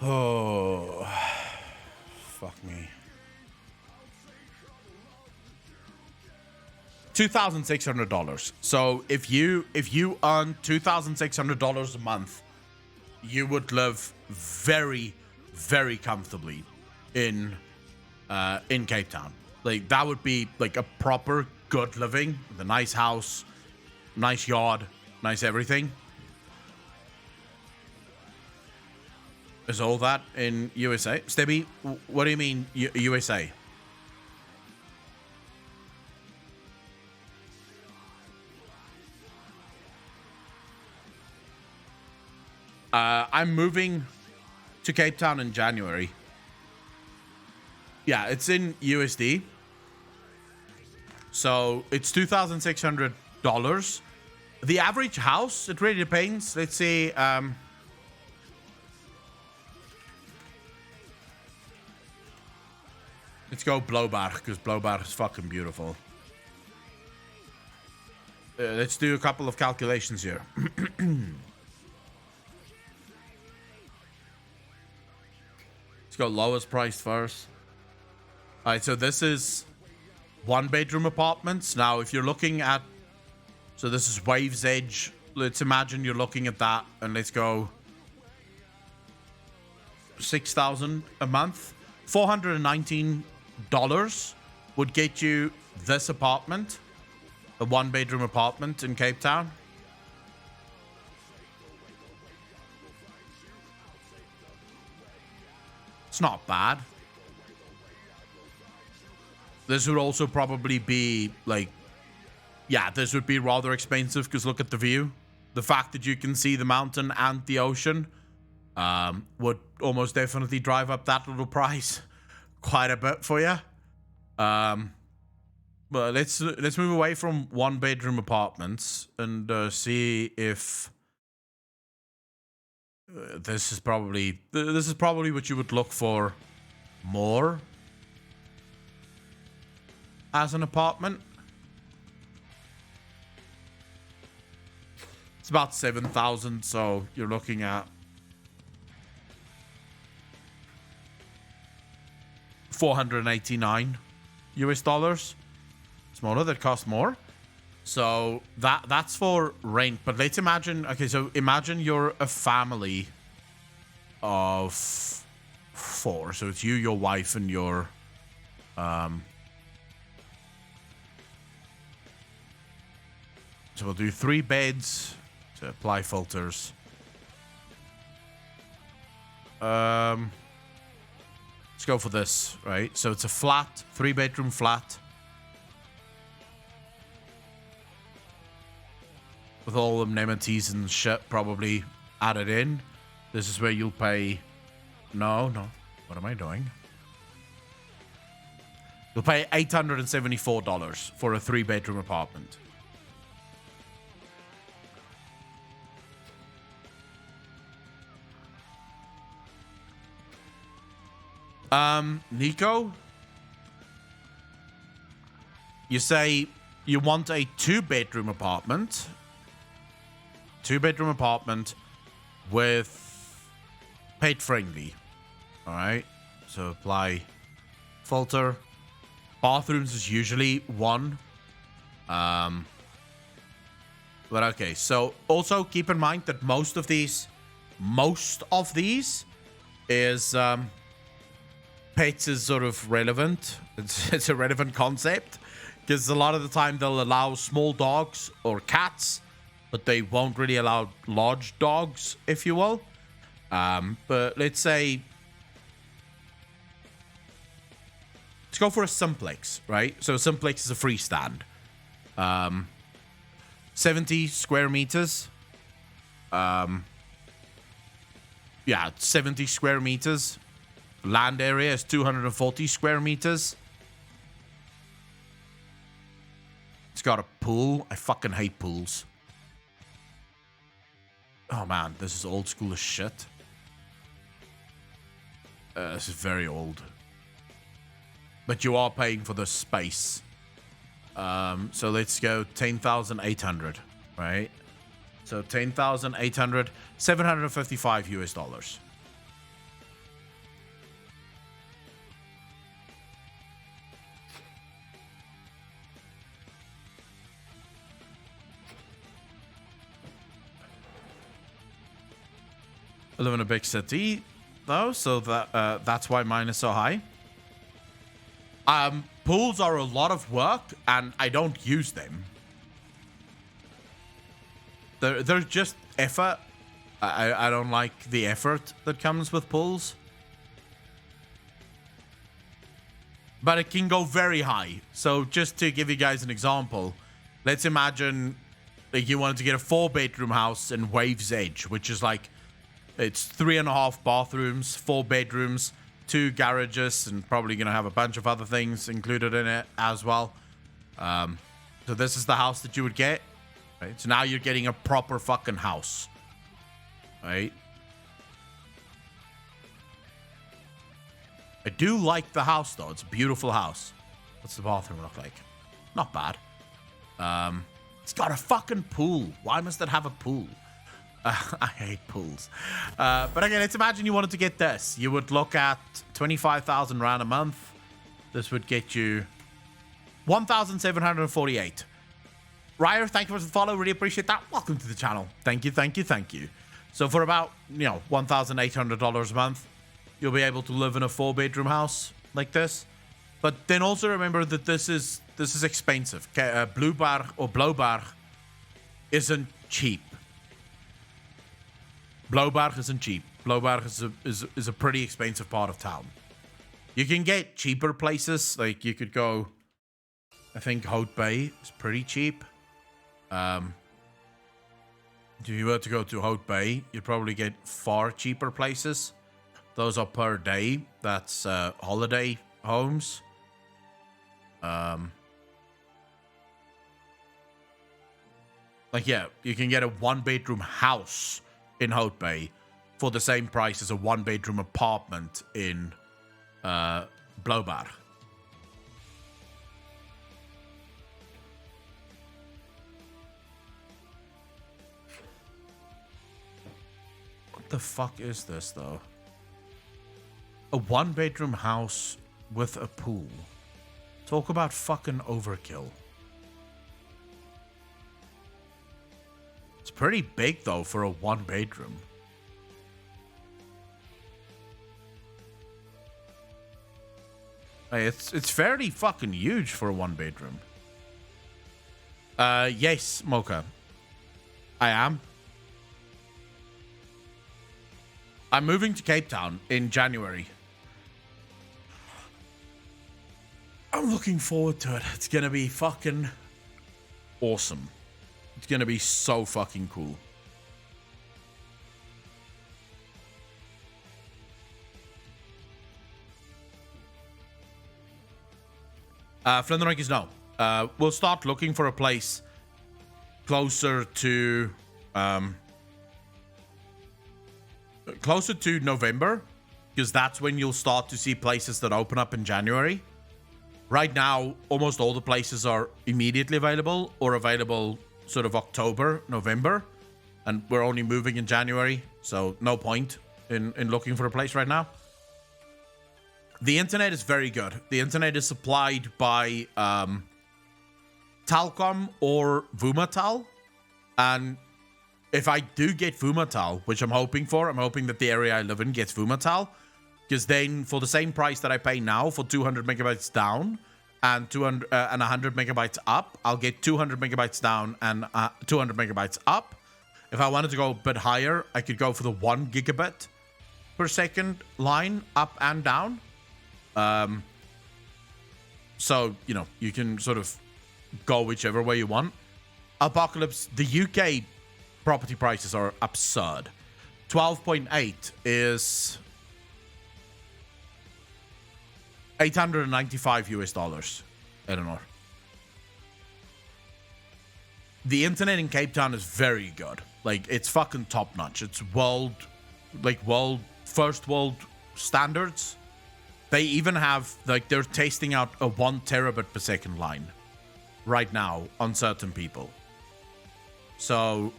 oh, fuck me. $2,600. So if you earn $2,600 a month, you would live very, very comfortably in Cape Town. Like that would be like a proper good living, with a nice house, nice yard, nice everything. Is all that in USA? Stebby, what do you mean USA? I'm moving to Cape Town in January. Yeah, it's in USD. So it's $2,600. The average house, it really depends. Let's say, let's go Blowback, because Blowback is fucking beautiful. Let's do a couple of calculations here. Let's go lowest price first. All right, so this is 1-bedroom apartments. Now, if you're looking at, so this is Waves Edge. Let's imagine you're looking at that, and let's go $6,000 a month. $419 would get you this apartment, a 1-bedroom apartment in Cape Town. It's not bad. This would also probably be like, yeah, this would be rather expensive because look at the view. The fact that you can see the mountain and the ocean would almost definitely drive up that little price quite a bit for you. But let's move away from 1-bedroom apartments and see if this is probably what you would look for more as an apartment. It's about 7,000, so you're looking at $489 US. Smaller, that cost more. So that's for rent. But let's imagine, okay, so imagine you're a family of 4. So it's you, your wife, and your so we'll do 3 beds to apply filters. Let's go for this, right? So it's a flat, 3-bedroom flat. With all the amenities and shit probably added in. This is where you'll pay... No. What am I doing? You'll pay $874 for a 3-bedroom apartment. Nico? You say you want a 2-bedroom apartment. 2-bedroom apartment with pet friendly. All right. So apply filter. Bathrooms is usually 1. But okay. So also keep in mind that most of these is pets is sort of relevant. It's a relevant concept because a lot of the time they'll allow small dogs or cats, but they won't really allow large dogs, if you will. But let's say, let's go for a simplex, right? So a simplex is a freestand. 70 square meters. Yeah, 70 square meters. Land area is 240 square meters. It's got a pool. I fucking hate pools. Oh man, this is old school as shit. This is very old. but you are paying for the space. So let's go 10,800, right? So 10,800, $755. I live in a big city, though, so that's why mine is so high. Pools are a lot of work, and I don't use them. They're just effort. I don't like the effort that comes with pools. But it can go very high. So just to give you guys an example, let's imagine like you wanted to get a 4-bedroom house in Waves Edge, which is like, it's 3.5 bathrooms, 4 bedrooms, 2 garages, and probably going to have a bunch of other things included in it as well. So this is the house that you would get. Right? So now you're getting a proper fucking house. Right? I do like the house, though. It's a beautiful house. What's the bathroom look like? Not bad. It's got a fucking pool. Why must it have a pool? I hate pools. But again, let's imagine you wanted to get this. You would look at 25,000 rand a month. This would get you 1,748. Ryer, thank you for the follow. Really appreciate that. Welcome to the channel. Thank you, thank you, thank you. So for about, $1,800 a month, you'll be able to live in a 4-bedroom house like this. But then also remember that this is expensive. Blueberg or Blauberg isn't cheap. Blauberg isn't cheap. Blauberg is a pretty expensive part of town. You can get cheaper places. Like you could go, I think Hout Bay is pretty cheap. If you were to go to Hout Bay, you'd probably get far cheaper places. Those are per day. That's holiday homes. Like yeah, you can get a 1-bedroom house in Hout Bay for the same price as a 1-bedroom apartment in Blauberg. What the fuck is this, though? A 1-bedroom house with a pool. Talk about fucking overkill. It's pretty big, though, for a 1-bedroom. Hey, it's fairly fucking huge for a 1-bedroom. Yes, Mocha. I am. I'm moving to Cape Town in January. I'm looking forward to it. It's gonna be fucking awesome. It's gonna be so fucking cool. Flinderink is no. We'll start looking for a place closer to November, because that's when you'll start to see places that open up in January. Right now, almost all the places are immediately available or available sort of October, November, and we're only moving in January, so no point in looking for a place right now. The internet is very good. The internet is supplied by Talcom or Vumatal, and if I do get Vumatal, which I'm hoping for, I'm hoping that the area I live in gets Vumatal, because then for the same price that I pay now for 200 megabytes down and 100 megabytes up, I'll get 200 megabytes down and 200 megabytes up. If I wanted to go a bit higher, I could go for the 1 gigabit per second line up and down. So, you can sort of go whichever way you want. Apocalypse, the UK property prices are absurd. 12.8 is $895 I don't know. The internet in Cape Town is very good. Like, it's fucking top notch. It's first world standards. They even have, like, they're testing out a 1 terabit per second line right now on certain people. So,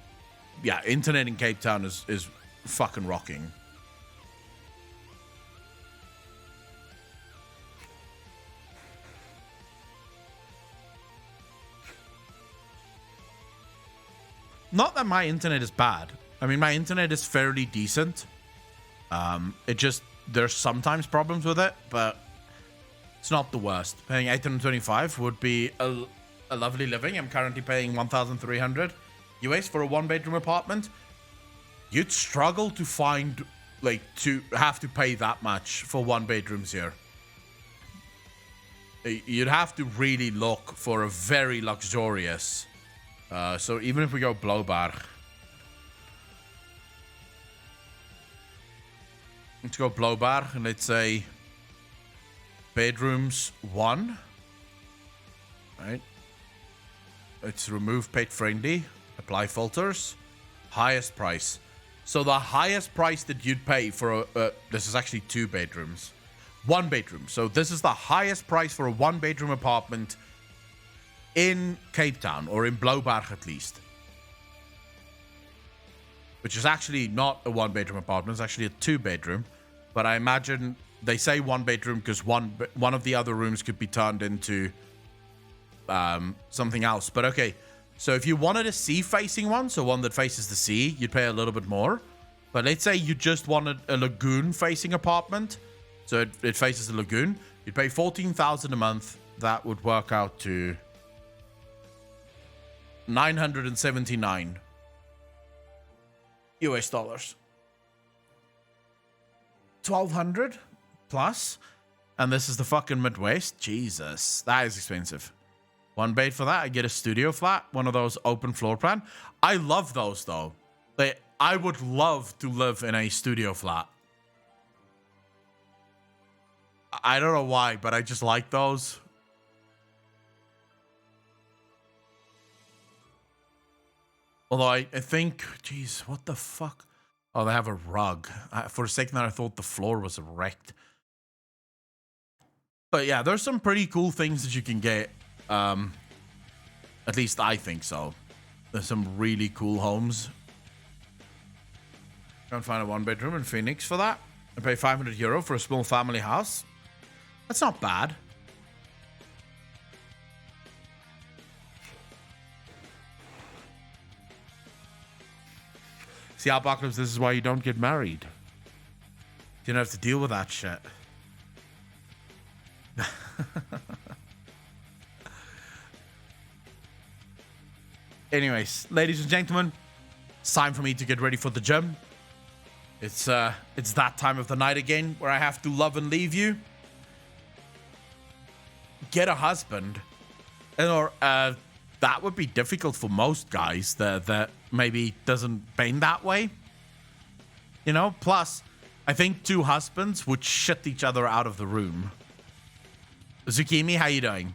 yeah, internet in Cape Town is fucking rocking. Not that my internet is bad. I mean, my internet is fairly decent. It just, there's sometimes problems with it, but it's not the worst. Paying 825 would be a lovely living. I'm currently paying 1,300 US for a 1-bedroom apartment. You'd struggle to find, like, to have to pay that much for 1-bedrooms here. You'd have to really look for a very luxurious. So even if we go Blauberg, let's go Blauberg and let's say bedrooms 1. Right. Let's remove pet friendly, apply filters, highest price. So the highest price that you'd pay for this is actually 2 bedrooms, 1 bedroom. So this is the highest price for a 1-bedroom apartment in Cape Town, or in Blauberg at least. Which is actually not a 1-bedroom apartment, it's actually a 2-bedroom. But I imagine they say 1-bedroom because one of the other rooms could be turned into something else. But okay, so if you wanted a sea-facing one, so one that faces the sea, you'd pay a little bit more. But let's say you just wanted a lagoon-facing apartment, so it faces the lagoon, you'd pay 14,000 a month. That would work out to 979 US dollars. 1,200 plus. And this is the fucking Midwest. Jesus, that is expensive. 1 bed for that. I get a studio flat, one of those open floor plan. I love those though. I would love to live in a studio flat. I don't know why, but I just like those. Although I think, geez, what the fuck? Oh, they have a rug. For a second there, I thought the floor was wrecked. But yeah, there's some pretty cool things that you can get. At least I think so. There's some really cool homes. Can't find a 1-bedroom in Phoenix for that. I pay 500 euro for a small family house. That's not bad. See, Apocalypse, this is why you don't get married. You don't have to deal with that shit. Anyways, ladies and gentlemen, it's time for me to get ready for the gym. It's that time of the night again where I have to love and leave you. Get a husband. Or that would be difficult for most guys that maybe doesn't bend that way. You know, plus, I think 2 husbands would shit each other out of the room. Zucchini, how you doing?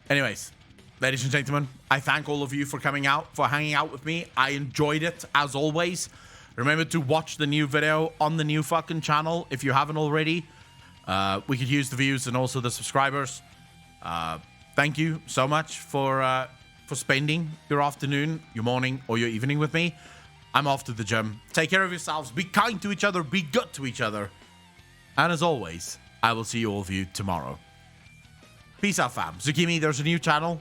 Anyways, ladies and gentlemen, I thank all of you for coming out, for hanging out with me. I enjoyed it, as always. Remember to watch the new video on the new fucking channel if you haven't already. We could use the views and also the subscribers. Thank you so much for spending your afternoon, your morning, or your evening with me. I'm off to the gym. Take care of yourselves. Be kind to each other. Be good to each other. And as always, I will see you all of you tomorrow. Peace out, fam. Zucchini, there's a new channel.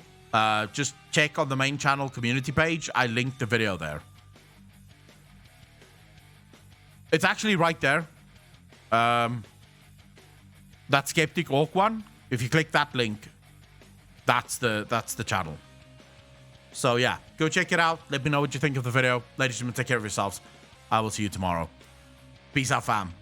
Just check on the main channel community page. I linked the video there. It's actually right there. That Skeptic Orc one. If you click that link, that's the channel. So yeah, go check it out. Let me know what you think of the video. Ladies and gentlemen, take care of yourselves. I will see you tomorrow. Peace out, fam.